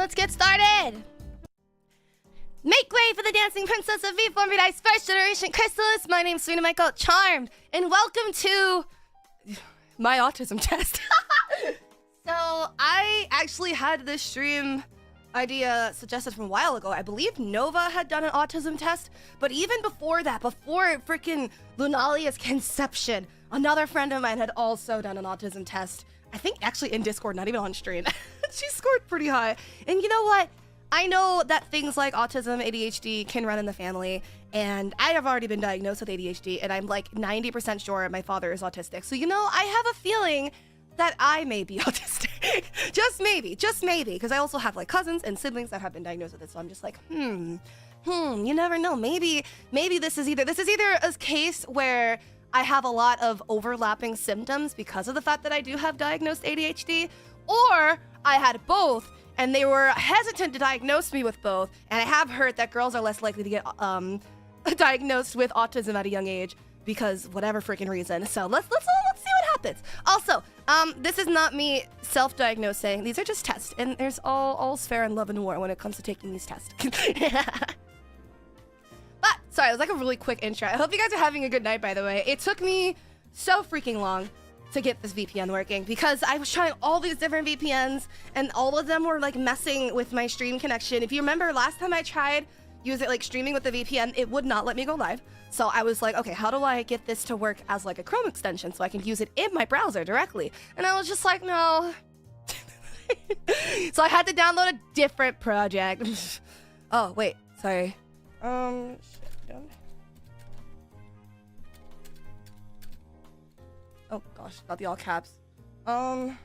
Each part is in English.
let's get started. Make way for the dancing princess of V-Form Dice first generation chrysalis. My name's Serina Maiko, charmed, and welcome to my autism test. So I actually had this stream idea suggested from a while ago. I believe Nova had done an autism test, but even before that, before freaking Lunalia's conception, another friend of mine had also done an autism test. I think actually in Discord, not even on stream. She scored pretty high. And you know what? I know that things like autism, ADHD can run in the family, and I have already been diagnosed with ADHD, and I'm like 90% sure my father is autistic. So, you know, I have a feeling that I may be autistic. just maybe, because I also have like cousins and siblings that have been diagnosed with it. So I'm just like, you never know. Maybe this is either a case where I have a lot of overlapping symptoms because of the fact that I do have diagnosed ADHD, or I had both and they were hesitant to diagnose me with both. And I have heard that girls are less likely to get diagnosed with autism at a young age because whatever freaking reason. So let's see what happens. Also, this is not me self-diagnosing. These are just tests, and there's all's fair in love and war when it comes to taking these tests. But sorry, it was like a really quick intro. I hope you guys are having a good night, by the way. It took me so freaking long to get this VPN working because I was trying all these different VPNs and all of them were like messing with my stream connection. If you remember last time I tried using like streaming with the VPN, it would not let me go live. So I was like, okay, how do I get this to work as like a Chrome extension so I can use it in my browser directly? And I was just like, no. So I had to download a different project. Oh, wait, sorry. Shit, done. Oh gosh, not the all caps. Oh.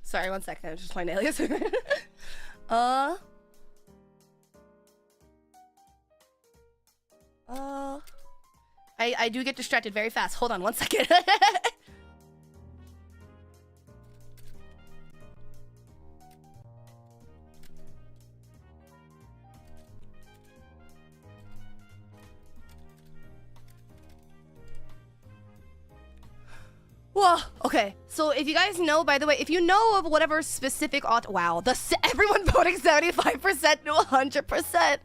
Sorry, one second. I'm just playing alias. I do get distracted very fast. Hold on one second. Whoa, okay. So if you guys know, by the way, if you know of whatever specific wow, everyone voting 75% to 100%.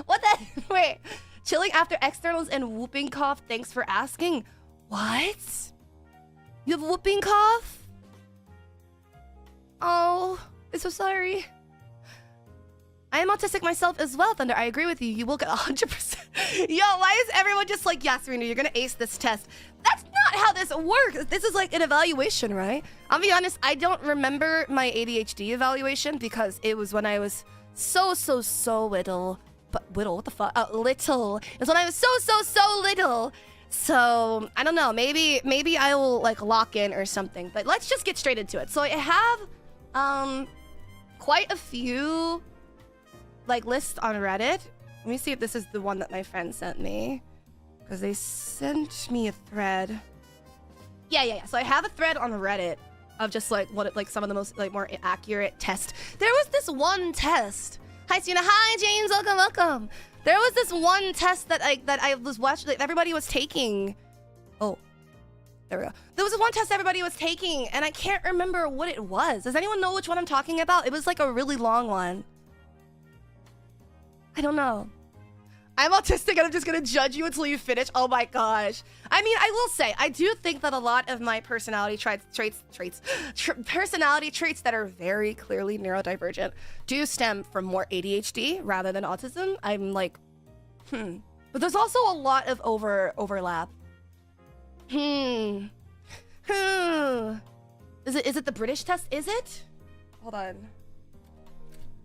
What the, wait. Chilling after externals and whooping cough, thanks for asking. What? You have whooping cough? Oh, I'm so sorry. I am autistic myself as well, Thunder. I agree with you. You will get 100%. Yo, why is everyone just like, yeah, Serena, you're gonna ace this test? That's not how this works. This is like an evaluation, right? I'll be honest, I don't remember my ADHD evaluation because it was when I was so little. But little, what the fuck? Little. It's when I was so little. So, I don't know. Maybe I will like lock in or something. But let's just get straight into it. So I have quite a few like lists on Reddit. Let me see if this is the one that my friend sent me, because they sent me a thread. Yeah. So I have a thread on Reddit of just like some of the most like more accurate tests. There was this one test. Hi Serena. Hi James. Welcome. There was this one test that I was watching. Like, everybody was taking. Oh, there we go. There was one test everybody was taking, and I can't remember what it was. Does anyone know which one I'm talking about? It was like a really long one. I don't know. I'm autistic and I'm just gonna judge you until you finish. Oh my gosh. I mean, I will say, I do think that a lot of my personality personality traits that are very clearly neurodivergent do stem from more ADHD rather than autism. I'm like, But there's also a lot of overlap. Is it the British test? Is it? Hold on.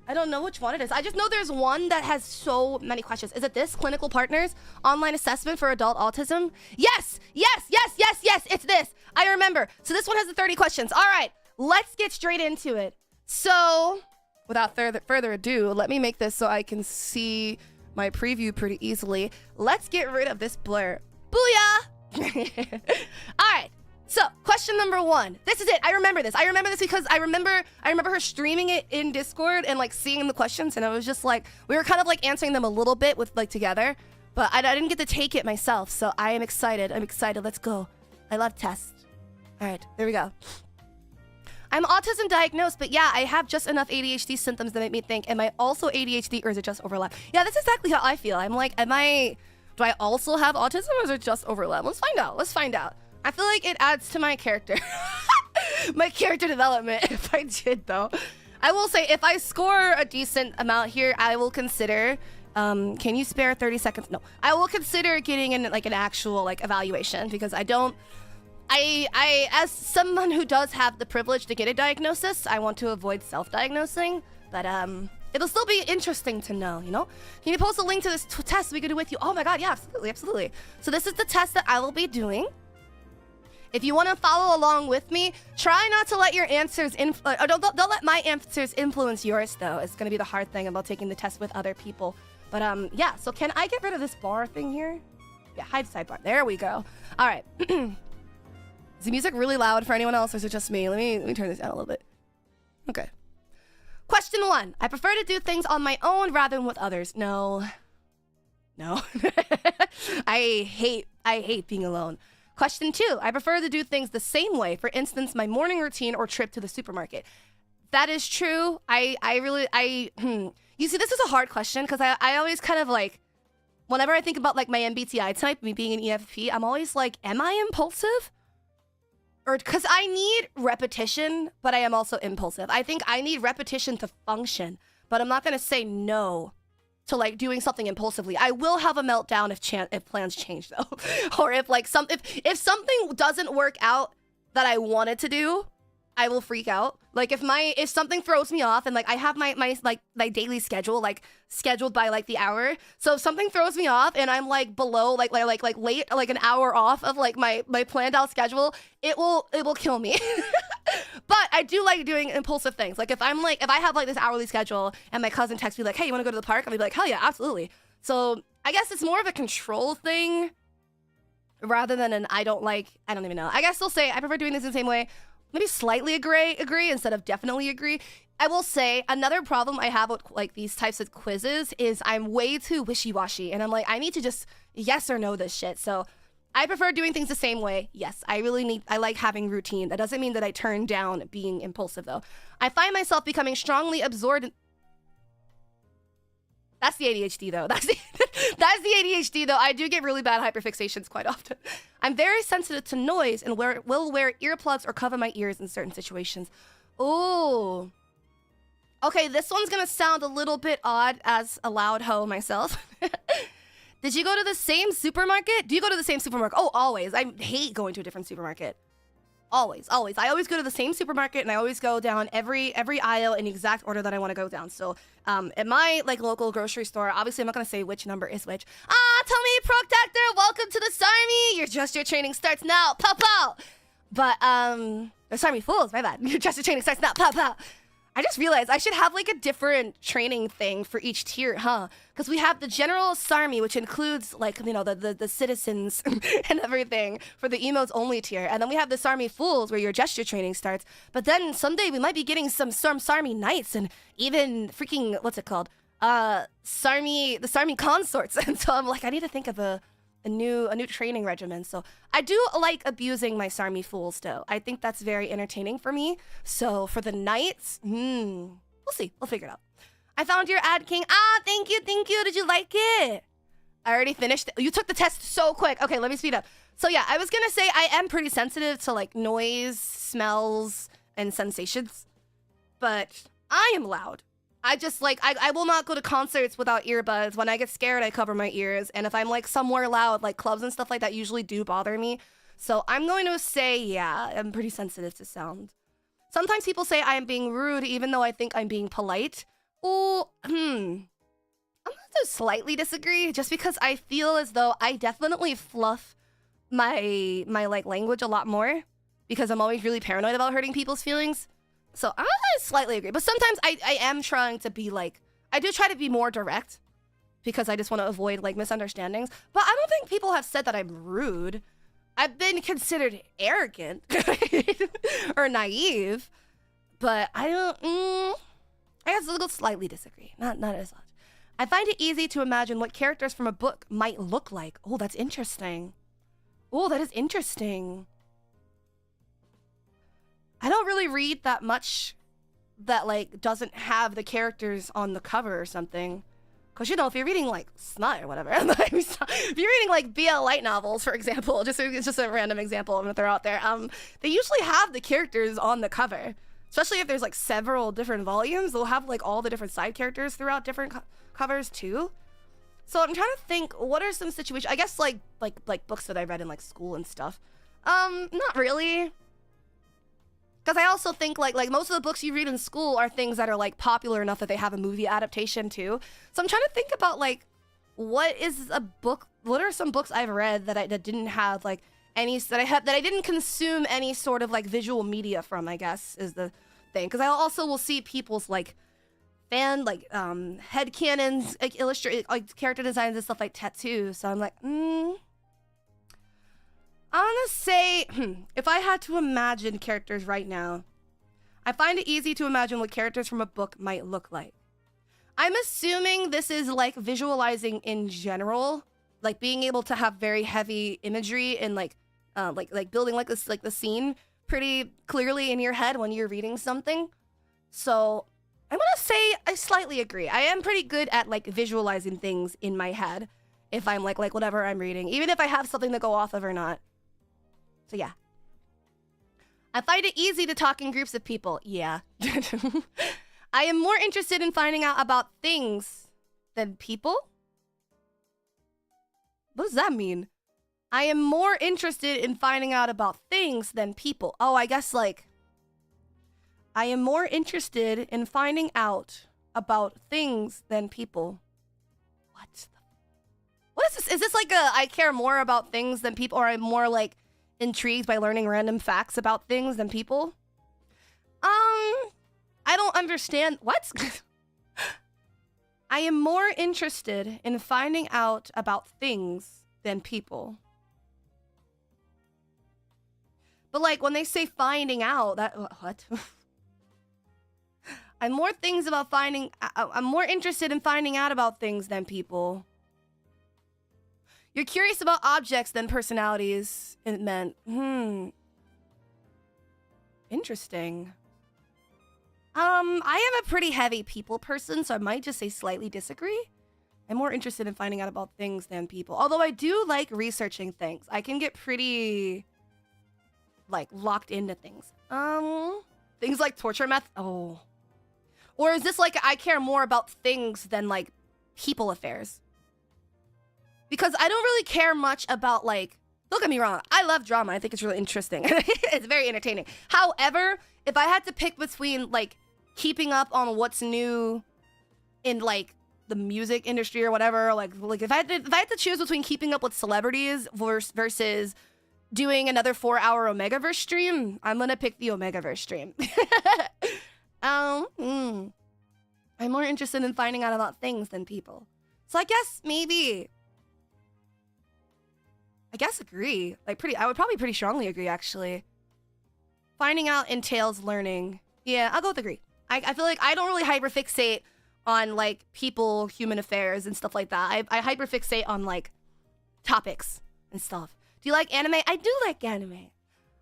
I don't know which one it is. I just know there's one that has so many questions. Is it this? Clinical Partners Online Assessment for Adult Autism? Yes! It's this. I remember. So this one has the 30 questions. All right, let's get straight into it. So, without further ado, let me make this so I can see my preview pretty easily. Let's get rid of this blur. Booyah! Alright, so question number 1. This is it. I remember this. I remember this because I remember her streaming it in Discord and like seeing the questions, and it was just like we were kind of like answering them a little bit with like together, but I didn't get to take it myself, so I am excited. I'm excited. Let's go. I love tests. Alright, there we go. I'm autism diagnosed, but yeah, I have just enough ADHD symptoms that make me think, am I also ADHD or is it just overlap? Yeah, that's exactly how I feel. I'm like, do I also have autism or is it just overlap? Let's find out. Let's find out. I feel like it adds to my character. My character development, if I did though. I will say, if I score a decent amount here, I will consider, can you spare 30 seconds? No. I will consider getting an actual like evaluation because I, as someone who does have the privilege to get a diagnosis, I want to avoid self-diagnosing, but it'll still be interesting to know, you know? Can you post a link to this test we could do with you? Oh my god, yeah, absolutely, absolutely. So this is the test that I will be doing. If you want to follow along with me, try not to let your answers don't let my answers influence yours though. It's gonna be the hard thing about taking the test with other people. But yeah, so can I get rid of this bar thing here? Yeah, hide sidebar. There we go. All right. Is the music really loud for anyone else, or is it just me? Let me turn this down a little bit. Okay. Question 1. I prefer to do things on my own rather than with others. No. No. I hate being alone. Question 2. I prefer to do things the same way. For instance, my morning routine or trip to the supermarket. That is true. You see, this is a hard question because I always kind of like, whenever I think about like my MBTI type, me being an EFP, I'm always like, am I impulsive? Or because I need repetition, but I am also impulsive. I think I need repetition to function, but I'm not gonna say no to like doing something impulsively. I will have a meltdown if plans change though, or if like if something doesn't work out that I wanted to do, I will freak out. Like if something throws me off and like I have my daily schedule like scheduled by like the hour. So if something throws me off and I'm like below like late like an hour off of like my planned out schedule, it will kill me. But I do like doing impulsive things. Like if I have like this hourly schedule and my cousin texts me like, hey, you want to go to the park? I'll be like, hell yeah, absolutely. So I guess it's more of a control thing rather than an I don't even know. I guess they'll say I prefer doing this in the same way. Maybe slightly agree instead of definitely agree. I will say another problem I have with like these types of quizzes is I'm way too wishy-washy, and I'm like, I need to just yes or no this shit. So I prefer doing things the same way. Yes, I like having routine. That doesn't mean that I turn down being impulsive though. I find myself becoming strongly absorbed. That's the ADHD though. That's the ADHD though. I do get really bad hyperfixations quite often. I'm very sensitive to noise and will wear earplugs or cover my ears in certain situations. Ooh. Okay, this one's gonna sound a little bit odd as a loud hoe myself. Did you go to the same supermarket? Do you go to the same supermarket? Oh, always. I hate going to a different supermarket. Always. I always go to the same supermarket and I always go down every aisle in the exact order that I want to go down. So at my like local grocery store, obviously I'm not going to say which number is which. Tell me, Protector, welcome to the SARMY. Your training starts now. Pow pow. But the SARMY fools, my bad. Your training starts now. Pow pow. I just realized I should have like a different training thing for each tier, huh? Because we have the general SARMY, which includes like, you know, the citizens and everything for the emotes only tier. And then we have the SARMY fools where your gesture training starts. But then someday we might be getting some SARMY knights and even freaking, what's it called? The SARMY consorts. And so I'm like, I need to think of a new training regimen. So I do like abusing my SARMY fools though. I think that's very entertaining for me. So for the knights, we'll see. We'll figure it out. I found your ad, King. Thank you. Did you like it? I already finished. You took the test so quick. Okay, let me speed up. So yeah, I was gonna say I am pretty sensitive to like noise, smells, and sensations, but I am loud. I just like, I will not go to concerts without earbuds. When I get scared, I cover my ears. And if I'm like somewhere loud, like clubs and stuff like that usually do bother me. So I'm going to say, yeah, I'm pretty sensitive to sound. Sometimes people say I am being rude, even though I think I'm being polite. I'm going to slightly disagree just because I feel as though I definitely fluff my like language a lot more because I'm always really paranoid about hurting people's feelings. So I slightly agree, but sometimes I am trying to be like, I do try to be more direct because I just want to avoid like misunderstandings. But I don't think people have said that I'm rude. I've been considered arrogant or naive, but I don't. I guess a little slightly disagree. Not as much. I find it easy to imagine what characters from a book might look like. Oh, that's interesting. Oh, that is interesting. I don't really read that much that like doesn't have the characters on the cover or something. Cause you know, if you're reading like smut or whatever, if you're reading like BL light novels, for example, it's just a random example I'm gonna throw out there. They usually have the characters on the cover, especially if there's like several different volumes. They'll have like all the different side characters throughout different covers too. So I'm trying to think, what are some situations? I guess like books that I read in like school and stuff. Not really. Because I also think like most of the books you read in school are things that are like popular enough that they have a movie adaptation too. So I'm trying to think about like what are some books I've read that didn't have like that I didn't consume any sort of like visual media from, I guess is the thing. Because I also will see people's like headcanons, like illustrate like character designs and stuff like tattoos. So I'm like, I'm gonna say, if I had to imagine characters right now, I find it easy to imagine what characters from a book might look like. I'm assuming this is like visualizing in general, like being able to have very heavy imagery and like building like this, like the scene pretty clearly in your head when you're reading something. So I'm gonna say I slightly agree. I am pretty good at like visualizing things in my head if I'm like whatever I'm reading, even if I have something to go off of or not. So yeah. I find it easy to talk in groups of people. Yeah. I am more interested in finding out about things than people. What does that mean? I am more interested in finding out about things than people. Oh, I guess like I am more interested in finding out about things than people. What is this? Is this like I care more about things than people, or I'm more like intrigued by learning random facts about things than people? I don't understand. What? I am more interested in finding out about things than people. But like when they say finding out, that what? I'm more interested in finding out about things than people. You're curious about objects than personalities, it meant. Interesting. I am a pretty heavy people person, so I might just say slightly disagree. I'm more interested in finding out about things than people. Although I do like researching things. I can get pretty, like, locked into things. Things like torture methods. Oh. Or is this like I care more about things than, like, people affairs? Because I don't really care much about, like, don't get me wrong, I love drama. I think it's really interesting. It's very entertaining. However, if I had to pick between, like, keeping up on what's new in, like, the music industry or whatever, like if I had to choose between keeping up with celebrities versus doing another 4-hour Omegaverse stream, I'm gonna pick the Omegaverse stream. I'm more interested in finding out about things than people. So I guess maybe... agree. I would probably pretty strongly agree, actually. Finding out entails learning. Yeah, I'll go with agree. I feel like I don't really hyperfixate on, like, people, human affairs, and stuff like that. I hyperfixate on, like, topics and stuff. Do you like anime? I do like anime.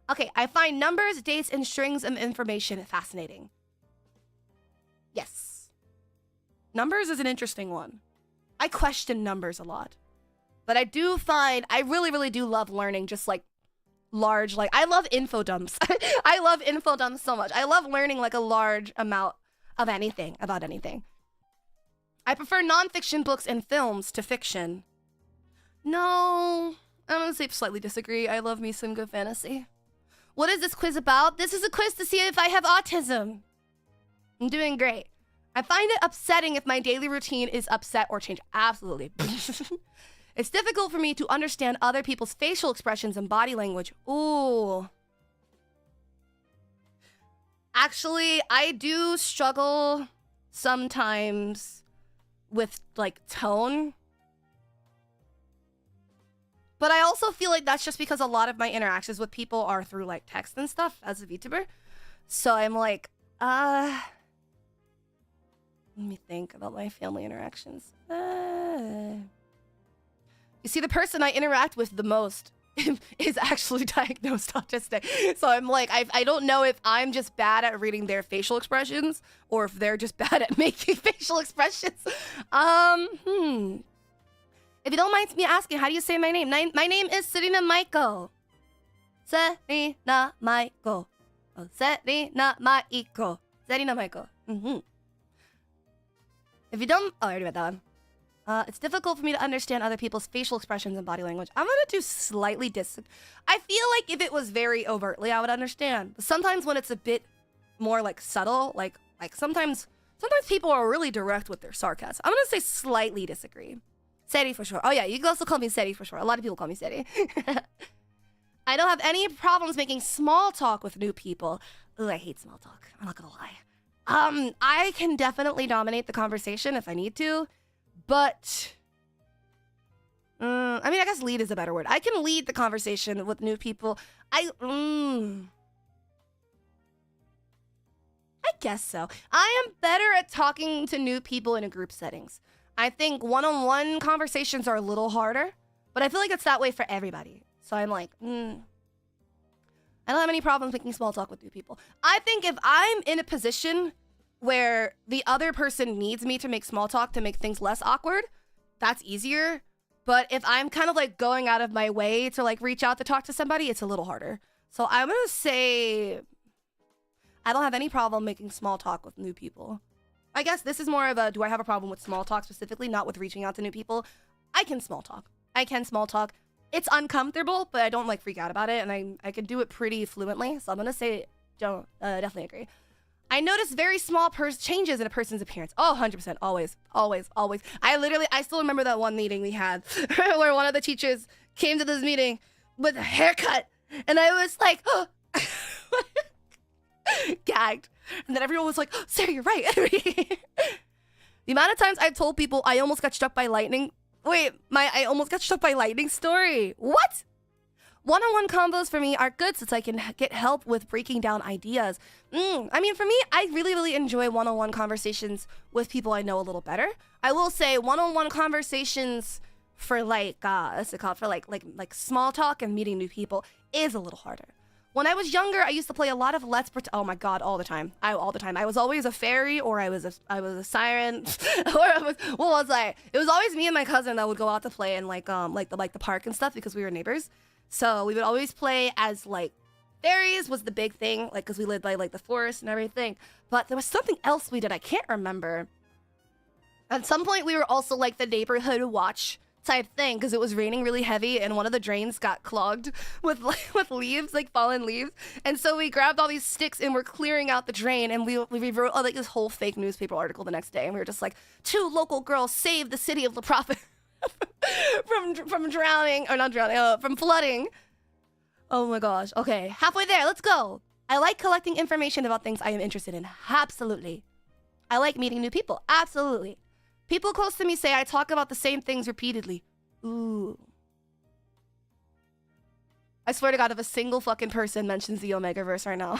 Okay, I find numbers, dates, and strings of information fascinating. Yes. Numbers is an interesting one. I question numbers a lot. But I do find, I really, really do love learning just, like, large, like, I love info dumps. I love info dumps so much. I love learning, like, a large amount of anything, about anything. I prefer nonfiction books and films to fiction. No, I'm gonna say slightly disagree. I love me some good fantasy. What is this quiz about? This is a quiz to see if I have autism. I'm doing great. I find it upsetting if my daily routine is upset or changed. Absolutely. It's difficult for me to understand other people's facial expressions and body language. Ooh. Actually, I do struggle sometimes with, like, tone. But I also feel like that's just because a lot of my interactions with people are through like text and stuff as a VTuber. So I'm like, let me think about my family interactions. You see, the person I interact with the most is actually diagnosed autistic. So I'm like, I don't know if I'm just bad at reading their facial expressions or if they're just bad at making facial expressions. If you don't mind me asking, how do you say my name? My name is Serina Maiko. Serina Maiko. Oh, Serina Maiko. Serina Maiko. If you don't... Oh, I already read that one. It's difficult for me to understand other people's facial expressions and body language. I'm gonna do slightly I feel like if it was very overtly, I would understand. But sometimes when it's a bit more like subtle, like sometimes people are really direct with their sarcasm. I'm gonna say slightly disagree. Seri for sure. Oh yeah, you can also call me Seri for sure. A lot of people call me Seri. I don't have any problems making small talk with new people. Ooh, I hate small talk. I'm not gonna lie. I can definitely dominate the conversation if I need to, but I mean, I guess lead is a better word. I can lead the conversation with new people. I guess so. I am better at talking to new people in a group settings. I think one-on-one conversations are a little harder, but I feel like it's that way for everybody. So I'm like, I don't have any problems making small talk with new people. I think if I'm in a position where the other person needs me to make small talk to make things less awkward, that's easier. But if I'm kind of like going out of my way to like reach out to talk to somebody, it's a little harder. So I'm gonna say I don't have any problem making small talk with new people. I guess this is more of a, do I have a problem with small talk specifically, not with reaching out to new people? I can small talk. It's uncomfortable, but I don't like freak out about it, and I can do it pretty fluently. So I'm gonna say, definitely agree. I notice very small changes in a person's appearance. Oh, 100%, always. I still remember that one meeting we had where one of the teachers came to this meeting with a haircut, and I was like, oh, gagged. And then everyone was like, oh, Sarah, you're right. The amount of times I've told people I almost got struck by lightning. Wait, I almost got struck by lightning story. What? One-on-one combos for me are good since I can get help with breaking down ideas. I mean, for me, I really enjoy one-on-one conversations with people I know a little better. I will say one-on-one conversations for like, what's it called? For like small talk and meeting new people is a little harder. When I was younger, I used to play a lot of oh my god, all the time. I was always a fairy, or I was a siren, or what was I? It was always me and my cousin that would go out to play in like the park and stuff because we were neighbors. So we would always play as like fairies was the big thing, like because we lived by like the forest and everything. But there was something else we did, I can't remember. At some point, we were also like the neighborhood watch type thing because it was raining really heavy and one of the drains got clogged with leaves, like fallen leaves, and so we grabbed all these sticks and we're clearing out the drain, and we wrote like this whole fake newspaper article the next day, and we were just like, 2 local girls saved the city of La Prophet from drowning, or not drowning, from flooding. Oh my gosh. Okay, halfway there, let's go. I like collecting information about things I am interested in. Absolutely. I like meeting new people. Absolutely. People close to me say I talk about the same things repeatedly. Ooh. I swear to God, if a single fucking person mentions the Omegaverse right now.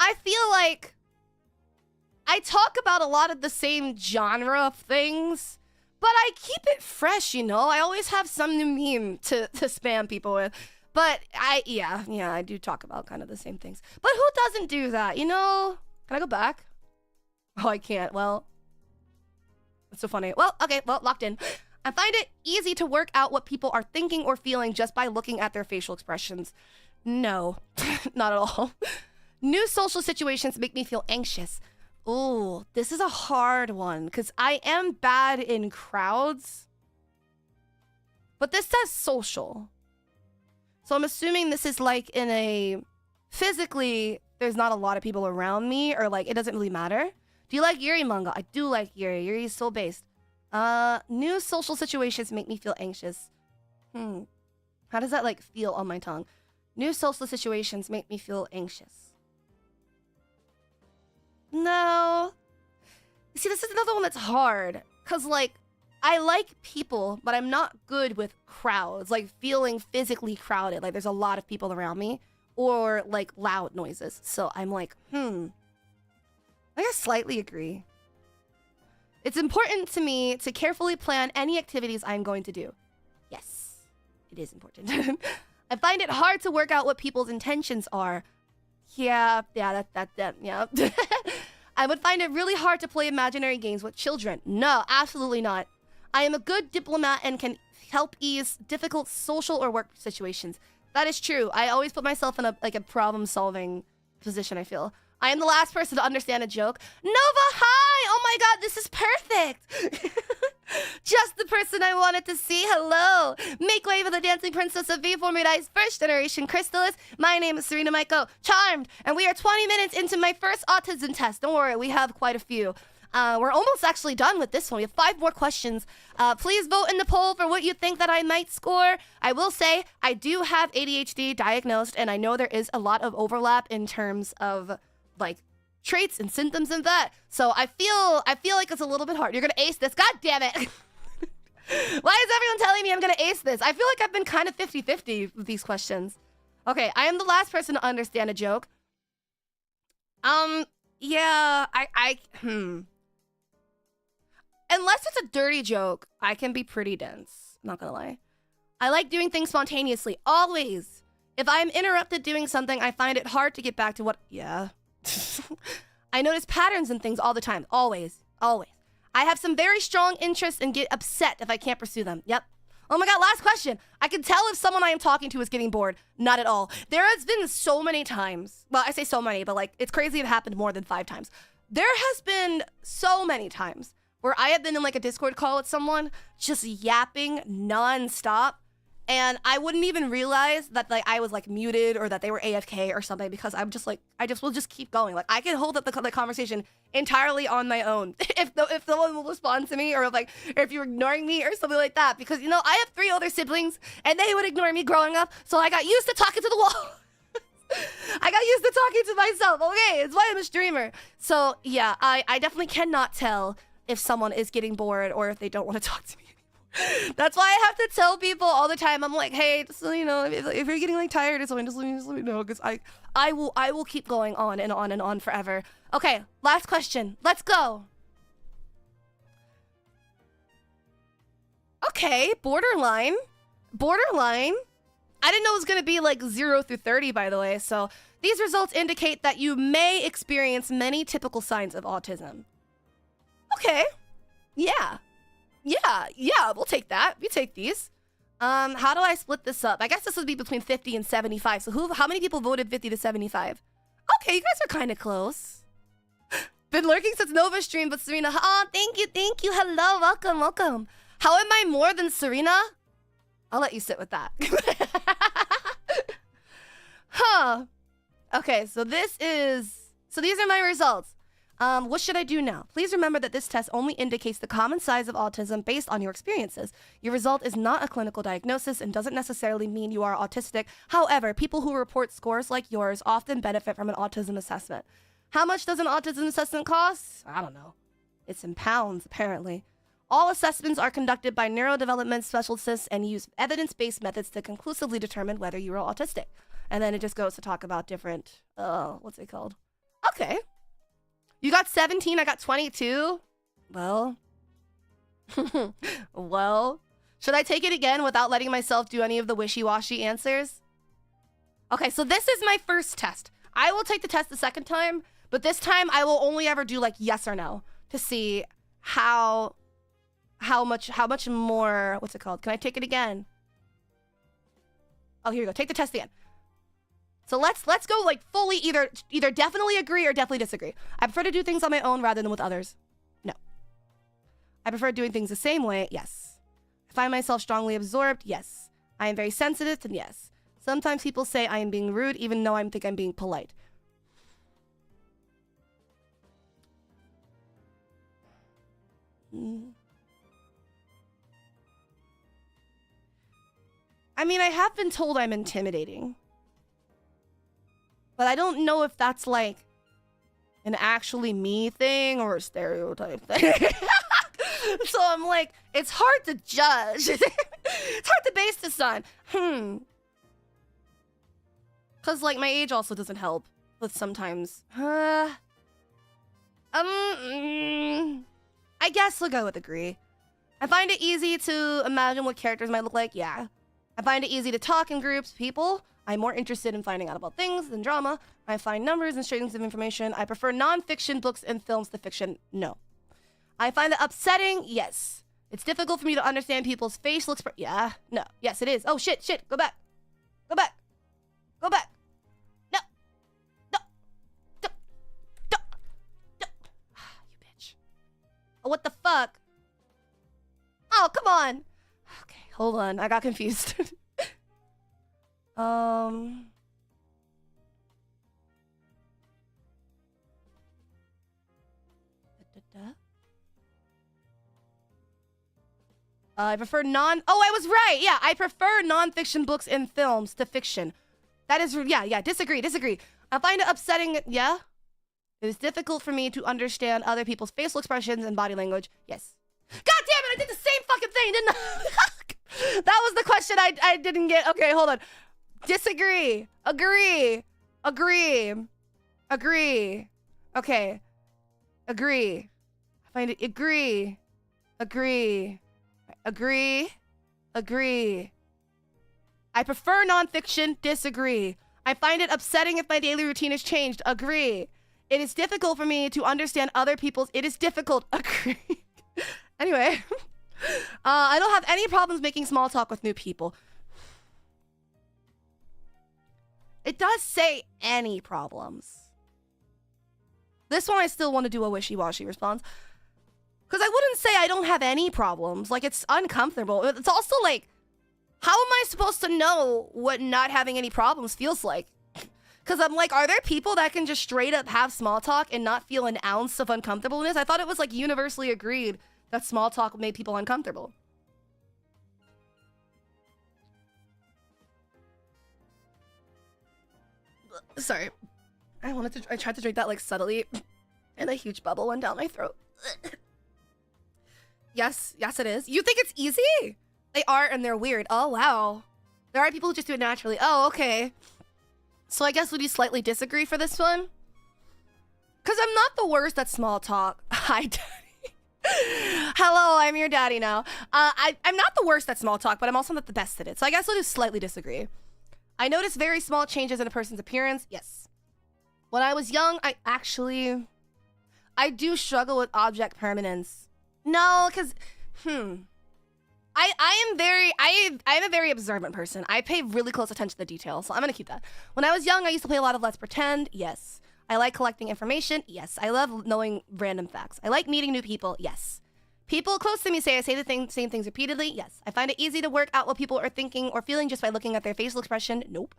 I feel like I talk about a lot of the same genre of things, but I keep it fresh, you know? I always have some new meme to spam people with. But yeah, I do talk about kind of the same things. But who doesn't do that, you know? Can I go back? Oh, I can't. Well, that's so funny. Well, okay, locked in. I find it easy to work out what people are thinking or feeling just by looking at their facial expressions. No, not at all. New social situations make me feel anxious. Ooh, this is a hard one because I am bad in crowds. But this says social. So I'm assuming this is like in a physically, there's not a lot of people around me, or like it doesn't really matter. Do you like Yuri manga? I do like Yuri. Yuri is soul based. New social situations make me feel anxious. How does that like feel on my tongue? New social situations make me feel anxious. No. See, this is another one that's hard. Because, like, I like people, but I'm not good with crowds. Like, feeling physically crowded. Like, there's a lot of people around me. Or, like, loud noises. So I'm like, I guess slightly agree. It's important to me to carefully plan any activities I'm going to do. Yes, it is important. I find it hard to work out what people's intentions are. Yeah. I would find it really hard to play imaginary games with children. No, absolutely not. I am a good diplomat and can help ease difficult social or work situations. That is true. I always put myself in a problem-solving position, I feel. I am the last person to understand a joke. Nova, hi! Oh my god, this is perfect! Just the person I wanted to see. Hello! Make way for the dancing princess of V-Formidai's first generation Crystallis. My name is Serina Maiko, charmed, and we are 20 minutes into my first autism test. Don't worry, we have quite a few. We're almost actually done with this one. We have 5 more questions. Please vote in the poll for what you think that I might score. I will say, I do have ADHD diagnosed, and I know there is a lot of overlap in terms of like traits and symptoms and that. So I feel like it's a little bit hard. You're gonna ace this. God damn it. Why is everyone telling me I'm gonna ace this? I feel like I've been kind of 50-50 with these questions. Okay, I am the last person to understand a joke. Yeah, unless it's a dirty joke, I can be pretty dense. Not gonna lie. I like doing things spontaneously, always. If I am interrupted doing something, I find it hard to get back to what... Yeah. I notice patterns in things all the time. Always. Always. I have some very strong interests and get upset if I can't pursue them. Yep. Oh my god, last question. I can tell if someone I am talking to is getting bored. Not at all. There has been so many times. Well, I say so many, but like, it's crazy it happened more than 5 times. There has been so many times where I have been in like a Discord call with someone just yapping non-stop. And I wouldn't even realize that like I was like muted or that they were AFK or something because I'm just like, I just will just keep going. Like I can hold up the conversation entirely on my own if no one will respond to me or if you're ignoring me or something like that. Because, you know, I have 3 older siblings and they would ignore me growing up. So I got used to talking to the wall. I got used to talking to myself. Okay, it's why I'm a streamer. So yeah, I definitely cannot tell if someone is getting bored or if they don't want to talk to me. That's why I have to tell people all the time. I'm like, hey, just so you know, if you're getting like tired or something, just let me know, because I will keep going on and on and on forever. Okay, last question. Let's go. Okay, borderline. Borderline. I didn't know it was gonna be like 0 through 30, by the way. So these results indicate that you may experience many typical signs of autism. Okay. Yeah. Yeah, we'll take that. We take these. How do I split this up? I guess this would be between 50 and 75. So how many people voted 50 to 75? Okay, you guys are kind of close. Been lurking since Nova stream, but Serina, oh, thank you. Hello, welcome. How am I more than Serina? I'll let you sit with that. Huh. Okay, so these are my results. What should I do now? Please remember that this test only indicates the common size of autism based on your experiences. Your result is not a clinical diagnosis and doesn't necessarily mean you are autistic. However, people who report scores like yours often benefit from an autism assessment. How much does an autism assessment cost? I don't know. It's in pounds, apparently. All assessments are conducted by neurodevelopment specialists and use evidence-based methods to conclusively determine whether you are autistic. And then it just goes to talk about different, what's it called? Okay. You got 17, I got 22. Well. Well. Should I take it again without letting myself do any of the wishy-washy answers? Okay, so this is my first test. I will take the test the second time, but this time I will only ever do like yes or no to see how much more, what's it called? Can I take it again? Oh, here we go. Take the test again. So let's go like fully either definitely agree or definitely disagree. I prefer to do things on my own rather than with others. No. I prefer doing things the same way. Yes. I find myself strongly absorbed. Yes. I am very sensitive. And yes. Sometimes people say I am being rude even though I think I'm being polite. I mean, I have been told I'm intimidating. But I don't know if that's like an actually me thing or a stereotype thing. So I'm like, it's hard to judge. It's hard to base this on. Cause like my age also doesn't help with sometimes. I guess we'll go with agree. I find it easy to imagine what characters might look like. Yeah. I find it easy to talk in groups, people. I'm more interested in finding out about things than drama. I find numbers and strings of information. I prefer non-fiction books and films to fiction. No. I find it upsetting. Yes. It's difficult for me to understand people's facial expression. Yeah. No. Yes, it is. Oh, shit. Go back. Go back. Go back. No. No. No. No. No. You bitch. Oh, what the fuck? Oh, come on. Okay, hold on. I got confused. I prefer non... Oh, I was right. Yeah, I prefer non-fiction books and films to fiction. That is... Yeah. Disagree. I find it upsetting... Yeah? It is difficult for me to understand other people's facial expressions and body language. Yes. God damn it, I did the same fucking thing, didn't I? That was the question I didn't get. Okay, hold on. Disagree. Agree. Okay. Agree. I find it... Agree. I prefer nonfiction. Disagree. I find it upsetting if my daily routine is changed. Agree. It is difficult for me to understand other people's... It is difficult. Agree. Anyway. I don't have any problems making small talk with new people. It does say any problems. This one I still want to do a wishy-washy response. Because I wouldn't say I don't have any problems. Like, it's uncomfortable. It's also like, how am I supposed to know what not having any problems feels like? Because I'm like, are there people that can just straight up have small talk and not feel an ounce of uncomfortableness? I thought it was like universally agreed that small talk made people uncomfortable. Sorry. I tried to drink that like subtly and a huge bubble went down my throat. Yes, it is. You think it's easy? They are, and they're weird. Oh, wow. There are people who just do it naturally. Oh, okay. So I guess would you slightly disagree for this one? Because I'm not the worst at small talk. Hi, Daddy. Hello, I'm your daddy now. I'm not the worst at small talk, but I'm also not the best at it. So I guess we'll just slightly disagree. I notice very small changes in a person's appearance. Yes. When I was young, I do struggle with object permanence. No, because, I'm a very observant person. I pay really close attention to the details, so I'm gonna keep that. When I was young, I used to play a lot of Let's Pretend. Yes. I like collecting information. Yes. I love knowing random facts. I like meeting new people. Yes. People close to me say I say the same things repeatedly. Yes. I find it easy to work out what people are thinking or feeling just by looking at their facial expression. Nope.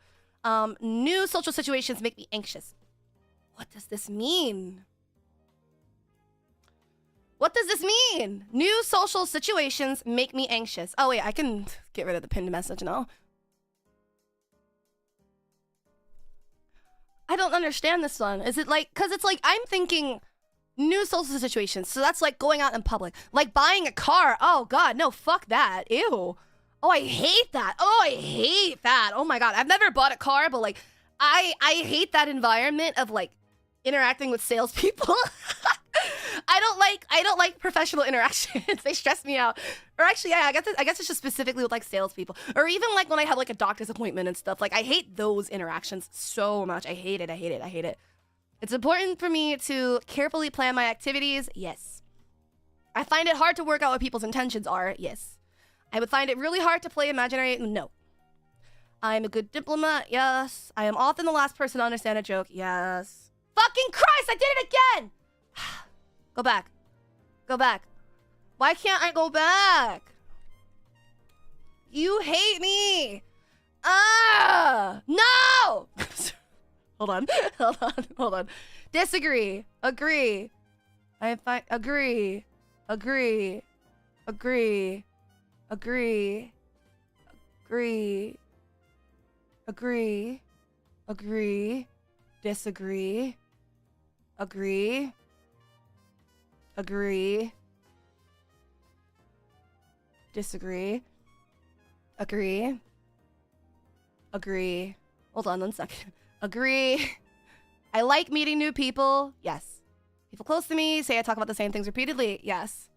New social situations make me anxious. What does this mean? What does this mean? New social situations make me anxious. Oh, wait, I can get rid of the pinned message now. I don't understand this one. Is it like, because it's like, I'm thinking new social situations. So that's like going out in public. Like buying a car. Oh, God, no, fuck that. Ew. Oh, I hate that. Oh, my God. I've never bought a car, but like, I hate that environment of like interacting with salespeople. I don't like professional interactions. They stress me out. Or actually, yeah, I guess it's just specifically with like salespeople. Or even like when I have like a doctor's appointment and stuff. Like I hate those interactions so much. I hate it. It's important for me to carefully plan my activities. Yes. I find it hard to work out what people's intentions are. Yes. I would find it really hard to play imaginary. No. I'm a good diplomat. Yes. I am often the last person to understand a joke. Yes. Fucking Christ! I did it again! Go back. Why can't I go back? You hate me! No! Hold on. Disagree. Agree. Agree. Disagree. Agree. Agree. Disagree. Agree. Agree. Hold on 1 second. Agree. I like meeting new people. Yes. People close to me say I talk about the same things repeatedly. Yes.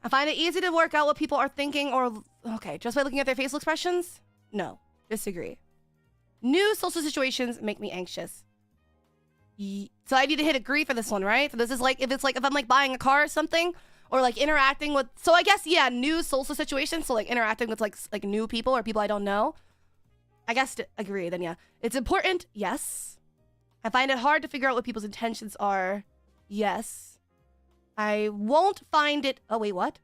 I find it easy to work out what people are thinking or... Okay, just by looking at their facial expressions? No. Disagree. New social situations make me anxious. So I need to hit agree for this one, right? So this is like, if I'm like buying a car or something, or like interacting with... So I guess, yeah, new social situations. So like interacting with like new people or people I don't know. I guess to agree, then yeah. It's important, yes. I find it hard to figure out what people's intentions are. Yes. I won't find it... Oh, wait, what?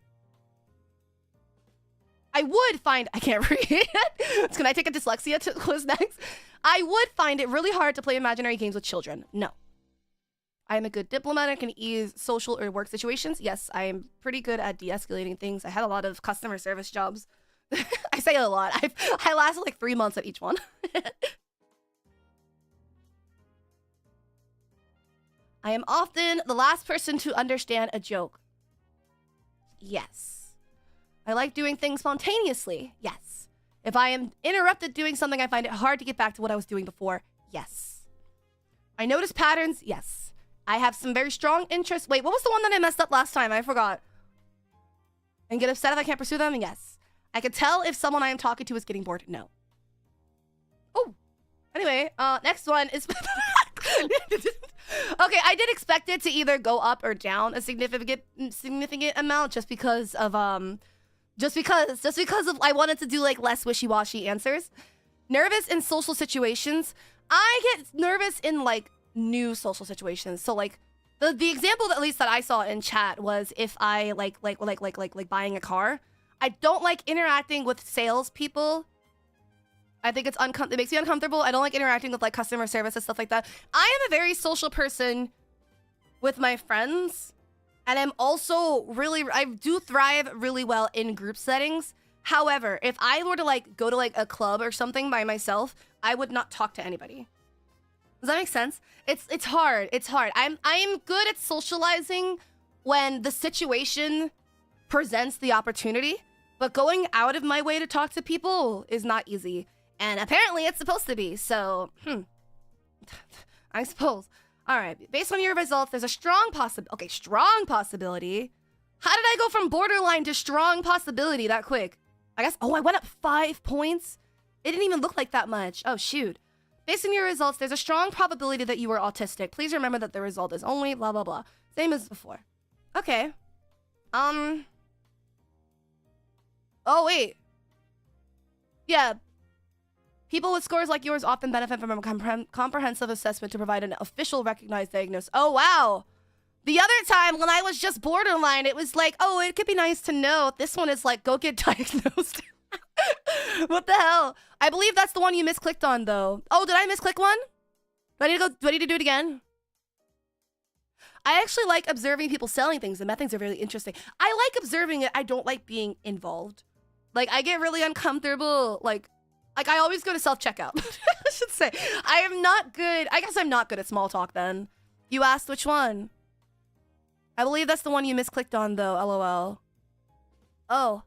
I would find... I can't read it. Can I take a dyslexia quiz next? I would find it really hard to play imaginary games with children. No. I am a good diplomat and can ease social or work situations. Yes, I am pretty good at de-escalating things. I had a lot of customer service jobs. I say it a lot. I lasted like 3 months at each one. I am often the last person to understand a joke. Yes. I like doing things spontaneously. Yes. If I am interrupted doing something, I find it hard to get back to what I was doing before. Yes. I notice patterns. Yes. I have some very strong interests. Wait, what was the one that I messed up last time? I forgot. And get upset if I can't pursue them? Yes. I can tell if someone I am talking to is getting bored. No. Oh. Anyway, next one is... Okay, I did expect it to either go up or down a significant amount just because of just because of I wanted to do like less wishy-washy answers. Nervous in social situations. I get nervous in like new social situations. So like the example that at least that I saw in chat was if I like buying a car. I don't like interacting with salespeople. I think it makes me uncomfortable. I don't like interacting with like customer service and stuff like that. I am a very social person with my friends. And I'm also I do thrive really well in group settings. However, if I were to like go to like a club or something by myself, I would not talk to anybody. Does that make sense? It's hard. It's hard. I'm good at socializing when the situation presents the opportunity, but going out of my way to talk to people is not easy. And apparently it's supposed to be, so, I suppose. All right, based on your results, there's a strong possibility. How did I go from borderline to strong possibility that quick? I guess, I went up 5 points? It didn't even look like that much. Oh, shoot. Based on your results, there's a strong probability that you were autistic. Please remember that the result is only blah, blah, blah. Same as before. Okay. Oh, wait. Yeah. People with scores like yours often benefit from a comprehensive assessment to provide an official recognized diagnosis. Oh, wow. The other time when I was just borderline, it was like, oh, it could be nice to know. This one is like, go get diagnosed. What the hell? I believe that's the one you misclicked on, though. Oh, did I misclick one? Do I need to do it again? I actually like observing people selling things. The things are really interesting. I like observing it. I don't like being involved. Like, I get really uncomfortable. Like I always go to self-checkout. I should say. I am not good. I guess I'm not good at small talk, then. You asked which one. I believe that's the one you misclicked on, though. LOL. Oh.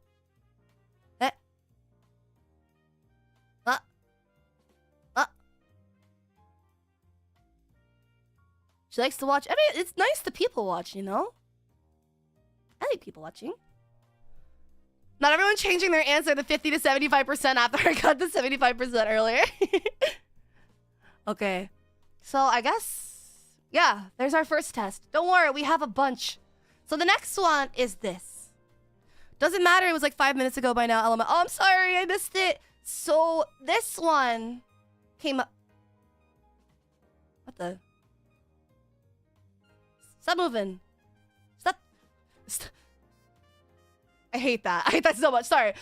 She likes to watch. I mean, it's nice to people watch, you know? I like people watching. Not everyone changing their answer to 50 to 75% after I got to 75% earlier. Okay. So I guess, yeah, there's our first test. Don't worry, we have a bunch. So the next one is this. Doesn't matter, it was like 5 minutes ago by now, element. Oh, I'm sorry, I missed it. So this one came up. What the? Stop moving. Stop. I hate that. I hate that so much. Sorry.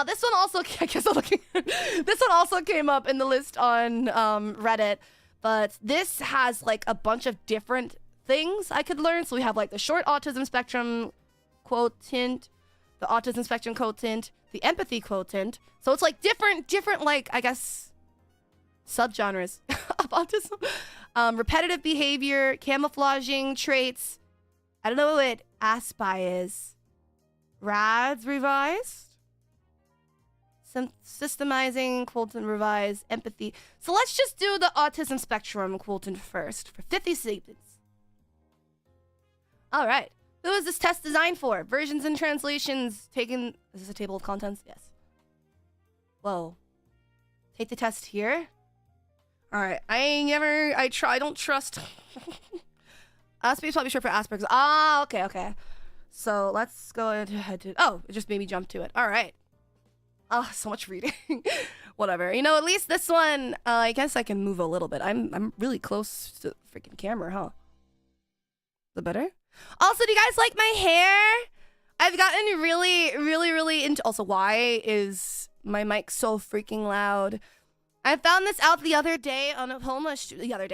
This one also, I guess I'm looking. This one also came up in the list on Reddit, but this has like a bunch of different things I could learn. So we have like the short autism spectrum quotient, the autism spectrum quotient, the empathy quotient. So it's like different like, I guess, subgenres of autism. Repetitive behavior, camouflaging traits. I don't know what ASPI is. RADS revised. Some systemizing, Quilton revised, empathy. So let's just do the autism spectrum Quilton first for 50 seconds. All right. Who is this test designed for? Versions and translations taken. Is this a table of contents? Yes. Whoa. Take the test here. All right. I don't trust. ASPI is probably short for Asperger's. Ah, okay. So let's go ahead to. Oh, it just made me jump to it. All right. Oh, so much reading. Whatever. You know, at least this one, I guess I can move a little bit. I'm really close to the freaking camera, huh? Is it better? Also, do you guys like my hair? I've gotten really into... Also, why is my mic so freaking loud? I found this out the other day on a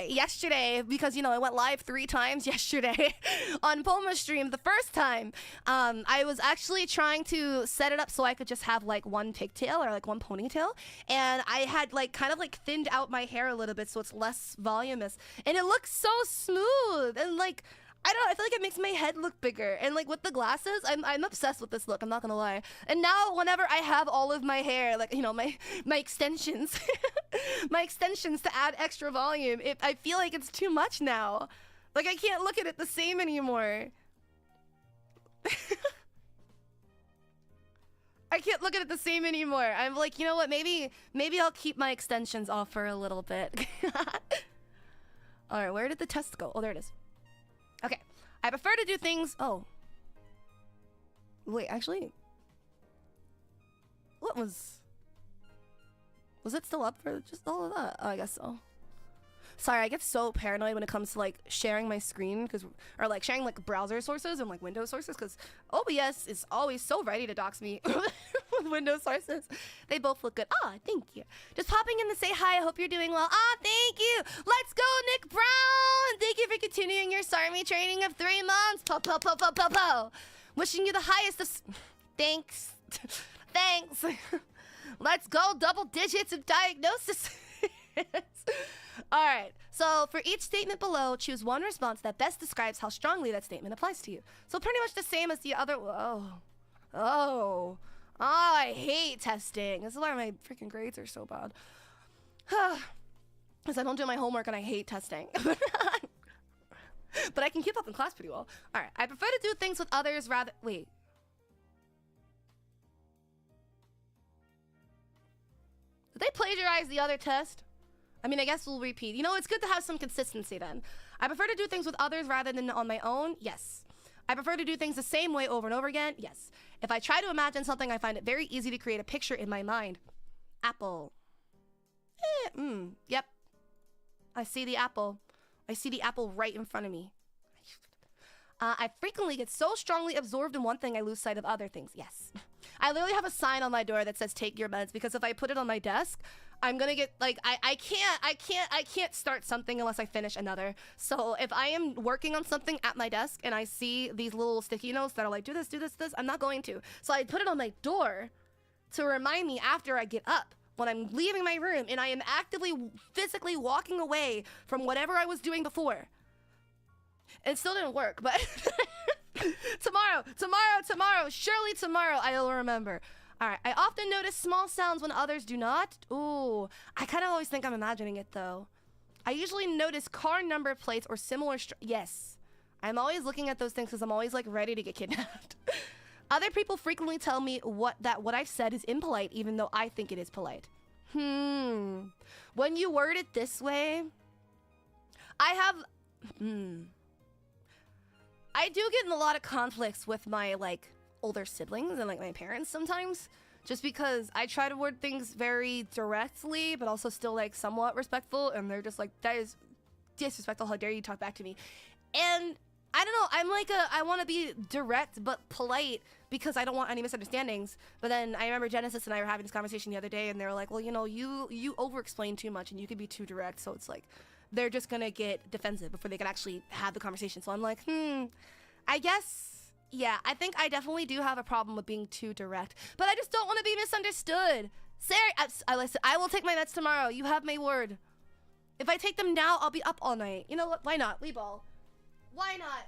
yesterday, because, you know, I went live 3 times yesterday on Poma stream. The first time, I was actually trying to set it up so I could just have like one pigtail or like one ponytail, and I had like kind of like thinned out my hair a little bit so it's less voluminous, and it looks so smooth, and like, I don't know, I feel like it makes my head look bigger. And like with the glasses, I'm obsessed with this look, I'm not gonna lie. And now whenever I have all of my hair, like, you know, my extensions, my extensions to add extra volume, I feel like it's too much now. Like I can't look at it the same anymore. I can't look at it the same anymore. I'm like, you know what, maybe I'll keep my extensions off for a little bit. All right, where did the test go? Oh, there it is. Okay, I prefer to do things... Oh. Wait, actually... What was... Was it still up for just all of that? Oh, I guess so. Sorry, I get so paranoid when it comes to, like, sharing my screen, or, like, sharing, like, browser sources and, like, Windows sources, because OBS is always so ready to dox me with Windows sources. They both look good. Ah, thank you. Just popping in to say hi. I hope you're doing well. Ah, thank you. Let's go, Nick Brown. Thank you for continuing your SARMY training of 3 months. Po. Wishing you the highest of... Thanks. Thanks. Let's go, double digits of diagnosis. Alright, so for each statement below, choose one response that best describes how strongly that statement applies to you. So pretty much the same as the other... Oh, I hate testing. This is why my freaking grades are so bad. Because I don't do my homework and I hate testing. But I can keep up in class pretty well. Alright, I prefer to do things with others rather... Wait. Did they plagiarize the other test? I mean, I guess we'll repeat. You know, it's good to have some consistency then. I prefer to do things with others rather than on my own. Yes. I prefer to do things the same way over and over again. Yes. If I try to imagine something, I find it very easy to create a picture in my mind. Apple. Yep. I see the apple. I see the apple right in front of me. I frequently get so strongly absorbed in one thing I lose sight of other things. Yes. I literally have a sign on my door that says take your meds, because if I put it on my desk, I'm gonna get like I can't start something unless I finish another. So if I am working on something at my desk and I see these little sticky notes that are like do this, I'm not going to. So I put it on my door to remind me after I get up when I'm leaving my room and I am actively physically walking away from whatever I was doing before. It still didn't work, but tomorrow, surely tomorrow I'll remember. All right, I often notice small sounds when others do not. Ooh, I kind of always think I'm imagining it though. I usually notice car number plates or similar. Yes, I'm always looking at those things because I'm always like ready to get kidnapped. Other people frequently tell me what I've said is impolite, even though I think it is polite. When you word it this way, I do get in a lot of conflicts with my like older siblings and like my parents sometimes, just because I try to word things very directly but also still like somewhat respectful, and they're just like, that is disrespectful, how dare you talk back to me. And I don't know, I'm like I want to be direct but polite because I don't want any misunderstandings. But then I remember Genesis and I were having this conversation the other day, and they were like, well, you know, you over explain too much and you could be too direct, so it's like they're just gonna get defensive before they can actually have the conversation. So I'm like, I guess, yeah, I think I definitely do have a problem with being too direct, but I just don't want to be misunderstood. Sarah, listen, I will take my meds tomorrow. You have my word. If I take them now, I'll be up all night. You know what? Why not? We ball. Why not?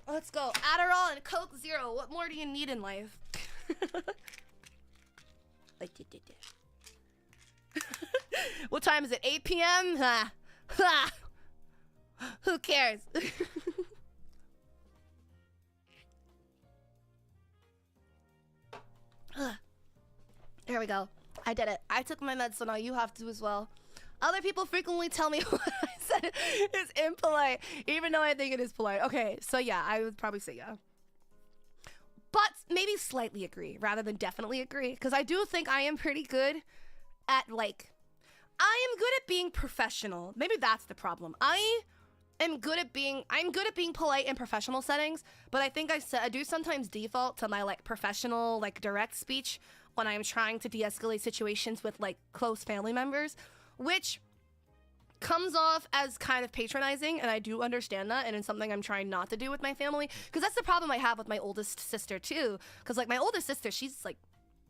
Let's go. Adderall and Coke Zero. What more do you need in life? What time is it? 8 p.m.? Ha. Ha. Who cares? There we go. I did it. I took my meds, so now you have to as well. Other people frequently tell me what I said is impolite, even though I think it is polite. Okay, so yeah, I would probably say yeah. But maybe slightly agree rather than definitely agree, because I do think I am pretty good at, like, I am good at being professional. Maybe that's the problem. I'm good at being polite in professional settings, but I think I do sometimes default to my, like, professional, like, direct speech when I'm trying to de-escalate situations with, like, close family members, which comes off as kind of patronizing, and I do understand that, and it's something I'm trying not to do with my family, because that's the problem I have with my oldest sister, too, because, like, my oldest sister, she's, like,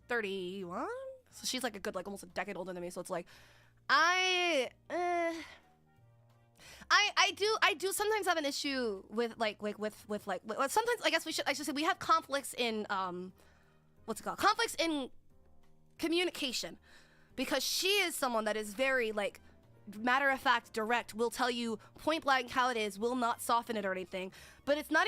31? So she's, like, a good, like, almost a decade older than me, so it's, like, I do sometimes have an issue with sometimes I should say we have conflicts in conflicts in communication, because she is someone that is very, like, matter of fact, direct, will tell you point blank how it is, will not soften it or anything. But it's not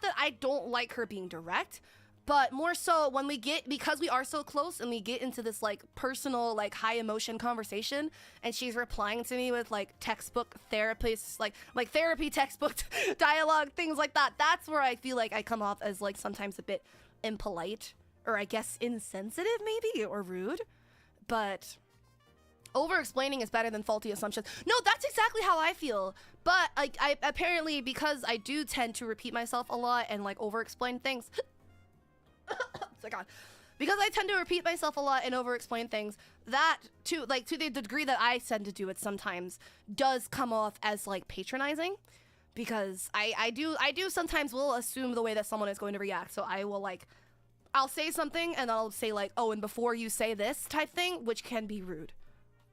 that I don't like her being direct, but more so when because we are so close and we get into this, like, personal, like, high emotion conversation, and she's replying to me with, like, textbook therapists, like therapy textbook dialogue, things like that. That's where I feel like I come off as, like, sometimes a bit impolite, or I guess insensitive maybe, or rude. But over-explaining is better than faulty assumptions. No, that's exactly how I feel. But I apparently, because I do tend to repeat myself a lot and, like, over-explain things. Oh, God. Because I tend to repeat myself a lot and over-explain things, that, to the degree that I tend to do it sometimes, does come off as, like, patronizing. Because I do sometimes will assume the way that someone is going to react. So I will, like, I'll say something and I'll say, like, oh, and before you say this type thing, which can be rude.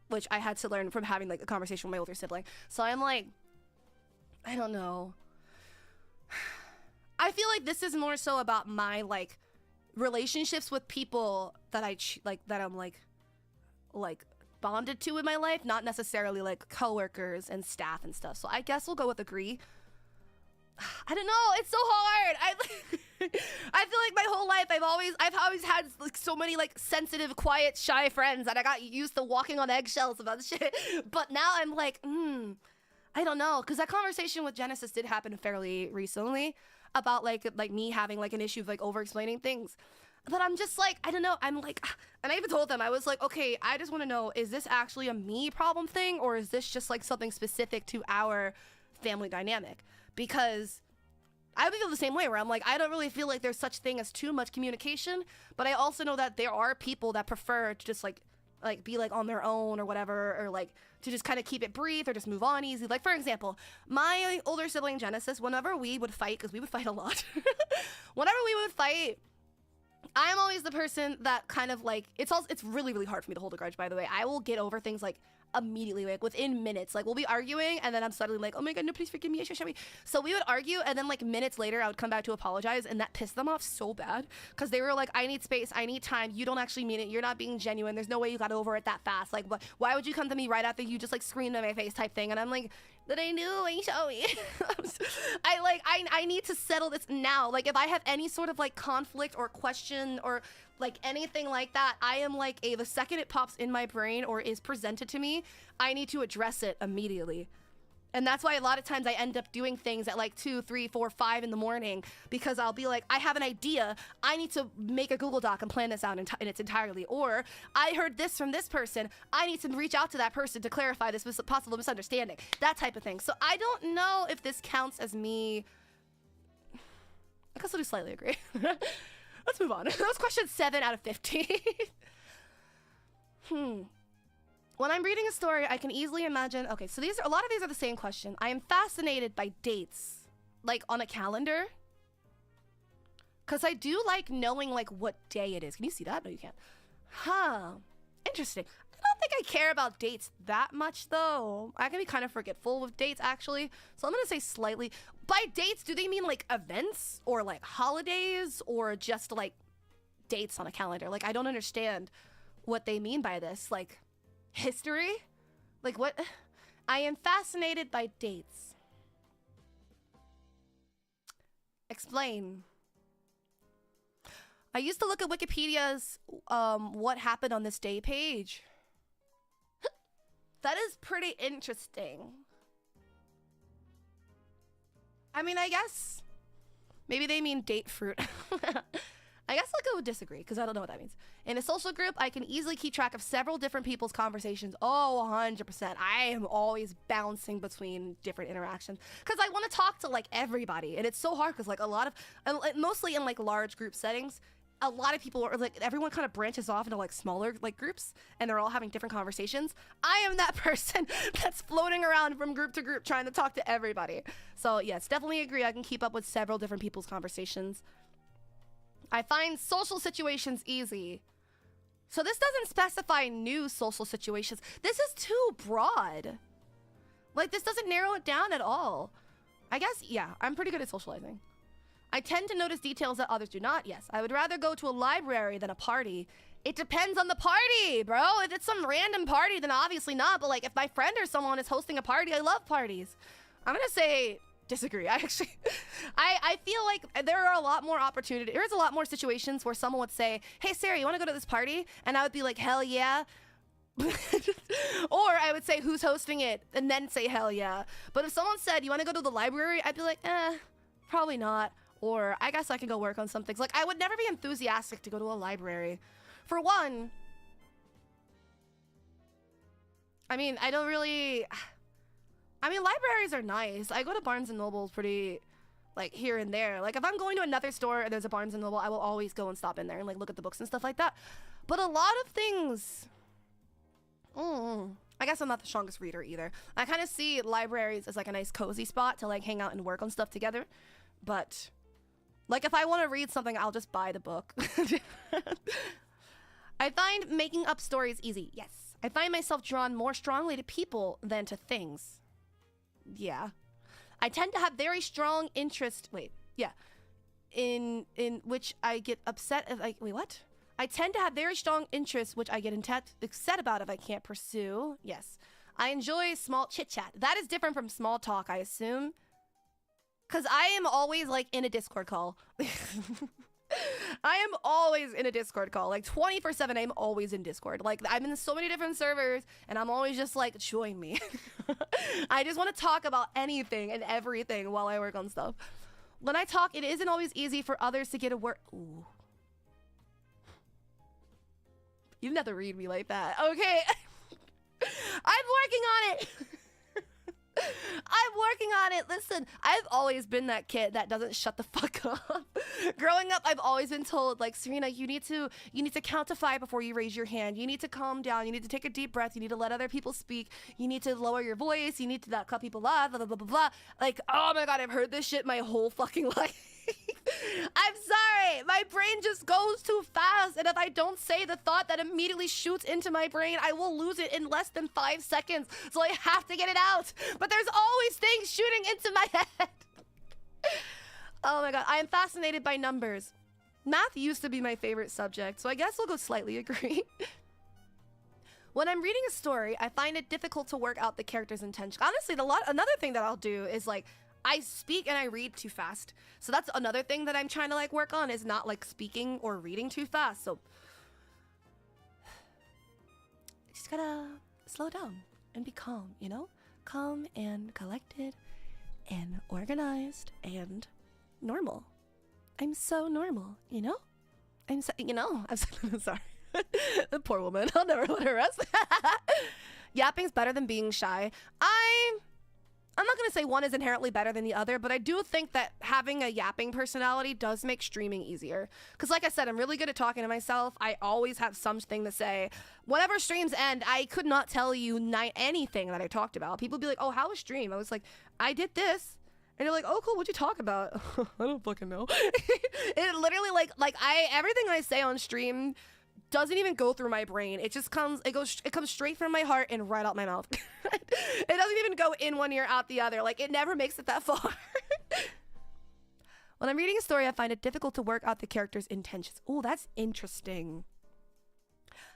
Which I had to learn from having, like, a conversation with my older sibling. So I'm like, I don't know. I feel like this is more so about my, like, relationships with people that that I'm like bonded to in my life, not necessarily, like, coworkers and staff and stuff. So I guess we'll go with agree. I don't know. It's so hard. I feel like my whole life I've always had, like, so many, like, sensitive, quiet, shy friends that I got used to walking on eggshells about shit. But now I'm like, I don't know, because that conversation with Genesis did happen fairly recently about, like me having, like, an issue of, like, over-explaining things. But I'm just like, I don't know. I'm like, and I even told them, I was like, okay, I just want to know, is this actually a me problem thing, or is this just, like, something specific to our family dynamic? Because I feel the same way, where I'm like, I don't really feel like there's such thing as too much communication, but I also know that there are people that prefer to just, like be, like, on their own or whatever, or, like, to just kind of keep it brief or just move on easy. Like, for example, my older sibling Genesis, whenever we would fight, because we would fight a lot, whenever we would fight, I am always the person that kind of, like, it's really, really hard for me to hold a grudge, by the way. I will get over things, like, immediately, like, within minutes. Like, we'll be arguing, and then I'm suddenly like, oh my God, no, please forgive me. So we would argue, and then, like, minutes later, I would come back to apologize, and that pissed them off so bad, because they were like, I need space, I need time, you don't actually mean it, you're not being genuine, there's no way you got over it that fast, like, why would you come to me right after you just, like, screamed in my face type thing? And I'm like, that I knew, and you show me. I need to settle this now. Like, if I have any sort of, like, conflict or question or, like, anything like that, I am like, the second it pops in my brain or is presented to me, I need to address it immediately. And that's why a lot of times I end up doing things at, like, 2, 3, 4, 5 in the morning, because I'll be like, I have an idea, I need to make a Google Doc and plan this out in its entirety. Or I heard this from this person, I need to reach out to that person to clarify this possible misunderstanding. That type of thing. So I don't know if this counts as me. I guess I'll do slightly agree. Let's move on. That was question 7 out of 15. When I'm reading a story, I can easily imagine. Okay, so a lot of these are the same question. I am fascinated by dates, like, on a calendar, because I do like knowing, like, what day it is. Can you see that? No, you can't. Huh. Interesting. I don't think I care about dates that much, though. I can be kind of forgetful with dates, actually. So I'm gonna say slightly. By dates, do they mean like events or like holidays or just like dates on a calendar? Like, I don't understand what they mean by this. Like, history? Like, what? I am fascinated by dates. Explain. I used to look at Wikipedia's what happened on this day page. That is pretty interesting. I mean, I guess maybe they mean date fruit. I guess I'll go with disagree because I don't know what that means. In a social group, I can easily keep track of several different people's conversations. Oh, 100%. I am always bouncing between different interactions because I want to talk to like everybody. And it's so hard because like a lot of, mostly in like large group settings, a lot of people are like, everyone kind of branches off into like smaller like groups and they're all having different conversations. I am that person that's floating around from group to group trying to talk to everybody. So yes, definitely agree. I can keep up with several different people's conversations. I find social situations easy. So this doesn't specify new social situations. This is too broad. Like this doesn't narrow it down at all. I guess, yeah, I'm pretty good at socializing. I tend to notice details that others do not. Yes, I would rather go to a library than a party. It depends on the party, bro. If it's some random party, then obviously not. But like if my friend or someone is hosting a party, I love parties. I'm gonna say disagree. I actually, I feel like there are a lot more opportunities. There's a lot more situations where someone would say, hey, Sarah, you wanna go to this party? And I would be like, hell yeah. Or I would say, who's hosting it? And then say, hell yeah. But if someone said, you wanna go to the library? I'd be like, probably not. Or I guess I can go work on some things. Like, I would never be enthusiastic to go to a library. For one, I mean, I don't really... I mean, libraries are nice. I go to Barnes & Noble pretty, like, here and there. Like, if I'm going to another store and there's a Barnes & Noble, I will always go and stop in there and, like, look at the books and stuff like that. But a lot of things... I guess I'm not the strongest reader either. I kind of see libraries as, like, a nice cozy spot to, like, hang out and work on stuff together. But... like, if I want to read something, I'll just buy the book. I find making up stories easy. Yes. I find myself drawn more strongly to people than to things. Yeah. I tend to have very strong interest... wait. Yeah. In which I get upset if I... wait, what? I tend to have very strong interests which I get upset about if I can't pursue. Yes. I enjoy small chit-chat. That is different from small talk, I assume. Because I am always, like, in a Discord call. I am always in a Discord call. Like, 24/7, I'm always in Discord. Like, I'm in so many different servers, and I'm always just like, join me. I just want to talk about anything and everything while I work on stuff. When I talk, it isn't always easy for others to get a word. Ooh. You didn't have to read me like that. Okay. I'm working on it. I'm working on it. Listen, I've always been that kid that doesn't shut the fuck up. Growing up, I've always been told, like, Serena, you need to count to 5 before you raise your hand. You need to calm down. You need to take a deep breath. You need to let other people speak. You need to lower your voice. You need to not cut people off. Blah, blah, blah, blah, blah. Like, oh my God, I've heard this shit my whole fucking life. I'm sorry. My brain just goes too fast. And if I don't say the thought that immediately shoots into my brain, I will lose it in less than 5 seconds. So I have to get it out. But there's always things shooting into my head. Oh my God. I am fascinated by numbers. Math used to be my favorite subject, so I guess I'll go slightly agree. When I'm reading a story, I find it difficult to work out the character's intention. Honestly, another thing that I'll do is like, I speak and I read too fast. So that's another thing that I'm trying to like work on is not like speaking or reading too fast. So just gotta slow down and be calm, you know? Calm and collected and organized and normal. I'm so normal, you know? I'm so, you know, I'm sorry. The poor woman, I'll never let her rest. Yapping's better than being shy. I'm not gonna say one is inherently better than the other, but I do think that having a yapping personality does make streaming easier. Because like I said, I'm really good at talking to myself. I always have something to say. Whenever streams end, I could not tell you anything that I talked about. People be like, oh, how was stream? I was like, I did this. And you're like, oh, cool, what'd you talk about? I don't fucking know. It literally, like everything I say on stream doesn't even go through my brain. It just comes, it comes straight from my heart and right out my mouth. It doesn't even go in one ear, out the other. Like, it never makes it that far. When I'm reading a story, I find it difficult to work out the character's intentions. Oh, that's interesting.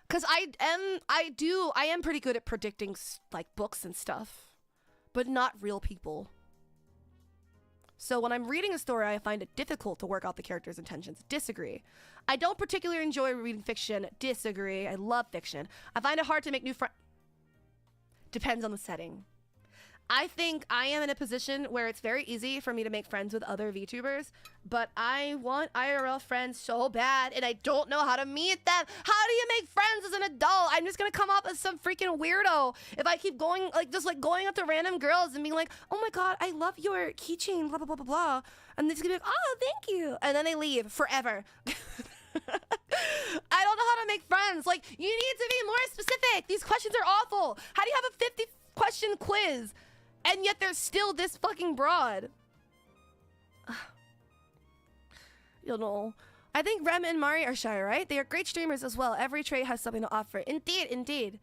Because I am pretty good at predicting, like, books and stuff, but not real people. So when I'm reading a story, I find it difficult to work out the character's intentions. Disagree. I don't particularly enjoy reading fiction. Disagree. I love fiction. I find it hard to make new friends. Depends on the setting. I think I am in a position where it's very easy for me to make friends with other VTubers, but I want IRL friends so bad, and I don't know how to meet them. How do you make friends as an adult? I'm just gonna come up as some freaking weirdo if I keep going, like, just like going up to random girls and being like, oh my god, I love your keychain, blah, blah, blah, blah, blah. And they're just gonna be like, oh, thank you. And then they leave forever. I don't know how to make friends. Like, you need to be more specific. These questions are awful. How do you have a 50-question quiz? And yet they're still this fucking broad. You know, I think Rem and Mari are shy, right? They are great streamers as well. Every trait has something to offer. Indeed, indeed.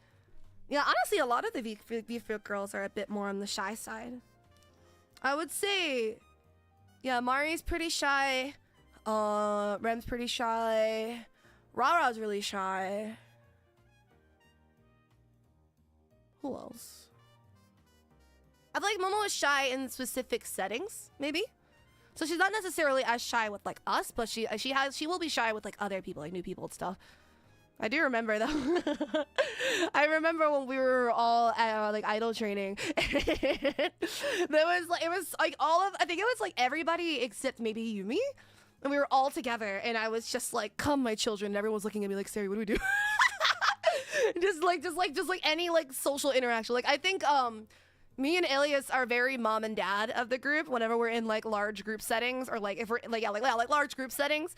Yeah, honestly, a lot of the VFit girls are a bit more on the shy side. I would say, yeah, Mari's pretty shy. Rem's pretty shy. Rara's really shy. Who else? I feel like Momo is shy in specific settings, maybe. So she's not necessarily as shy with like us, but she will be shy with like other people, like new people and stuff. I do remember though. I remember when we were all at like idol training. It was like I think it was like everybody except maybe Yumi, and we were all together, and I was just like, "Come, my children." And everyone was looking at me like, "Sari, what do we do?" just like any like social interaction. Like I think me and Elias are very mom and dad of the group whenever we're in like large group settings, or like if we're like like large group settings.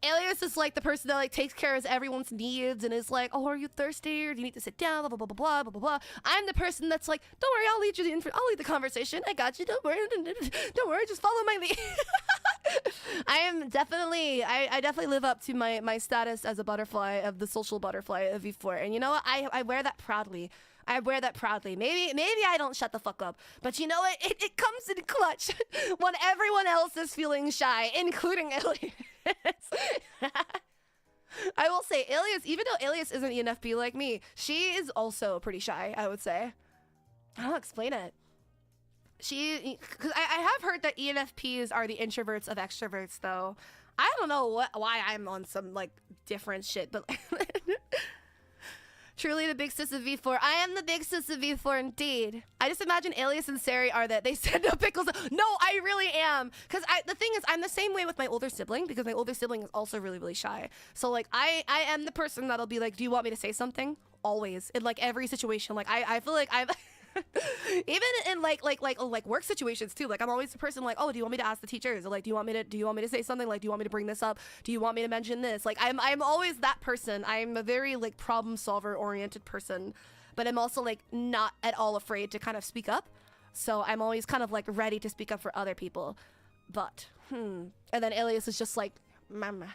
Elias is like the person that like takes care of everyone's needs and is like, oh, are you thirsty, or do you need to sit down, blah blah blah blah blah blah blah. I'm the person that's like, don't worry, I'll lead you I'll lead the conversation. I got you. Don't worry, just follow my lead. I definitely live up to my status as a butterfly, of the social butterfly of V4, and you know what? I wear that proudly. I wear that proudly. Maybe I don't shut the fuck up, but you know what? It comes in clutch when everyone else is feeling shy, including Elias. I will say, Elias, even though Elias isn't ENFP like me, she is also pretty shy, I would say. I'll explain it. Because I have heard that ENFPs are the introverts of extroverts, though. I don't know why I'm on some like different shit, but truly the big sis of V4. I am the big sis of V4 indeed. I just imagine Elias and Sari are that. They said no pickles. No, I really am. Because the thing is, I'm the same way with my older sibling, because my older sibling is also really, really shy. So like I am the person that'll be like, do you want me to say something? Always. In like every situation. Like I feel like I'm even in like work situations too. Like I'm always the person like, oh, do you want me to ask the teachers? Or like, do you want me to say something? Like, do you want me to bring this up? Do you want me to mention this? Like I'm always that person. I'm a very like problem solver oriented person, but I'm also like not at all afraid to kind of speak up. So I'm always kind of like ready to speak up for other people. But and then Elias is just like, mama.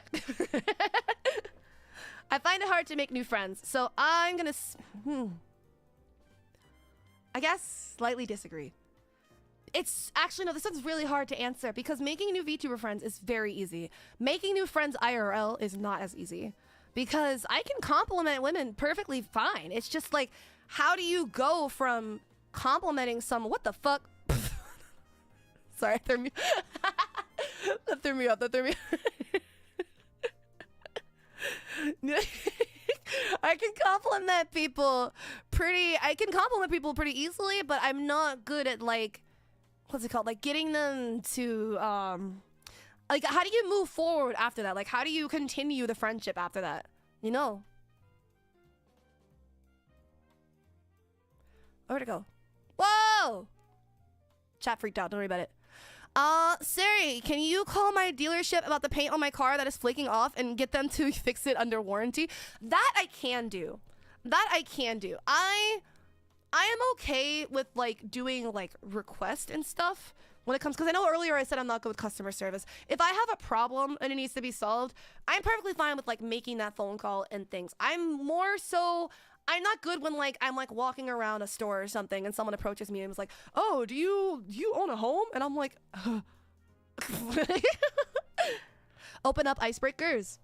I find it hard to make new friends, so I'm gonna I guess slightly disagree. It's actually, no, this one's really hard to answer, because making new VTuber friends is very easy. Making new friends IRL is not as easy, because I can compliment women perfectly fine. It's just like, how do you go from complimenting someone? What the fuck? Sorry, that threw me. That threw me off. I can compliment people pretty easily, but I'm not good at like, what's it called? Like getting them to like, how do you move forward after that? Like, how do you continue the friendship after that? You know? Where'd it go? Whoa! Chat freaked out. Don't worry about it. Sari, can you call my dealership about the paint on my car that is flaking off and get them to fix it under warranty? That I can do. I am okay with like doing like requests and stuff, when it comes, because I know earlier I said I'm not good with customer service. If I have a problem and it needs to be solved, I'm perfectly fine with like making that phone call and things. I'm not good when like I'm like walking around a store or something and someone approaches me and was like, "Oh, do you own a home?" And I'm like, open up icebreakers.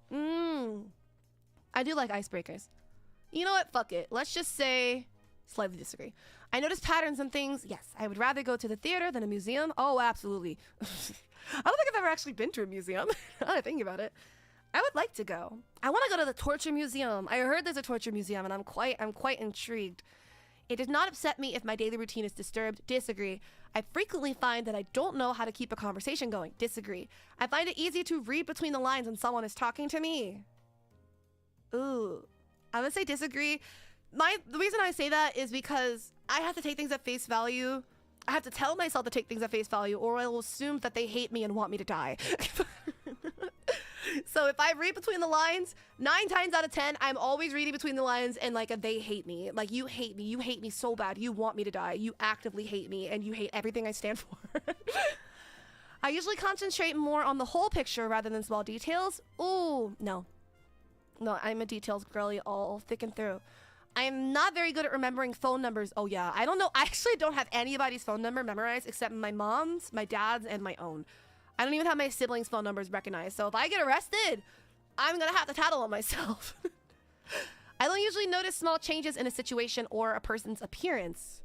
I do like icebreakers. You know what? Fuck it. Let's just say slightly disagree. I notice patterns and things. Yes, I would rather go to the theater than a museum. Oh, absolutely. I don't think I've ever actually been to a museum. Now I think about it. I would like to go. I want to go to the torture museum. I heard there's a torture museum and I'm quite intrigued. It does not upset me if my daily routine is disturbed. Disagree. I frequently find that I don't know how to keep a conversation going. Disagree. I find it easy to read between the lines when someone is talking to me. Ooh. I would say disagree. The reason I say that is because I have to take things at face value. I have to tell myself to take things at face value, or I will assume that they hate me and want me to die. So if I read between the lines, 9 times out of 10, I'm always reading between the lines and like they hate me. Like, you hate me. You hate me so bad. You want me to die. You actively hate me and you hate everything I stand for. I usually concentrate more on the whole picture rather than small details. Ooh, no. No, I'm a details girly all thick and through. I am not very good at remembering phone numbers. Oh yeah, I don't know. I actually don't have anybody's phone number memorized except my mom's, my dad's, and my own. I don't even have my siblings' phone numbers recognized. So if I get arrested, I'm gonna have to tattle on myself. I don't usually notice small changes in a situation or a person's appearance.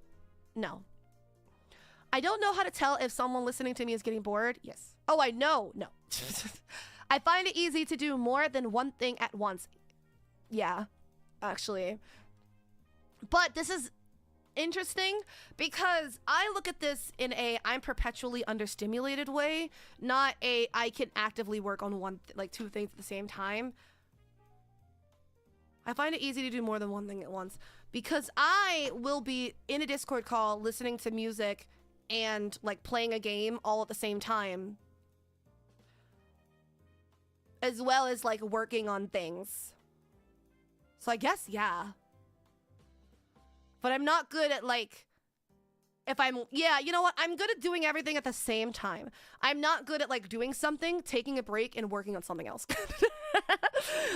No. I don't know how to tell if someone listening to me is getting bored. Yes. Oh, I know. No. I find it easy to do more than one thing at once. Yeah, actually. But this is interesting because I look at this in a I'm perpetually understimulated way, not a I can actively work on two things at the same time. I find it easy to do more than one thing at once because I will be in a Discord call listening to music and like playing a game all at the same time, as well as like working on things. So I guess, yeah. But I'm not good at like, yeah, you know what? I'm good at doing everything at the same time. I'm not good at like doing something, taking a break, and working on something else.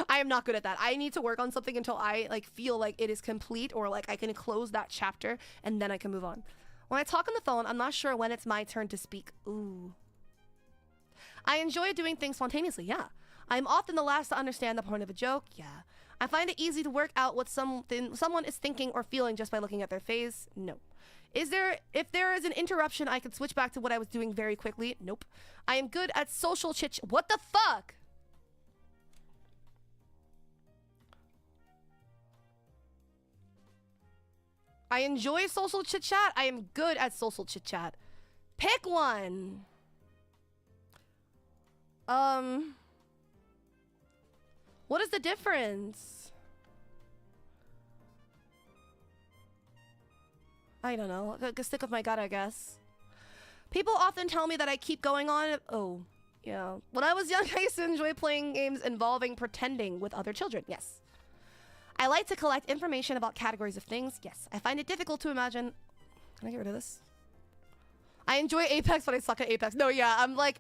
I am not good at that. I need to work on something until I like feel like it is complete or like I can close that chapter and then I can move on. When I talk on the phone, I'm not sure when it's my turn to speak. Ooh. I enjoy doing things spontaneously, yeah. I'm often the last to understand the point of a joke, yeah. I find it easy to work out what someone is thinking or feeling just by looking at their face, no. If there is an interruption, I can switch back to what I was doing very quickly, nope. I am good at social what the fuck? I enjoy social chit-chat. I am good at social chit-chat. Pick one. What is the difference? I don't know. I could stick with my gut, I guess. People often tell me that I keep going on. Oh, yeah. When I was young, I used to enjoy playing games involving pretending with other children. Yes. I like to collect information about categories of things. Yes. I find it difficult to imagine. Can I get rid of this? I enjoy Apex, but I suck at Apex. No, yeah. I'm like,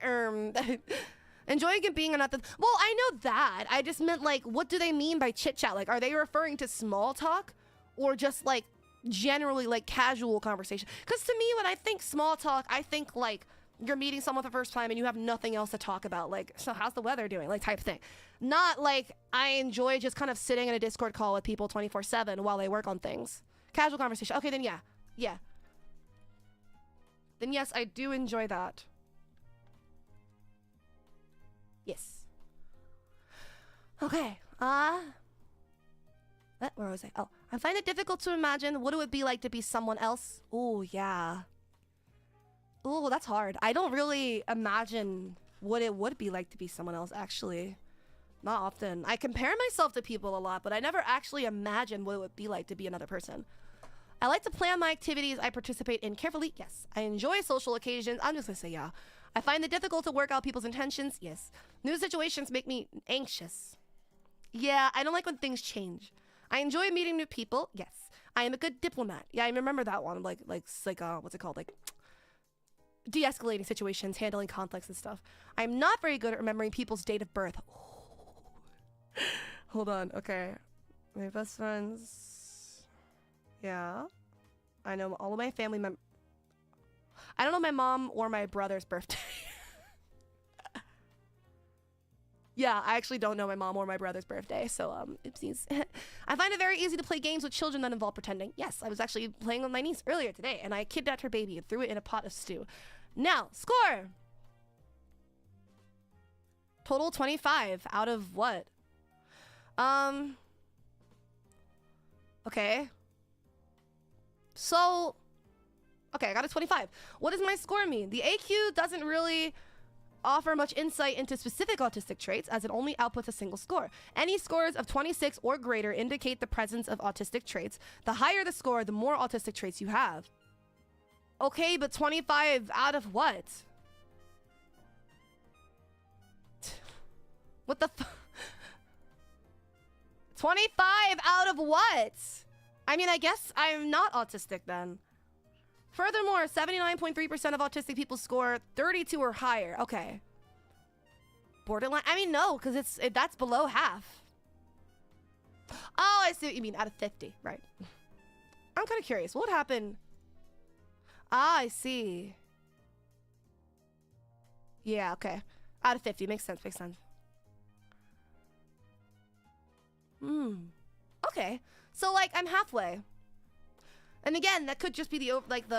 enjoying it being another. Well, I know that. I just meant like, what do they mean by chit chat? Like, are they referring to small talk or just like generally like casual conversation? Because to me, when I think small talk, I think like you're meeting someone for the first time and you have nothing else to talk about. Like, so how's the weather doing? Like type thing. Not like I enjoy just kind of sitting in a Discord call with people 24/7 while they work on things. Casual conversation. Okay, then yeah. Yeah. Then yes, I do enjoy that. Yes. Okay. Where was I? Oh, I find it difficult to imagine what it would be like to be someone else. Oh, yeah. Oh, that's hard. I don't really imagine what it would be like to be someone else, actually. Not often. I compare myself to people a lot, but I never actually imagine what it would be like to be another person. I like to plan my activities I participate in carefully. Yes. I enjoy social occasions. I'm just gonna say yeah. I find it difficult to work out people's intentions. Yes. New situations make me anxious. Yeah, I don't like when things change. I enjoy meeting new people. Yes. I am a good diplomat. Yeah, I remember that one. Like what's it called? Like de-escalating situations, handling conflicts and stuff. I'm not very good at remembering people's date of birth. Hold on, okay. My best friends. Yeah. I know all of my family members. I don't know my mom or my brother's birthday. Yeah, I actually don't know my mom or my brother's birthday, so oopsies. I find it very easy to play games with children that involve pretending. Yes, I was actually playing with my niece earlier today, and I kidnapped her baby and threw it in a pot of stew. Now, score! Total 25 out of what? Okay. So, okay, I got a 25. What does my score mean? The AQ doesn't really offer much insight into specific autistic traits, as it only outputs a single score. Any scores of 26 or greater indicate the presence of autistic traits. The higher the score, the more autistic traits you have. Okay, but 25 out of what? What the f- 25 out of what? I mean, I guess I'm not autistic then. Furthermore, 79.3% of autistic people score 32 or higher. Okay. Borderline? I mean, no, because that's below half. Oh, I see what you mean. Out of 50, right. I'm kind of curious. What would happen? Ah, I see. Yeah, okay. Out of 50. Makes sense, makes sense. Okay. So, like, I'm halfway. And again, that could just be the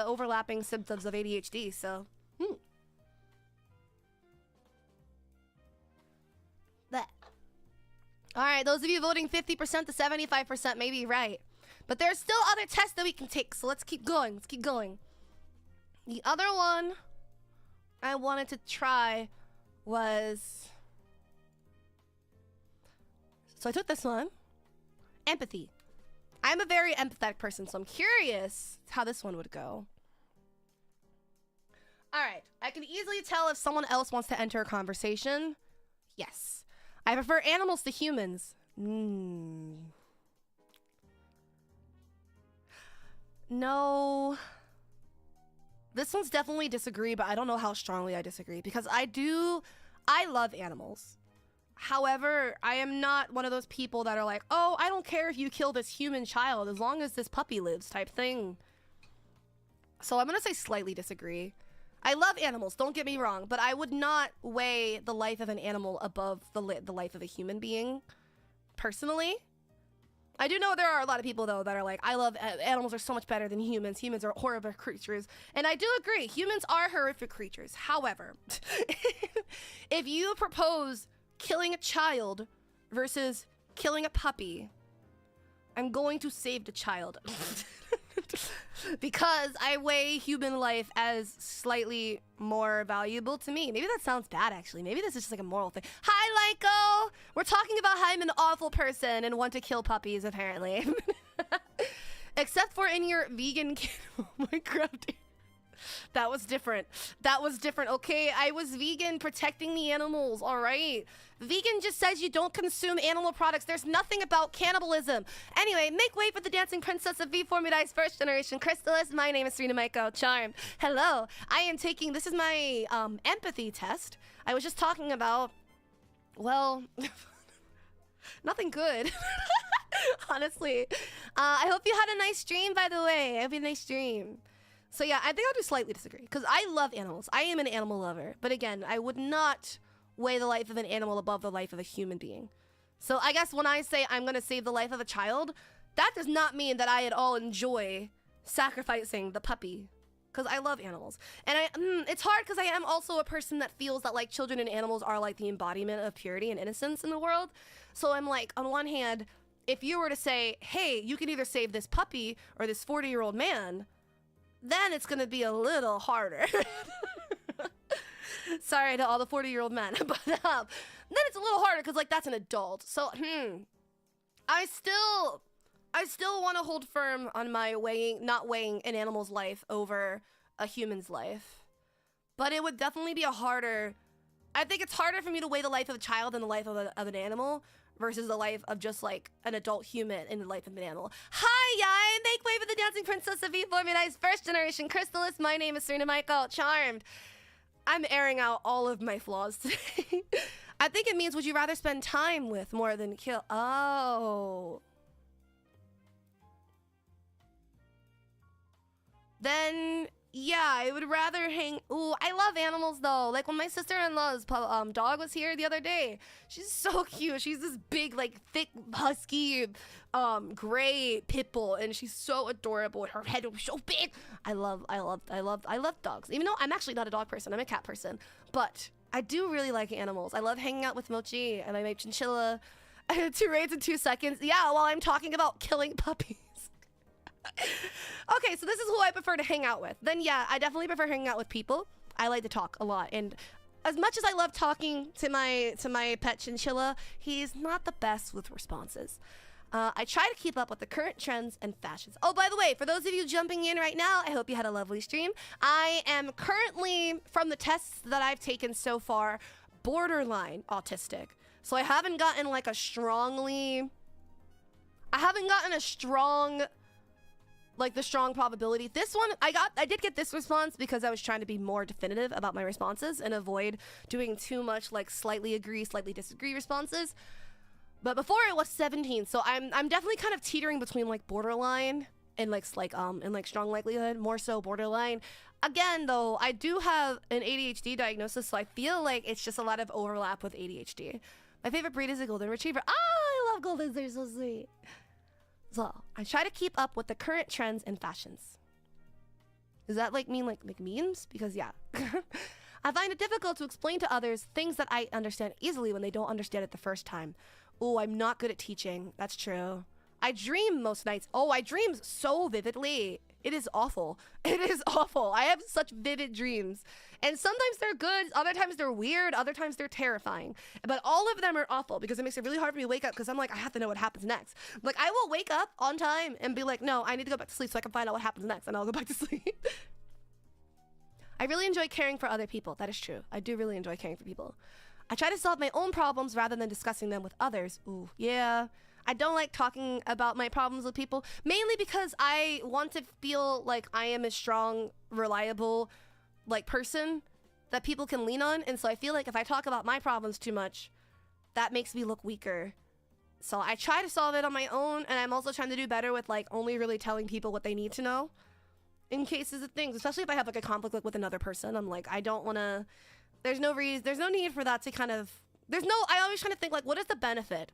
overlapping symptoms of ADHD, so. That. All right, those of you voting 50% to 75% may be right. But there's still other tests that we can take, so let's keep going. Let's keep going. The other one I wanted to try was... So I took this one. Empathy. I'm a very empathetic person, so I'm curious how this one would go. All right. I can easily tell if someone else wants to enter a conversation. Yes. I prefer animals to humans. No. This one's definitely disagree, but I don't know how strongly I disagree because I love animals. However, I am not one of those people that are like, oh, I don't care if you kill this human child as long as this puppy lives type thing. So I'm going to say slightly disagree. I love animals, don't get me wrong, but I would not weigh the life of an animal above the life of a human being, personally. I do know there are a lot of people, though, that are like, I love animals are so much better than humans. Humans are horrible creatures. And I do agree, humans are horrific creatures. However, if you propose killing a child versus killing a puppy, I'm going to save the child. Because I weigh human life as slightly more valuable to me. Maybe that sounds bad, actually. Maybe this is just like a moral thing. Hi, Lyko! We're talking about how I'm an awful person and want to kill puppies, apparently. Except for in your vegan Minecraft. That was different. That was different. Okay, I was vegan protecting the animals, all right? Vegan just says you don't consume animal products. There's nothing about cannibalism. Anyway, make way for the dancing princess of V-Formati's first generation Chrysalis. My name is Serina Maiko. Charmed. Hello. I am taking, this is my empathy test. I was just talking about, well, nothing good. Honestly. I hope you had a nice stream, by the way. I hope you had a nice stream. So yeah, I think I'll just slightly disagree because I love animals. I am an animal lover. But again, I would not weigh the life of an animal above the life of a human being. So I guess when I say I'm going to save the life of a child, that does not mean that I at all enjoy sacrificing the puppy because I love animals. And it's hard because I am also a person that feels that like children and animals are like the embodiment of purity and innocence in the world. So I'm like, on one hand, if you were to say, hey, you can either save this puppy or this 40-year-old man, then it's gonna be a little harder. Sorry to all the 40-year-old men, but then it's a little harder because like that's an adult. So I still want to hold firm on my not weighing an animal's life over a human's life. But it would definitely be I think it's harder for me to weigh the life of a child than the life of an animal versus the life of just like an adult human in the life of an animal. Hi, I make way for the dancing princess of ENV's first generation chrysalis. My name is Serina Maiko, charmed. I'm airing out all of my flaws today. I think it means would you rather spend time with more than kill? Oh. Then, yeah, I would rather hang... Ooh, I love animals, though. Like, when my sister-in-law's dog was here the other day, she's so cute. She's this big, like, thick, husky, gray pit bull, and she's so adorable, and her head was so big. I love dogs. Even though I'm actually not a dog person, I'm a cat person. But I do really like animals. I love hanging out with Mochi, and I make chinchilla. 2 raids in 2 seconds. Yeah, while I'm talking about killing puppies. Okay, so this is who I prefer to hang out with. Then yeah, I definitely prefer hanging out with people. I like to talk a lot, and as much as I love talking to my pet chinchilla, he's not the best with responses. I try to keep up with the current trends and fashions. Oh, by the way, for those of you jumping in right now, I hope you had a lovely stream. I am currently, from the tests that I've taken so far, borderline autistic. So I haven't gotten like a strong, like the strong probability. This one, I did get this response because I was trying to be more definitive about my responses and avoid doing too much like slightly agree, slightly disagree responses. But before it was 17, so I'm definitely kind of teetering between like borderline and like strong likelihood, more so borderline. Again, though, I do have an ADHD diagnosis, so I feel like it's just a lot of overlap with ADHD. My favorite breed is a golden retriever. Ah, I love goldens, they're so sweet. So, I try to keep up with the current trends and fashions. Does that like mean like memes? Because yeah. I find it difficult to explain to others things that I understand easily when they don't understand it the first time. Oh, I'm not good at teaching. That's true. I dream most nights. Oh, I dream so vividly. It is awful. It is awful. I have such vivid dreams. And sometimes they're good, other times they're weird, other times they're terrifying. But all of them are awful because it makes it really hard for me to wake up because I'm like, I have to know what happens next. Like, I will wake up on time and be like, no, I need to go back to sleep so I can find out what happens next, and I'll go back to sleep. I really enjoy caring for other people. That is true. I do really enjoy caring for people. I try to solve my own problems rather than discussing them with others. Ooh, yeah. I don't like talking about my problems with people, mainly because I want to feel like I am a strong, reliable, like person that people can lean on. And so I feel like if I talk about my problems too much, that makes me look weaker. So I try to solve it on my own, and I'm also trying to do better with like only really telling people what they need to know in cases of things, especially if I have like a conflict with another person. I'm like, I don't want to, there's no need for that to kind of, I always try to think like, what is the benefit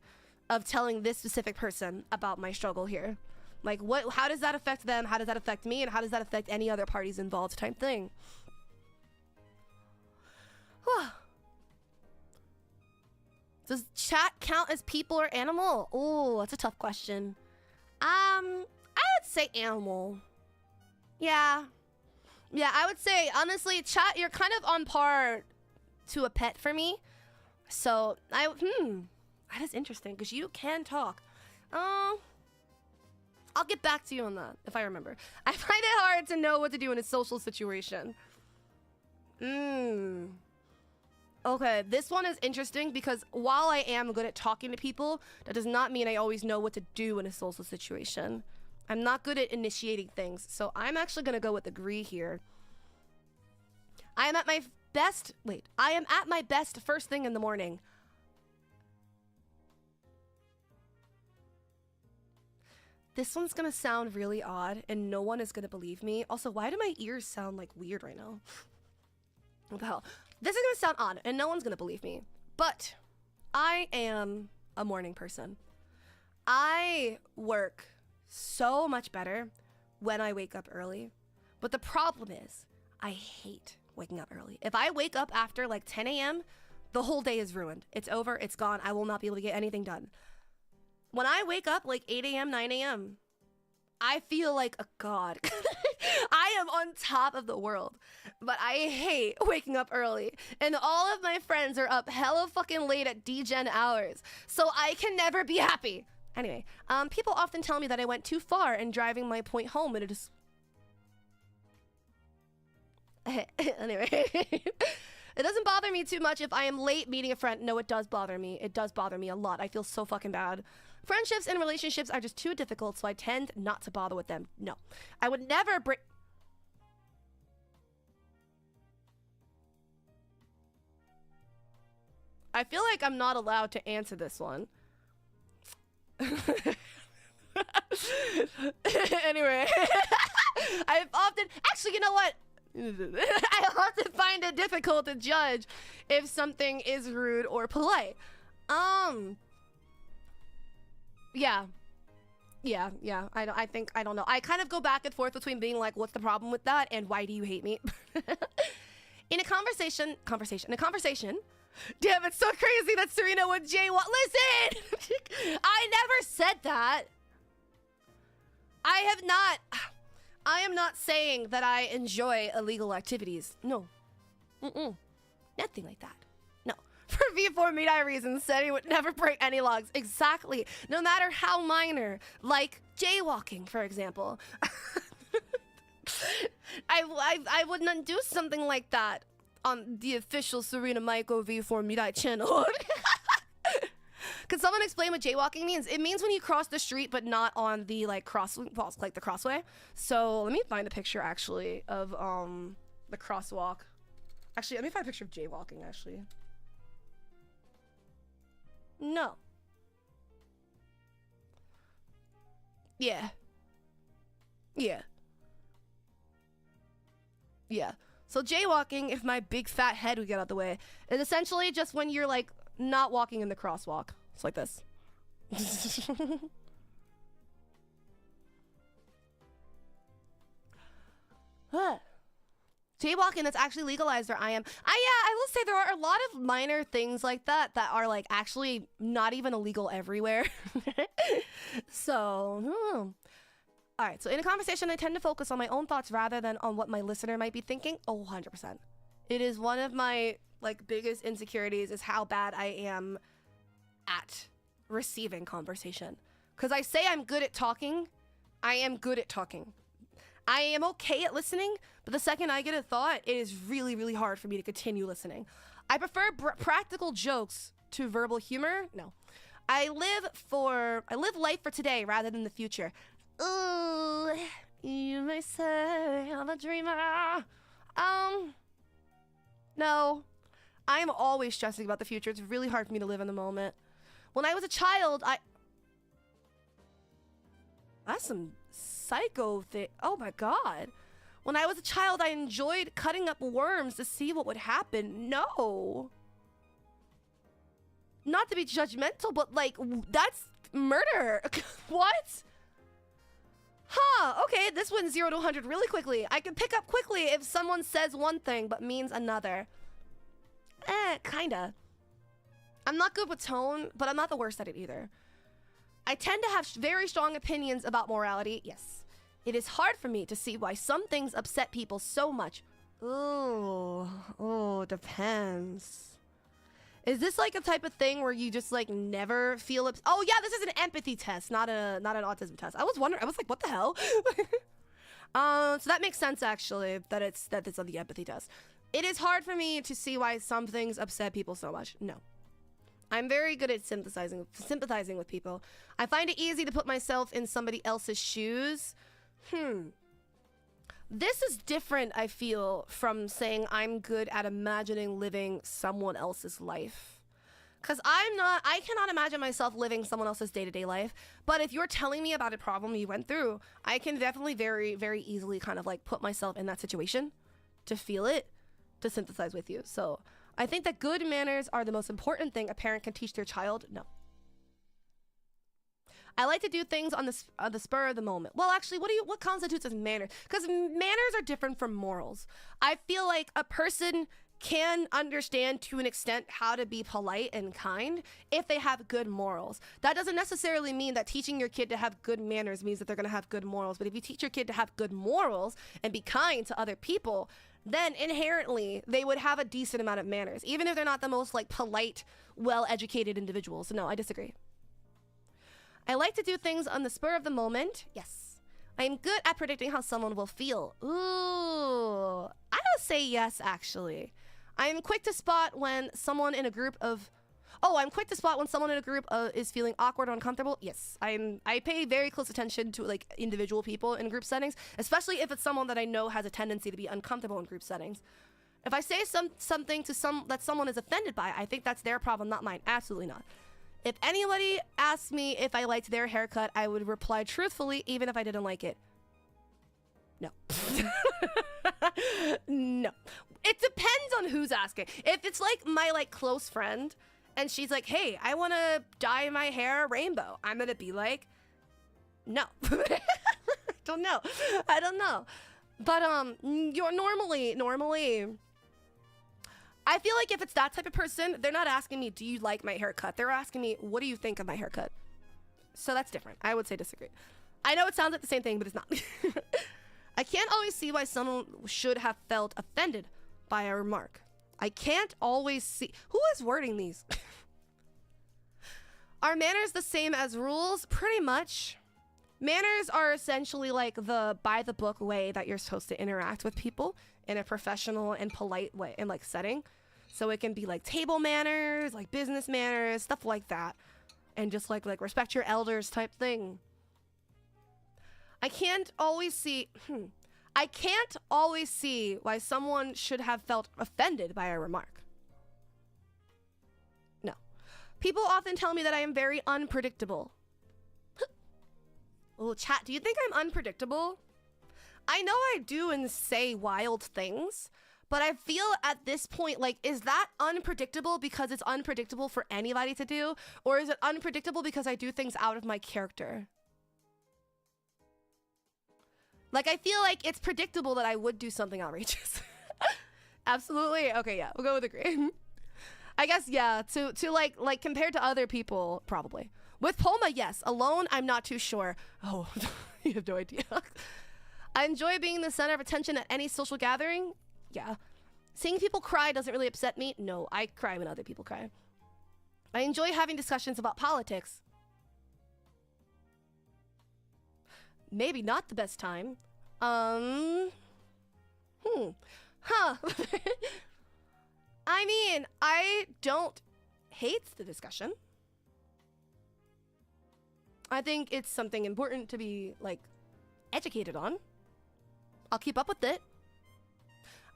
of telling this specific person about my struggle here? Like, how does that affect them? How does that affect me? And how does that affect any other parties involved type thing? Does chat count as people or animal? Oh, that's a tough question. I would say animal. Yeah, I would say, honestly, chat, you're kind of on par to a pet for me. So, that is interesting, because you can talk. I'll get back to you on that, if I remember. I find it hard to know what to do in a social situation. Okay, this one is interesting, because while I am good at talking to people, that does not mean I always know what to do in a social situation. I'm not good at initiating things, so I'm actually going to go with agree here. I am at my best first thing in the morning. This one's gonna sound really odd, and no one is gonna believe me. Also, why do my ears sound like weird right now? What the hell? This is gonna sound odd, and no one's gonna believe me. But I am a morning person. I work so much better when I wake up early. But the problem is, I hate waking up early. If I wake up after like 10 a.m., the whole day is ruined. It's over, it's gone. I will not be able to get anything done. When I wake up like 8 a.m., 9 a.m., I feel like a god. I am on top of the world. But I hate waking up early. And all of my friends are up hella fucking late at degen hours. So I can never be happy. Anyway, people often tell me that I went too far in driving my point home, and it is... Anyway, it doesn't bother me too much if I am late meeting a friend. No, it does bother me. It does bother me a lot. I feel so fucking bad. Friendships and relationships are just too difficult, so I tend not to bother with them. No. I would never bring... I feel like I'm not allowed to answer this one. Anyway, I've often... Actually, you know what? I often find it difficult to judge if something is rude or polite. Yeah. I don't know. I kind of go back and forth between being like, what's the problem with that? And why do you hate me? In a conversation. Damn, it's so crazy that Serina would jaywalk. Listen! I never said that. I am not saying that I enjoy illegal activities. No. Nothing like that. No. For V4 Midai reasons, said he would never break any logs. Exactly. No matter how minor. Like jaywalking, for example. I wouldn't do something like that on the official Serina Maiko V4 Midai channel. Could someone explain what jaywalking means? It means when you cross the street, but not on the like the crossway. So let me find a picture actually of the crosswalk. Actually, let me find a picture of jaywalking actually. No. Yeah. So jaywalking, if my big fat head would get out the way, is essentially just when you're like not walking in the crosswalk. It's like this. Jaywalking that's actually legalized where I am. I will say there are a lot of minor things like that that are like actually not even illegal everywhere. So, all right, so in a conversation, I tend to focus on my own thoughts rather than on what my listener might be thinking. Oh, 100%. It is one of my like biggest insecurities is how bad I am at receiving conversation. Because I say I'm good at talking. I am good at talking. I am okay at listening, but the second I get a thought, it is really, really hard for me to continue listening. I prefer practical jokes to verbal humor. No. I live life for today rather than the future. Ooh, you may say I'm a dreamer. No. I am always stressing about the future. It's really hard for me to live in the moment. When I was a child, that's some psycho thing. Oh my god. When I was a child, I enjoyed cutting up worms to see what would happen. No. Not to be judgmental, but like, that's murder. What? Huh, okay, this went 0 to 100 really quickly. I can pick up quickly if someone says one thing but means another. Kinda. I'm not good with tone, but I'm not the worst at it either. I tend to have very strong opinions about morality. Yes. It is hard for me to see why some things upset people so much. Oh, depends. Is this like a type of thing where you just like never feel oh yeah, this is an empathy test, not an autism test. I was wondering, I was like, what the hell? So that makes sense actually, that it's on the empathy test. It is hard for me to see why some things upset people so much. No. I'm very good at sympathizing with people. I find it easy to put myself in somebody else's shoes. This is different, I feel, from saying I'm good at imagining living someone else's life. Because I cannot imagine myself living someone else's day-to-day life. But if you're telling me about a problem you went through, I can definitely very, very easily kind of like put myself in that situation to feel it, to sympathize with you. So I think that good manners are the most important thing a parent can teach their child. No. I like to do things on the spur of the moment. Well, actually, what constitutes as manners? Because manners are different from morals. I feel like a person can understand to an extent how to be polite and kind if they have good morals. That doesn't necessarily mean that teaching your kid to have good manners means that they're going to have good morals. But if you teach your kid to have good morals and be kind to other people, then inherently they would have a decent amount of manners, even if they're not the most like polite, well-educated individuals. So no, I disagree. I like to do things on the spur of the moment. Yes. I am good at predicting how someone will feel. Ooh. I would say yes, actually. I am quick to spot when someone in a group of... Oh, I'm quick to spot when someone in a group is feeling awkward or uncomfortable. Yes, I pay very close attention to like individual people in group settings, especially if it's someone that I know has a tendency to be uncomfortable in group settings. If I say something to that someone is offended by, I think that's their problem, not mine. Absolutely not. If anybody asked me if I liked their haircut, I would reply truthfully, even if I didn't like it. No. No. It depends on who's asking. If it's like my like close friend and she's like, hey, I want to dye my hair rainbow, I'm going to be like, no. I don't know. But you're normally, I feel like if it's that type of person, they're not asking me, do you like my haircut? They're asking me, what do you think of my haircut? So that's different. I would say disagree. I know it sounds like the same thing, but it's not. I can't always see why someone should have felt offended by a remark. I can't always see. Who is wording these? Are manners the same as rules? Pretty much. Manners are essentially like the by the book way that you're supposed to interact with people in a professional and polite way and like setting. So it can be like table manners, like business manners, stuff like that. And just like respect your elders type thing. I can't always see why someone should have felt offended by a remark. No. People often tell me that I am very unpredictable. Oh, chat, do you think I'm unpredictable? I know I do and say wild things, but I feel at this point, like, is that unpredictable because it's unpredictable for anybody to do? Or is it unpredictable because I do things out of my character? Like, I feel like it's predictable that I would do something outrageous. Absolutely. Okay, yeah, we'll go with agree. I guess, yeah, to like compared to other people, probably. With Poma, yes. Alone, I'm not too sure. Oh, you have no idea. I enjoy being the center of attention at any social gathering. Yeah. Seeing people cry doesn't really upset me. No, I cry when other people cry. I enjoy having discussions about politics. Maybe not the best time. Huh. I mean, I don't hate the discussion. I think it's something important to be, like, educated on. I'll keep up with it.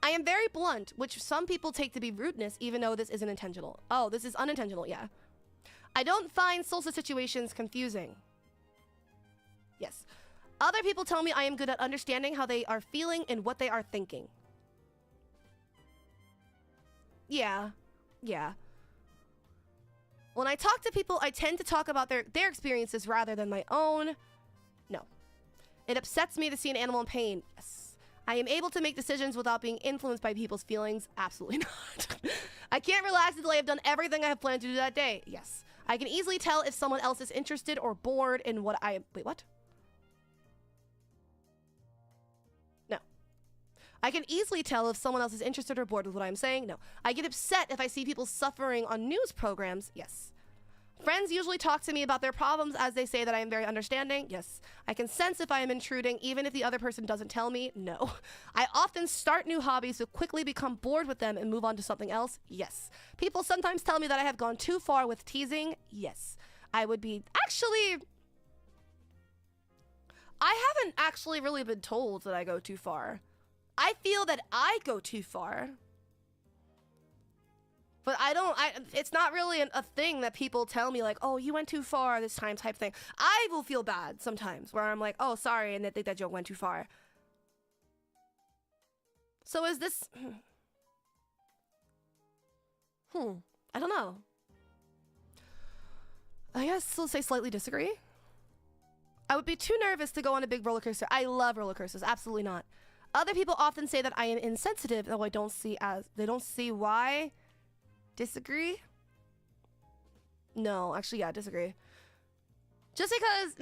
I am very blunt, which some people take to be rudeness, even though this isn't intentional. Oh, this is unintentional, yeah. I don't find social situations confusing. Yes. Other people tell me I am good at understanding how they are feeling and what they are thinking. Yeah. Yeah. When I talk to people, I tend to talk about their experiences rather than my own. No. It upsets me to see an animal in pain. Yes. I am able to make decisions without being influenced by people's feelings. Absolutely not. I can't relax until I have done everything I have planned to do that day. Yes. I can easily tell if someone else is interested or bored in what I am. Wait, what? No. I can easily tell if someone else is interested or bored with what I'm saying. No. I get upset if I see people suffering on news programs. Yes. Friends usually talk to me about their problems as they say that I am very understanding. Yes. I can sense if I am intruding, even if the other person doesn't tell me. No. I often start new hobbies to quickly become bored with them and move on to something else. Yes. People sometimes tell me that I have gone too far with teasing. Yes. I would be actually... I haven't actually really been told that I go too far. I feel that I go too far. But it's not really a thing that people tell me like, oh, you went too far this time type thing. I will feel bad sometimes where I'm like, oh, sorry, and they think that joke went too far. So is this... I don't know. I guess I'll say slightly disagree. I would be too nervous to go on a big roller coaster. I love roller coasters. Absolutely not. Other people often say that I am insensitive, though they don't see why. Disagree? No, actually, yeah, disagree. Just because,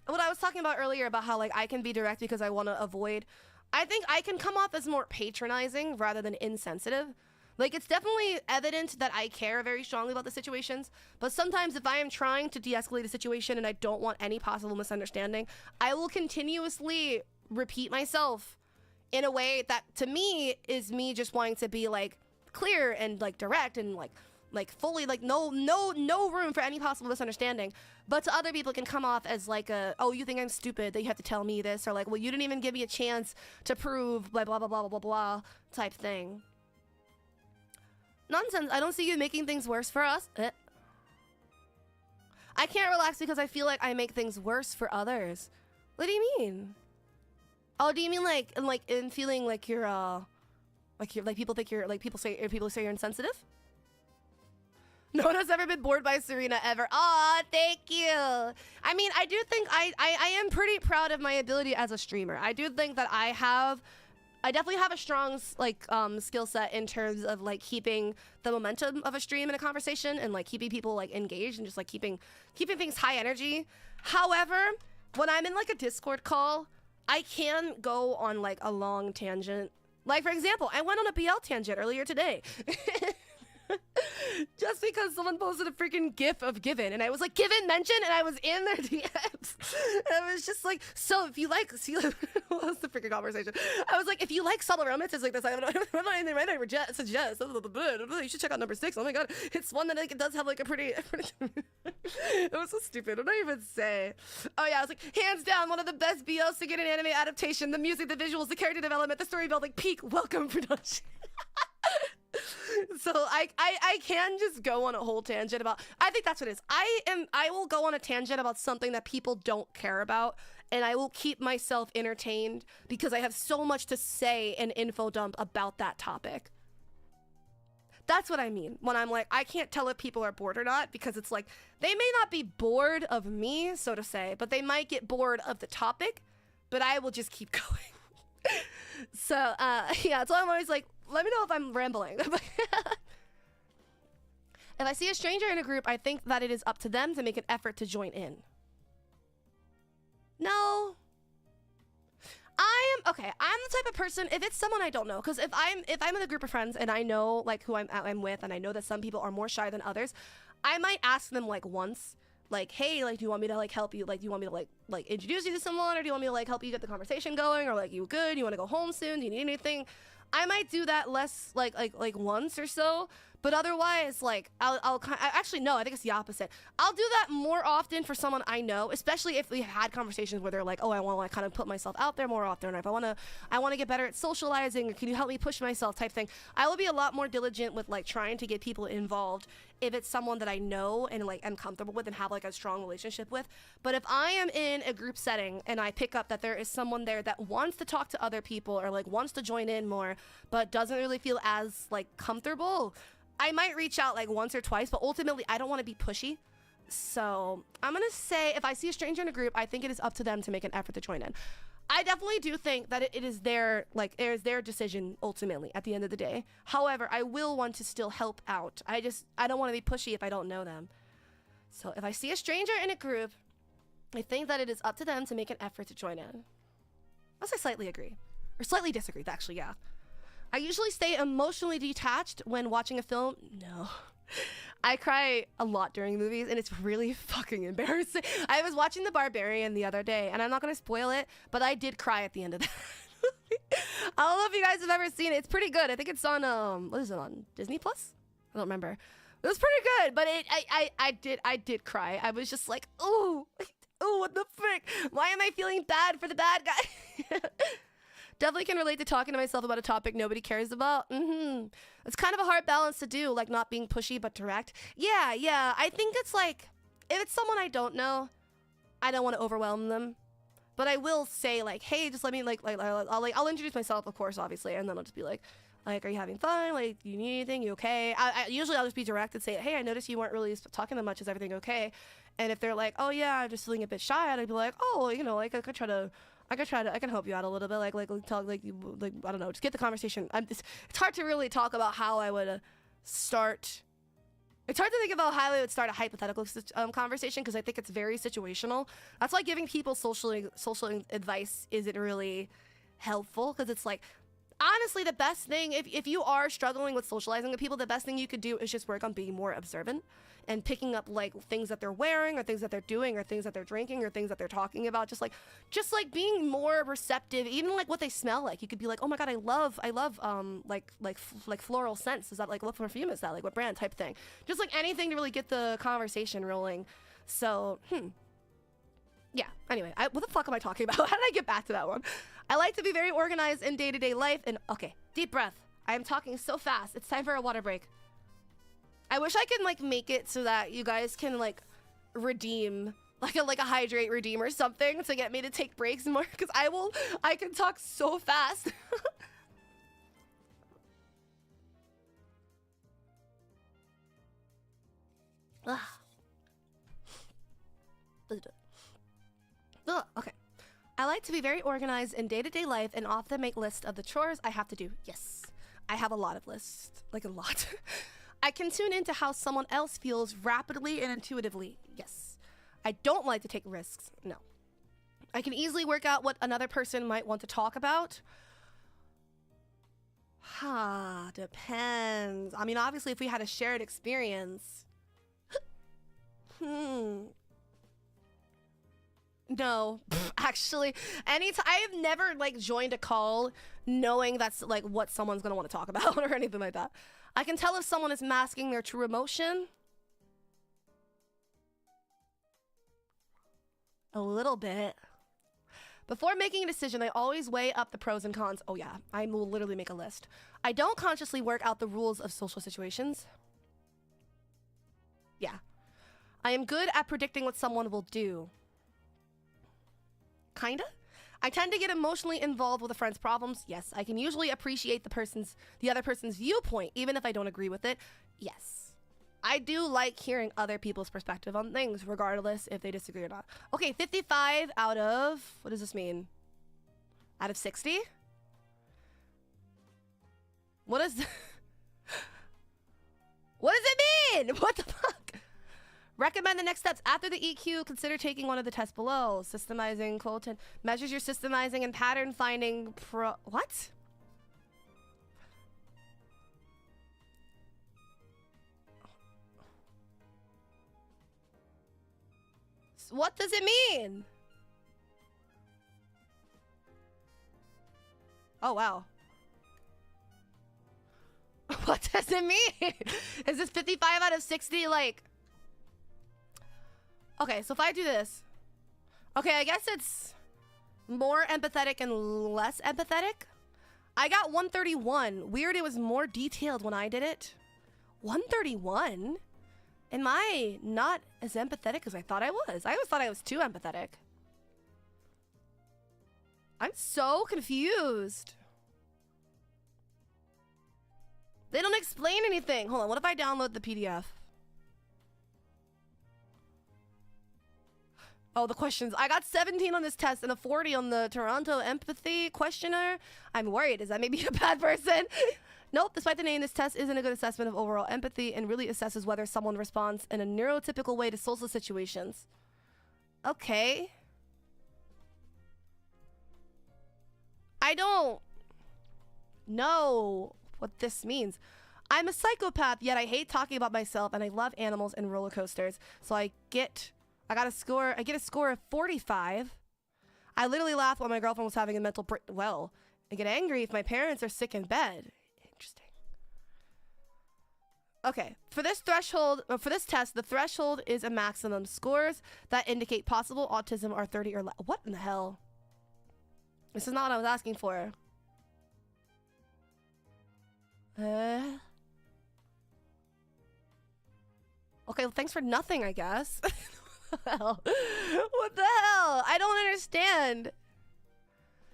what I was talking about earlier about how, like, I can be direct because I want to avoid. I think I can come off as more patronizing rather than insensitive. Like, it's definitely evident that I care very strongly about the situations, but sometimes if I am trying to de-escalate a situation and I don't want any possible misunderstanding, I will continuously repeat myself in a way that, to me, is me just wanting to be, like, clear and like direct and like like fully, like no room for any possible misunderstanding. But to other people, it can come off as like oh, you think I'm stupid that you have to tell me this, or like, well, you didn't even give me a chance to prove blah blah blah blah blah blah type thing. Nonsense. I don't see you making things worse for us. I can't relax because I feel like I make things worse for others. What do you mean? Oh, do you mean like in feeling like you're like people think you're like people say you're insensitive? No one has ever been bored by Serina ever. Aw, thank you. I mean, I do think I am pretty proud of my ability as a streamer. I do think that I definitely have a strong like skill set in terms of like keeping the momentum of a stream in a conversation and like keeping people like engaged and just like keeping things high energy. However, when I'm in like a Discord call, I can go on like a long tangent. Like, for example, I went on a BL tangent earlier today. Just because someone posted a freaking gif of Given, and I was like, Given mentioned, and I was in their DMs. And I was just like, so if you like, see, what was the freaking conversation? I was like, if you like subtle romances like this, I suggest, you should check out number 6. Oh my god, it's one that like, it does have like a pretty it was so stupid. What did I even say? Oh yeah, I was like, hands down, one of the best BLs to get an anime adaptation. The music, the visuals, the character development, the story building, peak, welcome production. So I can just go on a whole tangent about, I think that's what it is. I will go on a tangent about something that people don't care about, and I will keep myself entertained because I have so much to say and info dump about that topic. That's what I mean when I'm like, I can't tell if people are bored or not, because it's like, they may not be bored of me, so to say, but they might get bored of the topic, but I will just keep going. So, yeah, so I'm always like, let me know if I'm rambling. If I see a stranger in a group, I think that it is up to them to make an effort to join in. No. I'm the type of person, if it's someone I don't know, because if I'm in a group of friends and I know like who I'm with, and I know that some people are more shy than others, I might ask them like once, like, hey, like, do you want me to like help you? Like, do you want me to like introduce you to someone, or do you want me to like help you get the conversation going, or like, you good? You want to go home soon? Do you need anything? I might do that less like once or so, but otherwise, like, actually, no, I think it's the opposite. I'll do that more often for someone I know, especially if we had conversations where they're like, oh, I want to kind of put myself out there more often, or if I want to get better at socializing, or can you help me push myself type thing. I will be a lot more diligent with like trying to get people involved if it's someone that I know and like am comfortable with and have like a strong relationship with. But if I am in a group setting and I pick up that there is someone there that wants to talk to other people or like wants to join in more, but doesn't really feel as like comfortable, I might reach out like once or twice, but ultimately I don't want to be pushy. So I'm gonna say, if I see a stranger in a group, I think it is up to them to make an effort to join in. I definitely do think that it is their decision ultimately at the end of the day. However, I will want to still help out. I don't want to be pushy if I don't know them. So if I see a stranger in a group, I think that it is up to them to make an effort to join in. Unless I slightly agree. Or slightly disagree, actually, yeah. I usually stay emotionally detached when watching a film. No. I cry a lot during movies, and it's really fucking embarrassing. I was watching The Barbarian the other day, and I'm not gonna spoil it, but I did cry at the end of that movie. I don't know if you guys have ever seen it. It's pretty good. I think it's on what is it on? Disney Plus? I don't remember. It was pretty good, but I did cry. I was just like, ooh, what the frick? Why am I feeling bad for the bad guy? Definitely can relate to talking to myself about a topic nobody cares about. It's kind of a hard balance to do, like not being pushy but direct. Yeah. I think it's like, if it's someone I don't know, I don't want to overwhelm them. But I will say like, hey, just let me I'll introduce myself, of course, obviously, and then I'll just be like, are you having fun? Like, do you need anything? You okay? Usually I'll just be direct and say, hey, I noticed you weren't really talking that much. Is everything okay? And if they're like, oh yeah, I'm just feeling a bit shy, I'd be like, oh, you know, like I can help you out a little bit, like talk, like I don't know, just get the conversation. It's hard to really talk about how I would start. It's hard to think about how I would start a hypothetical conversation, because I think it's very situational. That's why giving people social advice isn't really helpful, because it's like, honestly, the best thing, if you are struggling with socializing with people, the best thing you could do is just work on being more observant. and picking up like things that they're wearing or things that they're doing or things that they're drinking or things that they're talking about. Just like being more receptive, even like what they smell like. You could be like, oh my god, I love like floral scents. Is that like, what perfume is that? Like what brand type thing? Just like anything to really get the conversation rolling. So, yeah, anyway, what the fuck am I talking about? How did I get back to that one? I like to be very organized in day-to-day life and, okay, deep breath. I am talking so fast. It's time for a water break. I wish I could like make it so that you guys can like redeem, like a hydrate redeem or something to get me to take breaks more, because I can talk so fast. Okay. I like to be very organized in day-to-day life and often make lists of the chores I have to do. Yes, I have a lot of lists, like a lot. I can tune into how someone else feels rapidly and intuitively. Yes. I don't like to take risks. No. I can easily work out what another person might want to talk about. Depends. I mean, obviously, if we had a shared experience. No, actually, anytime. I have never like joined a call knowing that's like what someone's gonna want to talk about or anything like that. I can tell if someone is masking their true emotion. A little bit. Before making a decision, I always weigh up the pros and cons. Oh yeah, I will literally make a list. I don't consciously work out the rules of social situations. Yeah. I am good at predicting what someone will do. Kinda? I tend to get emotionally involved with a friend's problems. Yes. I can usually appreciate the other person's viewpoint, even if I don't agree with it. Yes. I do like hearing other people's perspective on things, regardless if they disagree or not. Okay, 55 out of, what does this mean? Out of 60? What is, what does it mean? What the fuck? Recommend the next steps. After the EQ, consider taking one of the tests below. Systemizing, quotient, measures your systemizing and pattern finding what? What does it mean? Oh, wow. What does it mean? Is this 55 out of 60, like... Okay, so if I do this... Okay, I guess it's more empathetic and less empathetic. I got 131. Weird, it was more detailed when I did it. 131? Am I not as empathetic as I thought I was? I always thought I was too empathetic. I'm so confused. They don't explain anything. Hold on, what if I download the PDF? Oh, the questions. I got 17 on this test and a 40 on the Toronto empathy questionnaire. I'm worried. Is that maybe a bad person? Nope. Despite the name, this test isn't a good assessment of overall empathy and really assesses whether someone responds in a neurotypical way to social situations. Okay. I don't know what this means. I'm a psychopath, yet I hate talking about myself and I love animals and roller coasters. So I get a score of 45. I literally laugh while my girlfriend was having a mental well, I get angry if my parents are sick in bed. Interesting. Okay, for this test, the threshold is a maximum. Scores that indicate possible autism are 30 or less. What in the hell? This is not what I was asking for. Okay, well, thanks for nothing, I guess. Hell? What the hell? I don't understand.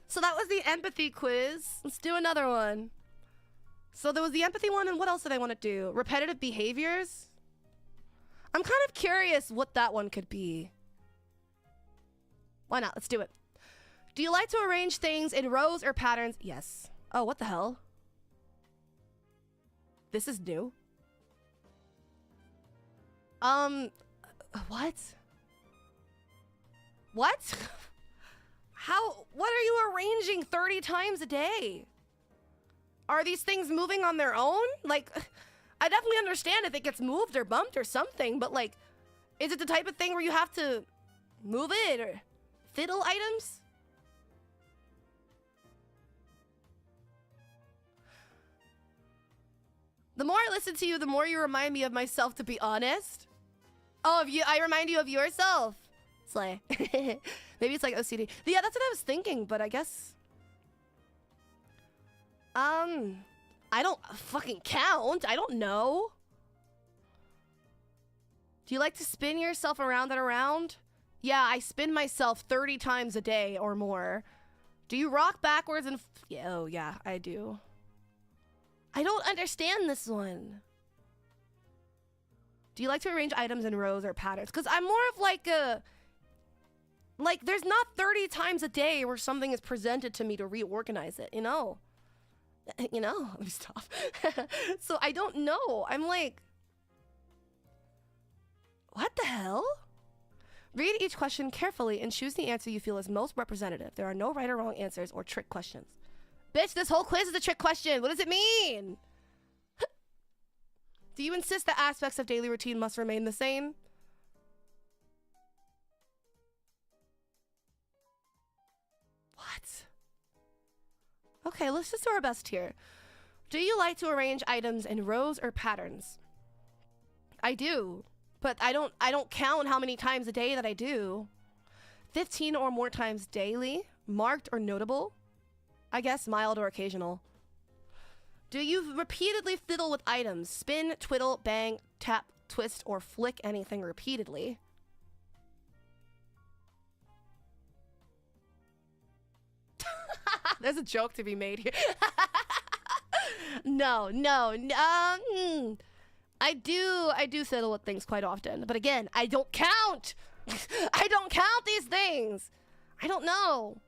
So that was the empathy quiz. Let's do another one. So there was the empathy one, and what else did I want to do? Repetitive behaviors? I'm kind of curious what that one could be. Why not? Let's do it. Do you like to arrange things in rows or patterns? Yes. Oh, what the hell? This is new. What? What? How? What are you arranging 30 times a day? Are these things moving on their own? Like, I definitely understand if it gets moved or bumped or something, but like, is it the type of thing where you have to move it or fiddle items? The more I listen to you, the more you remind me of myself, to be honest. Oh, I remind you of yourself. Slay. Maybe it's like OCD. Yeah, that's what I was thinking, but I guess... I don't fucking count. I don't know. Do you like to spin yourself around and around? Yeah, I spin myself 30 times a day or more. Do you rock backwards and... Yeah, oh, yeah, I do. I don't understand this one. Do you like to arrange items in rows or patterns? Because I'm more of like a... Like, there's not 30 times a day where something is presented to me to reorganize it, you know? You know? Let me stop. So I don't know. I'm like... What the hell? Read each question carefully and choose the answer you feel is most representative. There are no right or wrong answers or trick questions. Bitch, this whole quiz is a trick question. What does it mean? Do you insist that aspects of daily routine must remain the same? What? Okay, let's just do our best here. Do you like to arrange items in rows or patterns? I do, but I don't count how many times a day that I do. 15 or more times daily, marked or notable. I guess mild or occasional. Do you repeatedly fiddle with items? Spin, twiddle, bang, tap, twist, or flick anything repeatedly? There's a joke to be made here. No. I do fiddle with things quite often, but again, I don't count. I don't count these things. I don't know.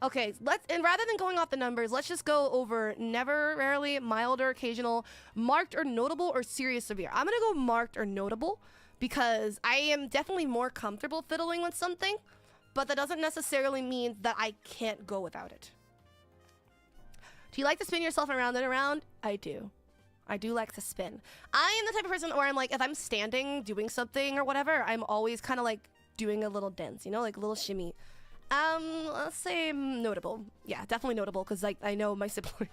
Okay, and rather than going off the numbers, let's just go over never, rarely, mild or occasional, marked or notable, or serious severe. I'm gonna go marked or notable because I am definitely more comfortable fiddling with something, but that doesn't necessarily mean that I can't go without it. Do you like to spin yourself around and around? I do. I do like to spin. I am the type of person where I'm like, if I'm standing doing something or whatever, I'm always kind of like doing a little dance, you know, like a little shimmy. Let's say notable. Yeah, definitely notable, because like I know my sibling,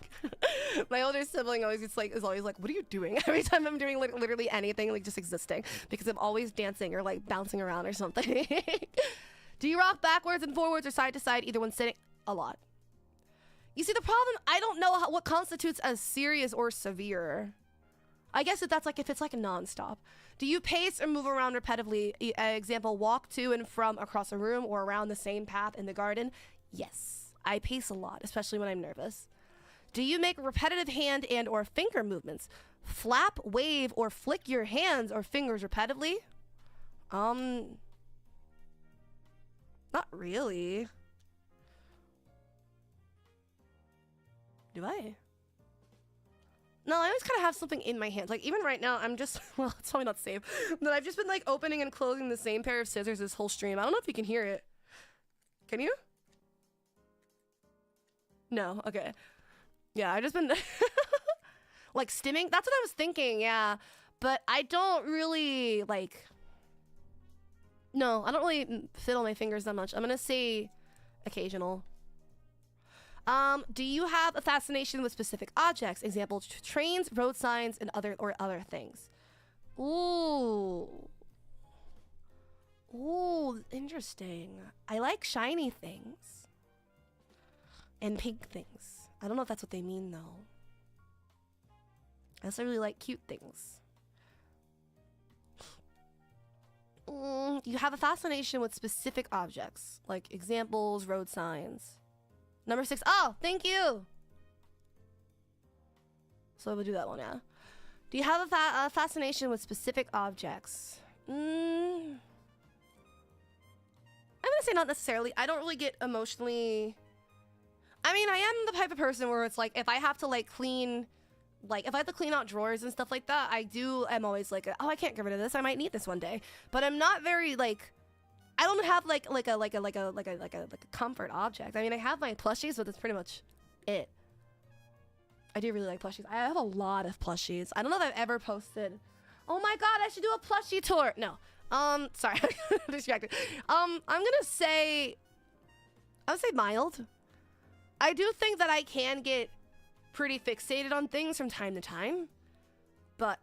my older sibling is always like, what are you doing? Every time I'm doing like literally anything, like just existing, because I'm always dancing or like bouncing around or something. Do you rock backwards and forwards or side to side, either one sitting? A lot. You see, the problem, I don't know what constitutes as serious or severe. I guess if it's like a non-stop. Do you pace or move around repetitively? Example, walk to and from across a room or around the same path in the garden? Yes, I pace a lot, especially when I'm nervous. Do you make repetitive hand and or finger movements? Flap, wave, or flick your hands or fingers repetitively? Not really. Do I? No, I always kind of have something in my hands. Like, even right now, I'm just... Well, it's probably not safe. But I've just been, like, opening and closing the same pair of scissors this whole stream. I don't know if you can hear it. Can you? No? Okay. Yeah, I've just been... like, stimming? That's what I was thinking, yeah. But I don't really, like... No, I don't really fiddle my fingers that much. I'm gonna say occasional. Do you have a fascination with specific objects? Example, trains, road signs, and other things. Ooh. Ooh, interesting. I like shiny things. And pink things. I don't know if that's what they mean, though. I also really like cute things. You have a fascination with specific objects. Like examples, road signs. Number 6. Oh, thank you. So we'll do that one, yeah. Do you have a fascination with specific objects? I'm gonna say not necessarily. I don't really get emotionally... I mean, I am the type of person where it's like, if I have to like clean... Like, if I have to clean out drawers and stuff like that, I'm always like, oh, I can't get rid of this. I might need this one day. But I'm not very like... I don't have like a comfort object. I mean, I have my plushies, but that's pretty much it. I do really like plushies. I have a lot of plushies. I don't know if I've ever posted. Oh my god, I should do a plushie tour. No. Sorry, I'm distracted. I'm gonna say, I would say mild. I do think that I can get pretty fixated on things from time to time, but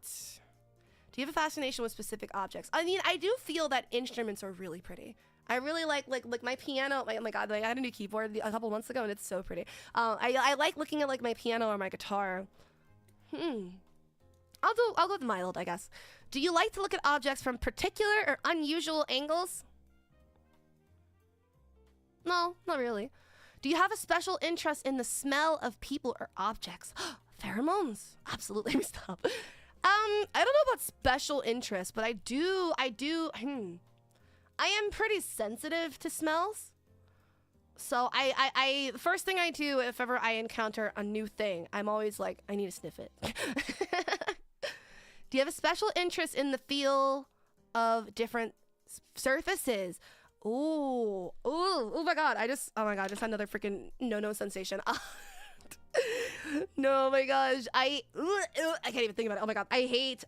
do you have a fascination with specific objects? I mean, I do feel that instruments are really pretty. I really like my piano. Oh my god, like, I had a new keyboard a couple months ago and it's so pretty. I like looking at like my piano or my guitar. I'll go with mild, I guess. Do you like to look at objects from particular or unusual angles? No, not really. Do you have a special interest in the smell of people or objects? Pheromones. Absolutely. Let me stop. I don't know about special interest, but I am pretty sensitive to smells. So I the first thing I do if ever I encounter a new thing, I'm always like, I need to sniff it. Do you have a special interest in the feel of different surfaces? Ooh, oh my god, I just had another freaking no sensation. No, my gosh, I can't even think about it. Oh my god, I hate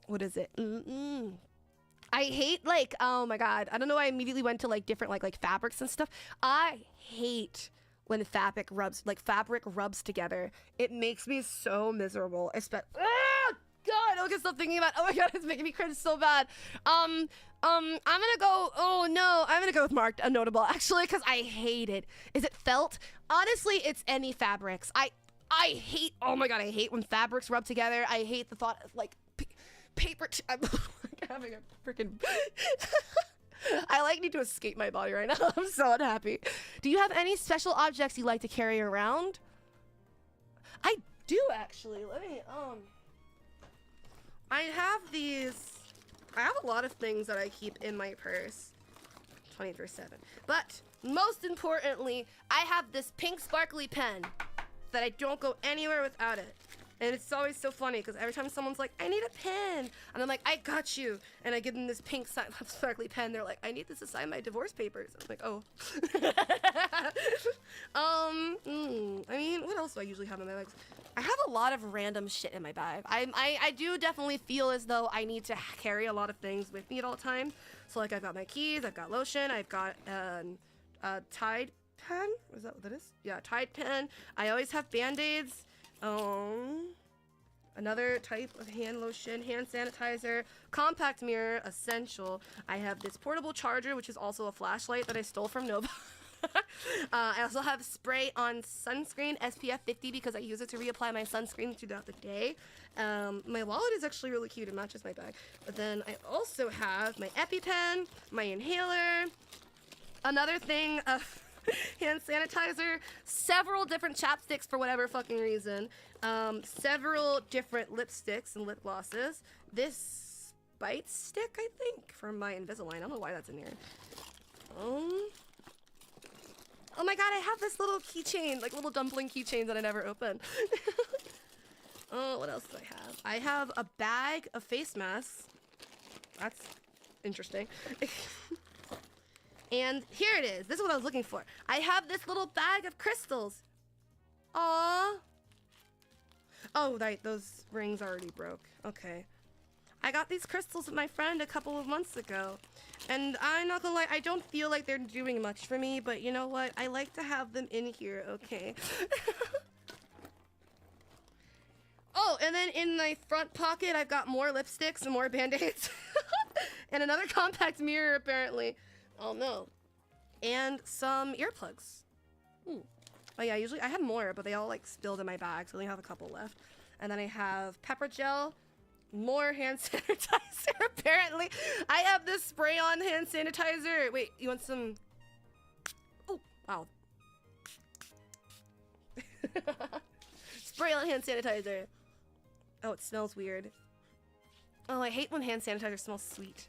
what is it? I hate like, oh my god, I don't know why I immediately went to like different like fabrics and stuff. I hate when fabric rubs together. It makes me so miserable. God, I can't stop thinking about it. Oh my god, it's making me cringe so bad. I'm gonna go, oh no, I'm gonna go with marked unnotable actually, because I hate it. Is it felt? Honestly, it's any fabrics. I hate, oh my god, I hate when fabrics rub together. I hate the thought of like paper. I'm having a freaking I like need to escape my body right now. I'm so unhappy. Do you have any special objects you like to carry around? I do actually. Let me I have a lot of things that I keep in my purse 24/7. But most importantly, I have this pink sparkly pen that I don't go anywhere without it. And it's always so funny because every time someone's like, I need a pen, and I'm like, I got you. And I give them this pink sparkly pen. They're like, I need this to sign my divorce papers. I'm like, oh. I mean, what else do I usually have in my bags? I have a lot of random shit in my bag. I do definitely feel as though I need to carry a lot of things with me at all times. So like I've got my keys, I've got lotion, I've got a Tide pen. Is that what that is? Yeah, Tide pen. I always have Band-Aids. Another type of hand lotion, hand sanitizer, compact mirror, essential. I have this portable charger, which is also a flashlight that I stole from Nova. I also have spray on sunscreen, SPF 50, because I use it to reapply my sunscreen throughout the day. My wallet is actually really cute. It matches my bag. But then I also have my EpiPen, my inhaler, another thing of hand sanitizer, several different chapsticks for whatever fucking reason, several different lipsticks and lip glosses, this bite stick, I think, from my Invisalign. I don't know why that's in here. Oh my god, I have this little keychain, like little dumpling keychain that I never open. Oh, what else do I have? I have a bag of face masks. That's interesting. And here it is. This is what I was looking for. I have this little bag of crystals. Aww. Oh, right, those rings already broke. Okay. I got these crystals with my friend a couple of months ago. And I'm not gonna lie, I don't feel like they're doing much for me, but you know what? I like to have them in here, okay? Oh, and then in my front pocket, I've got more lipsticks and more Band-Aids. And another compact mirror, apparently. Oh no. And some earplugs. Oh yeah, usually I have more, but they all like spilled in my bag, so I only have a couple left. And then I have pepper gel, more hand sanitizer, apparently. I have this spray-on hand sanitizer. Wait, you want some? Oh, wow. Spray-on hand sanitizer. Oh, it smells weird. Oh, I hate when hand sanitizer smells sweet.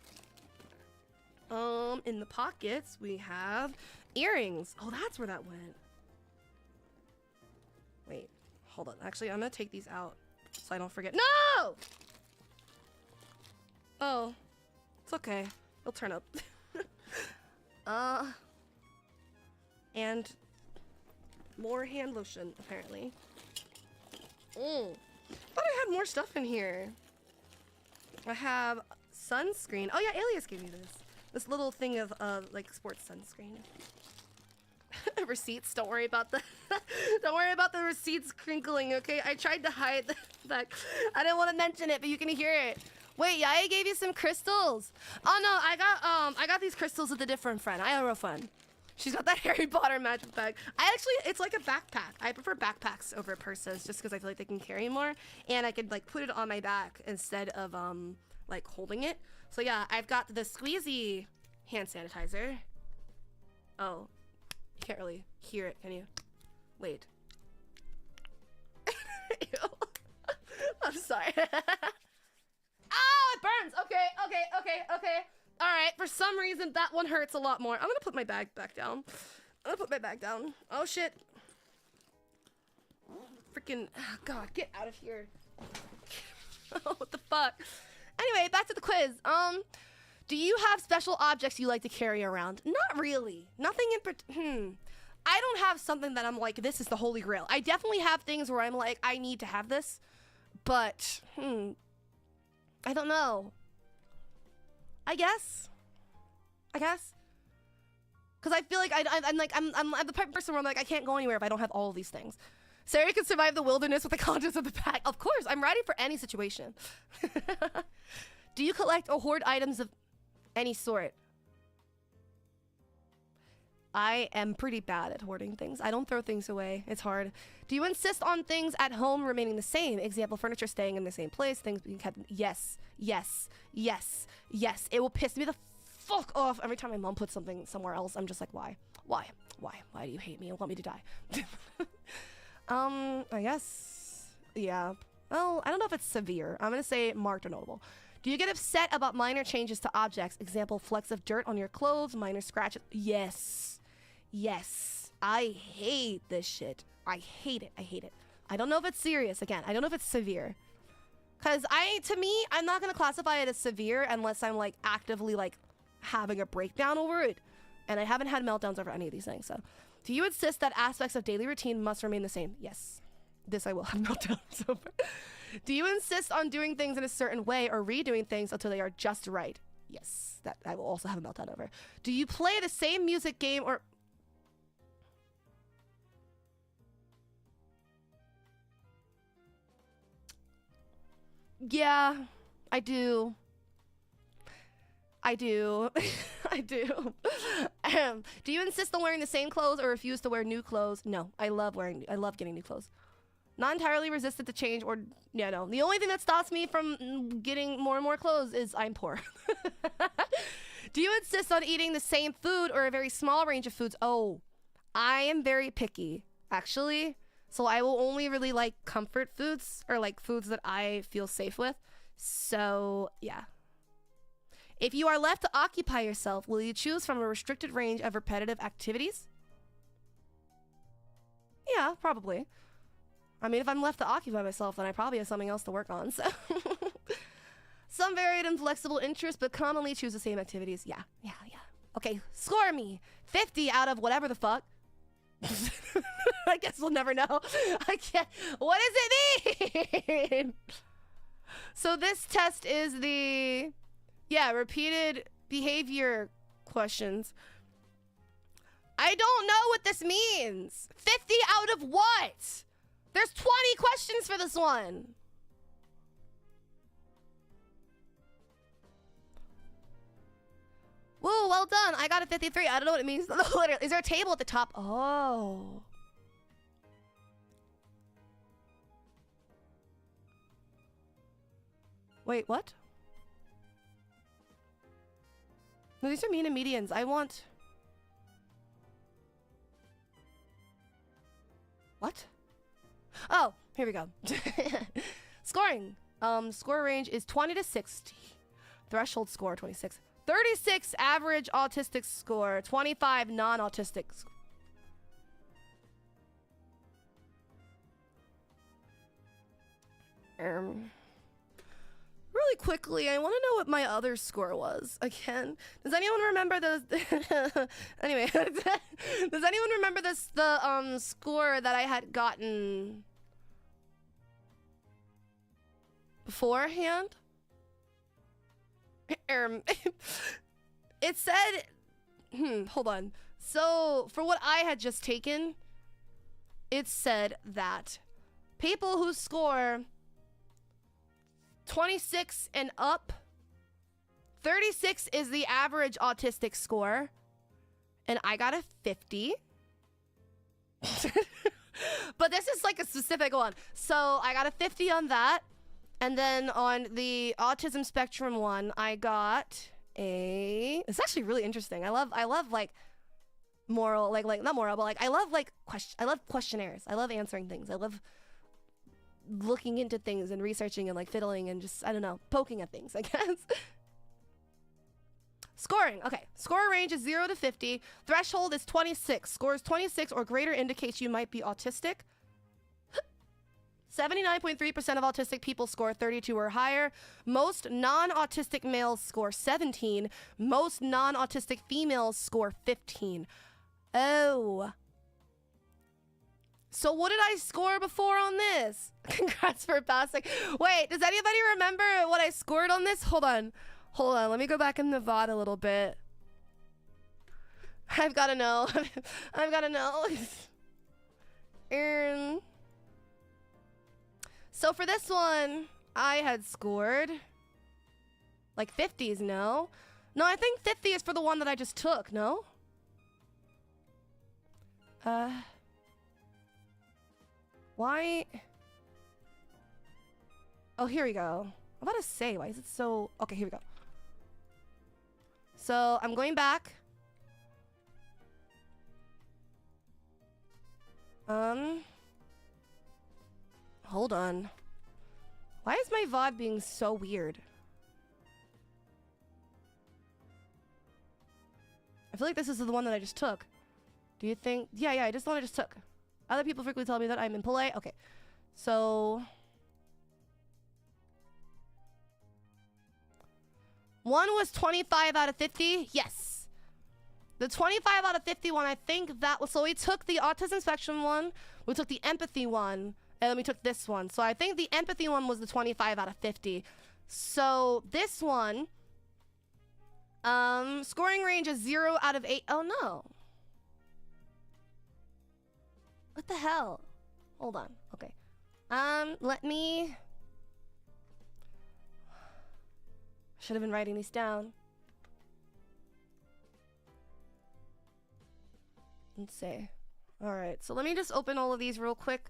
In the pockets, we have earrings. Oh, that's where that went. Wait, hold on. Actually, I'm gonna take these out so I don't forget. No! Oh, it's okay. It'll turn up. And more hand lotion, apparently. Thought I had more stuff in here. I have sunscreen. Oh yeah, Alias gave me this little thing of like sports sunscreen. Receipts. Don't worry about the don't worry about the receipts crinkling. Okay, I tried to hide that. I didn't want to mention it, but you can hear it. Wait, Yaya gave you some crystals. Oh no, I got these crystals with a different friend. I have a real friend. She's got that Harry Potter magic bag. It's like a backpack. I prefer backpacks over purses just because I feel like they can carry more, and I could like put it on my back instead of like holding it. So yeah, I've got the squeezy hand sanitizer. Oh, you can't really hear it, can you? Wait. Ew. I'm sorry. Ah, it burns. Okay. All right, for some reason that one hurts a lot more. I'm gonna put my bag back down. Oh shit. Freaking, oh, God, get out of here. What the fuck? Anyway, back to the quiz. Do you have special objects you like to carry around? Not really. Nothing in particular. I don't have something that I'm like, this is the holy grail. I definitely have things where I'm like, I need to have this, but I don't know. I guess. Because I feel like I'm the type of person where I'm like, I can't go anywhere if I don't have all of these things. Sarah can survive the wilderness with the contents of the pack. Of course, I'm ready for any situation. Do you collect or hoard items of any sort? I am pretty bad at hoarding things. I don't throw things away. It's hard. Do you insist on things at home remaining the same? Example, furniture staying in the same place, things being kept. Yes. It will piss me the fuck off every time my mom puts something somewhere else. I'm just like, why? Why do you hate me and want me to die? I guess, yeah. Well, I don't know if it's severe. I'm gonna say marked or notable. Do you get upset about minor changes to objects? Example, flecks of dirt on your clothes, minor scratches. Yes. I hate this shit. I hate it. I don't know if it's serious. Again, I don't know if it's severe. Because to me, I'm not gonna classify it as severe unless I'm like actively like having a breakdown over it. And I haven't had meltdowns over any of these things, so. Do you insist that aspects of daily routine must remain the same? Yes. This I will have meltdowns over. Do you insist on doing things in a certain way or redoing things until they are just right? Yes, that I will also have a meltdown over. Do you play the same music game or... Yeah, I do. I do. Do you insist on wearing the same clothes or refuse to wear new clothes? No, I love getting new clothes. Not entirely resistant to change or, yeah, no. The only thing that stops me from getting more and more clothes is I'm poor. Do you insist on eating the same food or a very small range of foods? Oh, I am very picky, actually. So I will only really like comfort foods or like foods that I feel safe with. So, yeah. If you are left to occupy yourself, will you choose from a restricted range of repetitive activities? Yeah, probably. I mean, if I'm left to occupy myself, then I probably have something else to work on, so. Some varied and flexible interests, but commonly choose the same activities. Yeah. Okay, score me. 50 out of whatever the fuck. I guess we'll never know. I can't. What does it mean? So this test is the... Yeah, repeated behavior questions. I don't know what this means. 50 out of what? There's 20 questions for this one. Whoa, well done. I got a 53. I don't know what it means. Literally, is there a table at the top? Oh. Wait, what? No, these are mean and medians. I want... What? Oh, here we go. Scoring. Score range is 20 to 60. Threshold score, 26. 36 average autistic score. 25 non-autistic. Really quickly, I want to know what my other score was. Again, does anyone remember the... Anyway, does anyone remember the score that I had gotten beforehand. It said, hold on. So for what I had just taken, it said that people who score 26 and up, 36 is the average autistic score, and I got a 50. But this is like a specific one. So I got a 50 on that. And then on the autism spectrum one, I got a... It's actually really interesting. I love like moral, like not moral, but like I love questionnaires. I love answering things. I love looking into things and researching and like fiddling and just, I don't know, poking at things, I guess. Scoring. Okay. Score range is 0 to 50. Threshold is 26. Scores 26 or greater indicates you might be autistic. 79.3% of autistic people score 32 or higher. Most non-autistic males score 17. Most non-autistic females score 15. Oh. So what did I score before on this? Congrats for passing. Wait, does anybody remember what I scored on this? Hold on. Let me go back in the VOD a little bit. I've got to know. I've got to know. So for this one, I had scored like 50s, no? No, I think 50 is for the one that I just took, no? Why? Oh, here we go. I'm about to say, why is it so... Okay, here we go. So, I'm going back. Hold on. Why is my VOD being so weird? I feel like this is the one that I just took. Do you think... Yeah, just the one I just took. Other people frequently tell me that I'm impolite. Okay. So... One was 25 out of 50. Yes. The 25 out of 50 one, I think that was... So we took the autism spectrum one. We took the empathy one. And then we took this one. So I think the empathy one was the 25 out of 50. So this one... scoring range is 0 out of 8. Oh, no. What the hell? Hold on. Okay. Let me... Should have been writing these down. Let's see. All right, so let me just open all of these real quick.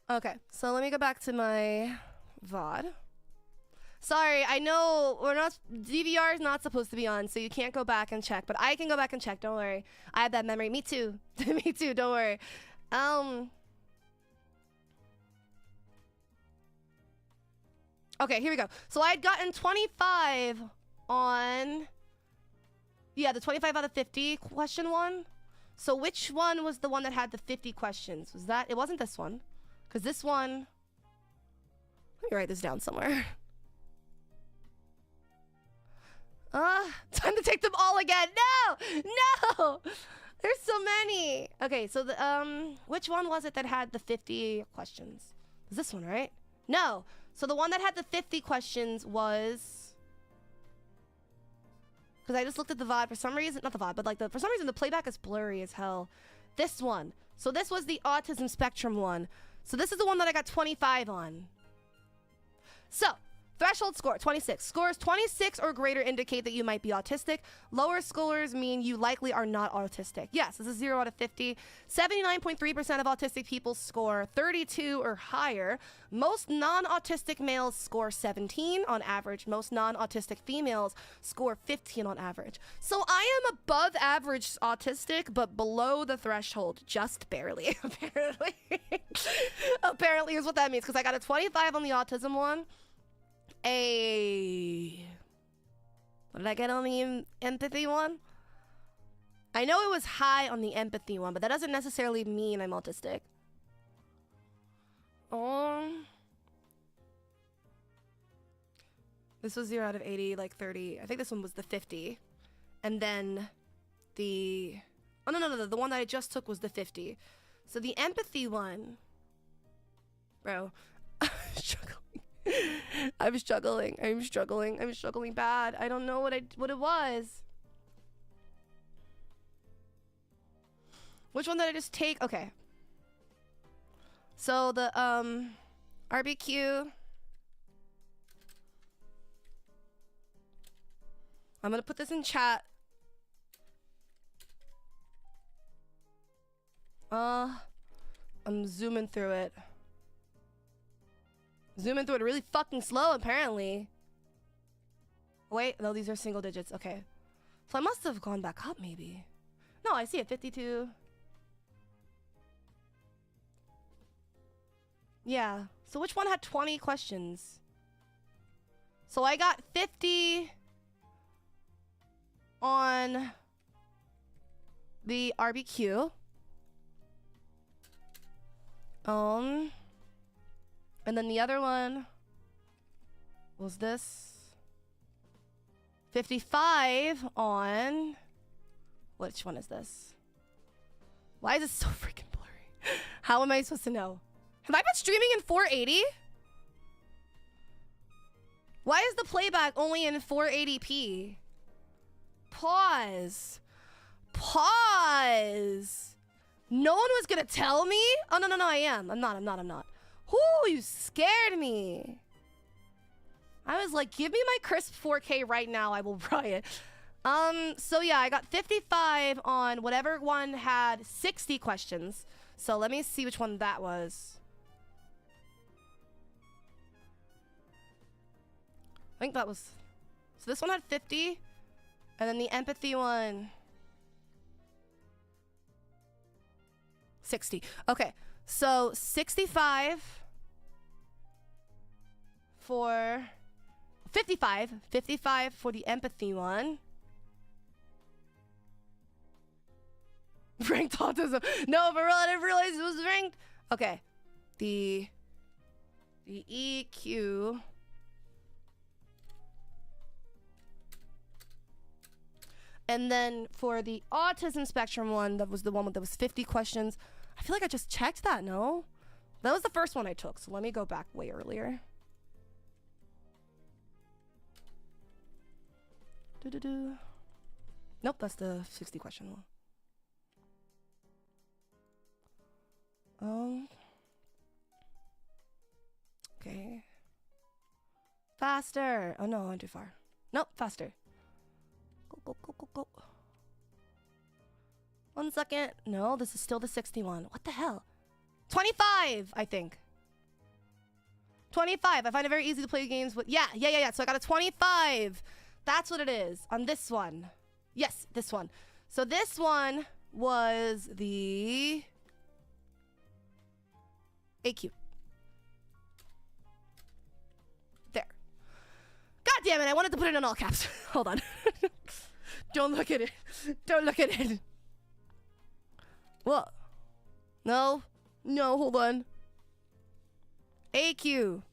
Okay, so let me go back to my VOD. Sorry, I know DVR is not supposed to be on, so you can't go back and check, but I can go back and check, don't worry. I have that memory. Me too. Me too, don't worry. Okay, here we go. So I had gotten 25 on... Yeah, the 25 out of 50 question one. So which one was the one that had the 50 questions? Was that... It wasn't this one. Because this one... Let me write this down somewhere. Time to take them all again. No! There's so many. Okay, so the, which one was it that had the 50 questions? It was this one, right? No. So the one that had the 50 questions was... Because I just looked at the VOD for some reason, not the VOD, but like for some reason the playback is blurry as hell. This one. So this was the autism spectrum one. So this is the one that I got 25 on. So, threshold score, 26. Scores 26 or greater indicate that you might be autistic. Lower scores mean you likely are not autistic. Yes, this is 0 out of 50. 79.3% of autistic people score 32 or higher. Most non-autistic males score 17 on average. Most non-autistic females score 15 on average. So I am above average autistic, but below the threshold, just barely, apparently. Apparently is what that means, because I got a 25 on the autism one. What did I get on the empathy one? I know it was high on the empathy one, but that doesn't necessarily mean I'm autistic. This was 0 out of 80, like 30. I think this one was the 50. And then the... Oh, no. The one that I just took was the 50. So the empathy one... Bro, I'm struggling. I'm struggling bad. I don't know what it was. Which one did I just take? Okay. So the RBQ. I'm gonna put this in chat. I'm zooming through it. Zooming through it really fucking slow, apparently. Wait, no, these are single digits. Okay. So I must have gone back up, maybe. No, I see it. 52. Yeah. So which one had 20 questions? So I got 50 on the RBQ. And then the other one was this 55 on, which one is this? Why is it so freaking blurry? How am I supposed to know? Have I been streaming in 480? Why is the playback only in 480p? Pause. No one was gonna tell me? Oh, no, I am. I'm not. Whoo, you scared me. I was like, give me my crisp 4K right now. I will riot. So yeah, I got 55 on whatever one had 60 questions. So let me see which one that was. I think that was... So this one had 50. And then the empathy one... 60. Okay, so 65 for 55 for the empathy one. Ranked autism. No, for real, I didn't realize it was ranked. Okay, the EQ. And then for the autism spectrum one, that was the one that was 50 questions. I feel like I just checked that, no? That was the first one I took, so let me go back way earlier. Nope, that's the 60 question one. Okay. Faster. Oh no, I went too far. Nope, faster. Go. 1 second. No, this is still the 61. What the hell? 25, I think. 25. I find it very easy to play games with. Yeah. So I got a 25. That's what it is on this one. Yes, this one. So this one was the AQ. There. God damn it, I wanted to put it in all caps. Hold on. Don't look at it. Don't look at it. What? No, hold on. AQ.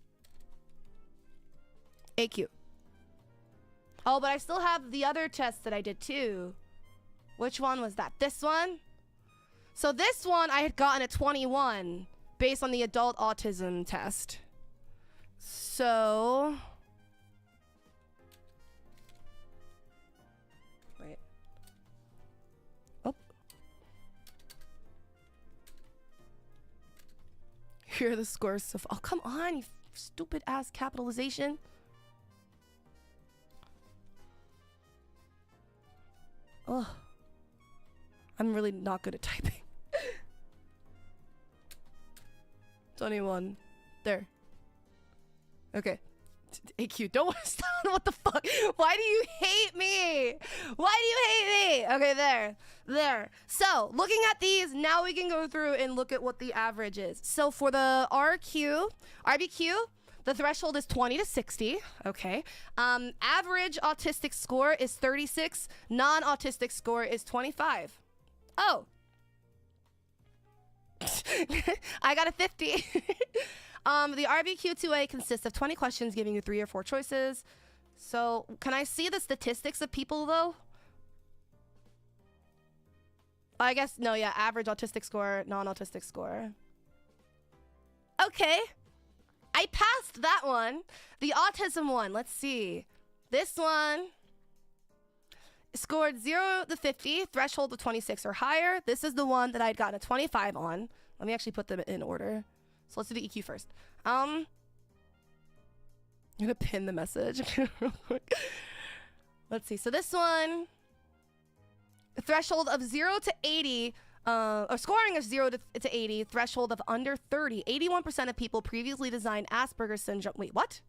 Oh, but I still have the other tests that I did too. Which one was that? This one? So this one I had gotten a 21 based on the adult autism test. So... Wait. Oh. Here are the scores so far. Oh, come on, you stupid ass capitalization. Oh. I'm really not good at typing. 21. There. Okay. AQ, don't stop. What the fuck? Why do you hate me? Okay, there. So, looking at these, now we can go through and look at what the average is. So, for the RBQ, the threshold is 20 to 60. Okay. Average autistic score is 36. Non-autistic score is 25. Oh. I got a 50. The RBQ2A consists of 20 questions giving you 3 or 4 choices. So, can I see the statistics of people, though? I guess, no, yeah, average autistic score, non-autistic score. Okay, I passed that one. The autism one, let's see. This one scored 0 to 50, threshold of 26 or higher. This is the one that I'd gotten a 25 on. Let me actually put them in order. So let's do the EQ first. I'm gonna pin the message real quick. Let's see. So this one, a threshold of 0 to 80, or scoring of 0 to 80, threshold of under 30. 81% of people previously designed Asperger's syndrome. Wait, what?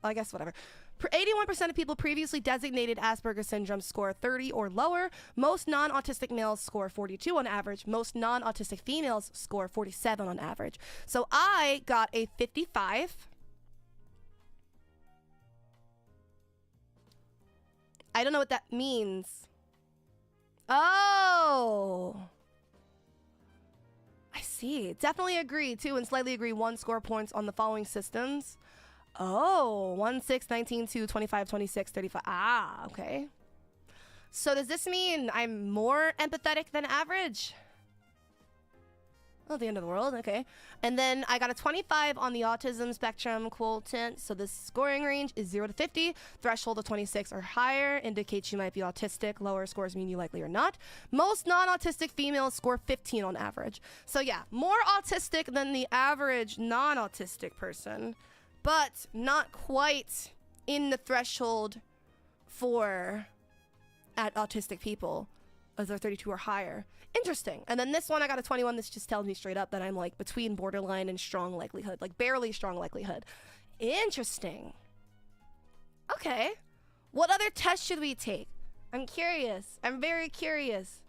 I guess whatever. 81% of people previously designated Asperger's syndrome score 30 or lower. Most non-autistic males score 42 on average. Most non-autistic females score 47 on average. So I got a 55. I don't know what that means. Oh. I see. Definitely agree, too, and slightly agree. 1 score points on the following systems. Oh, 1, 6, 19, 2, 25, 26, 35. Ah, okay. So does this mean I'm more empathetic than average? Oh, the end of the world. Okay. And then I got a 25 on the autism spectrum quotient. So the scoring range is 0 to 50. Threshold of 26 or higher indicates you might be autistic. Lower scores mean you likely are not. Most non-autistic females score 15 on average. So yeah, more autistic than the average non-autistic person, but not quite in the threshold for at autistic people as they're 32 or higher. Interesting. And then this one, I got a 21. This just tells me straight up that I'm like between borderline and strong likelihood, like barely strong likelihood. Interesting. Okay. What other test should we take? I'm curious. I'm very curious.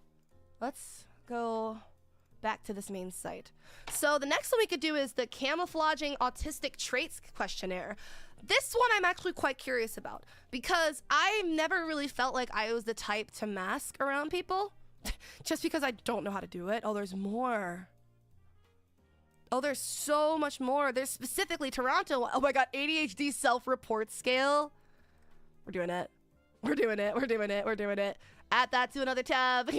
Let's go back to this main site. So the next one we could do is the camouflaging autistic traits questionnaire. This one I'm actually quite curious about because I never really felt like I was the type to mask around people just because I don't know how to do it. Oh, there's more. Oh, there's so much more. There's specifically Toronto. Oh my God, ADHD self-report scale. We're doing it. We're doing it. We're doing it. We're doing it. Add that to another tab.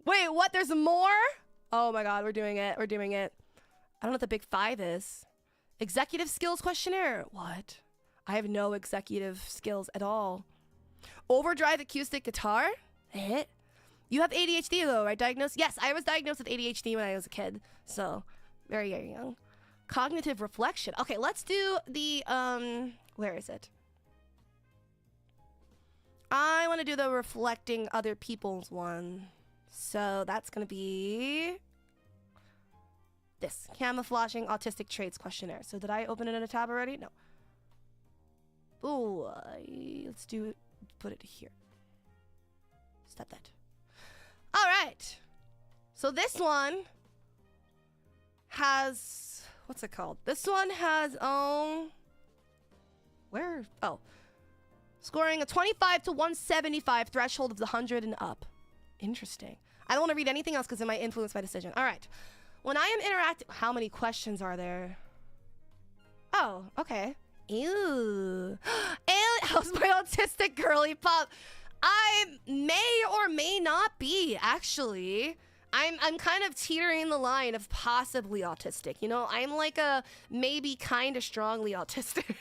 Wait, what? There's more? Oh my God, we're doing it. We're doing it. I don't know what the big 5 is. Executive skills questionnaire. What? I have no executive skills at all. Overdrive acoustic guitar? Eh? You have ADHD though, right? Diagnosed? Yes, I was diagnosed with ADHD when I was a kid. So, very, very young. Cognitive reflection. Okay, let's do the, where is it? I want to do the reflecting other people's one. So that's going to be this camouflaging autistic traits questionnaire. So did I open it in a tab already? No. Ooh, let's do it. Put it here. Stop that. All right. So this one has, what's it called? This one has, where? Oh, scoring a 25 to 175 threshold of the 100 and up. Interesting. I don't want to read anything else because it might influence my decision. All right. When I am interacting, how many questions are there? Oh, okay. Ew. How's my autistic girly pop? I may or may not be, actually. I'm kind of teetering the line of possibly autistic. You know, I'm like a maybe kind of strongly autistic.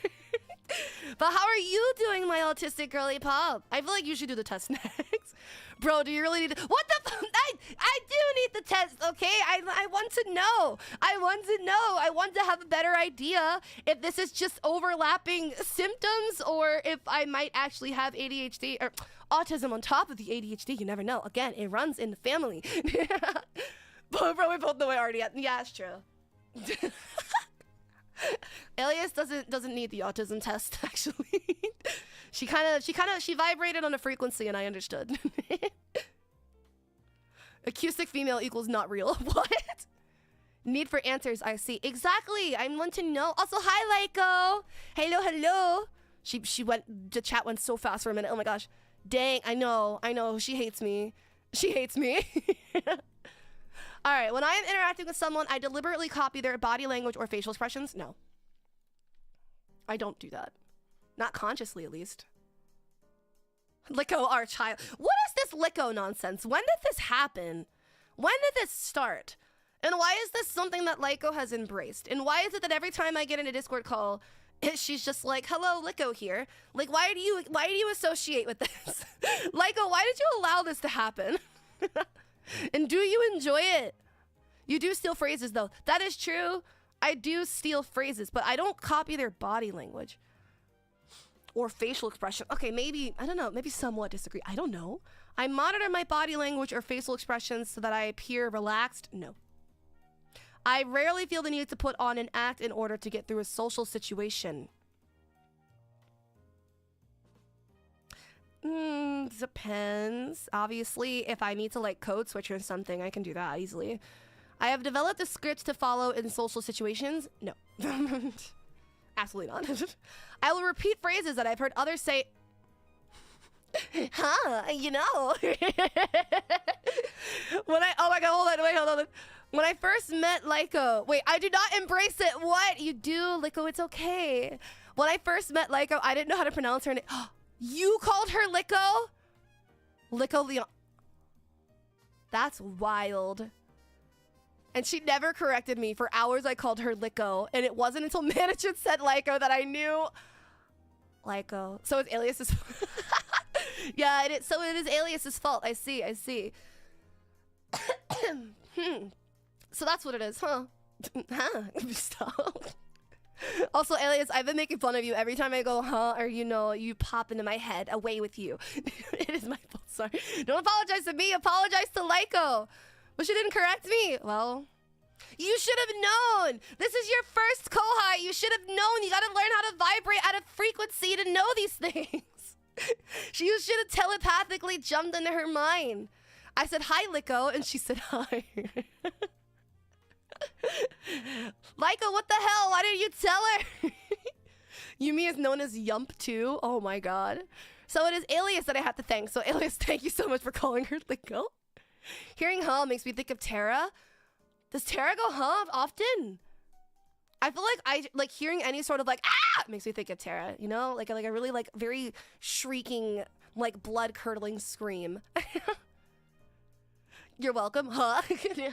But how are you doing, my autistic girly pop? I feel like you should do the test next. Bro, do you really need to? What the I do need the test, okay? I want to know. I want to know. I want to have a better idea if this is just overlapping symptoms or if I might actually have ADHD or autism on top of the ADHD. You never know. Again, it runs in the family. But bro, we both know I already have. Yeah, it's true. Elias doesn't need the autism test, actually. she vibrated on a frequency and I understood. Acoustic female equals not real. What? Need for answers, I see. Exactly. I want to know. Also, hi, Lyko. Hello, hello. The chat went so fast for a minute. Oh my gosh. Dang, I know. She hates me. She hates me. All right, when I am interacting with someone, I deliberately copy their body language or facial expressions. No. I don't do that. Not consciously, at least. Lyko, our child. What is this Lyko nonsense? When did this happen? When did this start? And why is this something that Lyko has embraced? And why is it that every time I get in a Discord call, she's just like, hello, Lyko here. Like, why do you associate with this? Lyko, why did you allow this to happen? And do you enjoy it? You do steal phrases, though. That is true. I do steal phrases, but I don't copy their body language. Or facial expression. Okay, maybe, I don't know, maybe somewhat disagree. I don't know. I monitor my body language or facial expressions so that I appear relaxed? No. I rarely feel the need to put on an act in order to get through a social situation. Depends. Obviously, if I need to like code switch or something, I can do that easily. I have developed a script to follow in social situations. No. Absolutely not. I will repeat phrases that I've heard others say. Huh, you know. Oh my god, hold on. When I first met Lyko, wait, I do not embrace it. What? You do, Lyko, it's okay. When I first met Lyko, I didn't know how to pronounce her name. You called her Lyko? Lyko Leon. That's wild. And she never corrected me. For hours, I called her Lyko. And it wasn't until Management said Lyko that I knew. Lyko. So it's Alias's yeah, so it is Alias's fault. I see. So that's what it is, huh? Stop. Also, Alias, I've been making fun of you every time I go, huh? Or, you know, you pop into my head. Away with you. It is my fault, sorry. Don't apologize to me. Apologize to Lyko. But she didn't correct me. Well, you should have known. This is your first kohai. You should have known. You got to learn how to vibrate at a frequency to know these things. You should have telepathically jumped into her mind. I said, hi, Lyko, and she said, hi. Lyko, what the hell? Why didn't you tell her? Yumi is known as Yump, too. Oh, my God. So it is Alias that I have to thank. So, Alias, thank you so much for calling her Lyko. Hearing huh makes me think of Terra. Does Terra go huh often? I feel like hearing any sort of like ah makes me think of Terra, you know? Like a really like very shrieking, like blood curdling scream. You're welcome, huh?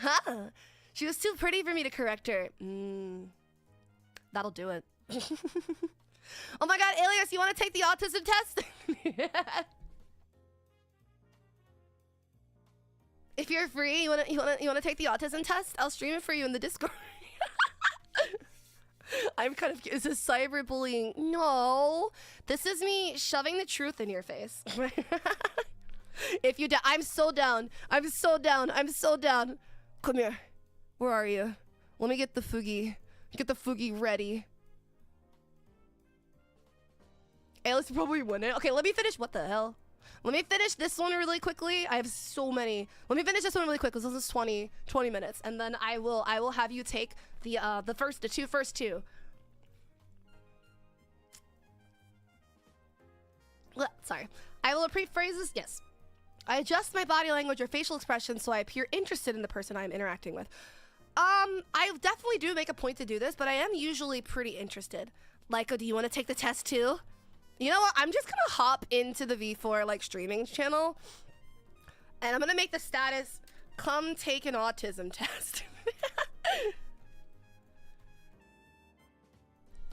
Huh? She was too pretty for me to correct her. That'll do it. Oh my god, Alias, you want to take the autism test? If you're free, you wanna take the autism test? I'll stream it for you in the Discord. I'm kind of, is this cyberbullying? No, this is me shoving the truth in your face. If you I'm so down. I'm so down. Come here. Where are you? Let me get the Fugi. Get the Fugi ready. Alice probably win it. Okay, let me finish. What the hell? Let me finish this one really quickly. I have so many. Let me finish this one really quick because this is 20 minutes, and then I will have you take the first two. Sorry. I will repeat phrases. Yes. I adjust my body language or facial expressions so I appear interested in the person I'm interacting with. I definitely do make a point to do this, but I am usually pretty interested. Lyko, do you want to take the test too? You know what? I'm just gonna hop into the V4 like streaming channel, and I'm gonna make the status "Come take an autism test."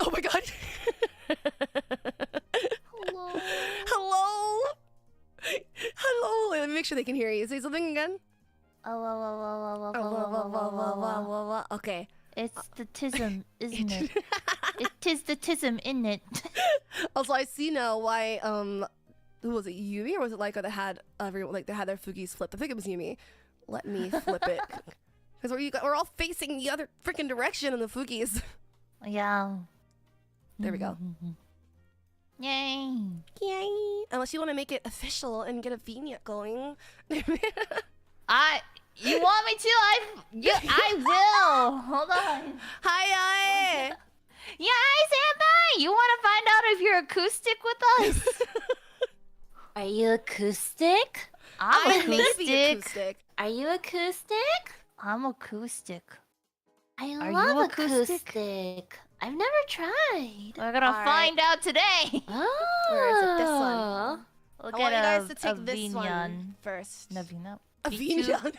Oh my god! Hello. Let me make sure they can hear you. Say something again. Okay. It's the tism, isn't it? It is the tism, isn't it? Also, I see now why who was it, Yumi, or was it Lyko that had everyone they had their Fugis flipped? I think it was Yumi. Let me flip it, because we're all facing the other freaking direction in the Fugis. Yeah. There we go. Yay! Unless you want to make it official and get a vignette going. You want me to? I will. Hold on. Hi. Yeah, Senpai! You want to find out if you're acoustic with us? Are you acoustic? I'm acoustic. Are you acoustic? I'm acoustic. I love acoustic. I've never tried. We're gonna find out today. Oh. Or is it this one? We'll I want you guys to take this one first. Navina. A Vinyan.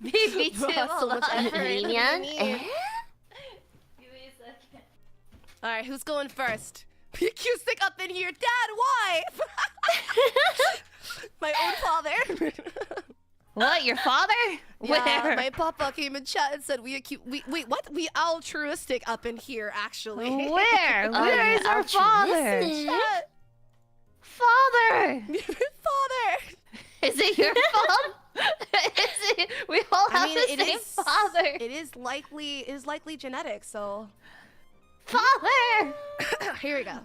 V2. So much effort. Vinyan? Give me a second. All right, who's going first? Acoustic up in here. Dad, why? My own father. What? Your father? Yeah, Where? my papa came in chat and said wait, what? We altruistic up in here, actually. Where? Where is our father? Chat. Father! Father! Is it your fault? Is it? We all have the same father. It is likely genetic, so... Father! Here we go.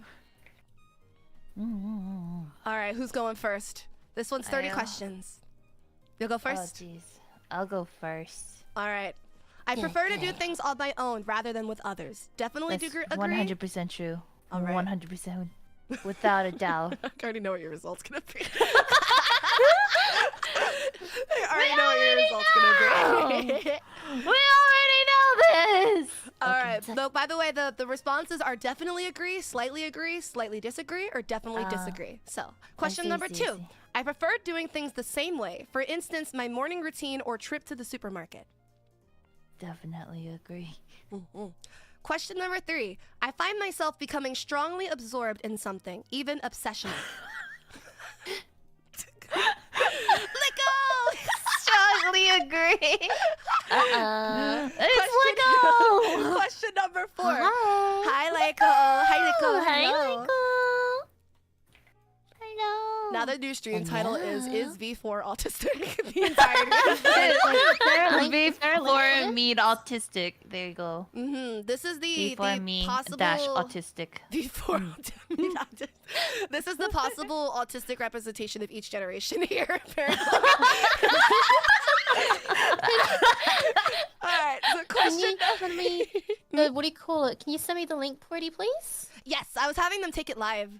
Alright, who's going first? This one's 30 questions. You'll go first? Oh, jeez. I'll go first. Alright. I prefer to do things on my own rather than with others. Definitely That's agree? 100% true. All right. 100%. Without a doubt. I already know what your result's gonna be. We already know this! Alright, though, by the way, the responses are definitely agree, slightly disagree, or definitely disagree. So, question number 2. Easy. I prefer doing things the same way. For instance, my morning routine or trip to the supermarket. Definitely agree. Question number 3. I find myself becoming strongly absorbed in something, even obsessional. Let go! Strongly agree. It's Lego! Question number 4. Hi. Hi, Laiko. Hi, Laiko. Hi, Hello. Lego. Hello. Now the new stream title is V4 Autistic? The entire V4 meet autistic. There you go. This is the V4 me possible dash autistic. V4 This is the possible autistic representation of each generation here, apparently. Alright, so question Send me the, what do you call it? Can you send me the link, Porty, please? Yes, I was having them take it live.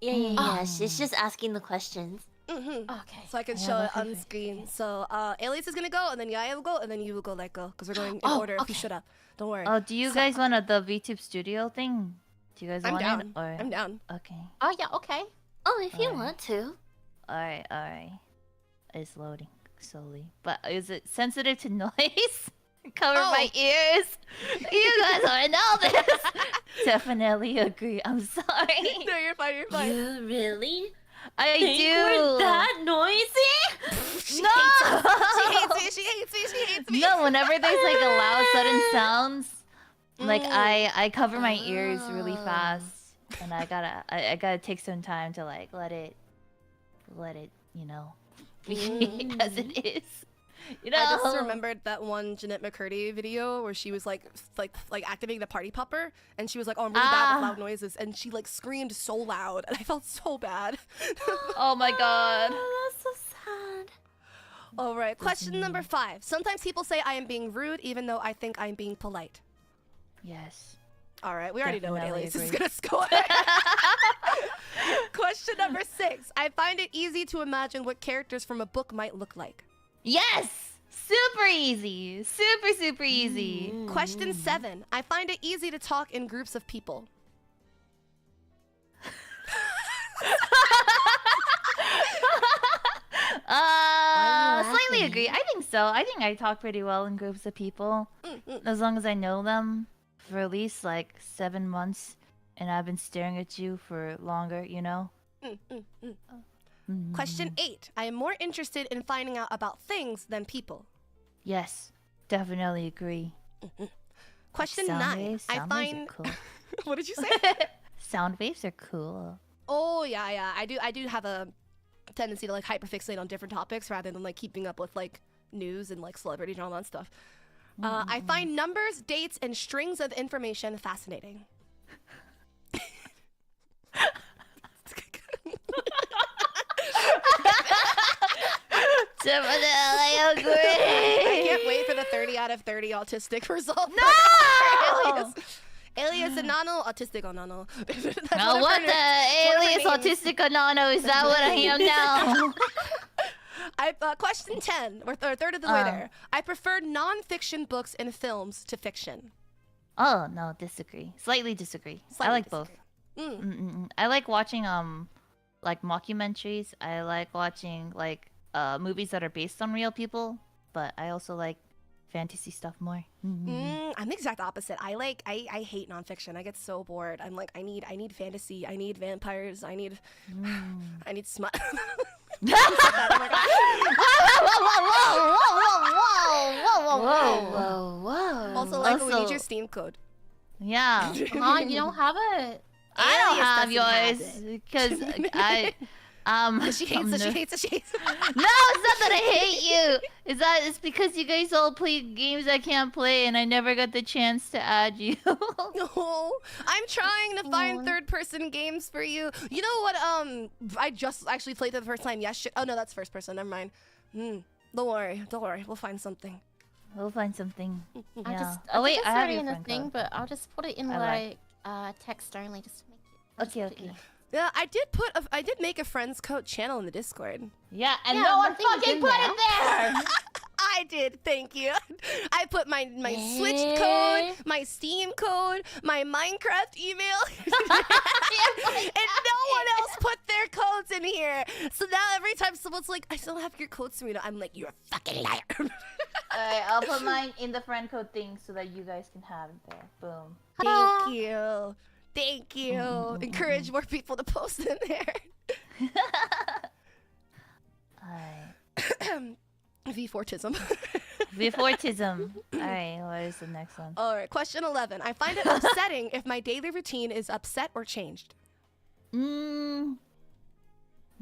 Yeah. She's just asking the questions. Okay. So I can show it on screen. So Alias is gonna go, and then Yaya will go, and then you will go let go. Because we're going in order if you shut up. Don't worry. Oh, do you guys want the VTube studio thing? Do you guys I'm want down. it? Or... I'm down. Okay. Oh, yeah, okay. Oh, if you want to. Alright. It's loading slowly. But is it sensitive to noise? Cover my ears. You guys want to know this? Definitely agree. I'm sorry. No, you're fine. You're fine. You really? I do. We're that noisy? She No. She hates me. No, whenever there's like a loud sudden sounds, like I cover my ears really fast, and I gotta take some time to like let it, you know, be as it is. You know. I just remembered that one Jeanette McCurdy video where she was like activating the party popper, and she was like, "Oh, I'm really bad with loud noises," and she like screamed so loud, and I felt so bad. Oh my god. That's so sad. All right, question number 5. Sometimes people say I am being rude, even though I think I'm being polite. Yes. All right, we already know what Definitely Alias is agree. gonna score. Question number 6. I find it easy to imagine what characters from a book might look like. Yes. Super easy. Super easy. Question 7. I find it easy to talk in groups of people. Slightly agree. I think so. I think I talk pretty well in groups of people. As long as I know them for at least like 7 months and I've been staring at you for longer, you know? Question 8. I am more interested in finding out about things than people. Yes, definitely agree. Question Sound 9. waves? I Sound waves are find... cool. What did you say? Sound waves are cool. Oh, yeah. I do have a tendency to like hyperfixate on different topics rather than like keeping up with like news and like celebrities and all that stuff. I find numbers, dates, and strings of information fascinating. Definitely agree. I can't wait for the 30 out of 30 autistic result. No! Alias and Nano, autistic on Nano. Now what the alias autistic anano, is that what I am now? Question 10, or third of the way there. I prefer non-fiction books and films to fiction. Oh, no, disagree. Slightly disagree. I like both. I like watching like mockumentaries. I like watching like movies that are based on real people, but I also like fantasy stuff more. I'm the exact opposite. I hate nonfiction. I get so bored. I'm like, I need fantasy. I need vampires. I need smut. Whoa. Also, like, we need your Steam code. Yeah. You don't have it. I don't have Alias yours because I She hates it. She hates it. She hates it. No, it's not that I hate you. It's because you guys all play games I can't play, and I never got the chance to add you. No, I'm trying to find third-person games for you. You know what? I just actually played it the first time yesterday. Oh no, that's first person. Never mind. Don't worry. We'll find something. We'll find something. Yeah. I wait, think I it's have already your in the friend thing, code. but I'll just put it in text only just to make it. Okay. Yeah, I did make a friends code channel in the Discord. Yeah, and Yeah, no one nothing's fucking in put there. it there. I did, thank you. I put my Switch code, my Steam code, my Minecraft email, and no one else put their codes in here. So now every time someone's like, I still have your code, Serena, I'm like, you're a fucking liar. Alright, I'll put mine in the friend code thing so that you guys can have it there. Boom. Thank you. Thank you. Encourage more people to post in there. V4tism. V4tism. Alright, what is the next one? Alright, question 11. I find it upsetting if my daily routine is upset or changed.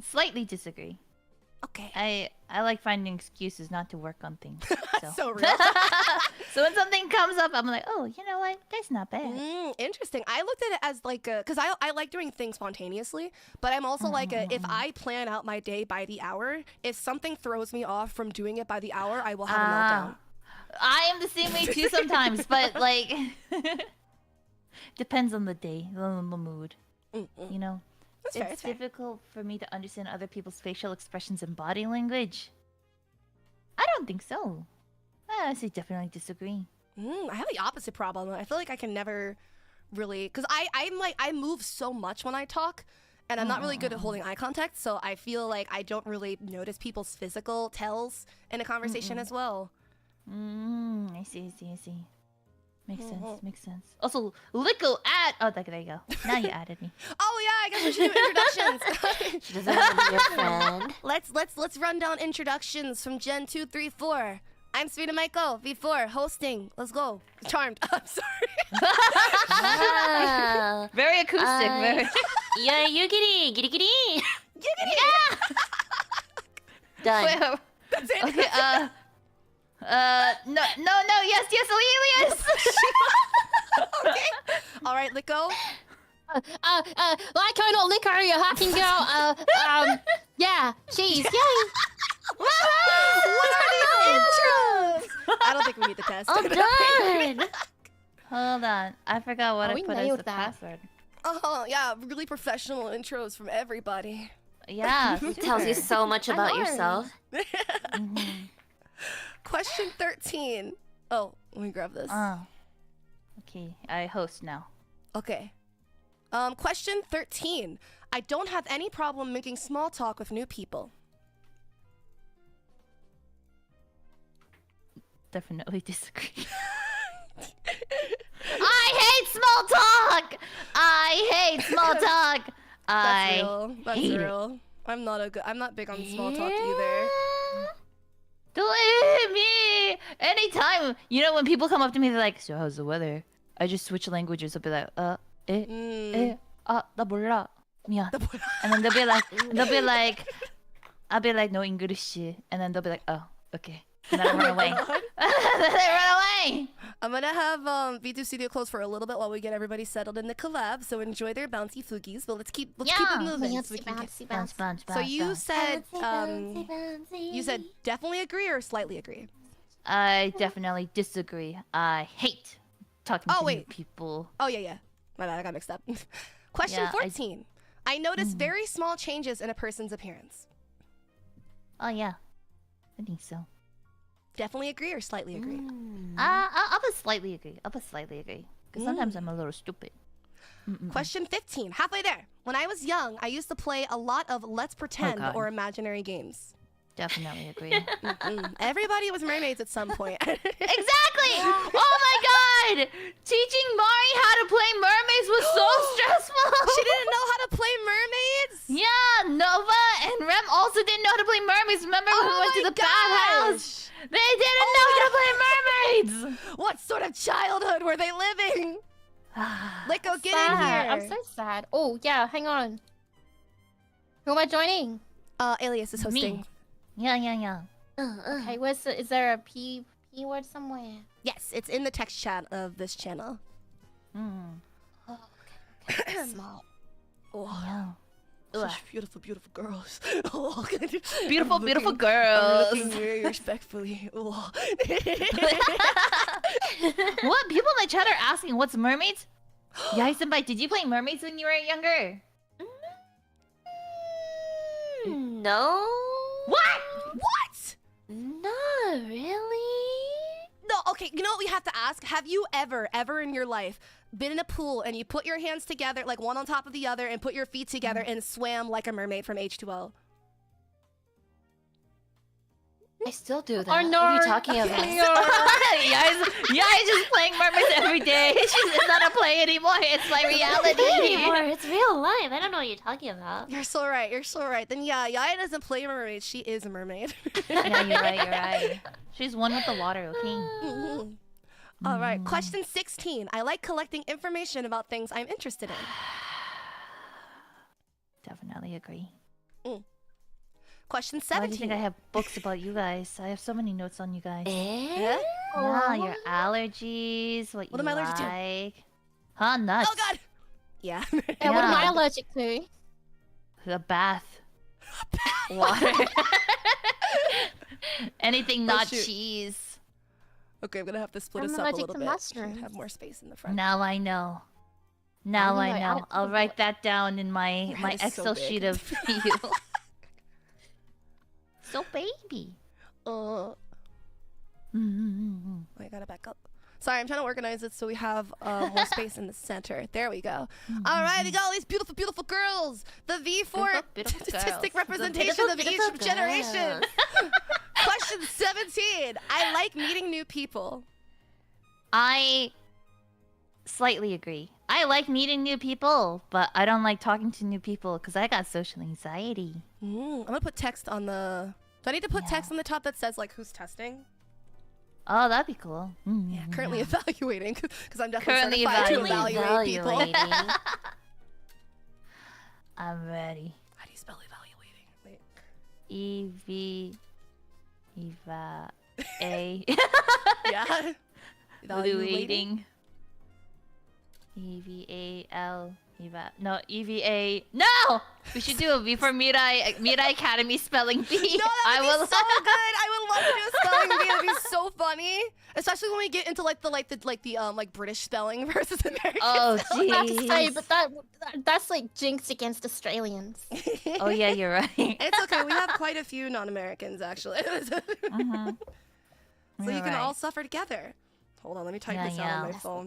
Slightly disagree. Okay. I like finding excuses not to work on things. So, So real. so when something comes up, I'm like, oh, you know what? That's not bad. Interesting. I looked at it as like a, because I like doing things spontaneously, but I'm also like a, if I plan out my day by the hour, if something throws me off from doing it by the hour, I will have a meltdown. I am the same way too sometimes, but like, depends on the day, on the mood. You know? That's fair, It's fair. difficult for me to understand other people's facial expressions and body language. I don't think so. I say definitely disagree. I have the opposite problem. I feel like I can never really, because I'm like, I move so much when I talk, and I'm not really good at holding eye contact, so I feel like I don't really notice people's physical tells in a conversation as well. I see. Makes sense. Also, Lico add. Oh, there you go. Now you added me. Oh yeah, I guess we should do introductions. She doesn't want to be your friend. Let's run down introductions from Gen 2, 3, 4. I'm Serina Maiko, V4, hosting. Let's go. Charmed. I'm sorry. Very acoustic. Very. Yeah, giddy. Giggity. Yeah. Done. Wait, That's it. okay. No. Yes, Elias. Okay. All right, Lico. Like not liquor, you hacking girl. Yeah, cheese. Yay. What are these intros? I don't think we need the test. I'm done. Hold on. I forgot what I we put as nailed the that. password. Oh yeah, really professional intros from everybody. Yeah. It tells you super. so much about yourself. Question 13. Oh, let me grab this. Okay, I host now. Okay. Question 13. I don't have any problem making small talk with new people. Definitely disagree. I hate small talk. That's real. That's hate real. I'm not big on small talk either. Don't hit me. Anytime, you know, when people come up to me, they're like, "So how's the weather?" I just switch languages. I'll be like, 나 몰라. 미안. And then they'll be like, I'll be like, no English. And then they'll be like, oh, okay. And then I run away. They run away. I'm gonna have V2 Studio close for a little bit while we get everybody settled in the collab. So enjoy their bouncy foogies. But let's keep it moving. So, we can get... Bounce. So you said bouncy. you said definitely agree or slightly agree. I definitely disagree. I hate talking to new people. Oh yeah. My bad, I got mixed up. Question Yeah, 14. I notice very small changes in a person's appearance. Oh yeah, I think so. Definitely agree or slightly agree? I'll put slightly agree. Because sometimes I'm a little stupid. Question 15. Halfway there. When I was young, I used to play a lot of Let's Pretend God. or imaginary games. Definitely agree. Everybody was mermaids at some point. Exactly! Oh my god! Teaching Mari how to play mermaids was so stressful! She didn't know how to play mermaids? Yeah, Nova and Rem also didn't know how to play mermaids. Remember when we went to the bathhouse? They didn't know how to play mermaids! What sort of childhood were they living? Liko, get in Sad. here! I'm so sad. Oh, yeah, hang on. Who am I joining? Alias is hosting. Me. Yeah. Okay, is there a P word somewhere? Yes, it's in the text chat of this channel. Oh, okay. Small. Oh, Yeah. such beautiful, beautiful girls. Oh, Beautiful, beautiful I'm girls. looking very respectfully. Oh. What? People in the chat are asking, what's mermaids? Yae-senpai, did you play mermaids when you were younger? No. What? What? Not really. No, okay, you know what we have to ask? Have you ever in your life been in a pool and you put your hands together, like one on top of the other, and put your feet together and swam like a mermaid from H2O? I still do that. Or no. What are you talking about? Yae's just playing mermaids every day. It's not a play anymore. It's my reality. anymore. It's real life. I don't know what you're talking about. You're so right, you're so right. Then yeah, Yaya doesn't play mermaid, she is a mermaid. Yeah, you're right. She's one with the water, okay? All right, question 16. I like collecting information about things I'm interested in. Definitely agree. Question Why do you 17. think I have books about you guys? I have so many notes on you guys. Eh? Yeah, your allergies, what you am I allergic to? like. Huh, nuts. Oh god! Yeah. Yeah, what am I Yeah. allergic to? A bath. Water. Anything not shoot. cheese. Okay, I'm gonna have to split I'm us up a allergic little to bit. mushrooms. Have more space in the front. Now I know. Now I I know, know. I'll write that down in my Your head is so Excel big. sheet of you. So baby. I gotta back up. Sorry, I'm trying to organize it so we have more space in the center. There we go. All right, we got all these beautiful, beautiful girls. The V4 Beautiful statistic girls. representation of beautiful each generation. Question 17. I like meeting new people. I slightly agree. I like meeting new people, but I don't like talking to new people because I got social anxiety. I'm gonna put text on the... Do I need to put text on the top that says like who's testing? Oh, that'd be cool. Yeah, currently evaluating because I'm definitely Currently certified to evaluating. evaluate people. Evaluating. I'm ready. How do you spell evaluating? Wait. Eva A Yeah. evaluating. EVAL no EVA no. We should do a V for Mirai Academy spelling bee. No, that would be so good. I would love to do a spelling bee. That'd be so funny, especially when we get into like the British spelling versus American. Oh I have to say, jeez. but that's like jinx against Australians. Oh yeah, you're right. It's okay. We have quite a few non-Americans actually, so You're you can all right. suffer together. Hold on, let me type Yeah, this out on my yeah. phone.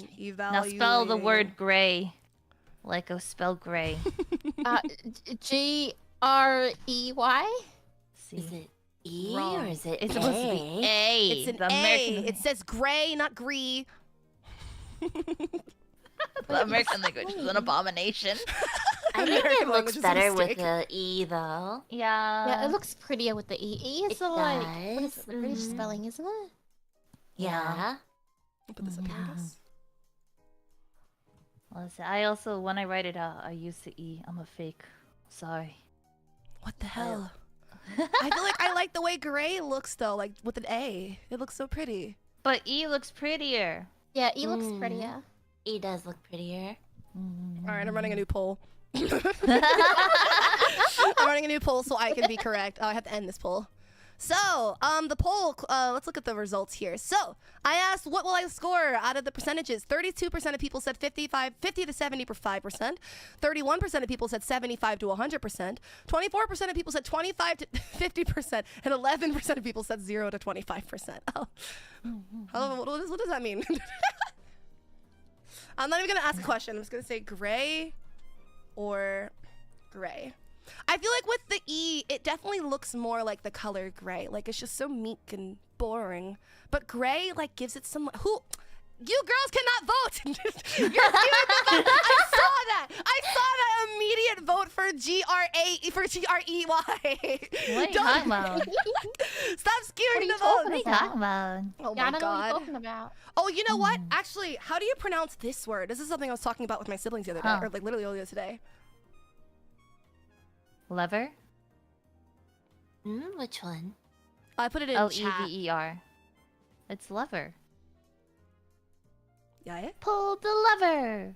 Now spell the word gray. Like a spell gray. Grey. See. Is it E Wrong. or is it It's supposed to be A. It's an the A. American, It says gray, not gree. the American language is an abomination. I think American it looks language is a better with mistake. the E though. Yeah, it looks prettier with the E. E is It the like what is does. the British Mhm. spelling, isn't it? Yeah. I'll put this up here, I guess. Listen, I also, when I write it out, I use the E. I'm a fake. Sorry. What the hell? I feel like I like the way gray looks though, like with an A. It looks so pretty. But E looks prettier. Yeah, E looks prettier. E does look prettier. All right, I'm running a new poll. I'm running a new poll so I can be correct. Oh, I have to end this poll. So, the poll, let's look at the results here. So, I asked, what will I score out of the percentages? 32% of people said 50 to 75%. 31% of people said 75 to 100%. 24% of people said 25 to 50%. And 11% of people said 0 to 25%. Oh. What does that mean? I'm not even going to ask a question. I'm just going to say gray or gray. I feel like with the E, it definitely looks more like the color gray. Like it's just so meek and boring. But gray like gives it some. Who? You girls cannot vote. You're the vote. I saw that immediate vote for GRA for GREY. What are you talking about? Stop skewing the vote. What are you talking about? Oh Yeah, I my don't know what god. you're talking about. Oh, you know what? Actually, how do you pronounce this word? This is something I was talking about with my siblings the other day, Huh. or like literally earlier today. Lever? Which one? I put it in chat. Lever. It's lever. Yeah. Pull the lever.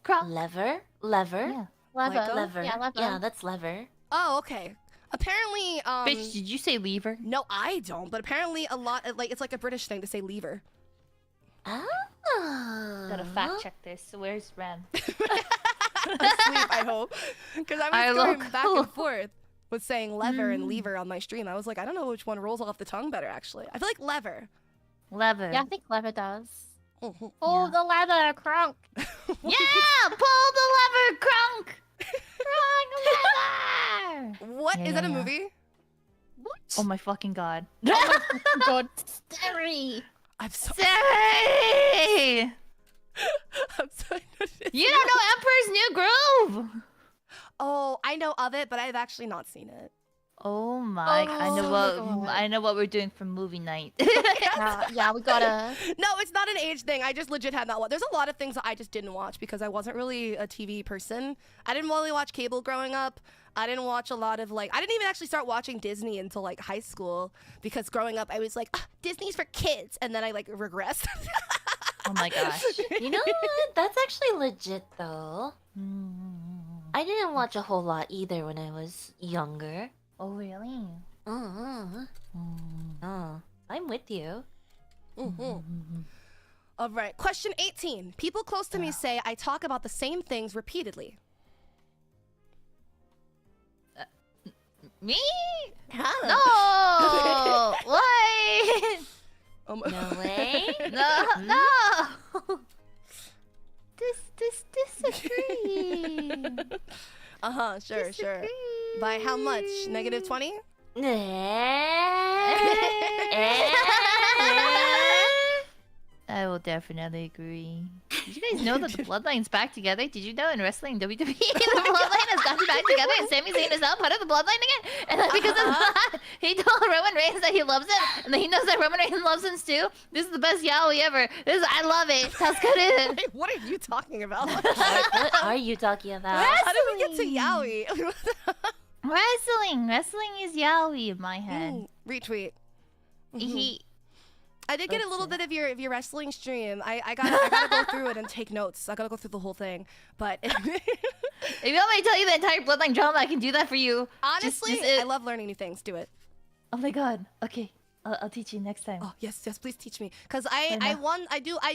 Croc. Lever? Lever? Yeah. Lever. Like a- Lever. Yeah, lever. Yeah, that's lever. Oh, okay. Apparently, Bitch, did you say lever? no, I don't. But apparently, a lot like it's like a British thing to say lever. Ah. Gotta fact check this. Where's Ren? Asleep, I hope, because I I was going look back cool. and forth with saying lever and lever on my stream. I was like, I don't know which one rolls off the tongue better. Actually, I feel like lever. Lever. Yeah, I think lever does. Mhm. Oh, the leather, crunk. Yeah! Pull the lever, crunk! Crunk leather. What is Yeah, that a yeah, yeah. movie? What? Oh my fucking god. God, Stary. I'm so. Say! I'm sorry. You don't know Emperor's New Groove? Oh, I know of it, but I've actually not seen it. Oh my! Oh, I know what we're doing for movie night. Yeah, we gotta. No, it's not an age thing. I just legit had not watched. There's a lot of things that I just didn't watch because I wasn't really a TV person. I didn't really watch cable growing up. I didn't watch a lot of like. I didn't even actually start watching Disney until like high school because growing up I was like, Disney's for kids, and then I like regressed. Oh my gosh. You know what? That's actually legit though. I didn't watch a whole lot either when I was younger. Oh really? I'm with you. All right, question 18. People close to me say I talk about the same things repeatedly. Me? Huh? No! What? Oh my- No way. No! Disagree. Sure. By how much? Negative 20? I will definitely agree. Did you guys know that the Bloodline's back together? Did you know in wrestling WWE the Bloodline has gotten back together and Sami Zayn is now part of the Bloodline again? And then because of that, he told Roman Reigns that he loves him, and then he knows that Roman Reigns loves him too. This is the best yaoi ever. I love it. That's good. Wait, what are you talking about? What are you talking about? How did we get to yaoi? Wrestling is yaoi in my head. Retweet. He. I did get a little bit of your wrestling stream. I gotta go through it and take notes. I gotta go through the whole thing. But If you want me to tell you the entire Bloodline drama, I can do that for you. honestly, I love learning new things. Do it. Oh my god. Okay. I'll teach you next time. Oh yes, please teach me. Cause I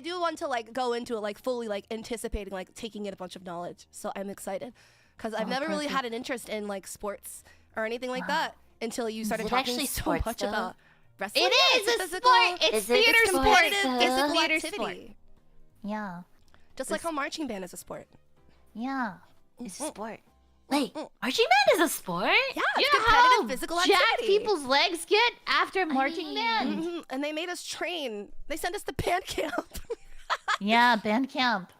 do want to like go into it like fully like anticipating like taking in a bunch of knowledge. So I'm excited. Cause I've never really had an interest in like sports or anything like that until you started it talking actually so sports, much though? about wrestling. It is a physical- sport. It's Is it theater a sport? sport. competitive It's a physical theater activity. Yeah. Just like how marching band is a sport. Yeah. It's a sport. Wait, marching band is a sport? Yeah, You it's know competitive how physical jacked activity. people's legs get after marching band? Mhm, and they made us train. They sent us to band camp. Yeah, band camp.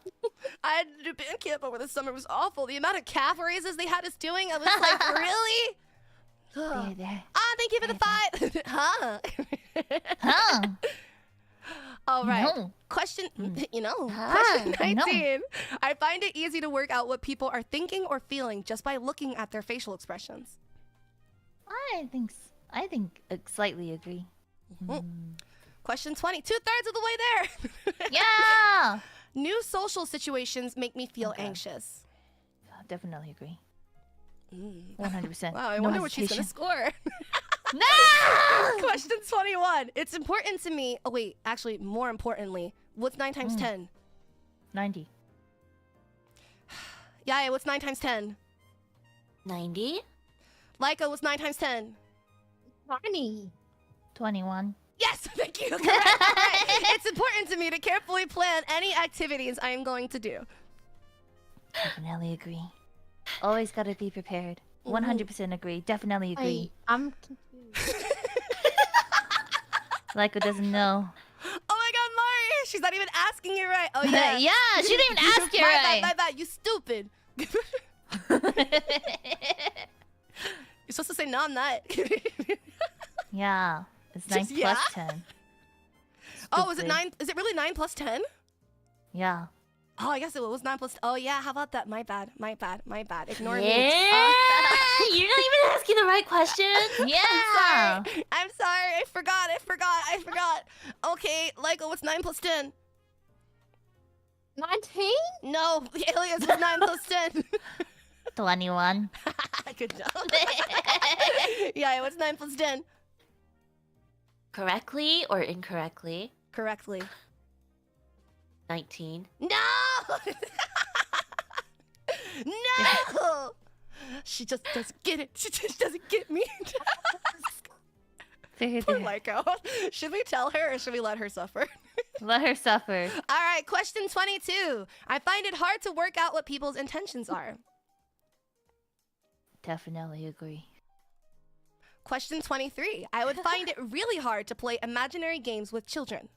I had to do band camp over the summer. It was awful. The amount of calf raises they had us doing, I was like, really? There. Thank you for the 5. Huh? Huh? All right. No. Question, question I know. 19. I find it easy to work out what people are thinking or feeling just by looking at their facial expressions. I think slightly agree. Question 20. 2/3 of the way there. Yeah. New social situations make me feel anxious. Definitely agree. 100%. Wow, I No wonder what she's going to hesitation. score. No! Question 21. It's important to me. Oh, wait. Actually, more importantly, what's 9 times 10? 90. Yeah, what's 9 times 10? 90? Laika, what's 9 times 10? 20. 21. Yes, thank you. Correct. Right. It's important to me to carefully plan any activities I am going to do. Definitely agree. Always gotta be prepared. 100% agree. Definitely agree. I'm confused. Like, it doesn't know. Oh my god, Mari! She's not even asking it right. Oh yeah. Yeah, she didn't even ask it my right. bad, my bad. You stupid. You're supposed to say no, I'm not. Yeah, it's 9 Just, plus 10. Oh, is it Stupid. 9? Is it really 9 plus 10? Yeah. Oh, I guess it was 9 plus. Oh yeah, how about that? My bad, my bad, my bad. Ignore me. Yeah, you're not even asking the right question. Yeah. I'm sorry. I forgot. Okay, Lyko, what's 9 plus 10? 19? No, Alias was 9 plus 10. 21. Good job. Yeah, what's 9 plus 10? Correctly or incorrectly? Correctly. 19. No! No! She just doesn't get it. She just doesn't get me. Poor Lyko. Should we tell her or should we let her suffer? Let her suffer. All right, question 22. I find it hard to work out what people's intentions are. Definitely agree. Question 23. I would find it really hard to play imaginary games with children.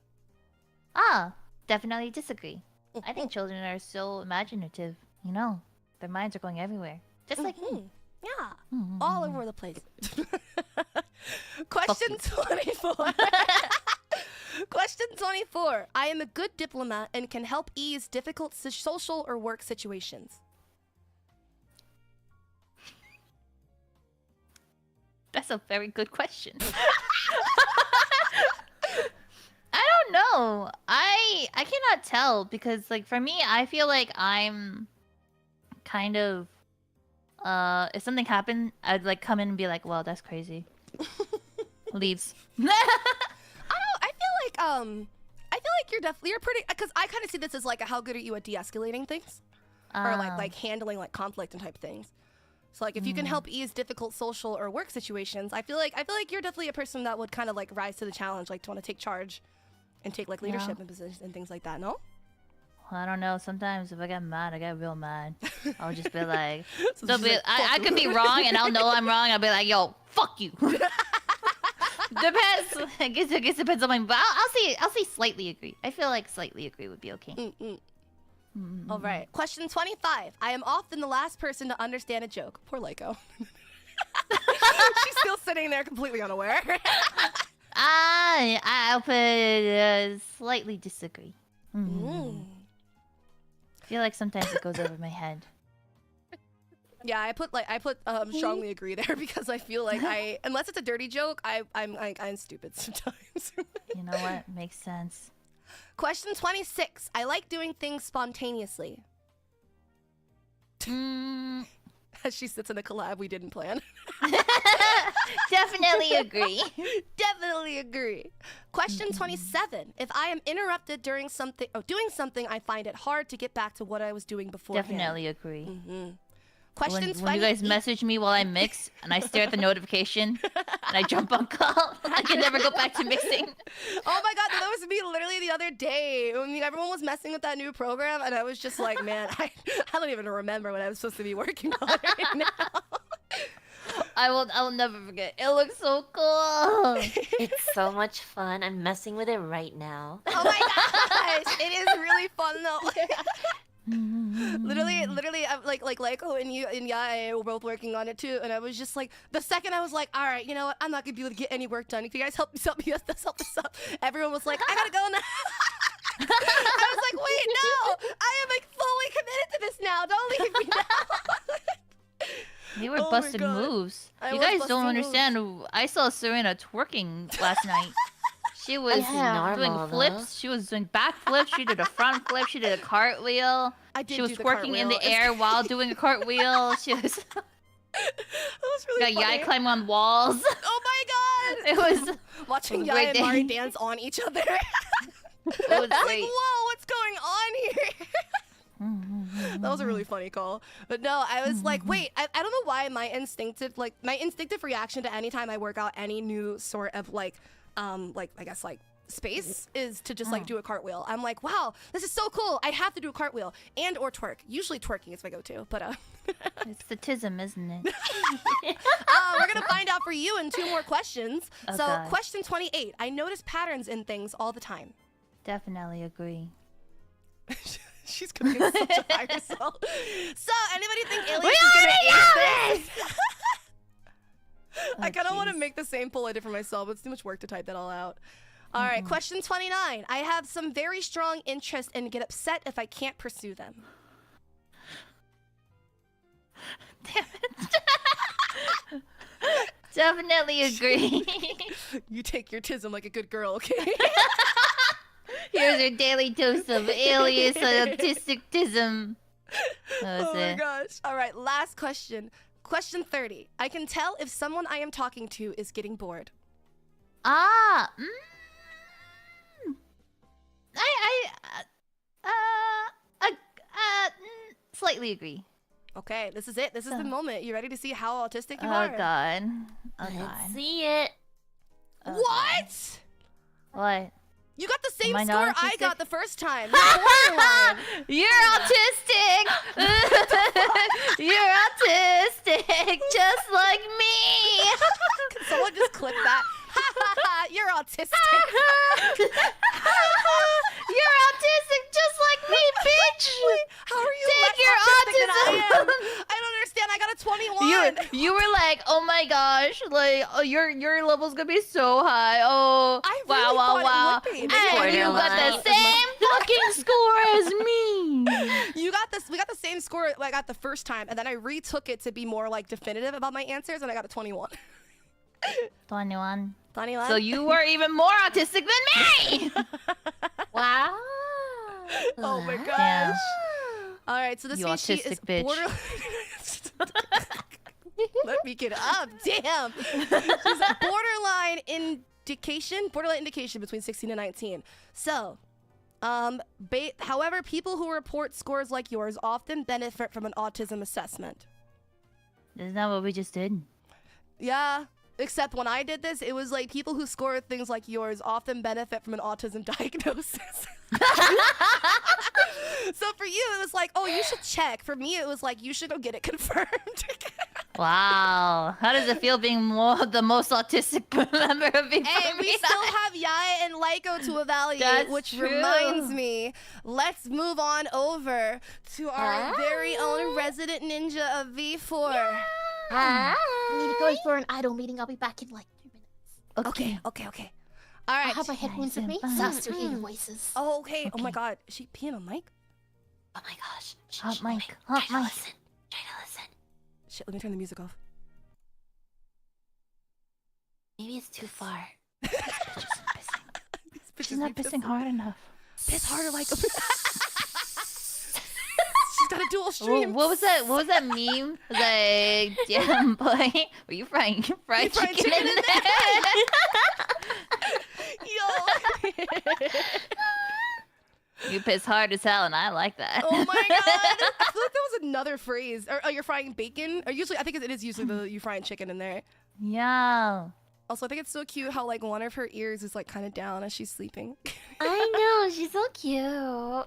Ah, definitely disagree. I think children are so imaginative. You know, their minds are going everywhere. Just like me. Yeah, all over the place. Question 24. Question 24. I am a good diplomat and can help ease difficult social or work situations. That's a very good question. I don't know. I cannot tell because like for me, I feel like I'm kind of if something happened, I'd like come in and be like, "Well, that's crazy." Leaves. I feel like you're pretty, because I kind of see this as like how good are you at de-escalating things or like handling like conflict and type things. So like if you can help ease difficult social or work situations, I feel like you're definitely a person that would kind of like rise to the challenge, like to want to take charge and take like leadership and positions and things like that. No? I don't know. Sometimes if I get mad, I get real mad. I'll just be like, So just like, I could be wrong, and I'll know I'm wrong. I'll be like, yo, fuck you. Depends. I guess it depends on my. But I'll say slightly agree. I feel like slightly agree would be okay. All right. Question 25. I am often the last person to understand a joke. Poor Lyko. She's still sitting there completely unaware. I'll put slightly disagree. I feel like sometimes it goes over my head. Yeah, I put strongly agree there because I feel like unless it's a dirty joke, I'm stupid sometimes. You know what? Makes sense. Question 26. I like doing things spontaneously. As she sits in a collab we didn't plan. Definitely agree. Definitely agree. Question 27. If I am interrupted during doing something, I find it hard to get back to what I was doing before. Definitely agree. Question When you guys message me while I mix and I stare at the notification and I jump on call, I can never go back to mixing. Oh my god, that was me literally the other day when everyone was messing with that new program and I was just like, man, I don't even remember what I was supposed to be working on right now. I will never forget. It looks so cool. It's so much fun. I'm messing with it right now. Oh my gosh, it is really fun though. literally, like Lyko and you and Yae were both working on it too, and I was just like, the second I was like, all right, you know what, I'm not gonna be able to get any work done. If you guys help this up, everyone was like, I gotta go now. I was like, wait, no, I am like fully committed to this now. Don't leave me now. They were busting moves. You guys don't understand. I saw Serena twerking last night. She was doing flips. She was doing back flips. She did a front flip. She did a cartwheel. She was twerking in the air while doing a cartwheel. She was. That was really funny. Yai climbing on walls. Oh my god! It was watching Yai and Mari dance on each other. It was like, whoa, what's going on here? That was a really funny call. But no, I was like, wait, I don't know why my instinctive reaction to any time I work out any new sort of like I guess like space is to just like do a cartwheel. I'm like, wow, this is so cool. I have to do a cartwheel and or twerk. Usually twerking is my go-to, but It's the tism, isn't it? we're gonna find out for you in 2 more questions. Oh, so God. question 28. I notice patterns in things all the time. Definitely agree. She's gonna get such a high result. So anybody think aliens is gonna ace this? I kind of want to make the same poll I did for myself, but it's too much work to type that all out. All right, question 29. I have some very strong interest and get upset if I can't pursue them. Damn it. Definitely agree. You take your tism like a good girl, okay? Here's your daily dose of alias autistic tism. Oh my gosh. All right, last question. Question 30. I can tell if someone I am talking to is getting bored. Slightly agree. Okay, this is it. This is the moment. You ready to see how autistic you Oh are? god. Oh Let's god. see it. Oh, What? What? You got the same Am I score not I autistic? got the first time. You're borderline. You're autistic! You're autistic, just like me! Can someone just clip that? You're autistic. You're autistic, just like me, bitch! How are you Take less your autistic than I am? autism! I don't understand. I got a 21. You were like, oh my gosh, like, oh, your level's gonna be so high. Oh, I really thought it would be. And you got the Borderline. same fucking score as me. You got this. We got the same score I got the first time, and then I retook it to be more like definitive about my answers, and I got a 21. 21. 21. So you were even more autistic than me. Wow. Oh my gosh. Yeah. All right, so this You means she autistic is bitch. borderline. Let me get up. Damn. She's borderline indication between 16 and 19. So, however, people who report scores like yours often benefit from an autism assessment. Isn't that what we just did? Yeah, except when I did this, it was like people who score things like yours often benefit from an autism diagnosis. So for you, it was like, oh, you should check. For me, it was like, you should go get it confirmed. Wow. How does it feel being the most autistic member of the Hey, we still have Yaya and Laiko to evaluate, That's which true. reminds me, let's move on over to our very own resident ninja of V4. I need to go for an idol meeting. I'll be back in like 2 minutes. Okay. All I right. have my headphones with me, so I'll still hear your voices. Oh, okay. Oh my God. Is she peeing on mic? Oh my gosh. Hot mic. Try Hot to mic. listen. Try to listen. Shit, let me turn the music off. Maybe it's too far. She's not pissing hard enough. Piss harder like She's got a dual stream. What was that? What was that meme? It was like, damn boy, were you frying fried fried chicken chicken in in there? Yo. You piss hard as hell, and I like that. Oh my God. I feel like there was another phrase. Or, oh, you're frying bacon? Or usually, I think it is usually the you frying chicken in there. Yeah. Also, I think it's so cute how like one of her ears is like kind of down as she's sleeping. I know. She's so cute.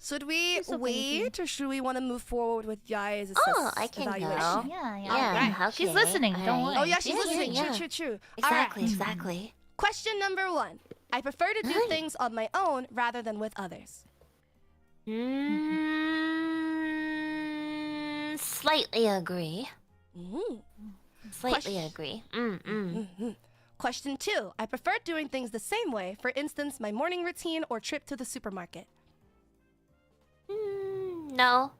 Should we so wait, or should we want to move forward with Yaya's I can evaluation? go. Yeah. Yeah. Okay. She's listening. Don't worry. Oh yeah, she's Yeah, listening. yeah. True. Exactly. All right. Exactly. Question number 1. I prefer to do Nice. things on my own rather than with others. Slightly agree. Mm. Slightly agree. Question 2. I prefer doing things the same way. For instance, my morning routine or trip to the supermarket. No.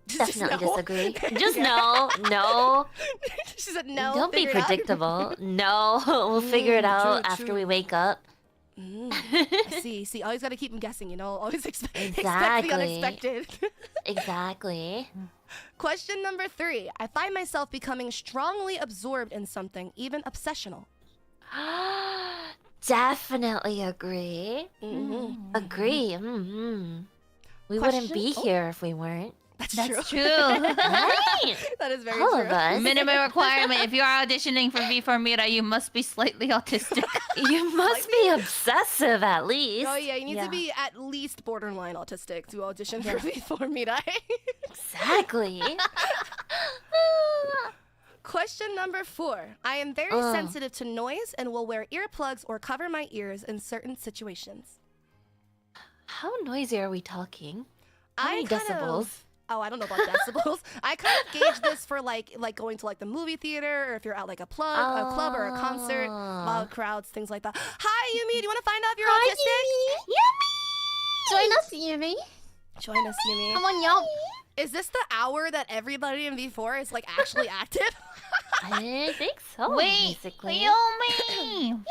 Just Definitely no. disagree. Just no. No. She said no. Don't be figure it out. predictable. No. We'll figure it out after we wake up. I see. Always got to keep them guessing, you know? Always expect the Exactly. unexpected. Exactly. Question number 3. I find myself becoming strongly absorbed in something, even obsessional. Definitely agree. Agree. We wouldn't be Question- here if we weren't. That's true. Right? That is very All true. of us. Minimum requirement: if you are auditioning for V4 Mira, you must be slightly autistic. You must be obsessive at least. Oh yeah, you need Yeah. to be at least borderline autistic to audition for V4 Mirai. Exactly. Question number 4. I am very sensitive to noise and will wear earplugs or cover my ears in certain situations. How noisy are we talking? How I many kind decibels? of- oh, I don't know about decibels. I kind of gauge this for like going to like the movie theater, or if you're at like a club or a concert, loud crowds, things like that. Hi, Yumi. Do you want to find out if you're autistic? Join us, Yumi. Join us, Yumi. Come on, y'all. Is this the hour that everybody in V4 is like actually active? I think so. Wait, basically. Yomi!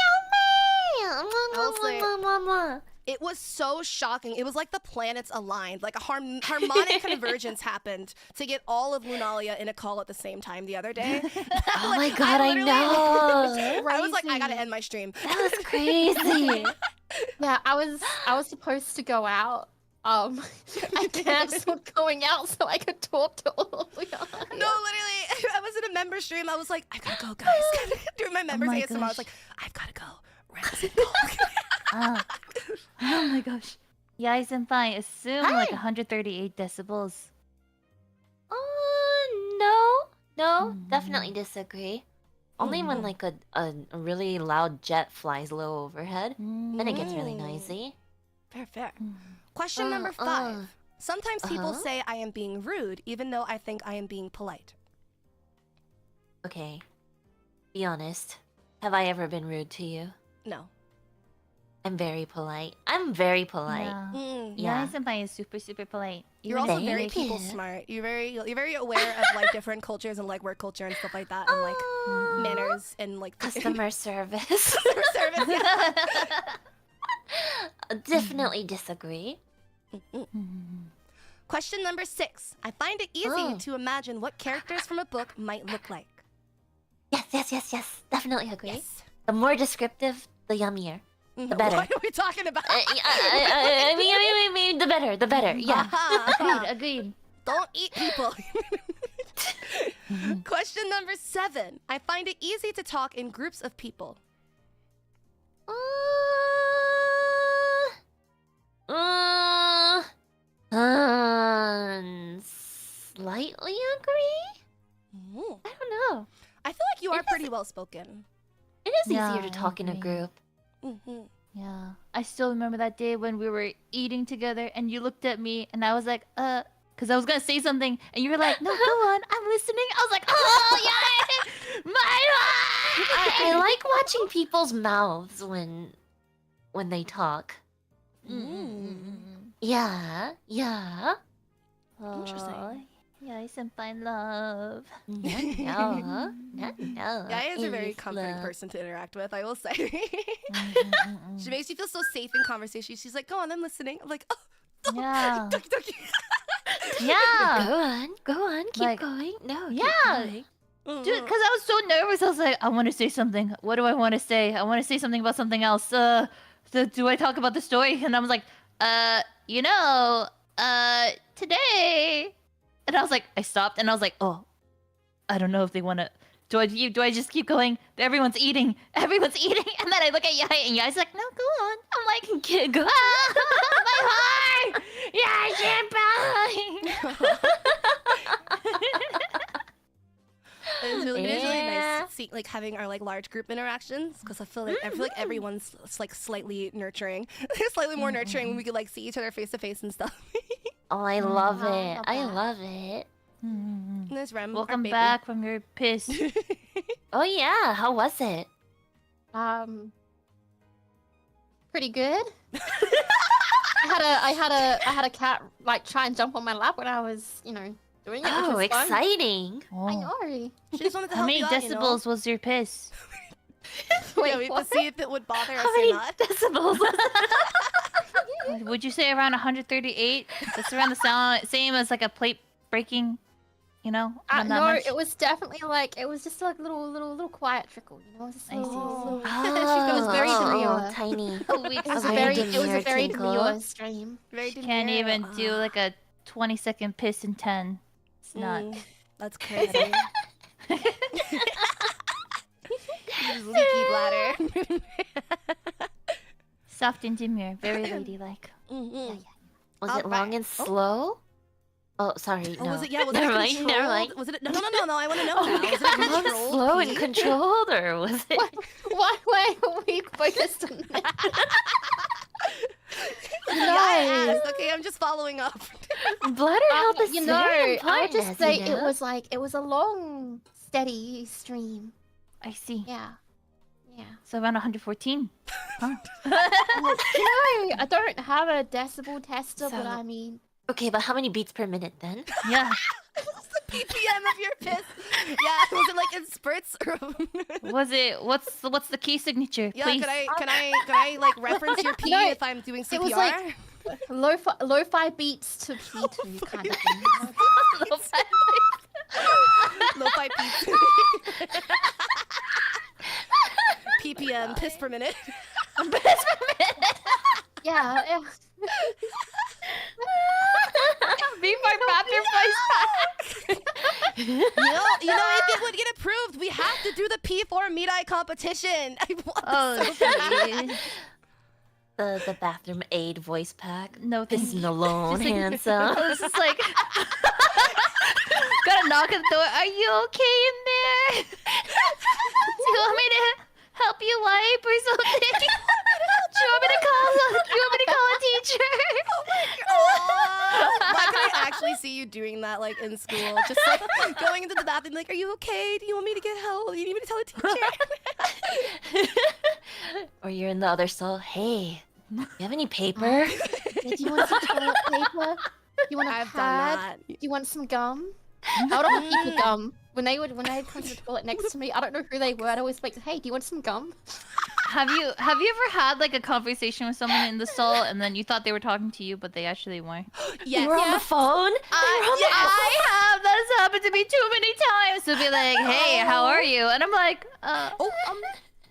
It was so shocking. It was like the planets aligned. Like a harmonic convergence happened to get all of Lunalia in a call at the same time the other day. Oh my god, I know. I was like, I gotta end my stream. That was crazy. Yeah, I was supposed to go out. I cancelled going out so I could talk to all of you. No, literally, I was in a member stream. I was like, I gotta go, guys. Doing my members my ASMR. I was gosh. like, I've gotta go. Ramsey, go. Oh my gosh. Yai senpai, assume like 138 decibels. No, definitely disagree. Only when like a really loud jet flies low overhead, then it gets really noisy. Fair, fair. Question number 5. Sometimes people say I am being rude, even though I think I am being polite. Okay, be honest. Have I ever been rude to you? No. I'm very polite. I'm very polite. Yeah. Mm. Yeah. Yai senpai is super, super polite. You're Even also if- very Thank people you. smart. You're very aware of like different cultures and like work culture and stuff like that, and like manners and like Customer service. customer service. Yeah. Definitely disagree. Question number 6. I find it easy to imagine what characters from a book might look like. Yes. Definitely agree. Yes. The more descriptive, the yummier. The better. What are we talking about? I mean, the better. Yeah. Agreed. Don't eat people. Question number 7. I find it easy to talk in groups of people. Slightly agree? Mm. I don't know. I feel like you are pretty well spoken. It is Yeah, easier to I talk in a agree. group. Mm-hmm. Yeah. I still remember that day when we were eating together and you looked at me and I was like, because I was going to say something and you were like, no, go on, I'm listening. I was like, oh, yeah, my life! I like watching people's mouths when they talk. Yeah. Interesting. Yai senpai love. No. Gaia is a It very is comforting love. person to interact with, I will say. She makes you feel so safe in conversation. She's like, go on, I'm listening. I'm like, oh, Yeah. doki doki. Yeah. Go on, keep Like, going. No, keep yeah. going. Dude, because I was so nervous. I was like, I want to say something. What do I want to say? I want to say something about something else. Do I talk about the story? And I was like, today. And I was like, I stopped and I was like, oh, I don't know if they want to. Do I just keep going? Everyone's eating. And then I look at Yai and Yai's like, no, go on. I'm like, Go. my heart! Yai senpai! It is really Yeah. nice to see, like, having our like large group interactions, because I feel like everyone's like slightly nurturing. They're slightly more nurturing when we could like see each other face to face and stuff. Oh, I love I it. love I that. love it. And there's Rem, our Welcome baby. back from your piss. Oh yeah, how was it? Pretty good. I had a cat like try and jump on my lap when I was, doing it. Oh, which was fun. exciting. I know. She just wanted to How help many you out, you know? decibels was your piss? Yeah, we have to see if it would bother us How or many not. decibels? Would you say around 138? That's around the same as like a plate breaking, Not that No, much? it was definitely like it was just like little quiet trickle, Just a I see. little- Oh, It was very demure. tiny. Oh, wait, It was A a very very demure very tinkle. demure stream. Very can't demure. even do like a 20-second piss in 10. It's not. That's crazy. Leaky bladder. Soft and demure, very ladylike. Was it long and slow? Oh, sorry. Oh, No. was it? Yeah, was Never it mind. controlled? Never mind. Was it? No. I want to know now. Was it Long, controlled? slow, and pee? controlled, or was it? Why are we focused on that? Yeah, I asked. Okay, I'm just following up. Bladder health is you very know, I important. would just as say you know. it was a long, steady stream. I see. Yeah. Yeah. So around 114. Huh? Well, you know, I don't have a decibel tester, but So- I mean, Okay, but how many beats per minute then? Yeah. What's the ppm of your piss? Yeah, was it like in spurts? Or... Was it? What's the key signature? Yeah, Please. can I like reference your pee No, if I'm doing CPR? it was like- lo-fi beats to P2 kind of thing. Lo-fi pee. ppm, piss per minute. Yeah. Before bathroom voice pack. You know, if it would get approved, we have to do the P4 meat-eye competition. I want Oh, this so bad. jeez. The bathroom aid voice pack. No, thank Pissing you. alone, Just like- handsome. It's just like gotta knock at the door. Are you okay in there? Do you want me to help you wipe or something? Do you want me to call a teacher? Why can I actually see you doing that, like, in school? Just, like, going into the bathroom, like, are you okay? Do you want me to get help? Do you need me to tell a teacher? Or you're in the other stall. Hey, you have any paper? Do you want some toilet paper? Do you want a I've done pad? that. Do you want some gum? I would offer people gum. When they'd come to the toilet next to me, I don't know who they were. I'd always like, hey, do you want some gum? Have you ever had like a conversation with someone in the stall and then you thought they were talking to you but they actually weren't? Yes. You were on the phone? I have. That has happened to me too many times. To be like, hey, how are you? And I'm like,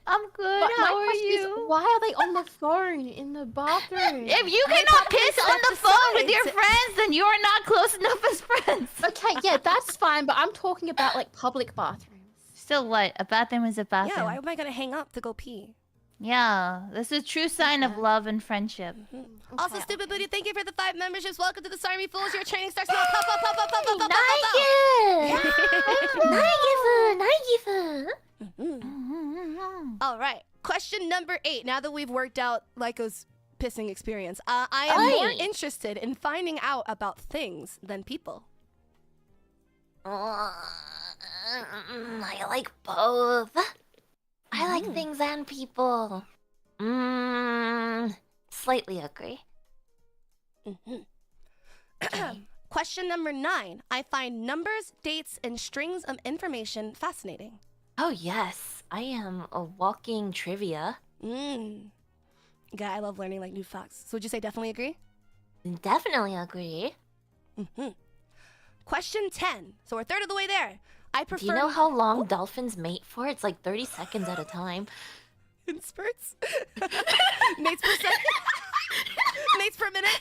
I'm good. But my How are question is, you? why are they on the phone in the bathroom? If you They cannot probably piss on the set phone with aside your to- friends, then you are not close enough as friends. Okay, yeah, that's fine, but I'm talking about like public bathrooms. Still, what? A bathroom is a bathroom. Yeah, why am I gonna hang up to go pee? Yeah, this is a true sign of love and friendship. Also, Okay. Stupid Booty, thank you for the 5 memberships. Welcome to the SARMY Fools. Your training starts now. Pop, pop, pop, pop, pop, pop, pop, pop, All right. Question number 8. Now that we've worked out Lyco's pissing experience, I am more Oi. interested in finding out about things than people. I like both. I like things and people. Slightly agree. Question number 9. I find numbers, dates, and strings of information fascinating. Oh yes, I am a walking trivia. Yeah, I love learning like new facts. So would you say definitely agree? Definitely agree. Question 10. So we're a third of the way there. I prefer Do you know how long dolphins mate for? It's like 30 seconds at a time. in spurts. Mates per second. Mates per minute.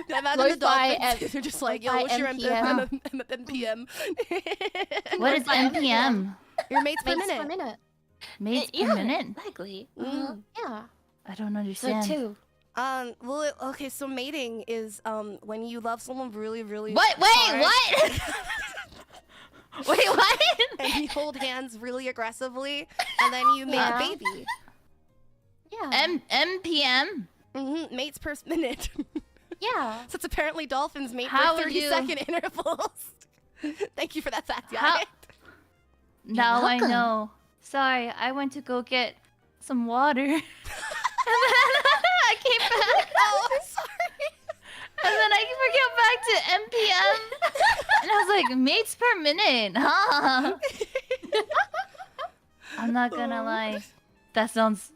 Imagine the Lo-fi dolphins. They're just like, yo, lo-fi what's your MPM? MPM? What is NPM? Your mates per Mates minute. per minute. Mates Yeah, per minute? Exactly. Yeah. I don't So understand. too. Well, okay, so mating is when you love someone really, really What? Wait, hard, what? Wait, what? and you hold hands really aggressively, and then you make Yeah. a baby. Yeah. MPM? Mates per minute. Yeah. So it's apparently dolphins mate How for would 30-second intervals. Thank you for that fact, How- yeah. Now I welcome. know. Sorry, I went to go get some water. And then I came back. Oh, I'm sorry. And then I forgot back to MPM. And I was like, mates per minute, huh? I'm not gonna lie. That sounds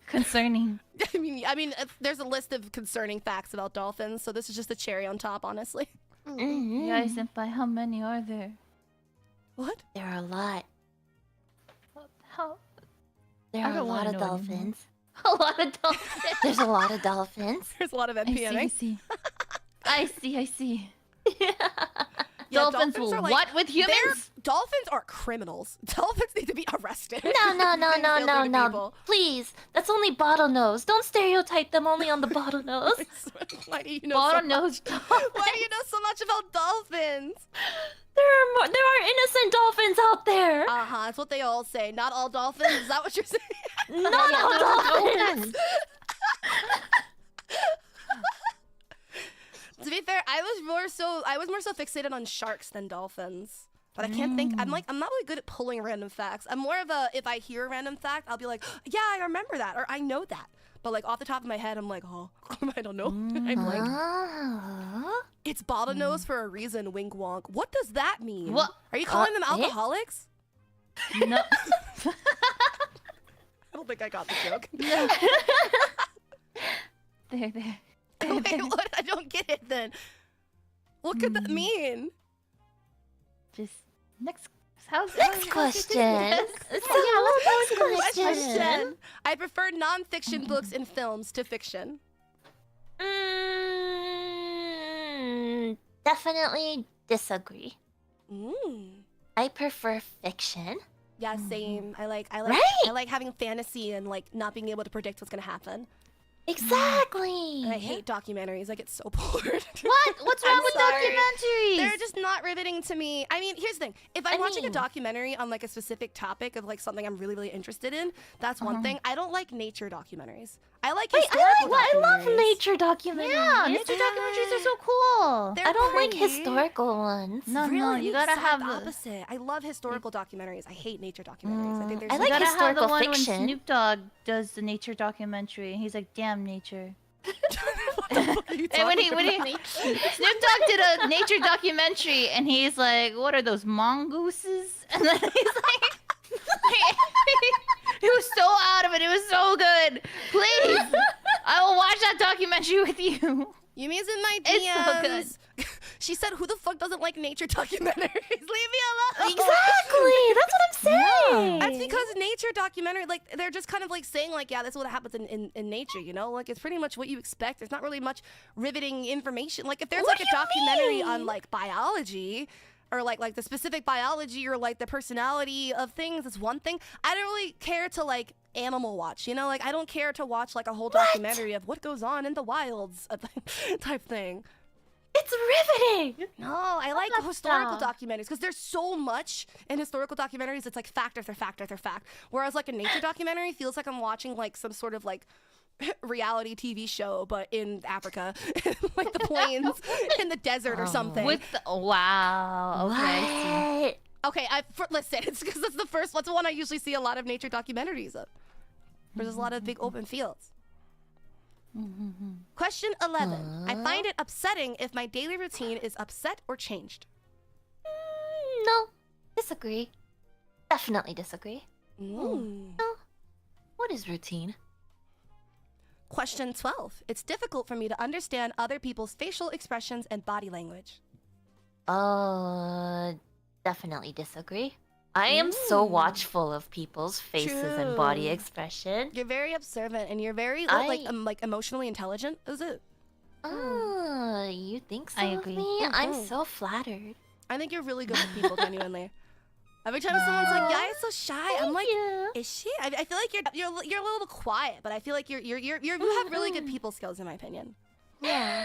concerning. I mean, there's a list of concerning facts about dolphins, so this is just the cherry on top, honestly. Yeah, senpai, how many are there? What? There are a lot. How? There I are a don't lot wanna of know anymore. dolphins. A lot of dolphins. There's a lot of dolphins. There's a lot of I NPMing. see. I see. Yeah, Dolphins will are what with humans? Dolphins are criminals. Dolphins need to be arrested. No. Being filthy to people. Please, that's only bottlenose. Don't stereotype them only on the bottlenose. Why do you know? Bottlenose. Why do you know so much about dolphins? There are innocent dolphins out there. That's what they all say. Not all dolphins. Is that what you're saying? Not all dolphins. To be fair, I was more so fixated on sharks than dolphins. But I can't think. I'm not really good at pulling random facts. I'm more of a, if I hear a random fact, I'll be like, yeah, I remember that, or I know that. But like off the top of my head, I'm like, oh, I don't know. I'm like, it's bottlenose for a reason. Wink wonk. What does that mean? What? Are you calling them alcoholics? No. I don't think I got the joke. There. Wait, what? I don't get it then. What could that mean? Just next Question. Next question. I prefer non-fiction books and films to fiction. Definitely disagree. I prefer fiction. Yeah, same. I like having fantasy and like not being able to predict what's gonna happen. Exactly. And I hate documentaries. I get so bored. What? What's wrong with documentaries? They're just not riveting to me. I mean, here's the thing. If I'm watching a documentary on like a specific topic of like something I'm really, really interested in, that's one thing. I don't like nature documentaries. I like historical documentaries. I love nature documentaries. Yeah, nature documentaries are so cool. They're I don't like pretty. historical ones. No, Really? you gotta have the the opposite. I love historical documentaries. I hate nature documentaries. I think they're I so like gotta have the historical one fiction. when Snoop Dogg does the nature documentary, and he's like, "Damn nature." And when he Snoop Dogg did a nature documentary, and he's like, "What are those mongooses?" And then he's like, he was so out of it. It was so good. Please, I will watch that documentary with you. Yumi's in my DMs. It's so good. She said, "Who the fuck doesn't like nature documentaries? Leave me alone." Exactly. That's what I'm saying. That's because nature documentary, like they're just kind of like saying like, yeah, that's what happens in nature, you know? Like it's pretty much what you expect. There's not really much riveting information. Like if there's like a documentary on like biology or like the specific biology or like the personality of things, it's one thing. I don't really care to like animal watch, you know? Like I don't care to watch like a whole documentary of what goes on in the wilds type thing. It's riveting. No, I like historical documentaries because there's so much in historical documentaries. It's like fact after fact after fact. Whereas like a nature documentary feels like I'm watching like some sort of like reality TV show, but in Africa, like the plains in the desert or something. Wow. Okay. Okay, listen, it's because that's that's the one I usually see a lot of nature documentaries of. There's a lot of big open fields. Question 11. I find it upsetting if my daily routine is upset or changed. No. Disagree. Definitely disagree. No. What is routine? Question 12. It's difficult for me to understand other people's facial expressions and body language. Definitely disagree. I am so watchful of people's faces and body expression. You're very observant and you're very like emotionally intelligent. Is it? You think so? I agree. Of me? I'm so flattered. I think you're really good with people, genuinely. Every time someone's like, "Yeah, it's so shy," I'm like, "Is she?" I feel like you're a little quiet, but I feel like you have really good people skills, in my opinion. Yeah.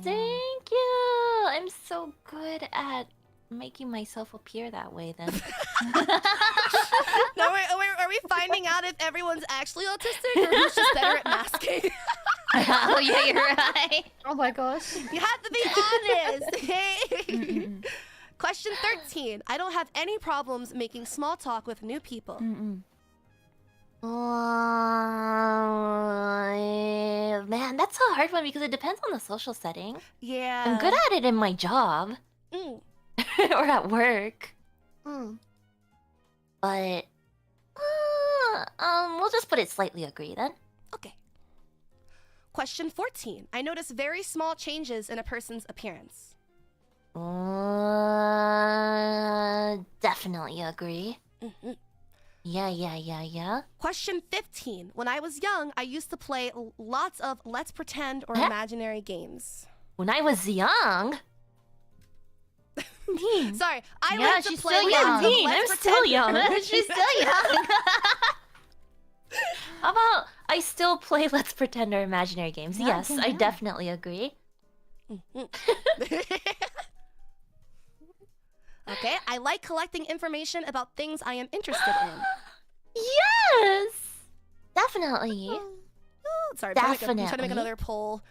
Thank you. I'm so good at making myself appear that way then. No, are we finding out if everyone's actually autistic or who's just better at masking? Oh yeah, you're right. Oh my gosh. You have to be honest. Hey. Question 13. I don't have any problems making small talk with new people. Man, that's a hard one because it depends on the social setting. Yeah. I'm good at it in my job. Or at work. But we'll just put it slightly agree then. Okay. Question 14. I notice very small changes in a person's appearance. Definitely agree. Yeah. Question 15. When I was young, I used to play lots of let's pretend or Huh? imaginary games. When I was young. Sorry, I Yeah, like to she's play still lots young. of I'm let's still pretend. young. She's still young. How about I still play Let's Pretend or imaginary games? Yeah, Yes, yeah, I yeah. definitely agree. Okay, I like collecting information about things I am interested in. Yes! Definitely. Sorry, I'm trying to make Definitely. another poll.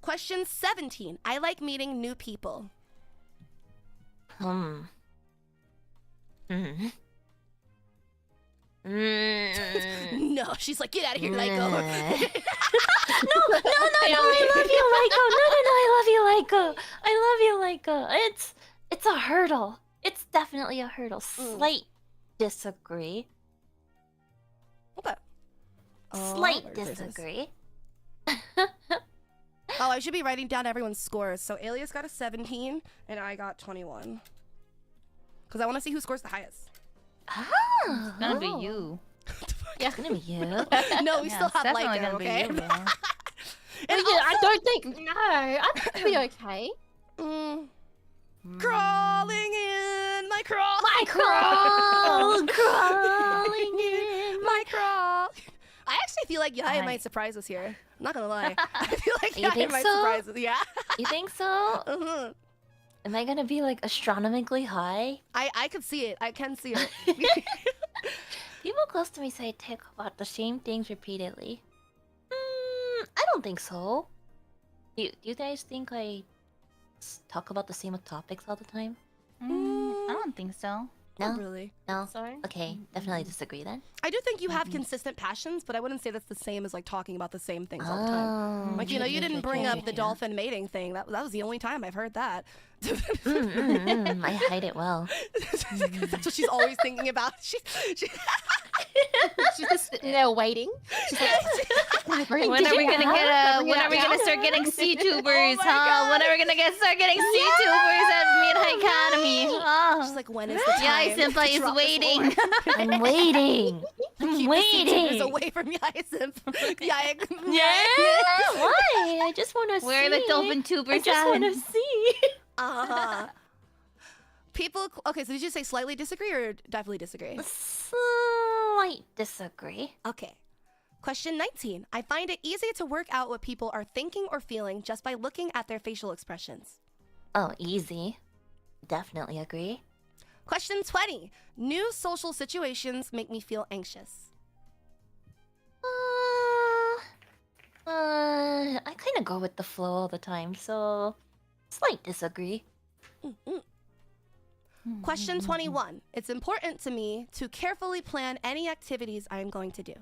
Question 17. I like meeting new people. Hmm. No, she's like, get out of here, Lyko. No, I love you, Maiko. No, I love you, Maiko. I love you, Maiko. It's a hurdle. It's definitely a hurdle. Slight disagree. Okay. Slight where's this? disagree. Oh, I should be writing down everyone's scores. So Alias got a 17, and I got 21. Because I want to see who scores the highest. Ah, It's gonna be you. it's gonna be you. No, we Yeah, still it's have definitely Lyko, gonna okay? be you, man. And Yeah, I don't think. No, I think it'll be okay. Crawling in my crawl. My crawl, crawling in. My crawl. I actually feel like Yaya Hi. might surprise us here. I'm not gonna lie. I feel like You Yaya think might so? surprise us. Yeah. You think so? Mhm. Am I gonna be like astronomically high? I could see it. I can see it. People close to me say I talk about the same things repeatedly. I don't think so. Do you guys think I talk about the same topics all the time? I don't think so. No? Not really. No? So. Okay, definitely disagree then. I do think you have consistent passions, but I wouldn't say that's the same as like talking about the same things all the time. Oh, Like, you know, you true, didn't true, bring true, up the true. dolphin mating thing. That was the only time I've heard that. I hide it well. That's what she's always thinking about. She She's just sitting there waiting. She's like, When are we gonna get Bring it when are out we gonna now. start getting Oh C-tubers, my huh? God. When are we gonna start getting C-tubers at Mid Academy? she's Oh. like, when is the time? Yai Senpai to is drop this waiting. lore? I'm waiting. I'm Keep the waiting. C-tubers away from Yaya Senpai. Yaya. Why? I just want to see. Where are the dolphin I tubers just want to at? see. People. Okay, so did you say slightly disagree or definitely disagree? Slight disagree. Okay. Question 19. I find it easy to work out what people are thinking or feeling just by looking at their facial expressions. Oh, easy. Definitely agree. Question 20. New social situations make me feel anxious. I kind of go with the flow all the time, so slight disagree. Question 21. It's important to me to carefully plan any activities I am going to do.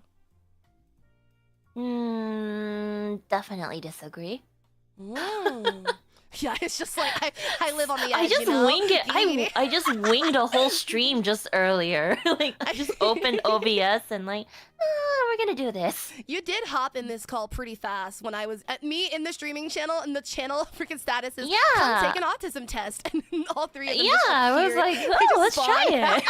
Definitely disagree. Yeah, it's just like I live on the edge. I just you know? winged it. I just winged a whole stream just earlier. Like I just opened OBS and like, we're gonna do this. You did hop in this call pretty fast when I was at me in the streaming channel, and the channel freaking status is come Yeah. take an autism test, and all three of them Yeah, just I was appeared. like, They just let's try spawned.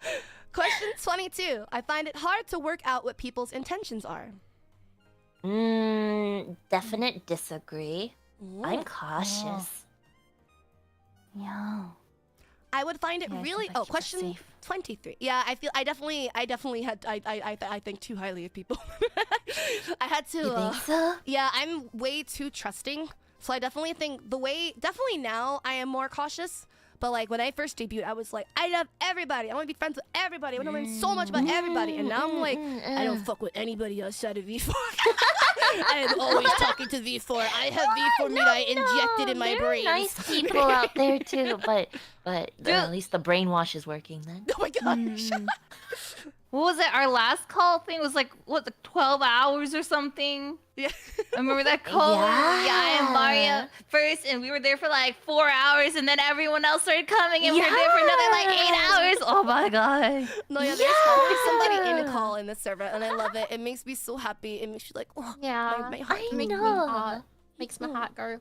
it. Question 22. I find it hard to work out what people's intentions are. Definite disagree. I'm cautious. Yeah. I would find it Yeah, I really. think I Oh, keep it question safe. 23. Yeah, I definitely had. I think too highly of people. I had to. You think so? Yeah, I'm way too trusting. So I definitely think definitely now I am more cautious. But like when I first debuted, I was like, I love everybody. I want to be friends with everybody. I want to learn so much about everybody. And now I'm like, I don't fuck with anybody outside of V4. I am always talking to V4. I have V4 meat I injected in my there brain. are nice people out there too, but at least the brainwash is working then. Oh my gosh. What was it? Our last call thing was like 12 hours or something. Yeah. Remember that call? Yeah. And Mario first, and we were there for like 4 hours, and then everyone else started coming, and we were there for another like 8 hours. Oh my god! No, yeah, there's always somebody in a call in this server, and I love it. It makes me so happy. It makes you like, oh, Yeah. my heart. I Makes me know. heart. Makes my heart go.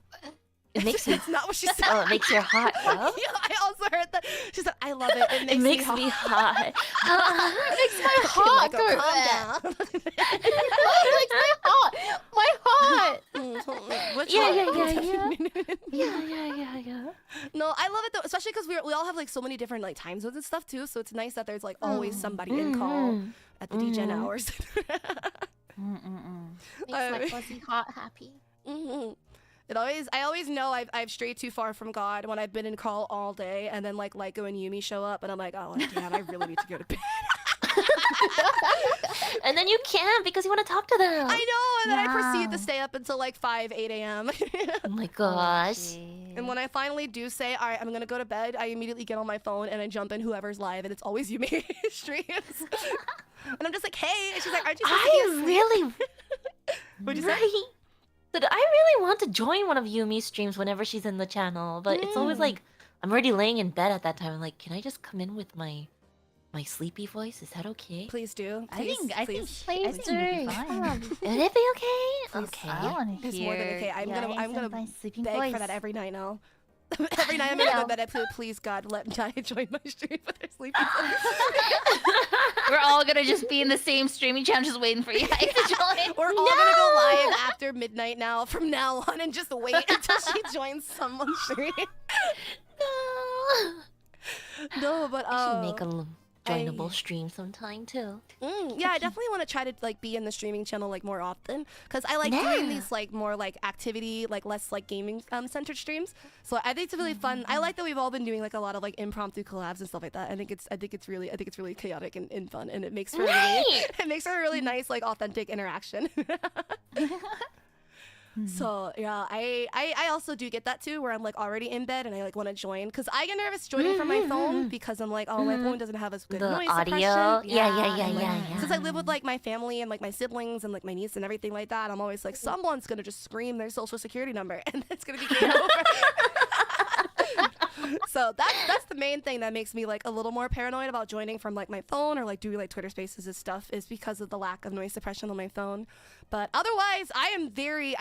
It makes me. That's not what she said. Oh, it makes you hot, though? Yeah, I also heard that. She said, I love it. It makes me hot. It makes my heart go calm there. down. It makes my heart. My heart. Which Yeah, one? yeah. No, I love it though, especially because we all have like so many different like time zones and stuff too. So it's nice that there's like always somebody in call at the DGen hours. Makes my fuzzy heart happy. I always know I've strayed too far from God when I've been in call all day, and then like Lyko and Yumi show up, and I'm like, oh damn, I really need to go to bed. And then you can't because you want to talk to them. I know, and then I proceed to stay up until like 8 a.m. Oh my gosh. And when I finally do say, all right, I'm gonna go to bed, I immediately get on my phone and I jump in whoever's live, and it's always Yumi streams. And I'm just like, hey, and she's like, aren't you supposed to be asleep? Really. What'd you say? But I really want to join one of Yumi's streams whenever she's in the channel, but it's always like I'm already laying in bed at that time. I'm like, can I just come in with my sleepy voice? Is that okay? Please do. I think Please. it'll be fine. Would it be okay? Okay. I want to It's hear. more than okay. I'm gonna my sleeping beg voice. for that every night now. Every night I'm gonna go to bed. I put, please God, let Jaya join my stream with her sleepy voice. We're all gonna just be in the same streaming channel, just waiting for you guys to join. We're all gonna go live after midnight now, from now on, and just wait until she joins someone's stream. No, but I should make a joinable stream sometime too. yeah, I definitely want to try to like be in the streaming channel like more often, because I like doing these like more like activity, like less like gaming centered streams. So I think it's really fun. I like that we've all been doing like a lot of like impromptu collabs and stuff like that. I think it's really chaotic and fun, and it makes for a really nice like authentic interaction. So yeah, I also do get that too, where I'm like already in bed and I like want to join, because I get nervous joining from my phone because I'm like, oh, my phone doesn't have as good The noise audio. suppression. Yeah. Since I live with like my family and like my siblings and like my niece and everything like that, I'm always like, someone's gonna just scream their social security number and it's gonna be game over. So that's the main thing that makes me like a little more paranoid about joining from like my phone or like doing like Twitter Spaces and stuff, is because of the lack of noise suppression on my phone. But otherwise, I'm very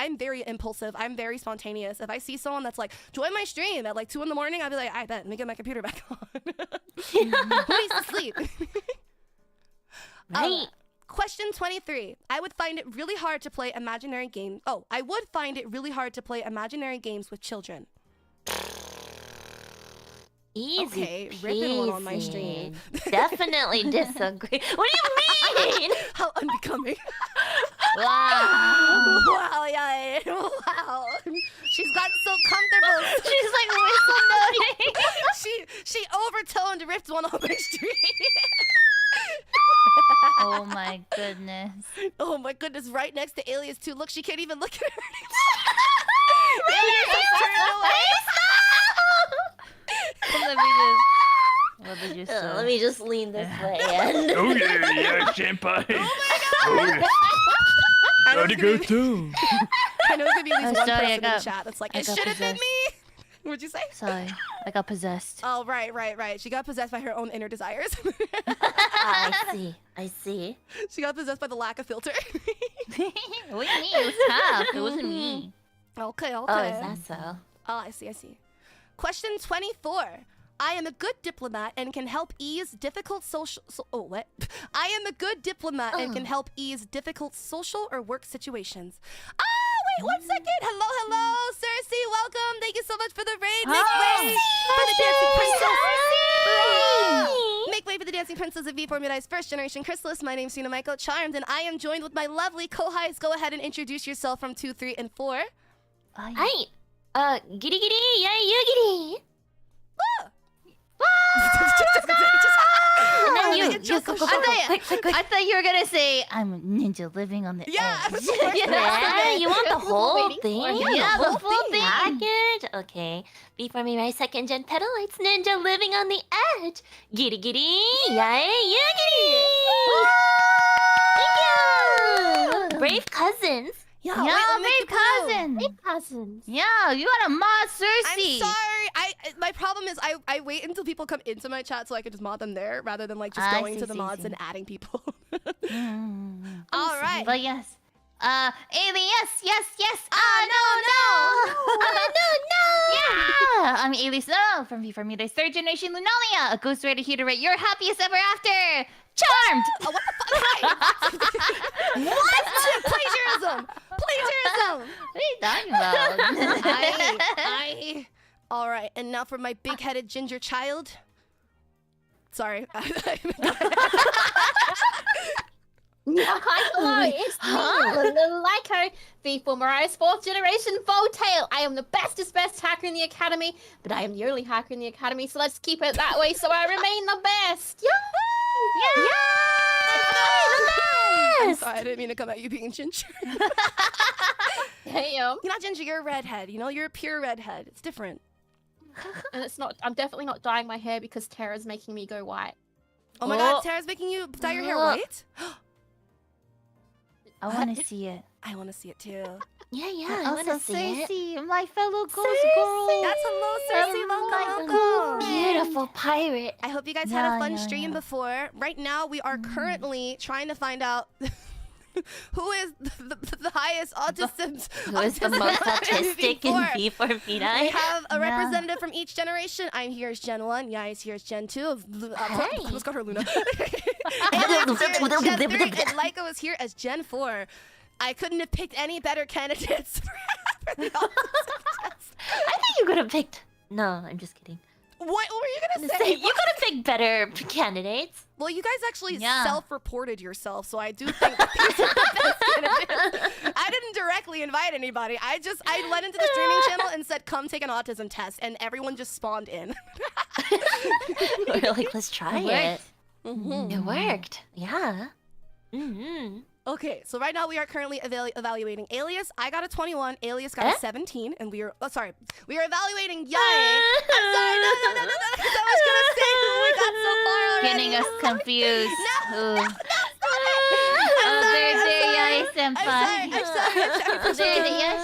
impulsive. I'm very spontaneous. If I see someone that's like, join my stream at like 2 a.m, I'll be like, I bet, let me get my computer back on. Who needs to sleep? Right. Question 23. I would find it really hard to play imaginary games. Oh, I would find it really hard to play imaginary games with children. Easy. Okay, ripping one on my stream. Definitely disagree. What do you mean? How unbecoming. Wow. Wow, yeah. Wow. She's gotten so comfortable. She's like whistle noting. She overtoned ripped one on my stream. Oh my goodness. Oh my goodness, right next to Alias 2. Look, she can't even look at her. Let me just lean this way. And... Oh yeah, senpai. Oh my god. Gotta go too. I know there's gonna be at least one sorry, person in the chat that's like, it should have been me. What'd you say? Sorry, I got possessed. Oh, right. She got possessed by her own inner desires. I see. She got possessed by the lack of filter. What do you mean? It was tough. It wasn't me. Okay. Oh, is that so? Oh, I see. Question 24. I am a good diplomat and can help ease difficult social... I am a good diplomat and can help ease difficult social or work situations. Oh, wait, 1 second. Hello, Cersei. Welcome. Thank you so much for the raid. Make way for the Dancing Princess. Make way for the Dancing Princess of V-Formulai's first generation chrysalis. My name's Serina Maiko, Charmed, and I am joined with my lovely co-highs. Go ahead and introduce yourself from 2, 3, and 4. Hi. Giddy giddy, yeah, you giddy. And then you go. I thought you were gonna say I'm a ninja living on the edge. Yeah, You want the whole thing? Yeah, the full thing. Package? Okay. Before me, my second gen pedalites ninja living on the edge. Giddy giddy, yay, you giddy. Thank you. Brave cousins. Yeah, Brave cousin. Cousins. Yeah, you got a mod Cersei. I'm sorry. My problem is I wait until people come into my chat so I can just mod them there rather than like just going to the mods and adding people. All right. But yes. Alias, yes. No. Yeah, I'm Alias from V for Me, the third generation Lunalia, a ghost writer here to write your happiest ever after. Charmed. Oh, what the fuck? What? Plagiarism. What are you talking about? All right, and now for my big-headed ginger child. Sorry. Hi, hello, it's me, Maiko, the former Mariah's 4th generation Voltail. I am the bestest hacker in the academy, but I am the only hacker in the academy, so let's keep it that way so I remain the best. Yeah. I'm sorry, I didn't mean to come at you being ginger. Damn. You're not ginger, you're a redhead. You know, you're a pure redhead. It's different. And it's not. I'm definitely not dyeing my hair because Tara's making me go white. Oh my god, Tara's making you dye your hair white? I want to see it. I want to see it too. Yeah, I want to see it. Cersei, my fellow ghost girl. That's hello, Cersei. Welcome. Beautiful pirate. I hope you guys had a fun Yeah. stream before. Right now, we are currently trying to find out who is the highest autism. Who is the most autistic in V for We Vida? have a representative from each generation. I'm here as Gen 1. Yai is here as Gen 2. I almost got her Luna. And Gen 3. And Laiko is here as Gen 4. I couldn't have picked any better candidates for the autism test. I think you could have picked. No, I'm just kidding. What were you going to say? You could have picked better candidates. Well, you guys actually Yeah. self-reported yourself, so I do think that these are the best candidates. I didn't directly invite anybody. I went into the streaming channel and said, come take an autism test, and everyone just spawned in. We're like, let's try it. Mhm. It worked. Yeah. Mm-hmm. Okay, so right now we are currently evaluating Alias. I got a 21. Alias got a 17, and we are evaluating Yai. I'm sorry, no. I was gonna say who we got so far already. Getting us confused. No, Oh, there, Yai senpai. I'm sorry. Yes.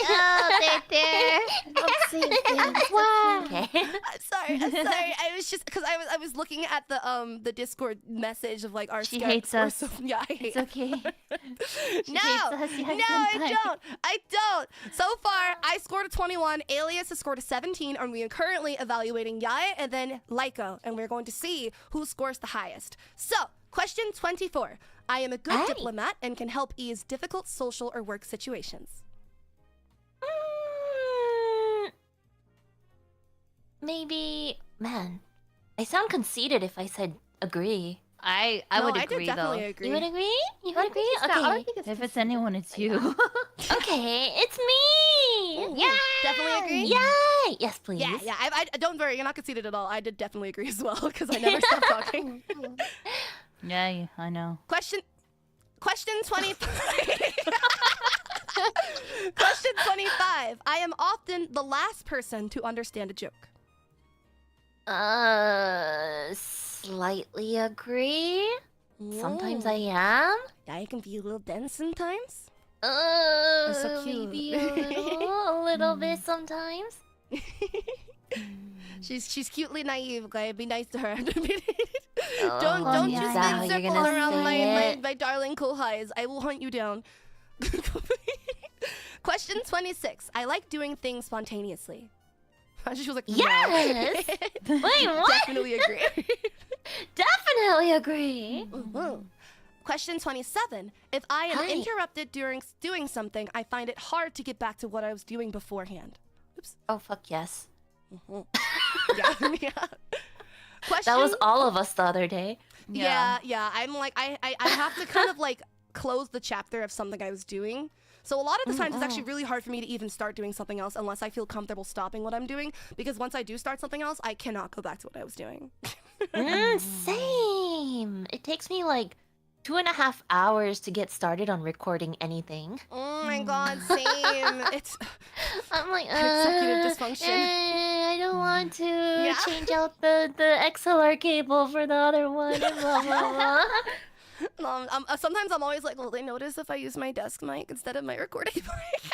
Oh, there. Wow. Okay. I'm sorry. I was just because I was looking at the Discord message of like our. She Skype hates score, us. So, yeah, I hate It's okay. No, hates us, Yai senpai. I don't. So far, I scored a 21. Alias has scored a 17, and we are currently evaluating Yai and then Laiko, and we're going to see who scores the highest. So, question 24. I am a good Aye. diplomat and can help ease difficult social or work situations. Maybe, man. I sound conceited if I said agree. I would agree did definitely though. agree. You would agree? You would agree? I don't Okay. think it's If it's anyone, it's you. Okay, it's me. Yeah. Definitely agree? Yay! Yes, please. Yeah. I don't worry. You're not conceited at all. I did definitely agree as well because I never stopped talking. Yeah, I know. Question 25. Question 25. I am often the last person to understand a joke. Slightly agree. Sometimes I am. I can be a little dense sometimes. So cute. maybe a little bit sometimes. She's cutely naive. Okay, be nice to her. don't Oh, you yeah. spin Is that how you're circles gonna around say it? my darling Kohais. I will hunt you down. Question 26. I like doing things spontaneously. She was like, no. Yes. Wait, what? Definitely agree. Definitely agree. Ooh. Question 27. If I am Hi. interrupted during doing something, I find it hard to get back to what I was doing beforehand. Oops. Oh fuck yes. Yeah. Question. That was all of us the other day. Yeah. I'm like, I have to kind of like close the chapter of something I was doing. So a lot of the times it's actually really hard for me to even start doing something else unless I feel comfortable stopping what I'm doing. Because once I do start something else, I cannot go back to what I was doing. Same. It takes me like 2.5 hours to get started on recording anything. Oh my god, same. It's I'm like, executive dysfunction. I don't want to change out the XLR cable for the other one. And blah blah blah. Sometimes I'm always like, will they notice if I use my desk mic instead of my recording mic?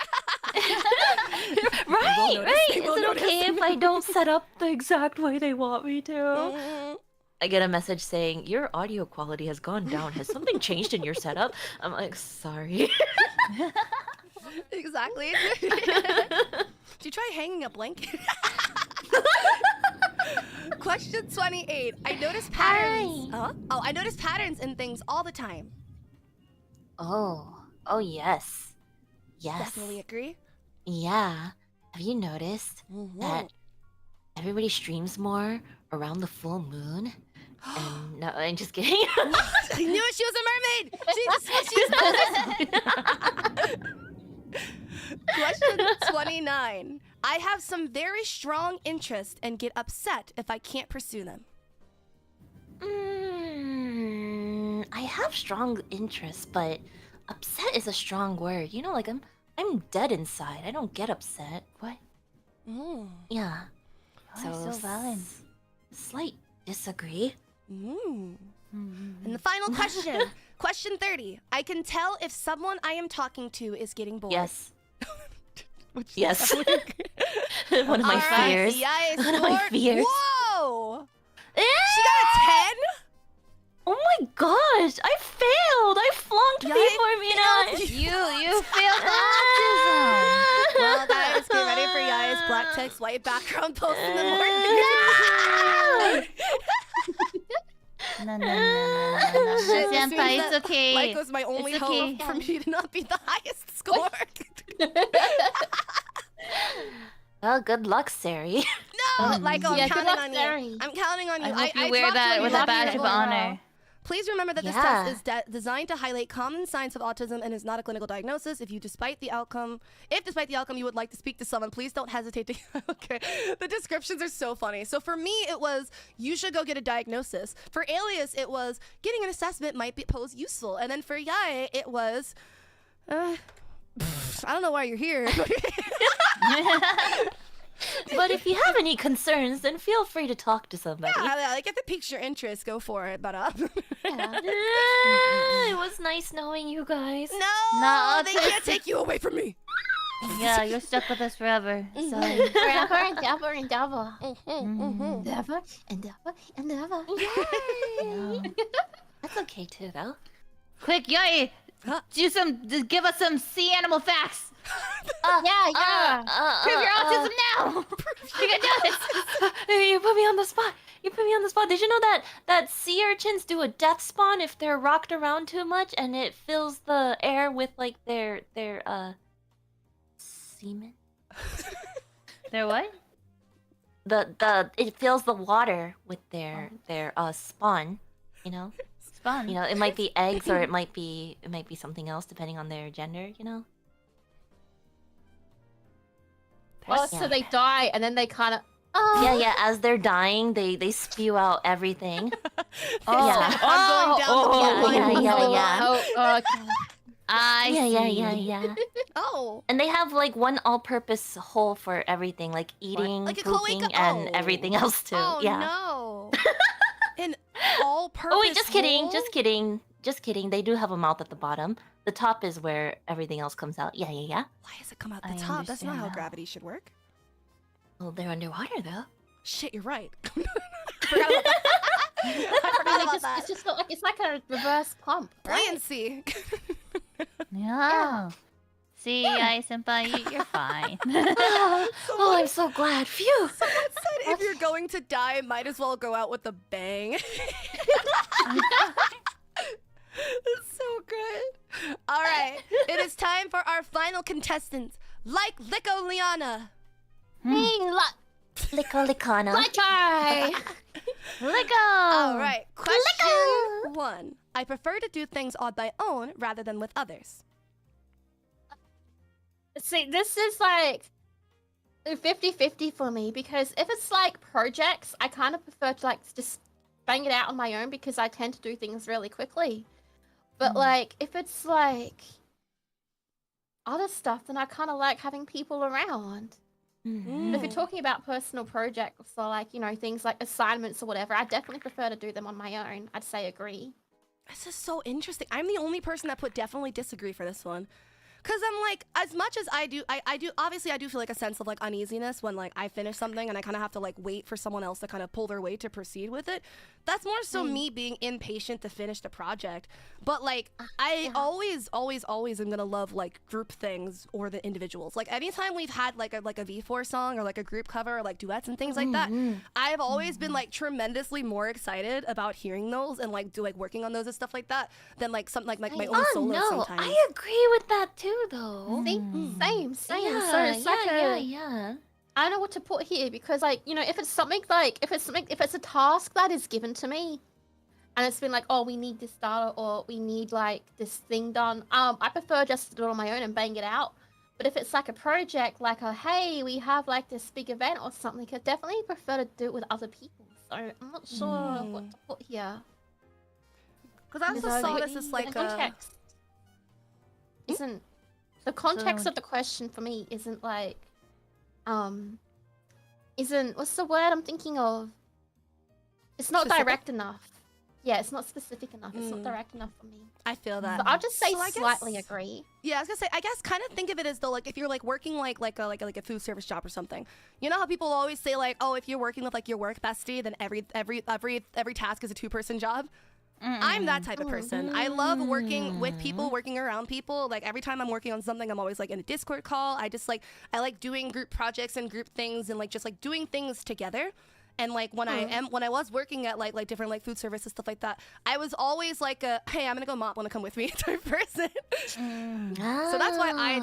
Right. They Is will it notice. okay if I don't set up the exact way they want me to? I get a message saying your audio quality has gone down. Has something changed in your setup? I'm like, sorry. Exactly. Did you try hanging a blanket? Question 28. I notice patterns. I notice patterns in things all the time. Oh yes. Yes. Definitely agree. Yeah. Have you noticed that everybody streams more around the full moon? And no, I'm just kidding. I knew it. She was a mermaid. Question 29. I have some very strong interest and get upset if I can't pursue them. I have strong interest, but upset is a strong word. You know, like I'm dead inside. I don't get upset. What? Yeah. So valid. Slight disagree. And the final question. Question 30. I can tell if someone I am talking to is getting bored. Yes. Which Yes. One of my fears. One of my fears. Whoa! She got a 10? Oh my gosh! I failed! I flunked Yai You failed autism. Well, guys, get ready for Yai's black text, white background post in the morning. No. Shit, this Senpai, means it's that okay. Maiko's my only It's hope okay. for me to not be the highest score. Well, good luck, Sari. No, Maiko, Yeah, I'm good counting luck, on Sari. you. I'm counting on you. I hope you I wear dropped that you with in a badge of level. honor. Please remember that this Yeah. test is designed to highlight common signs of autism and is not a clinical diagnosis. If despite the outcome you would like to speak to someone, please don't hesitate to. Okay, the descriptions are so funny. So for me, it was you should go get a diagnosis. For Alias, it was getting an assessment might pose useful, and then for Yae, it was, I don't know why you're here. But if you have any concerns, then feel free to talk to somebody. Yeah, like if it piques your interest, go for it. But It was nice knowing you guys. no, they can't take you away from me. Yeah, you're stuck with us forever. So Forever and ever and ever. Never and ever and ever. That's okay too, though. quick, Yai, give us some sea animal facts. Yeah. Prove your autism now. You can do this. You put me on the spot. Did you know that sea urchins do a death spawn if they're rocked around too much, and it fills the air with like their semen? They're what? It fills the water with their spawn. You know. Spawn. You know, it might be eggs or it might be something else depending on their gender. You know. Oh, so they die and then they kind of. Yeah. As they're dying, they spew out everything. I'm going down the line. Yeah. Oh, okay. I see. Yeah. Oh. And they have like one all-purpose hole for everything, like eating, Like a pooping, cloaca? and Oh. everything else too. Oh Yeah. no. An all-purpose. Oh wait, just kidding. hole? Just kidding. They do have a mouth at the bottom. The top is where everything else comes out. Yeah. Why does it come out the I top? That's not understand how now. gravity should work. Well, they're underwater though. Shit, you're right. Forgot about that. I forgot about that. It's just got like it's like a reverse pump. Right? Buoyancy. Yeah. See, Yai senpai, you're fine. Oh, I'm so glad. Phew. Said if you're going to die, might as well go out with a bang. It's so good. All right, it is time for our final contestant, like Liko Liana. Licana. Try. Let go. All right, question 1. I prefer to do things on my own rather than with others. See, this is like 50-50 for me because if it's like projects, I kind of prefer to like just bang it out on my own because I tend to do things really quickly. But like if it's like other stuff, then I kind of like having people around. Mm-hmm. But if you're talking about personal projects or like, you know, things like assignments or whatever, I definitely prefer to do them on my own. I'd say agree. This is so interesting. I'm the only person that put definitely disagree for this one. Cause I'm like, as much as I do obviously I do feel like a sense of like uneasiness when like I finish something and I kind of have to like wait for someone else to kind of pull their weight to proceed with it. That's more so me being impatient to finish the project. But like I always am gonna love like group things or the individuals. Like anytime we've had like a V4 song or like a group cover or like duets and things like that, I've always been like tremendously more excited about hearing those and like working on those and stuff like that than like something like my own solo sometimes. I agree with that too, though. Same. Yeah, So it's like yeah. I don't know what to put here because, like, you know, if it's something like if it's a task that is given to me, and it's been like, oh, we need this data or we need like this thing done. I prefer just to do it on my own and bang it out. But if it's like a project, like a hey, we have like this big event or something, I definitely prefer to do it with other people. So I'm not sure what to put here. Because I also saw this as like the context isn't the context of the question for me isn't like isn't what's the word I'm thinking of? It's not Specific? direct enough. Yeah, it's not specific enough. It's not direct enough for me. I feel that. So I'll just say So I slightly guess- agree. Yeah, I was gonna say, I guess kind of think of it as though like if you're like working like a food service job or something. You know how people always say like, oh, if you're working with like your work bestie, then every task is a 2-person job. I'm that type of person. I love working with people, working around people. Like every time I'm working on something, I'm always like in a Discord call. I like doing group projects and group things and like just like doing things together. And like when I was working at like different like food services stuff like that, I was always like a hey, I'm gonna go mop, wanna come with me type person. So that's why I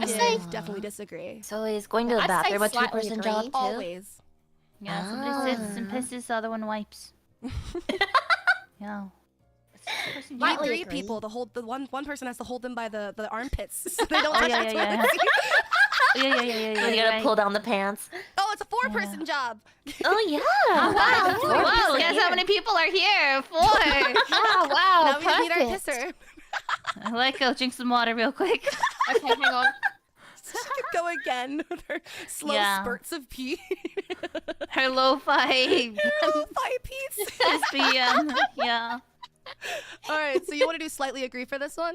definitely disagree. So is going to the I'd say bathroom a slightly 2-person agree. job too? Always. Yeah, somebody sits and pisses, the other one wipes. Yeah. You need Slightly 3 agree. people. The one person has to hold them by the armpits so they don't touch yeah, the yeah, toilet. yeah. Yeah. You gotta pull down the pants. Oh, it's a 4-person job. Oh yeah. Wow, guess how many people are here? 4. Oh wow, Now we need our perfect. pisser. I like go drink some water real quick. Okay, hang on. Go again with her slow Yeah. spurts of pee. Her lo-fi Bye, peace. SPM. Yeah. All right, so you want to do slightly agree for this one?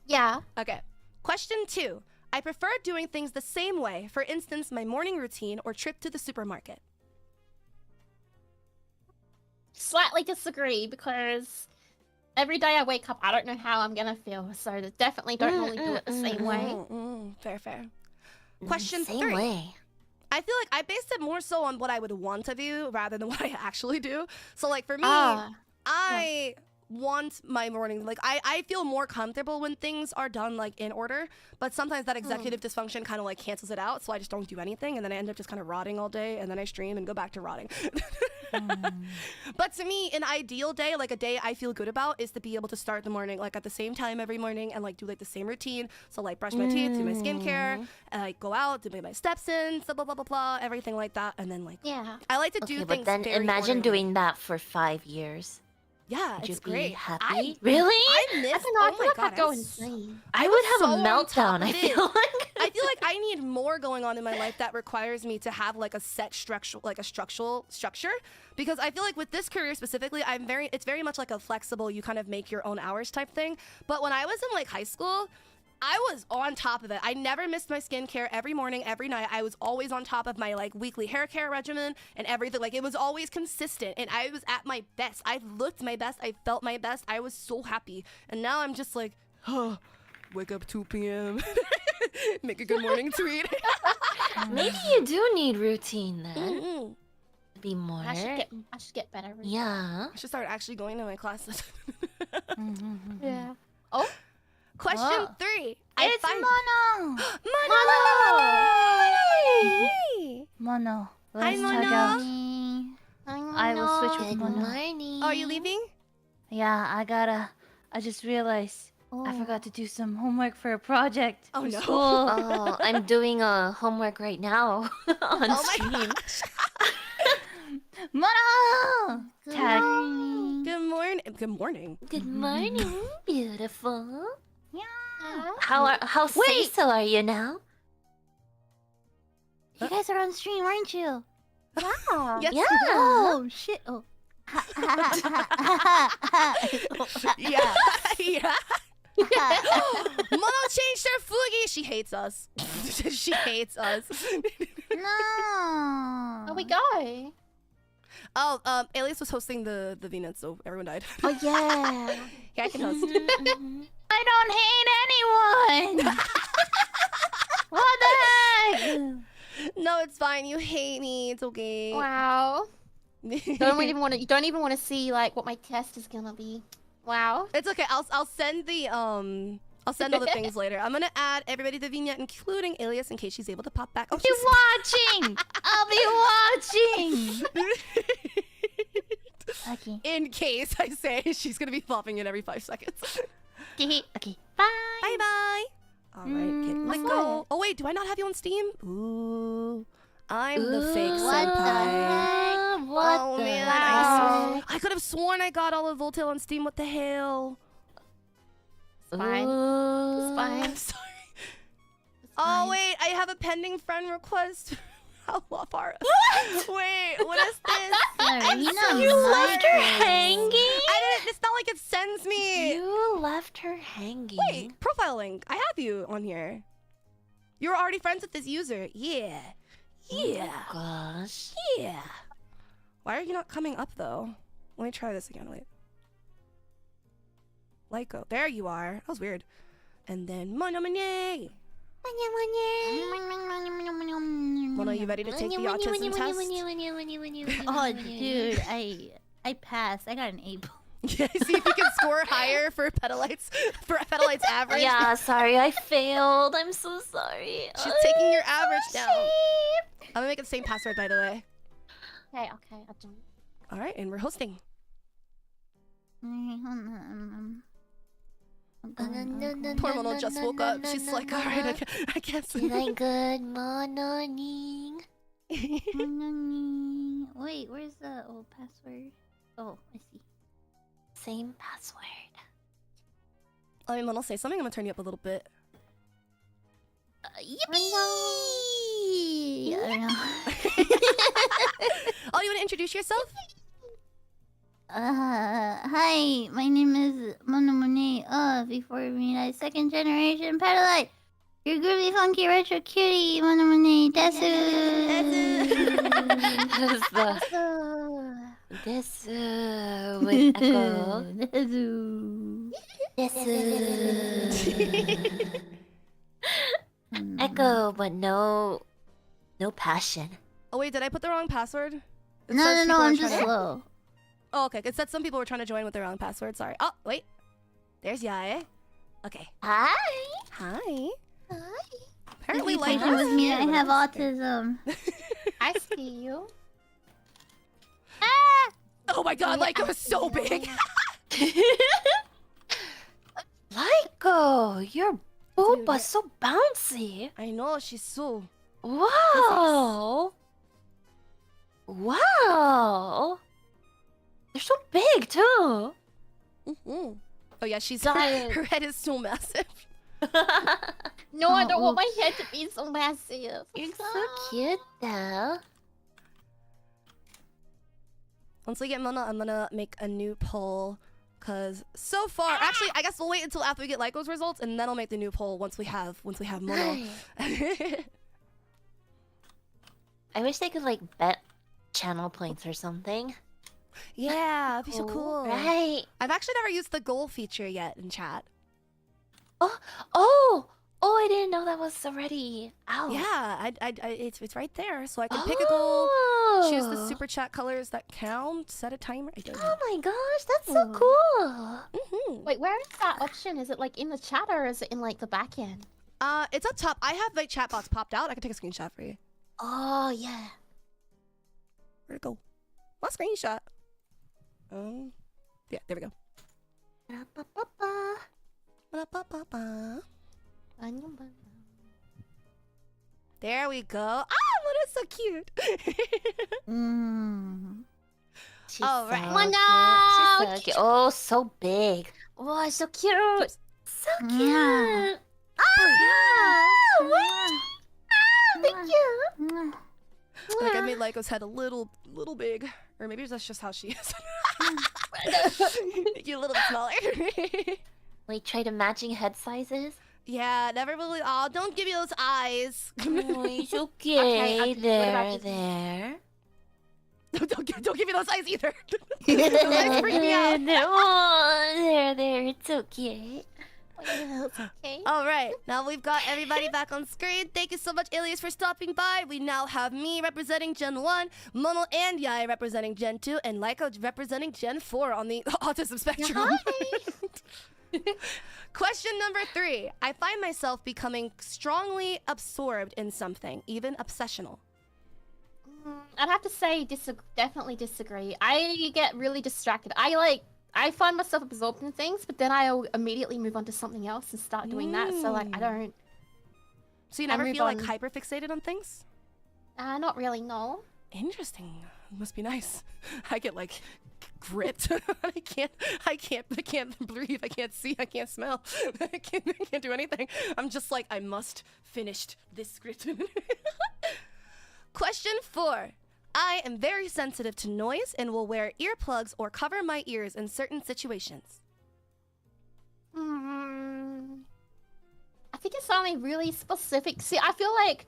Yeah. Okay. Question 2. I prefer doing things the same way. For instance, my morning routine or trip to the supermarket. Slightly disagree because every day I wake up, I don't know how I'm gonna feel. So definitely don't normally do it the same way. Fair. Question Same 3. way. I feel like I based it more so on what I would want to do rather than what I actually do. So like for me, I want my morning, like I feel more comfortable when things are done like in order, but sometimes that executive dysfunction kind of like cancels it out, so I just don't do anything and then I end up just kind of rotting all day and then I stream and go back to rotting. But to me, an ideal day, like a day I feel good about, is to be able to start the morning like at the same time every morning and like do like the same routine. So like brush my teeth, do my skincare, and like go out, do my steps in, blah blah blah blah, everything like that, and then like Yeah. I like to Okay, do but things. then very imagine orderly. doing that for 5 years. Yeah, Would it's you be great. happy? Really? I miss. I don't know. I oh feel my like god, I'd go I'm insane. I I would was have so a on top meltdown, of I it. feel like. I feel like I need more going on in my life that requires me to have like a set structure, like a structural structure, because I feel like with this career specifically, it's very much like a flexible, you kind of make your own hours type thing. But when I was in like high school, I was on top of it. I never missed my skincare every morning, every night. I was always on top of my like weekly hair care regimen and everything. Like it was always consistent and I was at my best. I looked my best. I felt my best. I was so happy. And now I'm just like, wake up 2 p.m. Make a good morning tweet. Maybe you do need routine then. Mm-mm. Be more. I should get better. Yeah. I should start actually going to my classes. Yeah. Oh. Question Oh. 3. It's Mono! Mono! Hey! Mono. Hi, Let's Mono. check out. I will switch with Good Mono. morning. Are you leaving? Yeah, I just realized I forgot to do some homework for a project Oh, for no. school. Oh, I'm doing homework right now on Oh my stream. gosh. Mono! Tag. Good morning. Good morning. Good morning, beautiful. Yeah. How say-so are you now? You guys are on stream, aren't you? Yeah. Yes. Yeah. Oh, shit. Oh. Yeah. Yeah. Mono changed her Fugi. She hates us. She hates us. No. Oh, we go. Oh, Alias was hosting the VNet, so everyone died. Oh yeah. Yeah, I can host. I don't hate anyone. What the heck? No, it's fine. You hate me. It's okay. Wow. You don't even want to see like what my test is gonna be. Wow. It's okay. I'll send the I'll send all the things later. I'm gonna add everybody to the vignette, including Alias, in case she's able to pop back. Oh, Be watching. I'll be watching. Okay. In case I say she's gonna be popping in every 5 seconds. Okay. Bye. Bye bye. All right, let go. Oh wait, do I not have you on Steam? Ooh, I'm the fake senpai. What Oh the man, heck? I could have sworn I got all of Voltail on Steam. What the hell? It's fine. It's fine. I'm sorry. Oh wait, I have a pending friend request. How far? Wait, what is this? Serena You left her Maiko. hanging? I didn't. It's not like it sends me. You left her hanging. Wait, profile link. I have you on here. You're already friends with this user. Yeah. Yeah. Oh, gosh. Yeah. Why are you not coming up though? Let me try this again. Wait. Lyco. There you are. That was weird. And then Monomane. Mono, you ready to take the autism test? Oh, dude, I passed. I got an A+. Yeah, see if you can score higher for Petalite's average. Yeah, sorry, I failed. I'm so sorry. She's taking your average down. I'm gonna make it the same password, by the way. Okay. I'll do. All right, and we're hosting. Poor Mono just woke up. She's like, all right, I can't sleep. Good morning. Wait, where's the old password? Oh, I see. Same password. I mean, Mono, say something. I'm gonna turn you up a little bit. Yippee! I don't know. Oh, you wanna introduce yourself? Hi, my name is Monomone before me, I second generation Petalite. Your groovy, funky, retro cutie, Monomone, Desu! This with Echo. Desu! Echo, but no passion. Oh wait, did I put the wrong password? It No, says no, people no, are I'm trying just to- slow. Oh, okay. It said some people were trying to join with the wrong password. Sorry. Oh, wait. There's Yae. Okay. Hi. Hi. Hi. Apparently, Be like patient with me, I have autism. I see you. Oh my god, like it was so big. Lyco, your booba's so bouncy. I know, she's so. Wow. Wow. They're so big too. Oh yeah, she's Giant. her head is so massive. No, I don't want oops. my head to be so massive. You're so cute though. Once we get Mono, I'm gonna make a new poll. Cause so far, actually, I guess we'll wait until after we get Lyco's results, and then I'll make the new poll once we have Mono. I wish they could like bet channel points or something. Yeah, it'd be so cool. Right. I've actually never used the goal feature yet in chat. Oh, I didn't know that was already out. Yeah, it's right there, so I can pick a goal, choose the super chat colors that count, set a timer. I don't know. Oh my gosh, that's so cool. Wait, where is that option? Is it like in the chat or is it in like the back end? It's up top. I have like chat box popped out. I can take a screenshot for you. Oh yeah. Where'd it go? What screenshot? Yeah, there we go. Ba-da-ba-ba-ba. There we go. Ah, what is so cute. She's All right. so Come on cute. now. She's so cute. Oh, so big. Oh, so cute. So cute. Thank you. Like I made Lyco's head a little big, or maybe that's just how she is. Make you a little bit smaller. Like try to matching head sizes. Yeah, never really. Oh, don't give me those eyes. Oh, it's okay. Okay, there, there. Don't give me those eyes either. Those eyes freak me out. Oh, there. It's okay. Okay. All right, now we've got everybody back on screen. Thank you so much, Ilias, for stopping by. We now have me representing Gen 1, Momo and Yai representing Gen 2, and Laiko representing Gen 4 on the autism spectrum. Question number 3. I find myself becoming strongly absorbed in something, even obsessional. I'd have to say definitely disagree. I get really distracted. I find myself absorbed in things, but then I'll immediately move on to something else and start doing that. So like I don't. So you never feel like hyper fixated on things? Not really. No. Interesting. Must be nice. I get like gripped. I can't breathe. I can't see. I can't smell. I can't do anything. I'm just like, I must finish this script. Question 4. I am very sensitive to noise and will wear earplugs or cover my ears in certain situations. I think it's only really specific. See, I feel like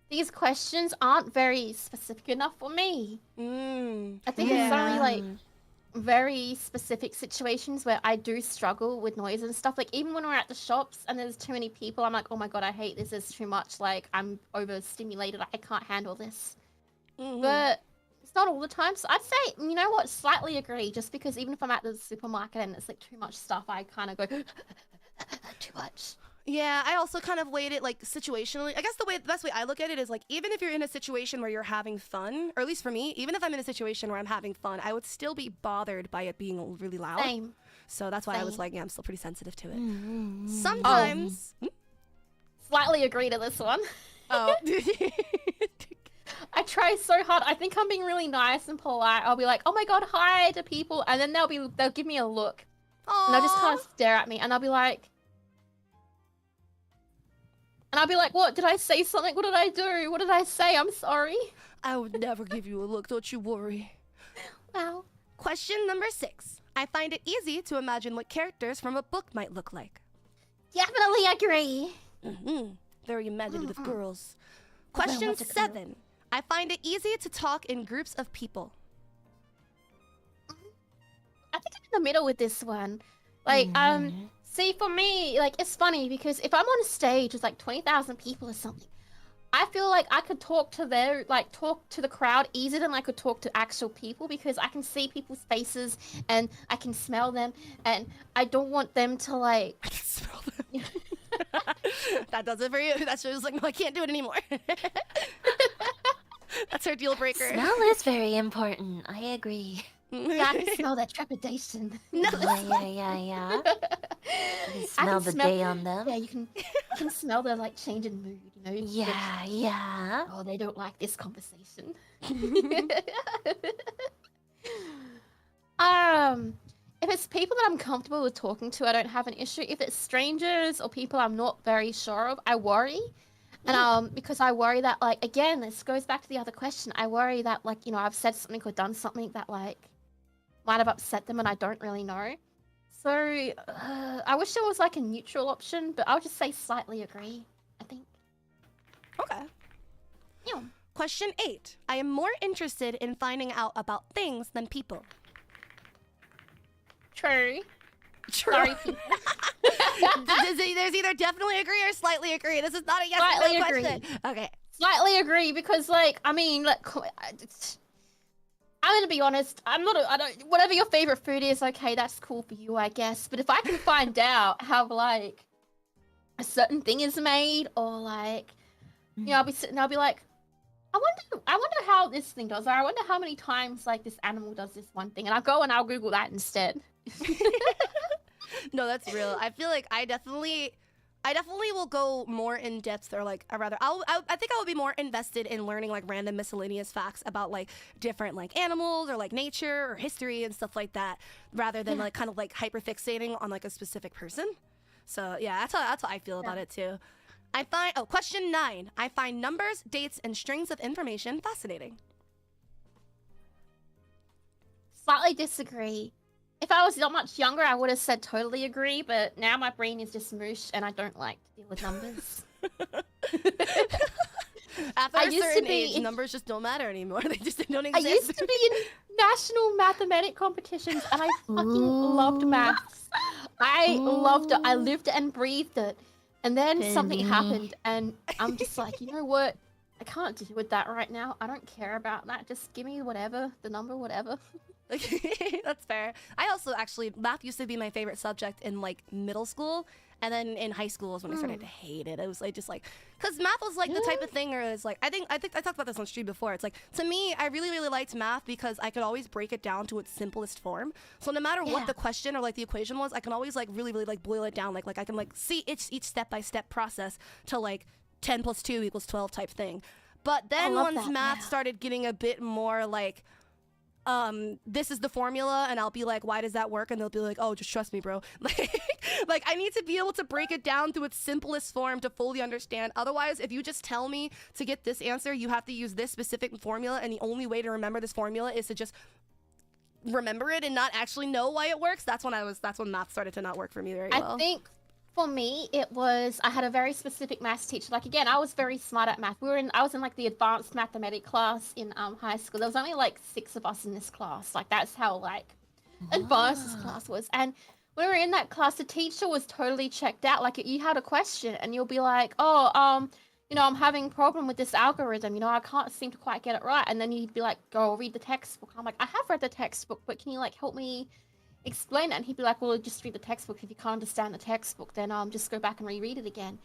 these questions aren't very specific enough for me. I think it's only like very specific situations where I do struggle with noise and stuff. Like even when we're at the shops and there's too many people, I'm like, oh my god, I hate this. It's too much. Like I'm overstimulated. I can't handle this. But it's not all the time. So I'd say, you know what, slightly agree. Just because even if I'm at the supermarket and it's like too much stuff, I kind of go too much. Yeah, I also kind of weighed it like situationally. I guess the best way I look at it is like even if you're in a situation where you're having fun, or at least for me, even if I'm in a situation where I'm having fun, I would still be bothered by it being really loud. Same. So that's why I was Same. like, yeah, I'm still pretty sensitive to it. Sometimes. Slightly agree to this one. Oh. I try so hard. I think I'm being really nice and polite. I'll be like, oh my god, hi to people, and then they'll give me a look. Aww. And they'll just kind of stare at me, and I'll be like, what? Did I say something? What did I do? What did I say? I'm sorry. I would never give you a look, don't you worry. Wow. Question number 6. I find it easy to imagine what characters from a book might look like. Definitely agree. Very imaginative girls. Question 7. I find it easy to talk in groups of people. I think I'm in the middle with this one. Like, see, for me, like, it's funny because if I'm on a stage with like 20,000 people or something, I feel like I could talk to the crowd easier than I could talk to actual people because I can see people's faces and I can smell them, and I don't want them to like. I can smell them. That does it for you. That's just like, no, I can't do it anymore. That's our deal breaker. Smell is very important. I agree. Yeah, I can smell that trepidation. No. Yeah. You can smell the day on them. Yeah, you can smell the like change in mood, you know? Yeah. Oh, they don't like this conversation. If it's people that I'm comfortable with talking to, I don't have an issue. If it's strangers or people I'm not very sure of, I worry. And because I worry that, like, again, this goes back to the other question. I worry that, like, you know, I've said something or done something that, like, might have upset them and I don't really know. So, I wish there was, like, a neutral option, but I'll just say slightly agree, I think. Okay. Yeah. Question 8. I am more interested in finding out about things than people. True. True. Sorry, people. There's either definitely agree or slightly agree. This is not a yes or Slightly no agree. question. Okay. Slightly agree because, like, I mean, like, I'm gonna be honest. I don't. Whatever your favorite food is, okay, that's cool for you, I guess. But if I can find out how, like, a certain thing is made, or like, you know, I'll be sitting, I'll be like, I wonder how this thing does, or I wonder how many times like this animal does this one thing, and I'll go and I'll Google that instead. No, that's real. I feel like I definitely will go more in depth, or like I think I would be more invested in learning like random miscellaneous facts about like different like animals or like nature or history and stuff like that, rather than like kind of like hyper fixating on like a specific person. So yeah, that's how I feel about it too. Question 9. I find numbers, dates, and strings of information fascinating. Slightly disagree. If I was not much younger, I would have said totally agree, but now my brain is just mush and I don't like to deal with numbers. After I a used to certain be age, in- numbers just don't matter anymore. They just don't I exist. used to be in national mathematic competitions and I fucking loved maths. I loved it. I lived and breathed it. And then something happened and I'm just like, you know what? I can't deal with that right now. I don't care about that. Just give me whatever, the number, whatever. That's fair. I also actually, math used to be my favorite subject in like middle school. And then in high school is when I started to hate it. It was like just like, cause math was like the type of thing where it's like, I think I talked about this on stream before. It's like, to me, I really liked math because I could always break it down to its simplest form. So no matter what the question or like the equation was, I can always like really like boil it down. Like I can like see each step-by-step process to like 10 + 2 = 12 type thing. But then once math started getting a bit more like, this is the formula, and I'll be like, why does that work? And they'll be like, oh, just trust me, bro. Like I need to be able to break it down to its simplest form to fully understand. Otherwise, if you just tell me to get this answer, you have to use this specific formula, and the only way to remember this formula is to just remember it and not actually know why it works. That's when math started to not work for me very well. I think for me, it was, I had a very specific maths teacher. Like, again, I was very smart at math. I was in like the advanced mathematics class in high school. There was only like 6 of us in this class. Like, that's how like advanced this class was. And when we were in that class, the teacher was totally checked out. Like, you had a question and you'll be like, oh, you know, I'm having a problem with this algorithm. You know, I can't seem to quite get it right. And then you'd be like, go read the textbook. I'm like, I have read the textbook, but can you like help me explain it? And he'd be like, well, just read the textbook. If you can't understand the textbook, then just go back and reread it again.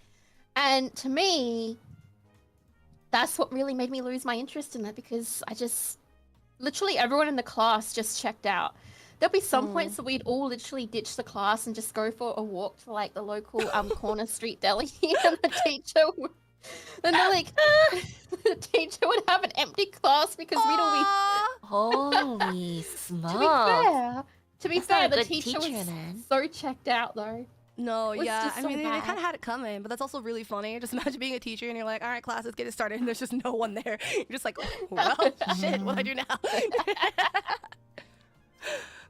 And to me, that's what really made me lose my interest in it, because I just literally everyone in the class just checked out. There'll be some points that we'd all literally ditch the class and just go for a walk to like the local corner street deli, and the teacher would, and they're like, the teacher would have an empty class because we'd all be. Holy smokes. To be fair, the teacher was so checked out though. No, yeah, just I so mean, they bad. kind of had it coming, but that's also really funny. Just imagine being a teacher and you're like, all right, class, let's get it started, and there's just no one there. You're just like, well, shit, what do I do now?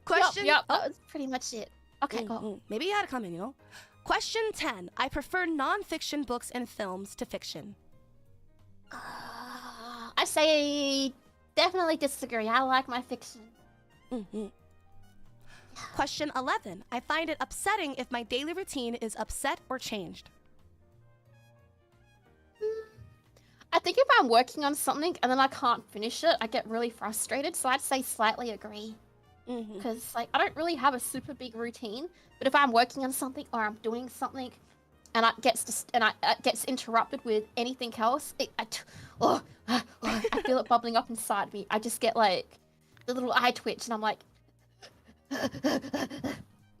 Question. Yep, that was pretty much it. Okay, go. Maybe you had it coming, you know? Question 10. I prefer non-fiction books and films to fiction. I say definitely disagree. I like my fiction. Question 11. I find it upsetting if my daily routine is upset or changed. I think if I'm working on something and then I can't finish it, I get really frustrated. So I'd say slightly agree. Because like I don't really have a super big routine, but if I'm working on something or I'm doing something, and it gets interrupted with anything else, I feel it bubbling up inside me. I just get like the little eye twitch, and I'm like,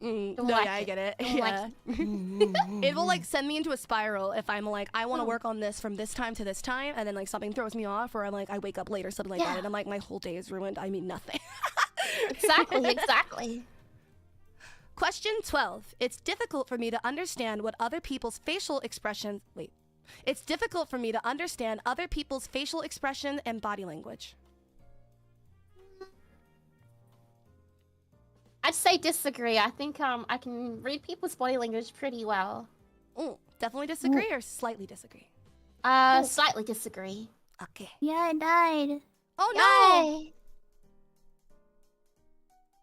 I get it. Yeah. It will like send me into a spiral if I'm like, I want to work on this from this time to this time, and then like something throws me off, or I'm like, I wake up late or something like that, and I'm like, my whole day is ruined. I mean nothing. Exactly. Question 12. It's difficult for me to understand what other people's facial expressions. It's difficult for me to understand other people's facial expression and body language. I'd say disagree. I think I can read people's body language pretty well. Definitely disagree or slightly disagree? Slightly disagree. Okay. Yeah, I died. Oh no! Yay!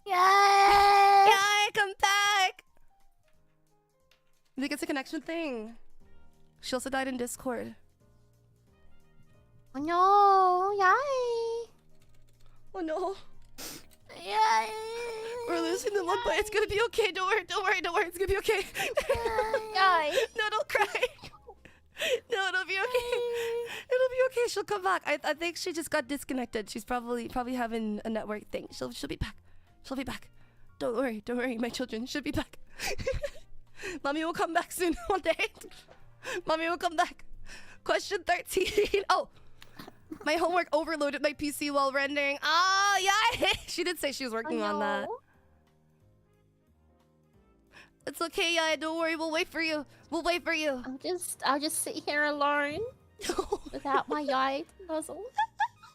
Yay! Yay, come back! I think it's a connection thing. She also died in Discord. Oh no! Yay! Oh no. Yay! We're losing the look, but it's gonna be okay. Don't worry, it's gonna be okay. Yay! No, don't cry. No, it'll be okay. It'll be okay. She'll come back. I think she just got disconnected. She's probably having a network thing. She'll be back. She'll be back. Don't worry, my children. She'll be back. Mommy will come back soon one day. Mommy will come back. Question 13. Oh, my homework overloaded my PC while rendering. Oh, yeah. She did say she was working on that. It's okay, yeah. Don't worry. We'll wait for you. We'll wait for you. I'll just sit here alone without my yai puzzle.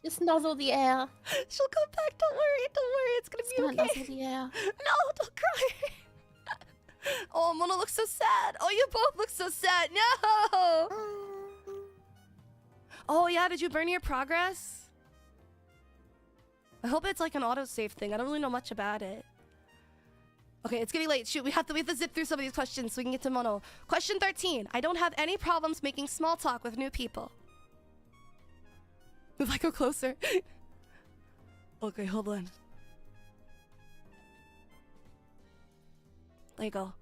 Just nuzzle the air. She'll come back. Don't worry. Don't worry. It's gonna be okay. Nuzzle the air. No, don't cry. Oh, Mona looks so sad. Oh, you both look so sad. No. Oh yeah, did you burn your progress? I hope it's like an autosave thing. I don't really know much about it. Okay, it's getting late. Shoot, we have to zip through some of these questions so we can get to Mono. Question 13. I don't have any problems making small talk with new people. If I go closer. Okay, hold on. There you go.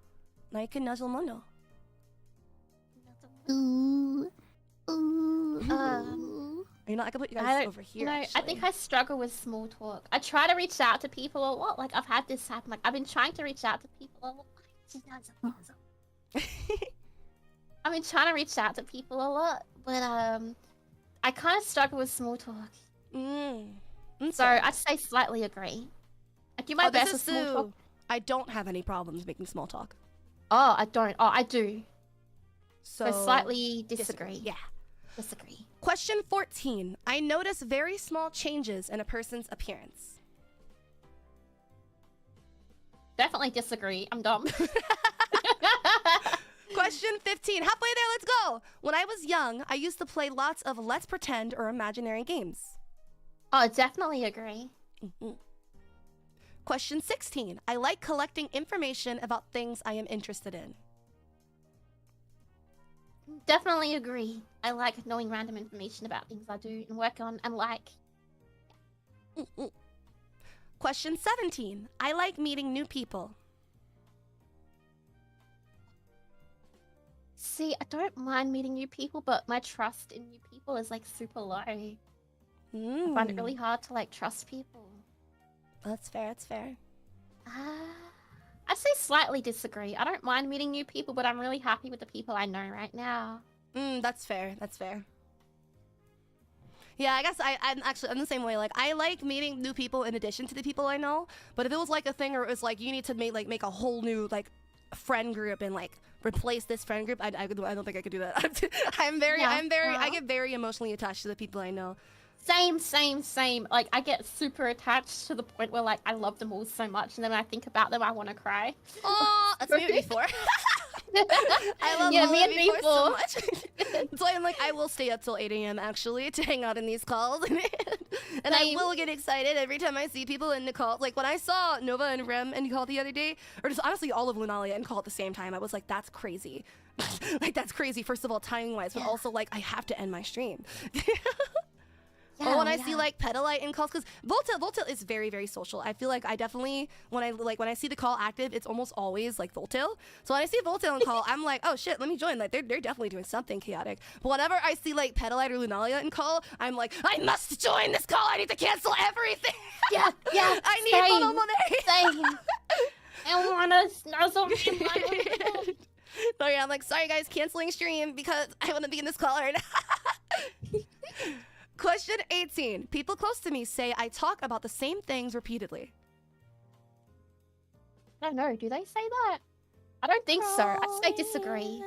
Now you can nuzzle Mono. You know, I can put you guys over here. No, I think I struggle with small talk. I try to reach out to people a lot. Like, I've had this happen. Like, I've been trying to reach out to people a lot. I've been trying to reach out to people a lot, but I kind of struggle with small talk. So I'd say slightly agree. I do my best with small talk. I don't have any problems making small talk. Oh, I don't. Oh, I do. So slightly disagree. Yeah. Disagree. Question 14. I notice very small changes in a person's appearance. Definitely disagree. I'm dumb. Question 15. Halfway there, let's go. When I was young, I used to play lots of let's pretend or imaginary games. Oh, definitely agree. Question 16. I like collecting information about things I am interested in. Definitely agree. I like knowing random information about things I do and work on and like. Question 17. I like meeting new people. See, I don't mind meeting new people, but my trust in new people is like super low. I find it really hard to like trust people. That's fair, that's fair. I'd say slightly disagree. I don't mind meeting new people, but I'm really happy with the people I know right now. That's fair, that's fair. Yeah, I guess I'm the same way. Like, I like meeting new people in addition to the people I know, but if it was like a thing where it was like, you need to make a whole new, like, friend group and, like, replace this friend group, I don't think I could do that. I get very emotionally attached to the people I know. Same. Like, I get super attached to the point where, like, I love them all so much, and then when I think about them, I want to cry. Oh, that's me before. I love all of you so much. So I'm like, I will stay up till 8 a.m. actually to hang out in these calls, and I will get excited every time I see people in the call. Like when I saw Nova and Rem in call the other day, or just honestly all of Lunalia in call at the same time, I was like, that's crazy. Like that's crazy. First of all, timing wise, but also like I have to end my stream. Or when I see like Petalite in calls, because Voltail is very, very social. I feel like I definitely when I see the call active, it's almost always like Voltail. So when I see Voltail in call, I'm like, oh shit, let me join. Like they're definitely doing something chaotic. But whenever I see like Petalite or Lunalia in call, I'm like, I must join this call. I need to cancel everything. Yeah. I need Mono Monet. Same. I wanna snuzzle me. No, yeah, I'm like, sorry guys, canceling stream because I want to be in this call right now. Question 18. People close to me say I talk about the same things repeatedly. I don't know. Do they say that? I don't think so. I'd say disagree.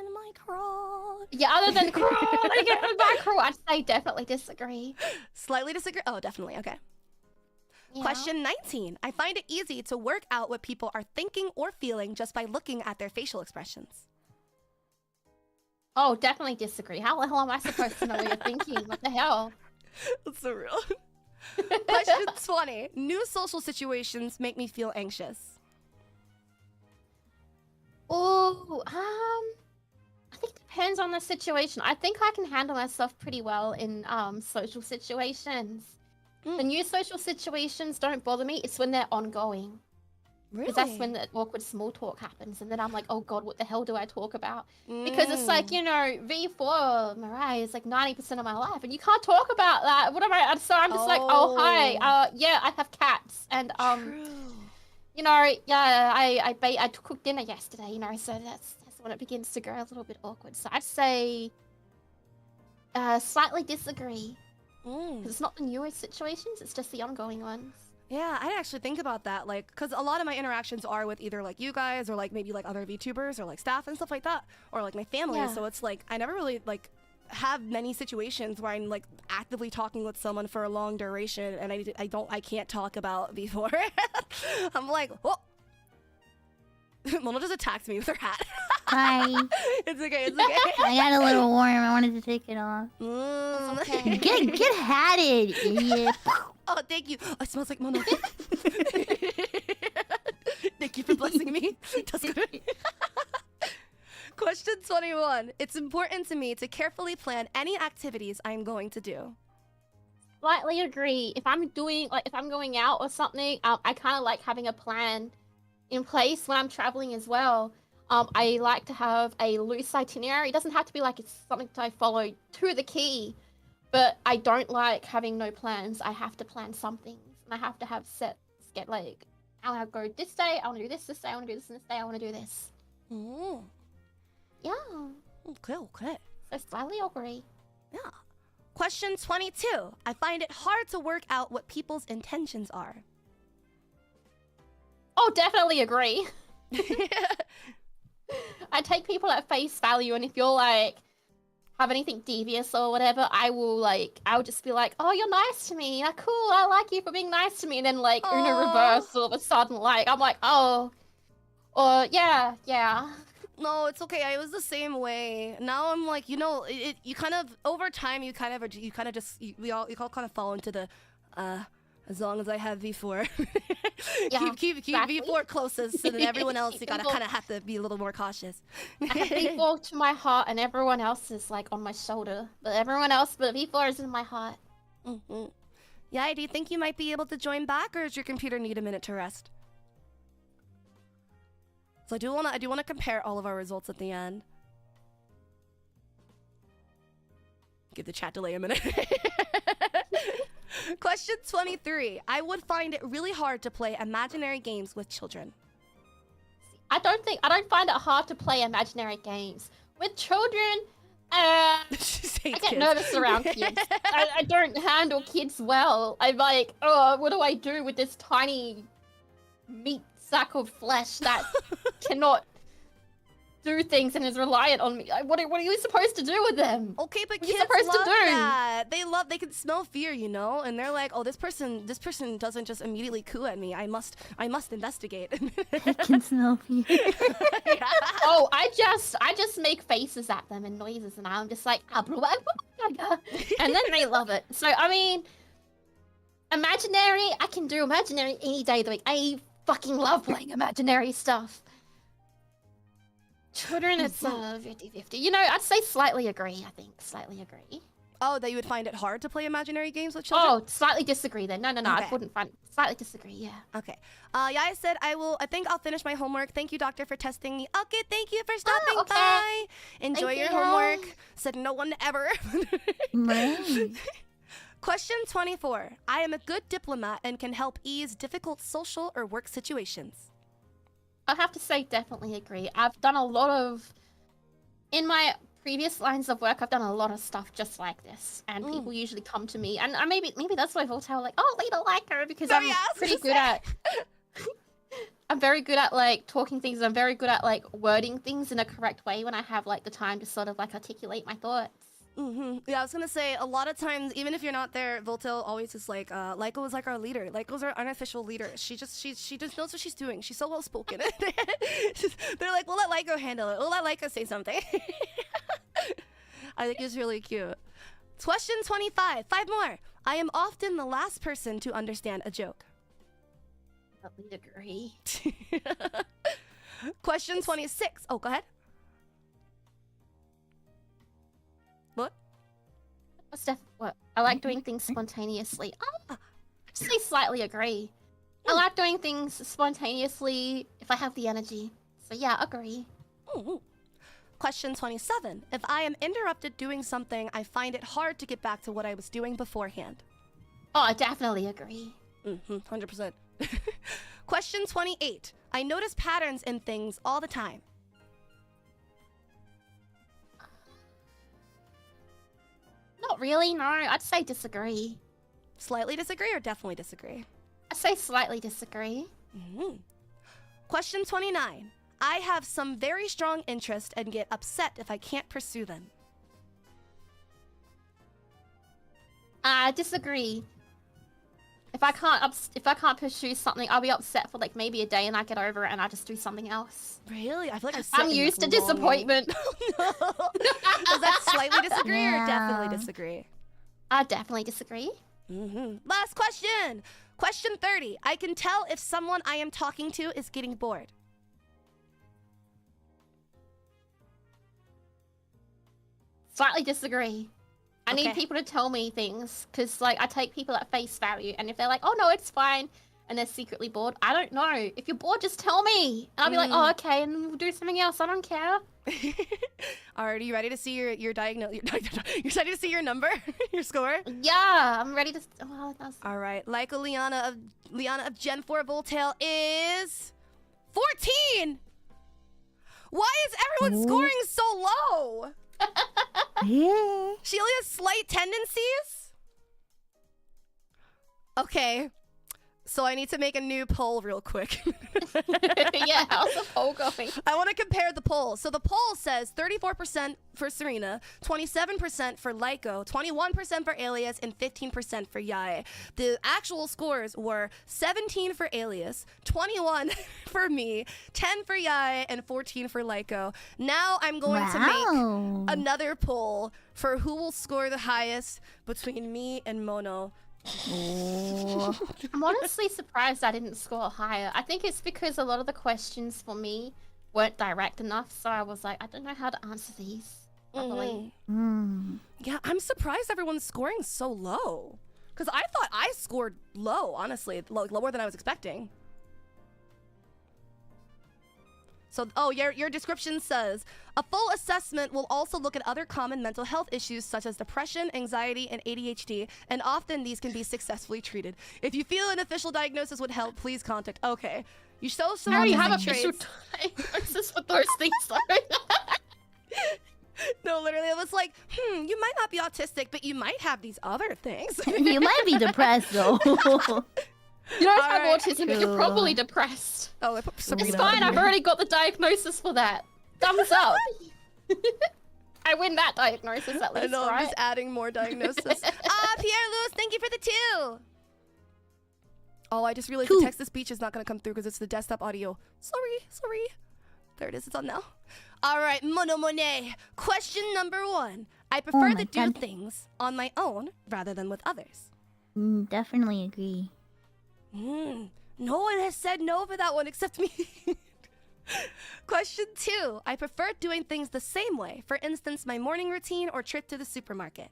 Yeah, other than crawl, I'd say definitely disagree. Slightly disagree? Oh, definitely. Okay. Yeah. Question 19. I find it easy to work out what people are thinking or feeling just by looking at their facial expressions. Oh, definitely disagree. How the hell am I supposed to know what you're thinking? What the hell? That's so real. Question 20. New social situations make me feel anxious. Oh, I think it depends on the situation. I think I can handle myself pretty well in social situations. The new social situations don't bother me. It's when they're ongoing. Really? Because that's when the awkward small talk happens, and then I'm like, oh god, what the hell do I talk about? Because it's like, you know, V4 Mirai is like 90% of my life, and you can't talk about that. What am I? So I'm just like, oh hi, yeah, I have cats, and you know, yeah, I cooked dinner yesterday, you know, so that's when it begins to grow a little bit awkward. So I'd say slightly disagree. Because it's not the newest situations, it's just the ongoing ones. Yeah, I actually think about that, like, because a lot of my interactions are with either, like, you guys or, like, maybe, like, other VTubers or, like, staff and stuff like that, or, like, my family, so it's, like, I never really, like, have many situations where I'm like actively talking with someone for a long duration, and I can't talk about before. I'm like, oh. Mona just attacked me with her hat. Hi. It's okay. It's okay. I got a little warm. I wanted to take it off. Okay. Get hatted, idiot. Oh, thank you. Oh, it smells like Mona. Thank you for blessing me. Question 21. It's important to me to carefully plan any activities I'm going to do. Slightly agree. If I'm going out or something, I kind of like having a plan in place when I'm traveling as well. I like to have a loose itinerary. It doesn't have to be like it's something that I follow to the key, but I don't like having no plans. I have to plan some things, and I have to have like, I want to go this day, I want to do this day, I want to do this day, I want to do this. Mm. Yeah. Okay. So slightly agree. Yeah. Question 22. I find it hard to work out what people's intentions are. Oh, definitely agree. I take people at face value, and if you're like have anything devious or whatever, I'll just be like, oh, you're nice to me. Yeah, cool. I like you for being nice to me. And then like in a reverse, all of a sudden, like I'm like, oh, or yeah. No, it's okay. I was the same way. Now I'm like, you know, you kind of over time you all kind of fall into the as long as I have V4. Yeah, keep exactly. V4 closest, and then everyone else you gotta kind of have to be a little more cautious. I have V4 to my heart, and everyone else is like on my shoulder. But V4 is in my heart. Mm-hmm. Yeah, do you think you might be able to join back, or does your computer need a minute to rest? So I do wanna compare all of our results at the end. Give the chat delay a minute. Question 23. I would find it really hard to play imaginary games with children. I don't find it hard to play imaginary games with children. I get nervous around kids. I don't handle kids well. I'm like, oh, what do I do with this tiny meat sack of flesh that cannot do things and is reliant on me? What are you supposed to do with them? Okay, but what are you kids supposed love to do? that. They can smell fear, you know, and they're like, oh, this person doesn't just immediately coo at me. I must investigate. I can smell fear. Yeah. Oh, I just make faces at them and noises, and I'm just like, and then they love it. So I mean, imaginary, I can do imaginary any day of the week. I fucking love playing imaginary stuff. Children, it's 50-50. You know, I'd say slightly agree, I think. Slightly agree. Oh, that you would find it hard to play imaginary games with children? Oh, slightly disagree then. No, okay. I wouldn't find... Slightly disagree, yeah. Okay. Yeah, I said I think I'll finish my homework. Thank you, doctor, for testing me. Okay, thank you for stopping by. Enjoy your homework. Said no one ever. Right. Question 24. I am a good diplomat and can help ease difficult social or work situations. I have to say, definitely agree. I've done a lot of... In my previous lines of work, I've done a lot of stuff just like this. And people usually come to me. And maybe that's why Voltaire like, oh, Lita like her. Because I'm pretty good at... I'm very good at, like, talking things. I'm very good at, like, wording things in a correct way when I have, like, the time to sort of, like, articulate my thoughts. Yeah, I was gonna say, a lot of times, even if you're not there, Voltaire always is like, Laiko is like our leader. Laiko's our unofficial leader. She just knows what she's doing. She's so well spoken. They're like, we'll let Laiko handle it. We'll let Laiko say something. I think it's really cute. Question 25. 5 more. I am often the last person to understand a joke. Definitely agree. Question 26. Oh, go ahead. What? I like doing things spontaneously. I'd say slightly agree. I like doing things spontaneously if I have the energy. So yeah, agree. Question 27. If I am interrupted doing something, I find it hard to get back to what I was doing beforehand. Oh, I definitely agree. 100%. Question 28. I notice patterns in things all the time. Not really, no. I'd say disagree. Slightly disagree or definitely disagree? I'd say slightly disagree. Question 29. I have some very strong interest and get upset if I can't pursue them. I disagree. If I can't pursue something, I'll be upset for like maybe a day, and I get over it, and I just do something else. Really? I feel like I'm used to disappointment. No. Does that slightly disagree or definitely disagree? I definitely disagree. Last question. Question 30. I can tell if someone I am talking to is getting bored. Slightly disagree. I need people to tell me things, because like I take people at face value, and if they're like, oh no, it's fine, and they're secretly bored, I don't know. If you're bored, just tell me. And I'll be like, oh, okay, and we'll do something else. I don't care. Alright, are you ready to see your diagnosis? You're ready to see your number? Your score? Yeah, I'm ready to... Well, Alright, Lyco Liana of Gen 4 Voltail is... 14! Why is everyone scoring so low? Yeah. She only has slight tendencies? Okay. So I need to make a new poll real quick. Yeah, how's the poll going? I want to compare the polls. So the poll says 34% for Serina, 27% for Lyco, 21% for Alias, and 15% for Yae. The actual scores were 17 for Alias, 21 for me, 10 for Yae, and 14 for Lyco. Now I'm going to make another poll for who will score the highest between me and Mono. Oh. I'm honestly surprised I didn't score higher. I think it's because a lot of the questions for me weren't direct enough, so I was like, I don't know how to answer these properly. Yeah, I'm surprised everyone's scoring so low. Because I thought I scored low, honestly. Lower than I was expecting. So, oh, your description says, a full assessment will also look at other common mental health issues such as depression, anxiety, and ADHD, and often these can be successfully treated. If you feel an official diagnosis would help, please contact. Okay. You show some I already have autistic official traits. diagnosis for those things, though. No, literally, it was like, you might not be autistic, but you might have these other things. You might be depressed though. You don't have autism, but you're probably depressed. Oh, I put Serina. It's fine, I've already got the diagnosis for that. Thumbs up. I win that diagnosis at least, I know, right? I'm just adding more diagnosis. Pierre Lewis, thank you for the 2. Oh, I just realized the text-to-speech is not going to come through because it's the desktop audio. Sorry. There it is, it's on now. All right, Mono Monet. Question number 1. I prefer to do things on my own rather than with others. Definitely agree. No one has said no for that one except me. Question 2. I prefer doing things the same way. For instance, my morning routine or trip to the supermarket.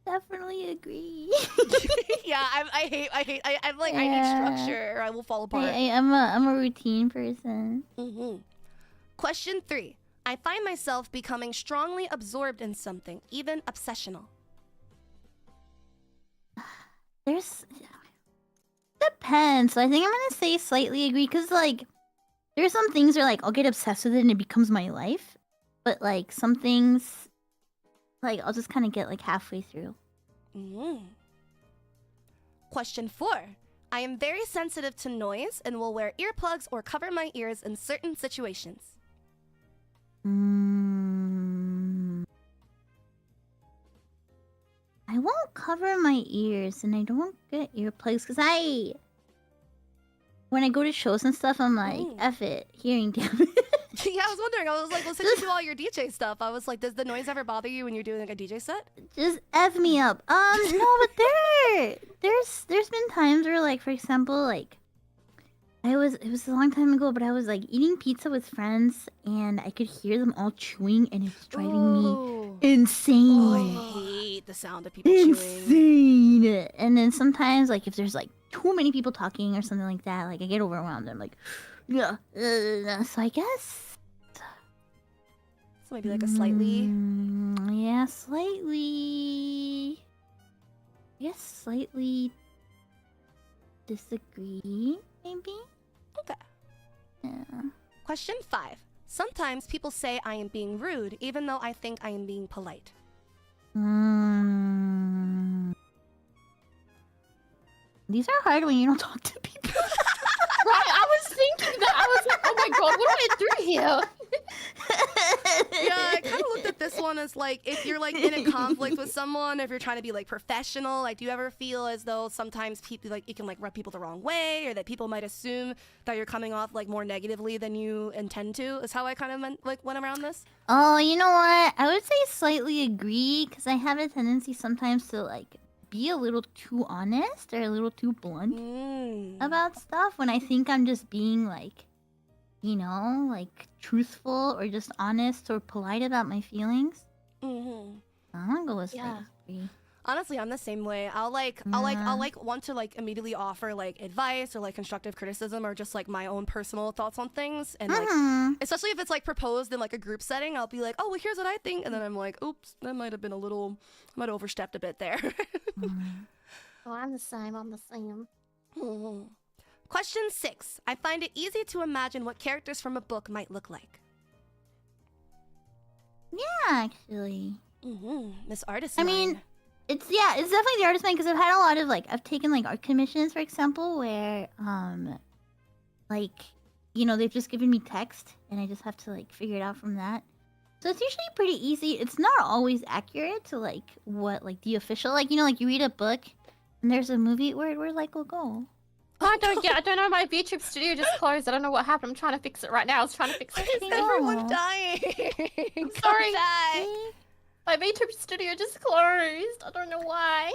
Definitely agree. Yeah, I'm like, I need structure or I will fall apart. I'm a routine person. Question 3. I find myself becoming strongly absorbed in something, even obsessional. Depends. I think I'm gonna say slightly agree because like there's some things where like I'll get obsessed with it and it becomes my life, but like some things like I'll just kind of get like halfway through. Question 4. I am very sensitive to noise and will wear earplugs or cover my ears in certain situations. I won't cover my ears and I don't get earplugs because when I go to shows and stuff, I'm like, F it, hearing damage. Yeah, I was wondering. I was like, well, since you do all your DJ stuff, I was like, does the noise ever bother you when you're doing like a DJ set? Just F me up. No, but there's been times where like, for example, like it was a long time ago, but I was like eating pizza with friends and I could hear them all chewing and it was driving me insane. Oh, I hate the sound of people chewing. And then sometimes like if there's like too many people talking or something like that, like I get overwhelmed. I'm like, yeah. So I guess. So maybe like a slightly. Yeah, slightly. I guess slightly disagree, maybe. Okay. Yeah. Question 5. Sometimes people say I am being rude, even though I think I am being polite. These are hard when you don't talk to people. Right, I was thinking that. I was like, oh my god, what do I do here? Yeah, I kind of looked at this one this, like, if you're like in a conflict with someone, if you're trying to be like professional, like, do you ever feel as though sometimes people like it can like rub people the wrong way, or that people might assume that you're coming off like more negatively than you intend to? Is how I kind of went around this. Oh, you know what? I would say slightly agree, because I have a tendency sometimes to like be a little too honest or a little too blunt about stuff when I think I'm just being like, you know, like truthful or just honest or polite about my feelings. I'm gonna go with slightly agree. Honestly, I'm the same way. I'll want to like immediately offer like advice or like constructive criticism or just like my own personal thoughts on things, and like especially if it's like proposed in like a group setting, I'll be like, oh well, here's what I think, and then I'm like, oops, that might have been I might have overstepped a bit there. Oh, I'm the same. Question 6. I find it easy to imagine what characters from a book might look like. Yeah, actually. Miss Artist. I mean, it's definitely the artist mind, because I've had a lot of like, I've taken like art commissions, for example, where like, you know, they've just given me text and I just have to like figure it out from that. So it's usually pretty easy. It's not always accurate to like what like the official, like, you know, like you read a book and there's a movie where like will go. I don't know. My VTube studio just closed. I don't know what happened. I'm trying to fix it right now. I was trying to fix it. Is everyone dying? I'm sorry. My VTube studio just closed. I don't know why.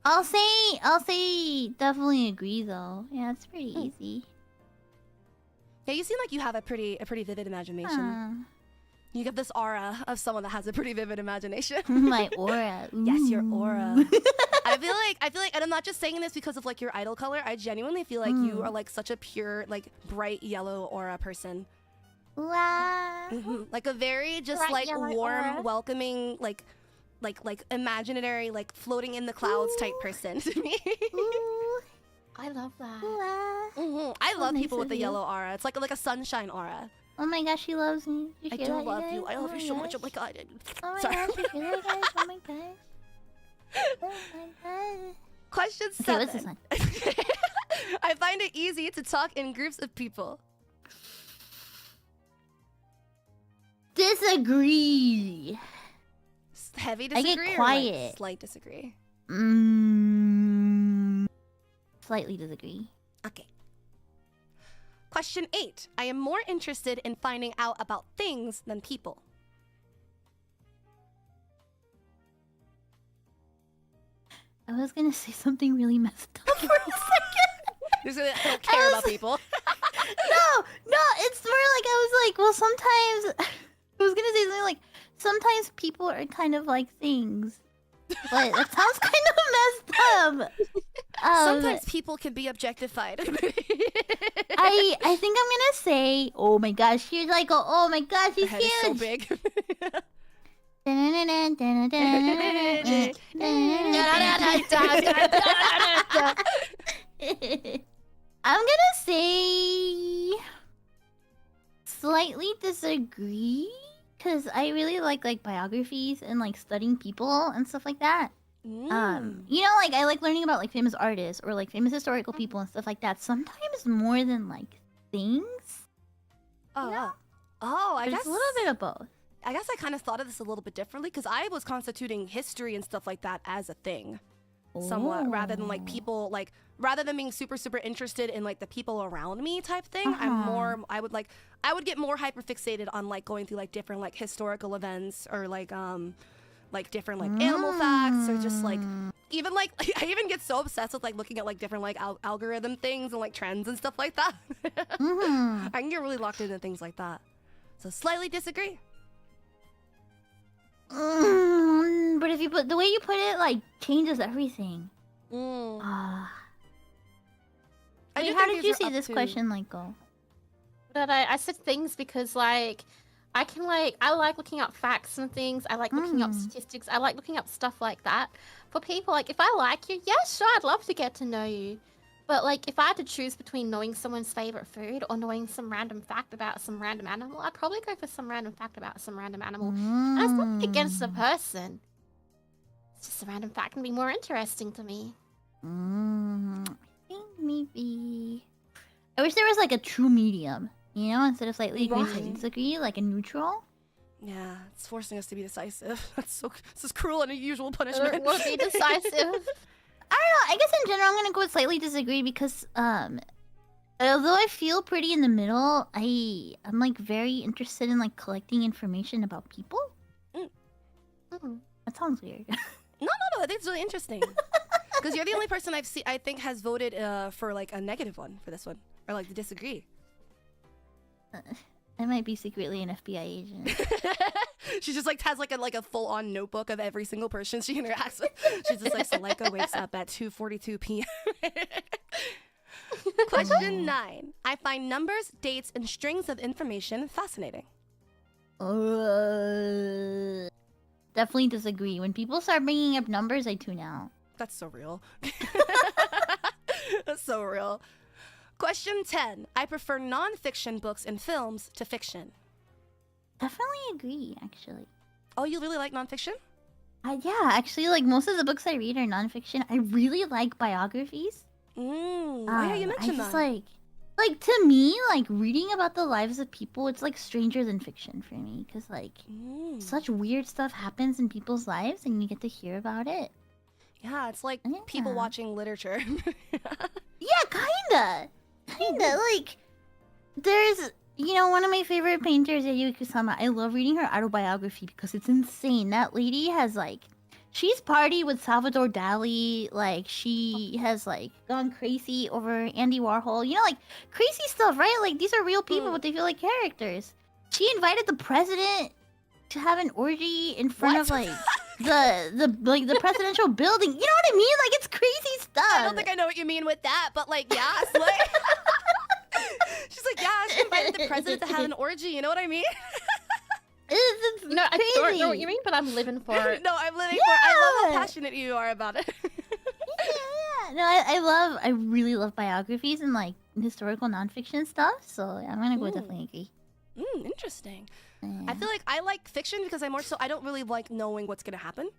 I'll say definitely agree though. Yeah, it's pretty easy. Yeah, you seem like you have a pretty vivid imagination. You get this aura of someone that has a pretty vivid imagination. My aura. Ooh. Yes, your aura. I feel like, and I'm not just saying this because of like your idol color. I genuinely feel like you are like such a pure, like bright yellow aura person. Wow. Like a very just Bright like yellow warm, aura. welcoming, like imaginary, like floating in the clouds type person to me. Ooh. I love that. I love nice people with of the you. yellow aura. It's like a sunshine aura. Oh my gosh, she loves me. Did I you do hear that, love guys? you. I love you so much. Oh my gosh. god. Oh my Sorry. gosh, you hear that, guys? Oh my gosh. Oh my god. Question 7. Okay, what's this one? I find it easy to talk in groups of people. Disagree. Heavy I get disagree or quiet. like slight disagree? Slightly disagree. Okay. Question 8. I am more interested in finding out about things than people. I was gonna say something really messed up for a second. I don't care about people. No, it's more like I was like, well, sometimes I was gonna say something like, sometimes people are kind of like things, but that sounds kind of messed up. Sometimes people can be objectified. I think I'm gonna say, oh my gosh, she's like, oh my gosh, she's Her head huge. is so big. I'm gonna say slightly disagree, because I really like biographies and like studying people and stuff like that. You know, like I like learning about like famous artists or like famous historical people and stuff like that. Sometimes more than like things. Oh, You know? I There's guess a little bit of both. I guess I kind of thought of this a little bit differently because I was constituting history and stuff like that as a thing, somewhat, rather than like people, like rather than being super interested in like the people around me type thing. I would get more hyperfixated on like going through like different like historical events or like different like animal facts, or just like even like I even get so obsessed with like looking at like different like algorithm things and like trends and stuff like that. I can get really locked into things like that. So slightly disagree. But if you put the way you put it, like changes everything. I Wait, do how think did these you are see up this to- question like go? But I said things because like I like looking up facts and things. I like looking up statistics. I like looking up stuff like that. For people, like if I like you, yeah, sure, I'd love to get to know you. But like if I had to choose between knowing someone's favorite food or knowing some random fact about some random animal, I'd probably go for some random fact about some random animal. And it's nothing against the person. It's just a random fact can be more interesting to me. I think maybe. I wish there was like a true medium, you know, instead of slightly agree to disagree, like a neutral. Yeah, it's forcing us to be decisive. This is cruel and unusual punishment. We'll be decisive. I don't know. I guess in general, I'm gonna go with slightly disagree because although I feel pretty in the middle, I'm like very interested in like collecting information about people. That sounds weird. No, I think it's really interesting. Because you're the only person I think has voted for like a negative one for this one, or like to disagree. I might be secretly an FBI agent. She just like has like a full-on notebook of every single person she interacts with. She's just like, Suleika wakes up at 2:42 p.m. Question 9. I find numbers, dates, and strings of information fascinating. Definitely disagree. When people start bringing up numbers, I tune out. That's so real. That's so real. Question 10. I prefer non-fiction books and films to fiction. Definitely agree, actually. Oh, you really like non-fiction? Yeah, actually, like most of the books I read are non-fiction. I really like biographies. Oh yeah, you mentioned that. Like to me, like reading about the lives of people, it's like stranger than fiction for me, because like such weird stuff happens in people's lives, and you get to hear about it. Yeah, it's like people watching literature. Yeah, kinda. Like, there's, one of my favorite painters, Yayoi Kusama. I love reading her autobiography because it's insane. That lady has like, she's partied with Salvador Dali. Like, she has like gone crazy over Andy Warhol. Like crazy stuff, right? Like these are real people, but they feel like characters. She invited the president to have an orgy in front of like the presidential building. You know what I mean? Like it's crazy stuff. I don't think I know what you mean with that, but like, yeah, like, she's like, yeah, she invited the president to have an orgy. You know what I mean? It's I don't know what you mean, but I'm living for it. No, I'm living for it. I love how passionate you are about it. Yeah. No, I really love biographies and like historical nonfiction stuff. So I'm gonna go definitely agree. Interesting. I feel like I like fiction because I don't really like knowing what's gonna happen.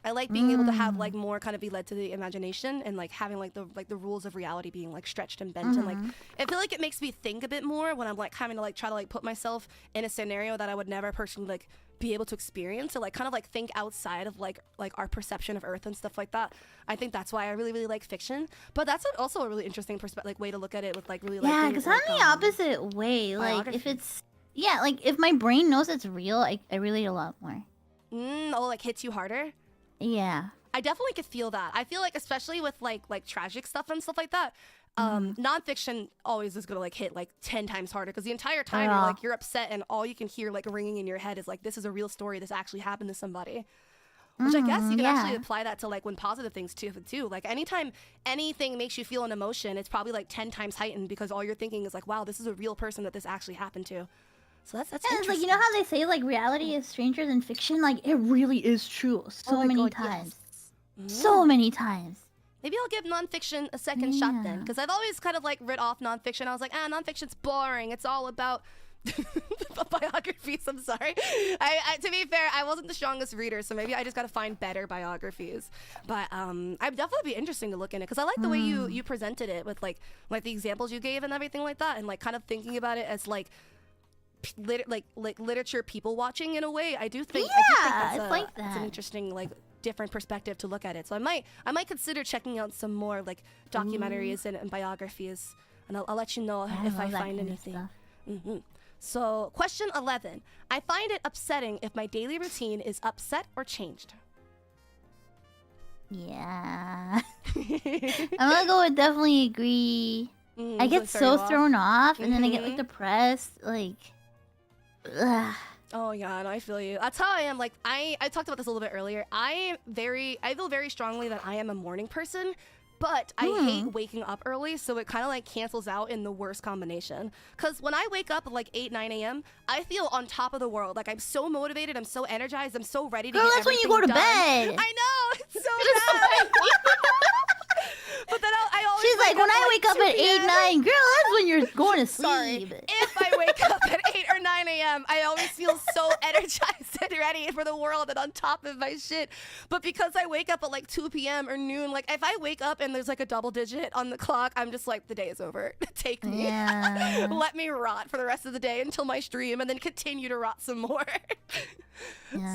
I like being able to have like more kind of be led to the imagination and like having like the rules of reality being like stretched and bent and like I feel like it makes me think a bit more when I'm like having to like try to like put myself in a scenario that I would never personally like be able to experience, to like kind of like think outside of like our perception of Earth and stuff like that. I think that's why I really, really like fiction. But that's also a really interesting like way to look at it with like really like because I'm the opposite way. Like if it's like if my brain knows it's real, I relate a lot more. Like hits you harder. Yeah. I definitely could feel that. I feel like especially with like tragic stuff and stuff like that, nonfiction always is gonna like hit like 10 times harder because the entire time you're upset and all you can hear like ringing in your head is like, this is a real story. This actually happened to somebody. Which I guess you can actually apply that to like when positive things too. Like anytime anything makes you feel an emotion, it's probably like 10 times heightened because all you're thinking is like, wow, this is a real person that this actually happened to. So that's it's like, how they say like reality is stranger than fiction? Like it really is true so many times. Yes. So many times. Maybe I'll give nonfiction a second shot then, because I've always kind of like writ off nonfiction. I was like, nonfiction's boring. It's all about biographies. I'm sorry. I to be fair, I wasn't the strongest reader, so maybe I just got to find better biographies. But I'd definitely be interesting to look in it because I like the way you presented it with like the examples you gave and everything like that, and like kind of thinking about it as like literature people watching in a way. I do think that's an interesting like different perspective to look at it. So I might consider checking out some more like documentaries and biographies, and I'll let you know if I find anything. So question 11. I find it upsetting if my daily routine is upset or changed. Yeah. I'm gonna go with definitely agree. I get so thrown off and then I get like depressed, like ugh. Oh yeah, no, I feel you. That's how I am. Like I talked about this a little bit earlier. I feel very strongly that I am a morning person, but I hate waking up early, so it kind of like cancels out in the worst combination. Cause when I wake up at like 8, 9 a.m., I feel on top of the world. Like I'm so motivated, I'm so energized, I'm so ready to get that's when you go to bed. I know, it's so bad. But then I always she's like, like when I wake up at 8, 9, girl, that's when you're going to Sorry. sleep. If I wake up at 8 or 9 a.m., I always feel so energized and ready for the world and on top of my shit. But because I wake up at like 2 p.m. or noon, like if I wake up and there's like a double digit on the clock, I'm just like, the day is over. Take me. Yeah. Let me rot for the rest of the day until my stream and then continue to rot some more.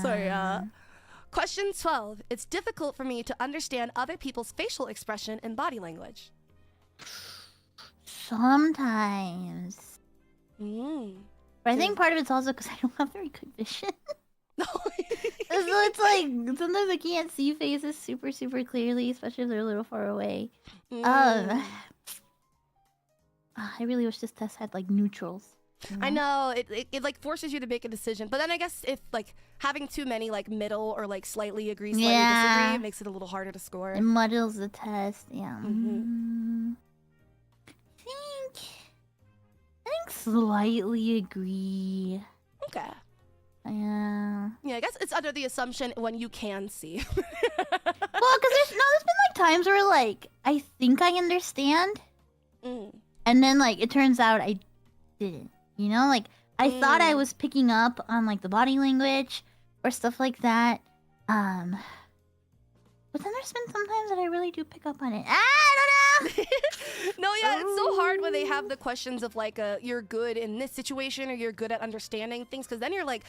So yeah. Question 12. It's difficult for me to understand other people's facial expression and body language. Sometimes. But I think part of it's also because I don't have very good vision. So it's like sometimes I can't see faces super, super clearly, especially if they're a little far away. I really wish this test had like neutrals. You know? I know it like forces you to make a decision, but then I guess if like having too many like middle or like slightly agree, slightly disagree, it makes it a little harder to score. It muddles the test. Yeah. I think slightly agree. Okay. Yeah. Yeah, I guess it's under the assumption when you can see. Well, because there's been like times where like I think I understand, and then like it turns out I didn't. You know, like I thought I was picking up on like the body language or stuff like that. But then there's been sometimes that I really do pick up on it. I don't know. No, yeah, it's so hard when they have the questions of like, you're good in this situation or you're good at understanding things, because then you're like,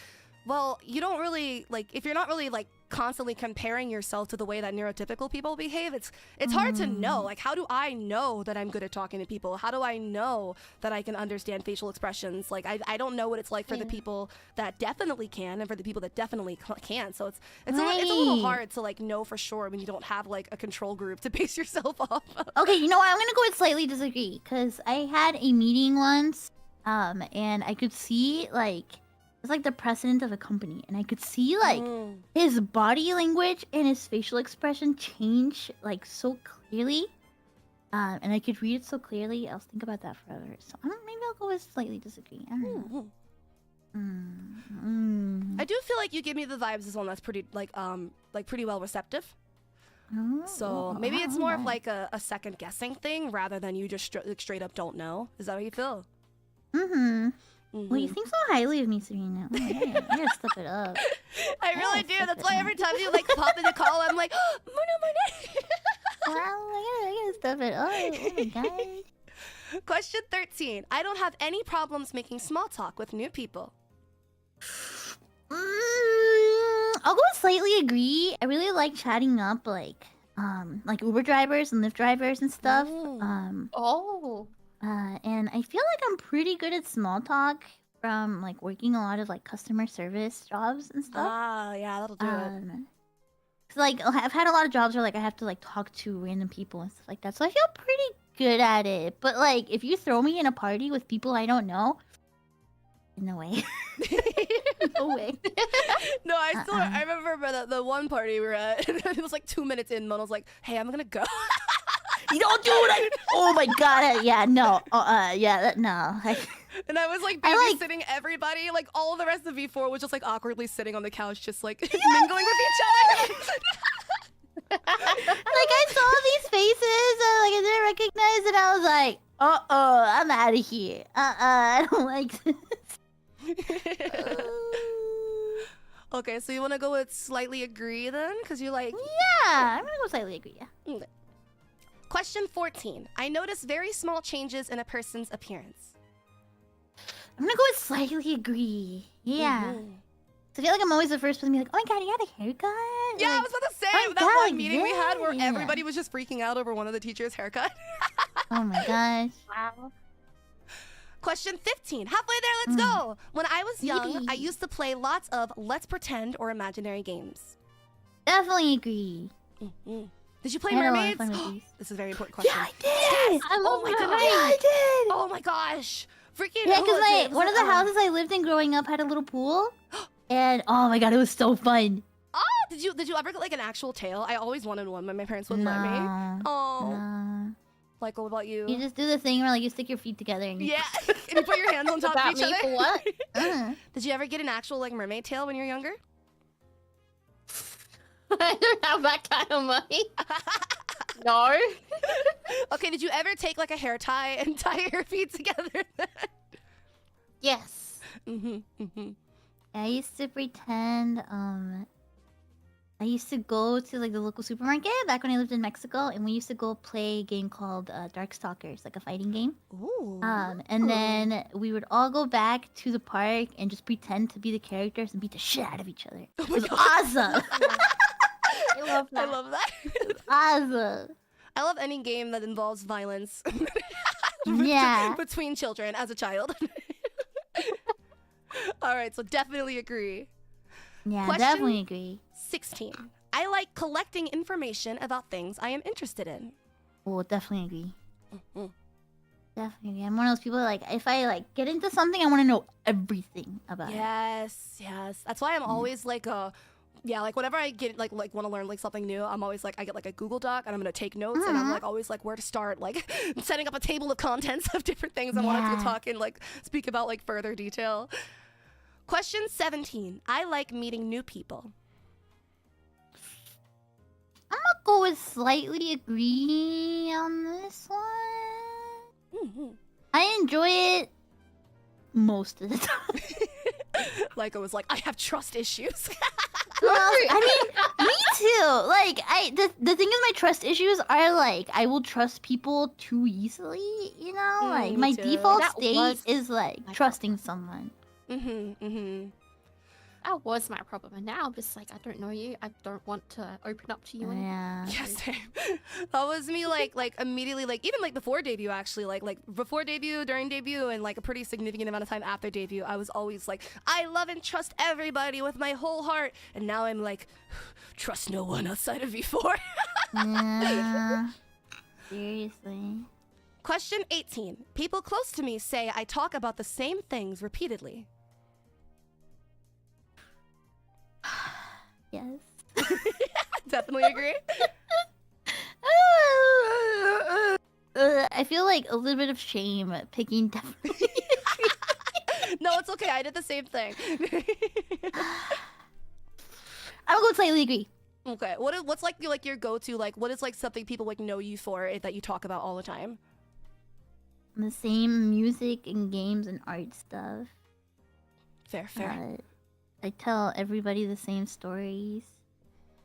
well, you don't really like if you're not really like constantly comparing yourself to the way that neurotypical people behave. It's hard to know. Like, how do I know that I'm good at talking to people? How do I know that I can understand facial expressions? Like, I don't know what it's like for the people that definitely can and for the people that definitely can't. So it's a little hard to like know for sure when you don't have like a control group to base yourself off of. Okay, you know what? I'm gonna go with slightly disagree because I had a meeting once, and I could see like. It's like the president of a company, and I could see like his body language and his facial expression change like so clearly, and I could read it so clearly. I'll think about that forever. So maybe I'll go with slightly disagree. I don't know. I do feel like you give me the vibes as one that's pretty like pretty well receptive. So maybe it's more of like a second guessing thing rather than you just straight up don't know. Is that how you feel? Well, you think so highly of me, Serena. Oh, I gotta step it up. I really do. That's why every time you like pop in the call, I'm like, oh, Mona. Wow, I gotta step it up. Oh my god. Question 13. I don't have any problems making small talk with new people. I'll go with slightly agree. I really like chatting up like Uber drivers and Lyft drivers and stuff. And I feel like I'm pretty good at small talk from like working a lot of like customer service jobs and stuff. Ah, yeah, that'll do it. So, like I've had a lot of jobs where like I have to like talk to random people and stuff like that. So I feel pretty good at it. But like if you throw me in a party with people I don't know, no way. No way. No, I remember the one party we were at. It was like 2 minutes in, Mona's like, hey, I'm gonna go. You don't do it. Oh my god. Yeah, no. No. And I was like babysitting everybody. Like all the rest of V4 was just like awkwardly sitting on the couch, just like mingling with each other. Like I saw these faces and like I didn't recognize it. I was like, I'm out of here. I don't like this. Okay, so you want to go with slightly agree then? Because you like... Yeah, I'm going to go slightly agree, yeah. Okay. Question 14. I notice very small changes in a person's appearance. I'm going to go with slightly agree. Yeah. So I feel like I'm always the first person to be like, oh my god, you got a haircut? Yeah, like, I was about to say, that one meeting we had where everybody was just freaking out over one of the teachers' haircut. Oh my gosh. Wow. Question 15. Halfway there, let's go. When I was young, I used to play lots of let's pretend or imaginary games. Definitely agree. Did you play mermaids? This is a very important question. Yeah, I did. Yes. I love mermaids. Yeah, I did. Oh my gosh. Freaking yeah, because one of the houses I lived in growing up had a little pool. And oh my god, it was so fun. Oh, did you ever get like an actual tail? I always wanted one, but my parents wouldn't let me. Oh. No. Like, what about you? You just do the thing where like you stick your feet together and you... Yeah, and you put your hands on top of each other. For what? Did you ever get an actual like mermaid tail when you were younger? I don't have that kind of money. No. Okay, did you ever take like a hair tie and tie your feet together? Yes. I used to pretend. I used to go to like the local supermarket back when I lived in Mexico, and we used to go play a game called Darkstalkers, like a fighting game. Ooh. And then we would all go back to the park and just pretend to be the characters and beat the shit out of each other. It was awesome. I love that. I love that. Awesome. I love any game that involves violence. Yeah. Between children as a child. All right, so definitely agree. Yeah, Question definitely agree. 16. I like collecting information about things I am interested in. Oh, definitely agree. Mhm. Definitely agree. I'm one of those people like if I like get into something, I want to know everything about it. Yes. That's why I'm always like like whenever I get like want to learn like something new, I'm always like I get like a Google Doc and I'm gonna take notes and I'm like always like where to start, like setting up a table of contents of different things I wanted to talk and like speak about like further detail. Question 17. I like meeting new people. I'm gonna go with slightly agree on this one. I enjoy it most of the time. Like I was like, I have trust issues. Well, I mean, me too. Like, the thing is, my trust issues are like I will trust people too easily. You know, like me my too. default That state was is like my trusting someone. That was my problem, and now I'm just like, I don't know you. I don't want to open up to you anymore. Yeah. Yes, same. That was me like immediately like even like before debut actually like before debut, during debut, and like a pretty significant amount of time after debut. I was always like, I love and trust everybody with my whole heart, and now I'm like, trust no one outside of V4. Yeah. Seriously. Question 18. People close to me say I talk about the same things repeatedly. Yes. Definitely agree. I feel like a little bit of shame picking definitely. No, it's okay. I did the same thing. I'll go slightly agree. Okay. What's like your go-to, like what is like something people like know you for that you talk about all the time? The same music and games and art stuff. Fair. I tell everybody the same stories.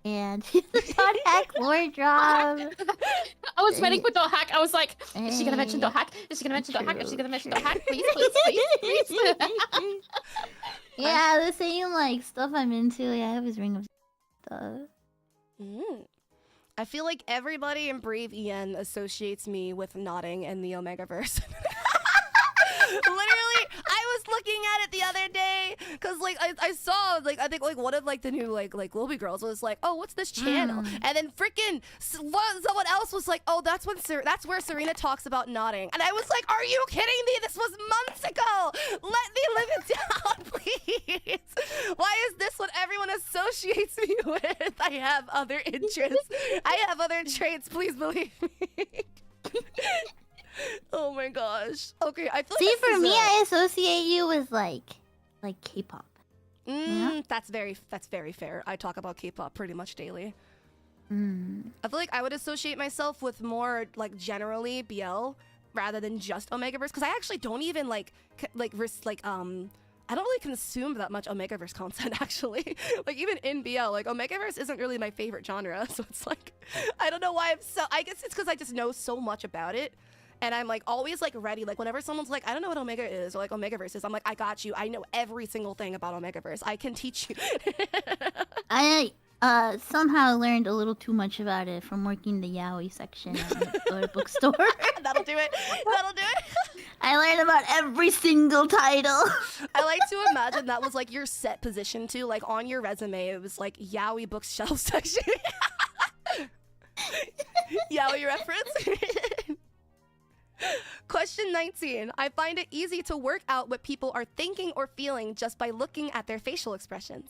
And dot hack lore drop. I was waiting for dot hack. I was like, is she gonna mention dot hack? Is she gonna mention dot hack? Is she gonna mention dot hack? Please. Yeah, the same like stuff I'm into. Yeah, I always ring of stuff. I feel like everybody in Brave EN associates me with nodding and the Omegaverse. Literally, I was looking at it the other day because like I saw like I think like one of like the new like Globey girls was like, oh, what's this channel? And then freaking someone else was like, oh, that's where Serina talks about nodding. And I was like, are you kidding me? This was months ago. Let me live it down, please. Why is this what everyone associates me with? I have other interests. I have other traits. Please believe me. Oh my gosh. Okay, I feel See, like for me, I associate you with like K-pop. That's very fair. I talk about K-pop pretty much daily. I feel like I would associate myself with more like generally BL rather than just Omegaverse because I actually don't even I don't really consume that much Omegaverse content actually. Like even in BL, like Omegaverse isn't really my favorite genre, so it's like I don't know why I guess it's because I just know so much about it. And I'm like always like ready. Like whenever someone's like, I don't know what Omega is or like Omegaverse is, I'm like, I got you. I know every single thing about Omegaverse. I can teach you. I somehow learned a little too much about it from working the yaoi section at the bookstore. That'll do it. I learned about every single title. I like to imagine that was like your set position too. Like on your resume, it was like yaoi bookshelf section. Yaoi reference. Question 19. I find it easy to work out what people are thinking or feeling just by looking at their facial expressions.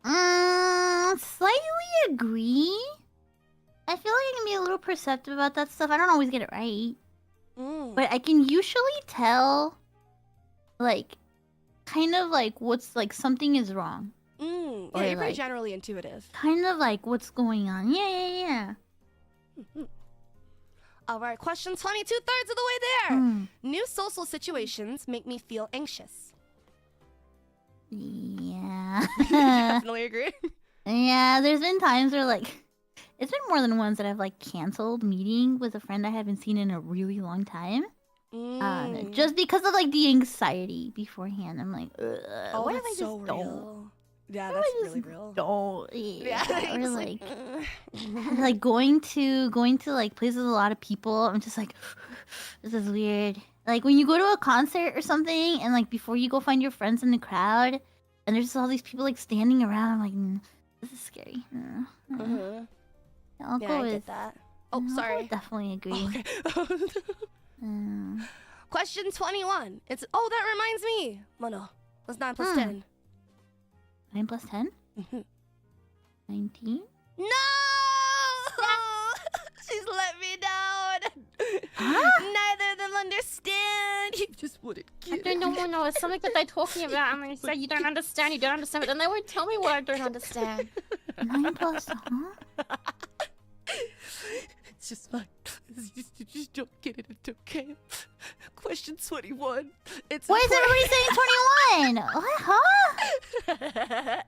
Slightly agree. I feel like I can be a little perceptive about that stuff. I don't always get it right. But I can usually tell, like, kind of like what's like something is wrong. Yeah, Or, you're pretty like, generally intuitive. kind of like what's going on. Yeah. All right, question 20, 2/3 of the way there. New social situations make me feel anxious. Yeah. Definitely agree. Yeah, there's been times where like it's been more than once that I've like canceled meeting with a friend I haven't seen in a really long time. Just because of like the anxiety beforehand. I'm like, oh, what if that's I just so don't? real. Yeah, What that's if I really just real. Don't. Yeah, Or it's like, like going to like places with a lot of people. I'm just like, this is weird. Like when you go to a concert or something, and like before you go find your friends in the crowd, and there's just all these people like standing around. I'm like, this is scary. I'll Yeah, go I with get that. Oh, I'll sorry. definitely agree. Okay. Mm. Question 21. It's that reminds me. Mono. What's 9 plus 10? 9 plus 10? 19? No! She's let me down. Neither of them understand. You just wouldn't get it. No, it's something that they're talking about, and they say you don't understand, but then they won't tell me what I don't understand. 9 plus, huh? It's just fine. You just don't get it. It's okay. Question 21. Why is everybody saying 21? What, huh?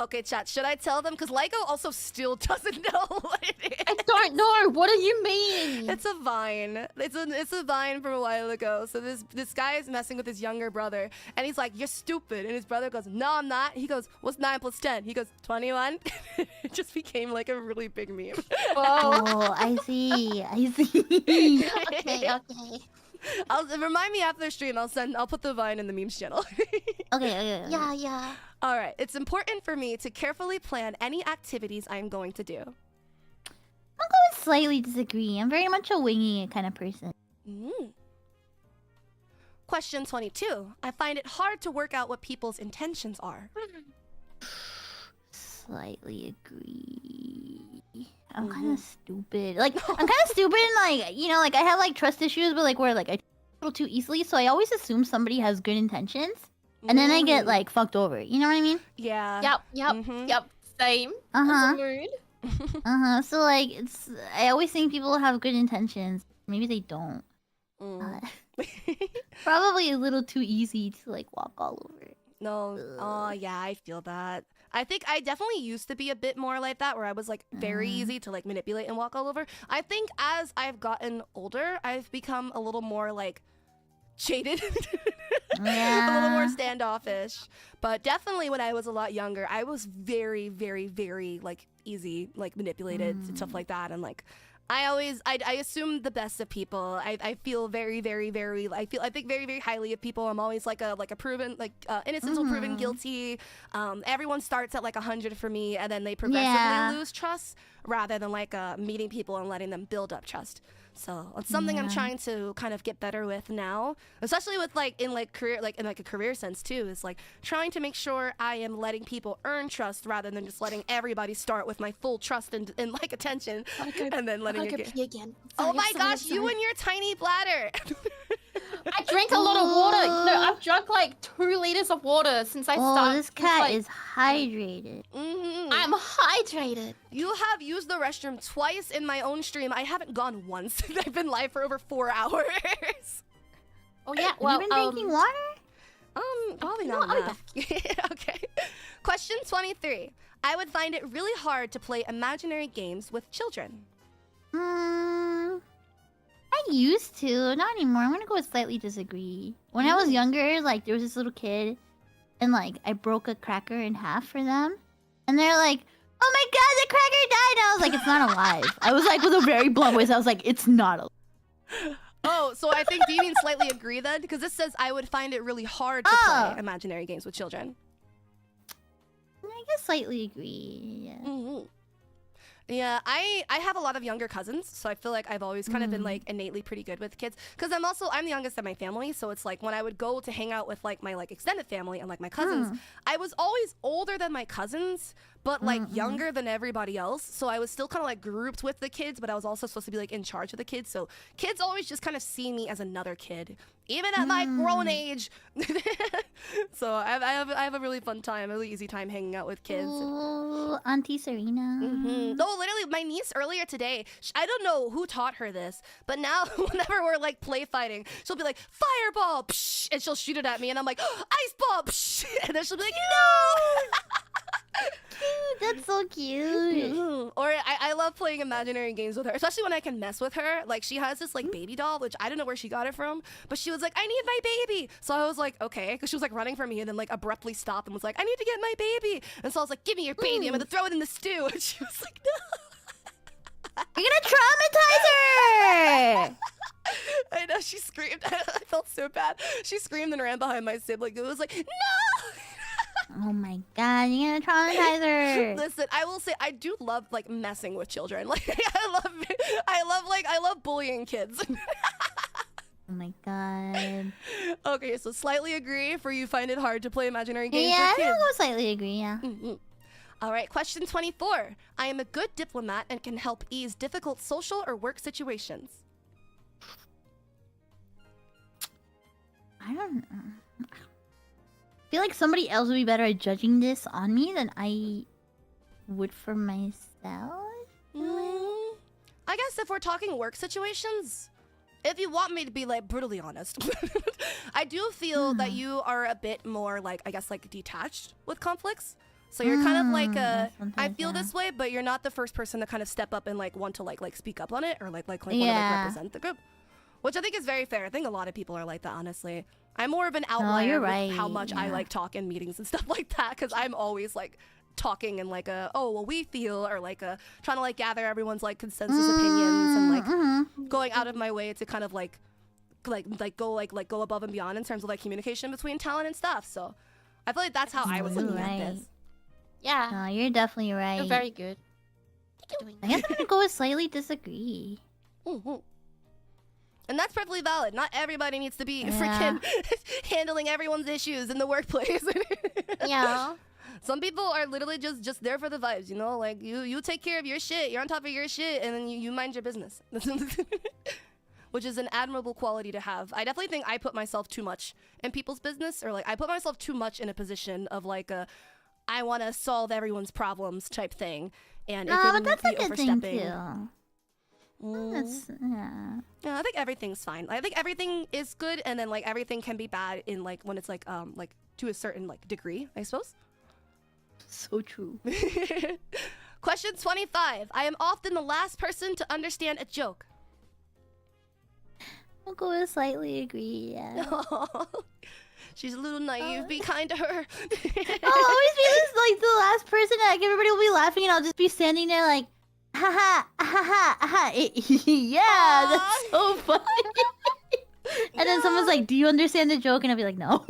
Okay, chat. Should I tell them? Because Lyko also still doesn't know what it is. I don't know. What do you mean? It's a vine. It's a vine from a while ago. So this guy is messing with his younger brother, and he's like, "You're stupid," and his brother goes, "No, I'm not." He goes, "What's 9 plus 10?" He goes, 21. It just became like a really big meme. Oh, I see. Okay. Remind me after the stream. I'll put the vine in the memes channel. Okay. Yeah. All right. It's important for me to carefully plan any activities I am going to do. I'll go with slightly disagree. I'm very much a winging it kind of person. Question 22. I find it hard to work out what people's intentions are. Slightly agree. I'm kind of stupid. Like, I'm kind of stupid and like, like I have like trust issues, but like where like I trust a little too easily. So I always assume somebody has good intentions. And then I get like fucked over. You know what I mean? Yeah. Yep. Same. Uh-huh. Mood. So like I always think people have good intentions. Maybe they don't. Probably a little too easy to like walk all over it. No. Oh, yeah, I feel that. I think I definitely used to be a bit more like that, where I was like very easy to like manipulate and walk all over. I think as I've gotten older, I've become a little more like jaded. Yeah. A little more standoffish. But definitely when I was a lot younger, I was very, very, very like easy, like manipulated and stuff like that. And like I assume the best of people. I feel very, very, very. I think very, very highly of people. I'm always like a proven innocence will proven guilty. Everyone starts at like 100 for me, and then they progressively lose trust rather than like meeting people and letting them build up trust. So it's something I'm trying to kind of get better with now, especially with in a career sense too. Is like trying to make sure I am letting people earn trust rather than just letting everybody start with my full trust and like attention, and then letting it get. Again. Oh my gosh, you and your tiny bladder. I drink a lot of water. No, I've drunk like 2 liters of water since I started. Oh, this cat is hydrated. I'm hydrated. You have used the restroom twice in my own stream. I haven't gone once. I've been live for over 4 hours. Oh yeah, well, Have you been drinking water? Probably no, not I'll be enough. Okay. Question 23. I would find it really hard to play imaginary games with children. I used to, not anymore. I'm gonna go with slightly disagree. When I was younger, like there was this little kid, and like I broke a cracker in half for them, and they're like, "Oh my god, the cracker died!" And I was like, "It's not alive." I was like with a very blunt voice. I was like, "It's not alive." Oh, so I think, do you mean slightly agree then? Because this says I would find it really hard to play imaginary games with children. I guess slightly agree. Yeah. Yeah, I have a lot of younger cousins, so I feel like I've always kind of been like innately pretty good with kids. Because I'm the youngest of my family, so it's like when I would go to hang out with like my like extended family and like my cousins, I was always older than my cousins, but like younger than everybody else. So I was still kind of like grouped with the kids, but I was also supposed to be like in charge of the kids. So kids always just kind of see me as another kid, even at my grown age. So I have a really fun time, a really easy time hanging out with kids. Oh, Auntie Serina. No, literally, my niece earlier today, I don't know who taught her this, but now whenever we're like play fighting, she'll be like, fireball, psh, and she'll shoot it at me, and I'm like, ice ball, psh, and then she'll be like, no! That's so cute. Or I love playing imaginary games with her, especially when I can mess with her. Like, she has this like baby doll, which I don't know where she got it from, but she was like, I need my baby. So I was like, okay, because she was like running from me and then like abruptly stopped and was like, I need to get my baby. And so I was like, give me your baby, I'm gonna throw it in the stew. And she was like, no. You're gonna traumatize her! I know, she screamed. I felt so bad. She screamed and ran behind my sibling. It was like, no! Oh my god, you're gonna traumatize her. Listen, I will say I do love like messing with children. Like I love bullying kids. Oh my god. Okay, so slightly agree for you find it hard to play imaginary games Yeah, with kids. I will slightly agree, yeah. All right, question 24. I am a good diplomat and can help ease difficult social or work situations. I don't know. I feel like somebody else would be better at judging this on me than I would for myself. I guess if we're talking work situations, if you want me to be like brutally honest, I do feel that you are a bit more like, I guess, like detached with conflicts. So you're kind of like I feel this way, but you're not the first person to kind of step up and like want to like speak up on it or like want to like represent the group, which I think is very fair. I think a lot of people are like that, honestly. I'm more of an outlier with how much I like talk in meetings and stuff like that, because I'm always like talking in like a we feel, or like a trying to like gather everyone's like consensus opinions and like going out of my way to kind of go above and beyond in terms of like communication between talent and stuff. So I feel like that's how I was looking at this. Yeah. No, you're definitely right. You're very good. I guess I'm gonna go with slightly disagree. And that's perfectly valid. Not everybody needs to be freaking handling everyone's issues in the workplace. Yeah. Some people are literally just there for the vibes, you know? Like, you take care of your shit, you're on top of your shit, and then you mind your business. Which is an admirable quality to have. I definitely think I put myself too much in people's business, or like I put myself too much in a position of like I want to solve everyone's problems type thing. And it but can that's be a good thing overstepping. too. That's, Yeah, I think everything's fine. I think everything is good, and then like everything can be bad in like when it's like to a certain like degree, I suppose. So true. Question 25. I am often the last person to understand a joke. I'll go with slightly agree, yeah. She's a little naive. Be kind to her. I'll always be this, like, the last person, like, everybody will be laughing, and I'll just be standing there like, haha, haha, haha. Yeah, that's so funny. And then someone's like, do you understand the joke? And I'll be like, no.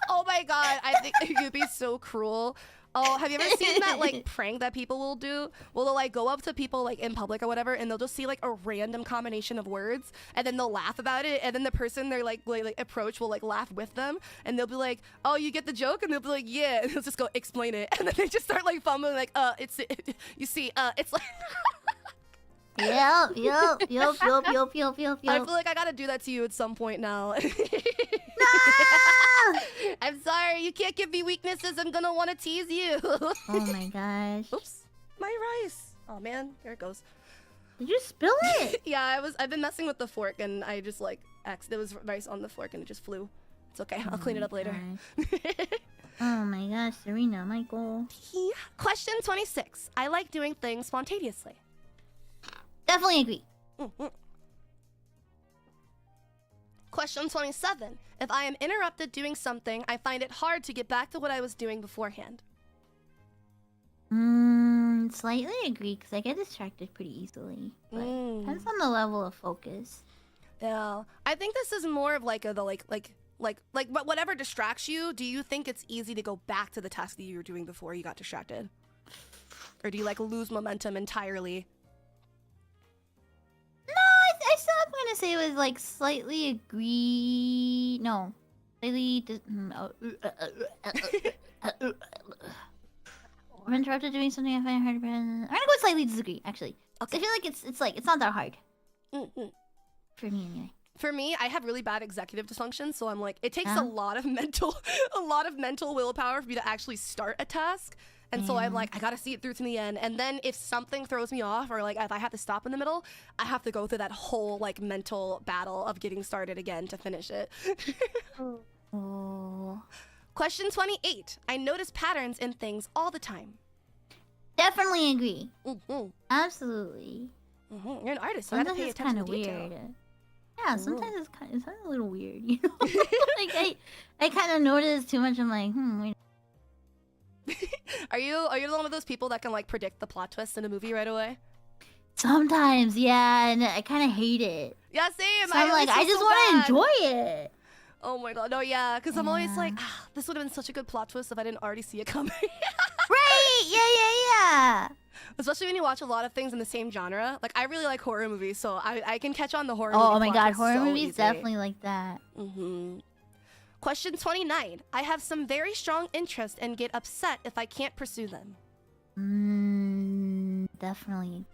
Oh my god, I think you'd be so cruel. Oh, have you ever seen that like prank that people will do? Well, they'll like go up to people like in public or whatever, and they'll just see like a random combination of words, and then they'll laugh about it, and then the person they're like approach will like laugh with them, and they'll be like, "Oh, you get the joke?" And they'll be like, "Yeah," and they'll just go explain it, and then they just start like fumbling like, you see, it's like. Yup. I feel like I gotta do that to you at some point now. I'm sorry, you can't give me weaknesses. I'm gonna want to tease you. Oh my gosh. Oops, my rice. Oh man, there it goes. Did you spill it? Yeah, I've been messing with the fork, and I just like there was rice on the fork, and it just flew. It's okay. I'll clean it up later. Oh my gosh, Serina Maiko. Question 26. I like doing things spontaneously. Definitely agree. Question 27. If I am interrupted doing something, I find it hard to get back to what I was doing beforehand. Slightly agree, because I get distracted pretty easily. But depends on the level of focus. Yeah, I think this is more of like whatever distracts you. Do you think it's easy to go back to the task that you were doing before you got distracted, or do you like lose momentum entirely? No, I still am gonna say it was like slightly agree. No, slightly. I'm interrupted doing something I find hard. I'm gonna go slightly disagree. Actually, okay. I feel like it's not that hard. For me anyway. for me, I have really bad executive dysfunction, so I'm like, it takes a lot of mental willpower for me to actually start a task. And so I'm like, I gotta see it through to the end. And then if something throws me off, or like if I have to stop in the middle, I have to go through that whole like mental battle of getting started again to finish it. Question 28. I notice patterns in things all the time. Definitely agree. Absolutely. You're an artist, so Sometimes you gotta pay it's kind attention of to detail. weird. Yeah, sometimes it's kind of a little weird, you know. Like I kind of notice too much. I'm like, wait. Are you one of those people that can like predict the plot twist in a movie right away? Sometimes, yeah, and I kind of hate it. Yeah, same. So I'm like, I just want to enjoy it. Oh my god, no, yeah, because I'm always like, this would have been such a good plot twist if I didn't already see it coming. Right? Yeah. Especially when you watch a lot of things in the same genre. Like, I really like horror movies, so I can catch on the horror movie Oh my plot god, twist horror so movies easy. definitely like that. Question 29. I have some very strong interest and get upset if I can't pursue them. Definitely.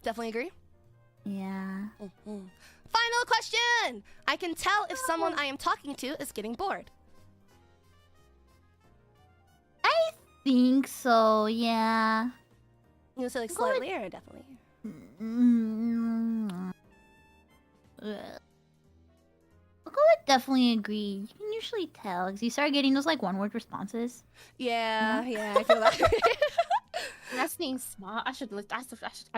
Definitely agree? Yeah. Final question! I can tell if someone I am talking to is getting bored. I think so, yeah. You gonna say like slightly or definitely? I'll go with definitely agree. You can usually tell because you start getting those like one-word responses. Yeah, I feel that. That's being smart. I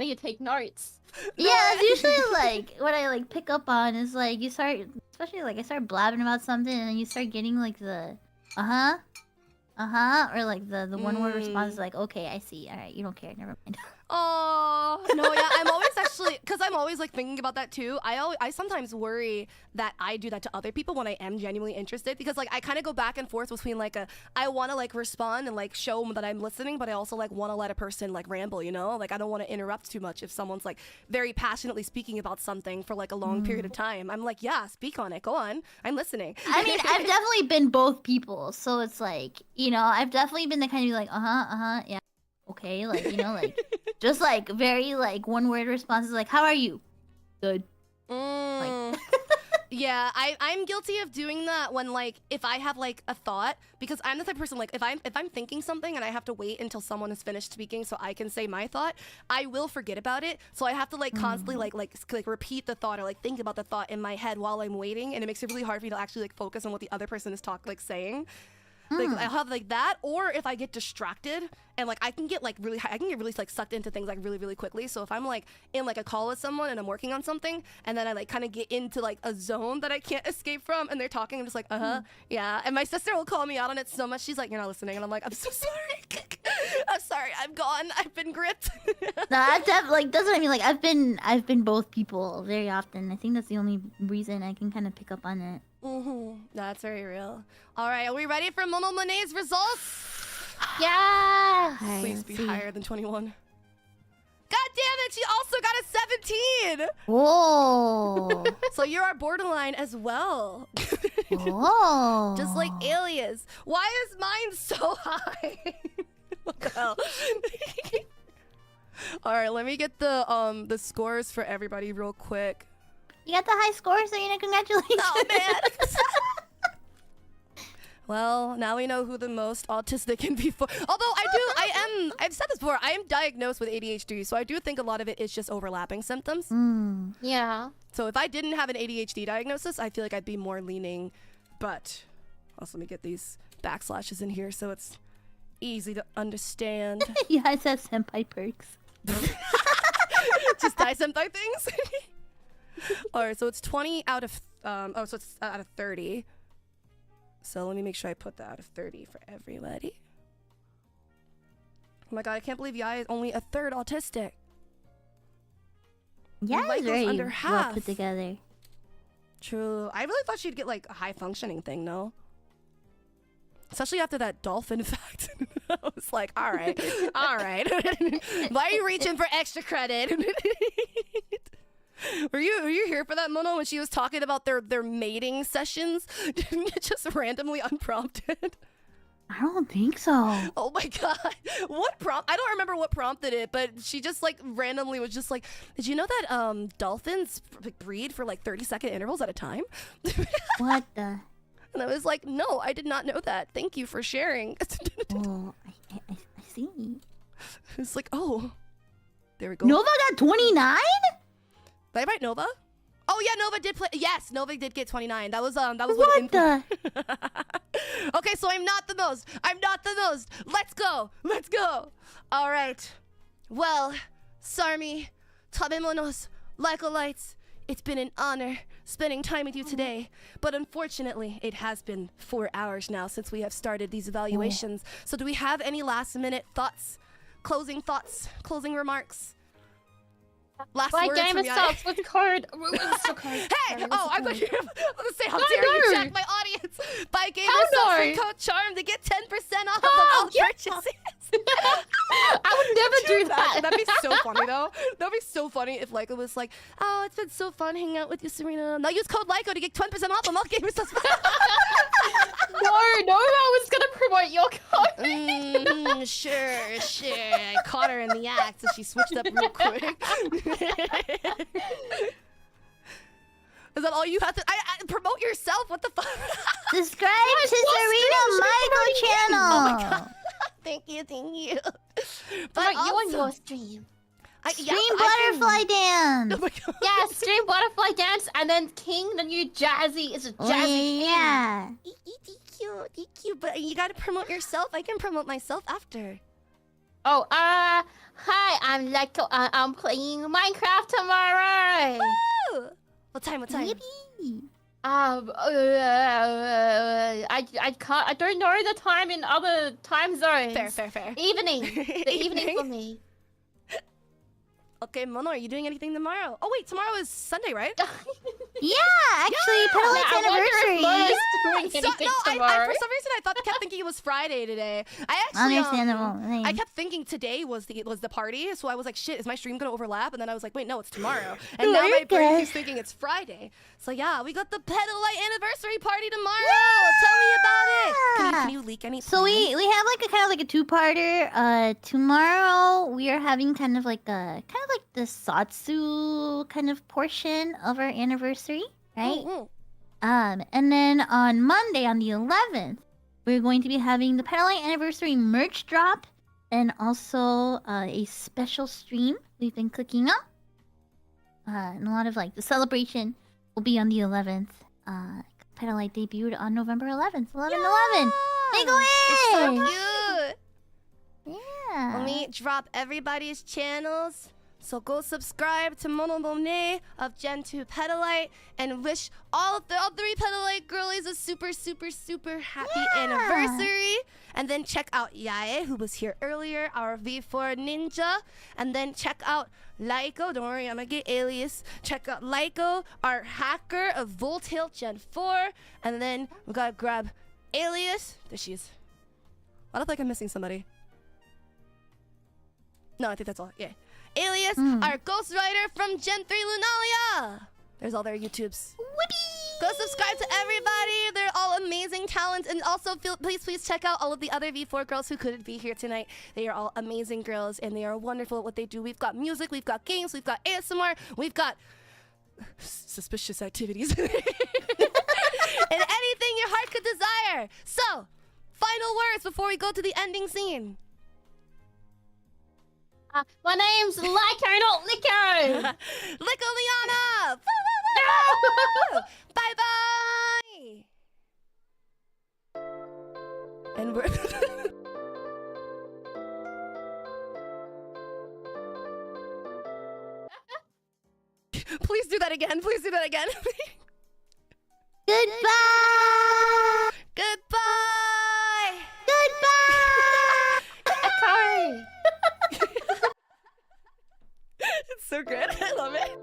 need to take notes. Yeah, it's usually like what I like pick up on is like you start, especially like I start blabbing about something and then you start getting like the or like the one-word response is like, okay, I see. All right, you don't care. Never mind. Oh no, yeah. I'm always actually, because I'm always like thinking about that too. I sometimes worry that I do that to other people when I am genuinely interested, because like I kind of go back and forth between like I want to like respond and like show that I'm listening, but I also like want to let a person like ramble, you know? Like I don't want to interrupt too much if someone's like very passionately speaking about something for like a long period of time. I'm like, yeah, speak on it. Go on. I'm listening. I mean, I've definitely been both people, so it's like, you know, I've definitely been the kind of be like, yeah, okay, like, you know, like just like very like one word responses like, how are you? Good. Like yeah, I'm guilty of doing that when like if I have like a thought, because I'm the type of person like if I'm thinking something and I have to wait until someone is finished speaking so I can say my thought, I will forget about it. So I have to like constantly like repeat the thought or like think about the thought in my head while I'm waiting, and it makes it really hard for me to actually like focus on what the other person is saying. Like I'll have like that, or if I get distracted and like I can get really like sucked into things like really quickly. So if I'm like in like a call with someone and I'm working on something and then I like kind of get into like a zone that I can't escape from and they're talking, I'm just like yeah. And my sister will call me out on it so much. She's like, you're not listening, and I'm like, I'm so sorry. I'm sorry, I'm gone. I've been gripped. no, that's what I mean. Like I've been both people very often. I think that's the only reason I can kind of pick up on it. That's very real. All right, are we ready for Momo Monet's results? Yeah. Please be higher than 21. God damn it, she also got a 17! Whoa. So you're our borderline as well. Whoa. Just like Alias. Why is mine so high? What the hell? All right, let me get the scores for everybody real quick. You got the high score, Serena. Congratulations. Oh man. Well, now we know who the most autistic can be for. Although I've said this before, I am diagnosed with ADHD, so I do think a lot of it is just overlapping symptoms. Yeah. So if I didn't have an ADHD diagnosis, I feel like I'd be more leaning, but also let me get these backslashes in here so it's easy to understand. Yeah, it says senpai perks. Just die senpai things. All right, so it's 20 out of so it's out of 30. So let me make sure I put that out of 30 for everybody. Oh my god, I can't believe Yai is only a third autistic. Yeah, it's Maiko's very under well half. put together. True. I really thought she'd get like a high functioning thing, no? Especially after that dolphin fact. I was like, all right. Why are you reaching for extra credit? Were you here for that, Mono, when she was talking about their mating sessions? Just randomly unprompted. I don't think so. Oh my god. What prompt? I don't remember what prompted it, but she just like randomly was just like, did you know that dolphins breed for like 30-second intervals at a time? What the? And I was like, no, I did not know that. Thank you for sharing. Oh, I see. It's like, oh, there we go. Nova got 29? Did I write Nova? Oh yeah, Nova did play. Yes, Nova did get 29. That was What what the? Okay, so I'm not the most. I'm not the most. Let's go. Let's go. All right. Well, Sarmy, Tabemonos, Lycolites, it's been an honor spending time with you today. But unfortunately, it has been 4 hours now since we have started these evaluations. So do we have any last minute thoughts, closing remarks? Last My words game from starts with code. Hey! Oh, I thought you were going to say, how dare you check my audience. Buy gamers free code CHARM to get 10% off of all purchases. I would never do that. That'd be so funny, though. That'd be so funny if Lyco was like, oh, it's been so fun hanging out with you, Serena. Now use code Lyco to get 20% off on all gamers. No, I was going to promote your code. Sure. I caught her in the act, so she switched up real quick. Is that all you have to I promote yourself? What the fuck? Subscribe to Serina Maiko channel. Oh my god. Thank you. But you on your stream. Stream butterfly dance. Oh my god. Yeah, stream butterfly dance, and then King, the new Jazzy, is a Jazzy King. Yeah. DQ, but you gotta promote yourself. I can promote myself after. Oh, hi, I'm Leco. I'm playing Minecraft tomorrow. Woo! What time? Yippee. I can't. I don't know the time in other time zones. Fair. Evening. The evening for me. Okay, Mono, are you doing anything tomorrow? Oh wait, tomorrow is Sunday, right? Yeah, actually, Petalite's anniversary. Doing anything I, tomorrow. for some reason I kept thinking it was Friday today. I actually Understandable. I kept thinking today was the party, so I was like, shit, is my stream gonna overlap? And then I was like, wait, no, it's tomorrow. And now my brain is thinking it's Friday. So yeah, we got the Petalite anniversary party tomorrow. Tell me about it. Can you leak any? So we have like a kind of like a two-parter. Tomorrow we are having kind of like the Satsu kind of portion of our anniversary, right? And then on Monday, on the 11th, we're going to be having the Petalite anniversary merch drop, and also a special stream we've been cooking up. And a lot of like the celebration will be on the 11th. Petalite debuted on November 11th. 11/11. They go in. It's so cute. Yeah. Let me drop everybody's channels. So go subscribe to Monobone of Gen 2 Petalite and wish all 3 Petalite girlies a super happy anniversary. And then check out Yae, who was here earlier, our V4 ninja. And then check out Lyco. Don't worry, I'm gonna get alias. Check out Lyco, our hacker of Voltail Gen 4. And then we gotta grab alias. There she is. I don't think I'm missing somebody. No, I think that's all. Yeah. Alias, our ghostwriter from Gen 3 Lunalia. There's all their YouTubes. Go subscribe to everybody. They're all amazing talents. And also, please check out all of the other V4 girls who couldn't be here tonight. They are all amazing girls, and they are wonderful at what they do. We've got music, we've got games, we've got ASMR, we've got suspicious activities. And anything your heart could desire. So, final words before we go to the ending scene. My name's Lyco, not Lico. Lico Liana! Bye bye! And we're. Please do that again. Please do that again. Goodbye. Goodbye. Goodbye. It's so good. I love it.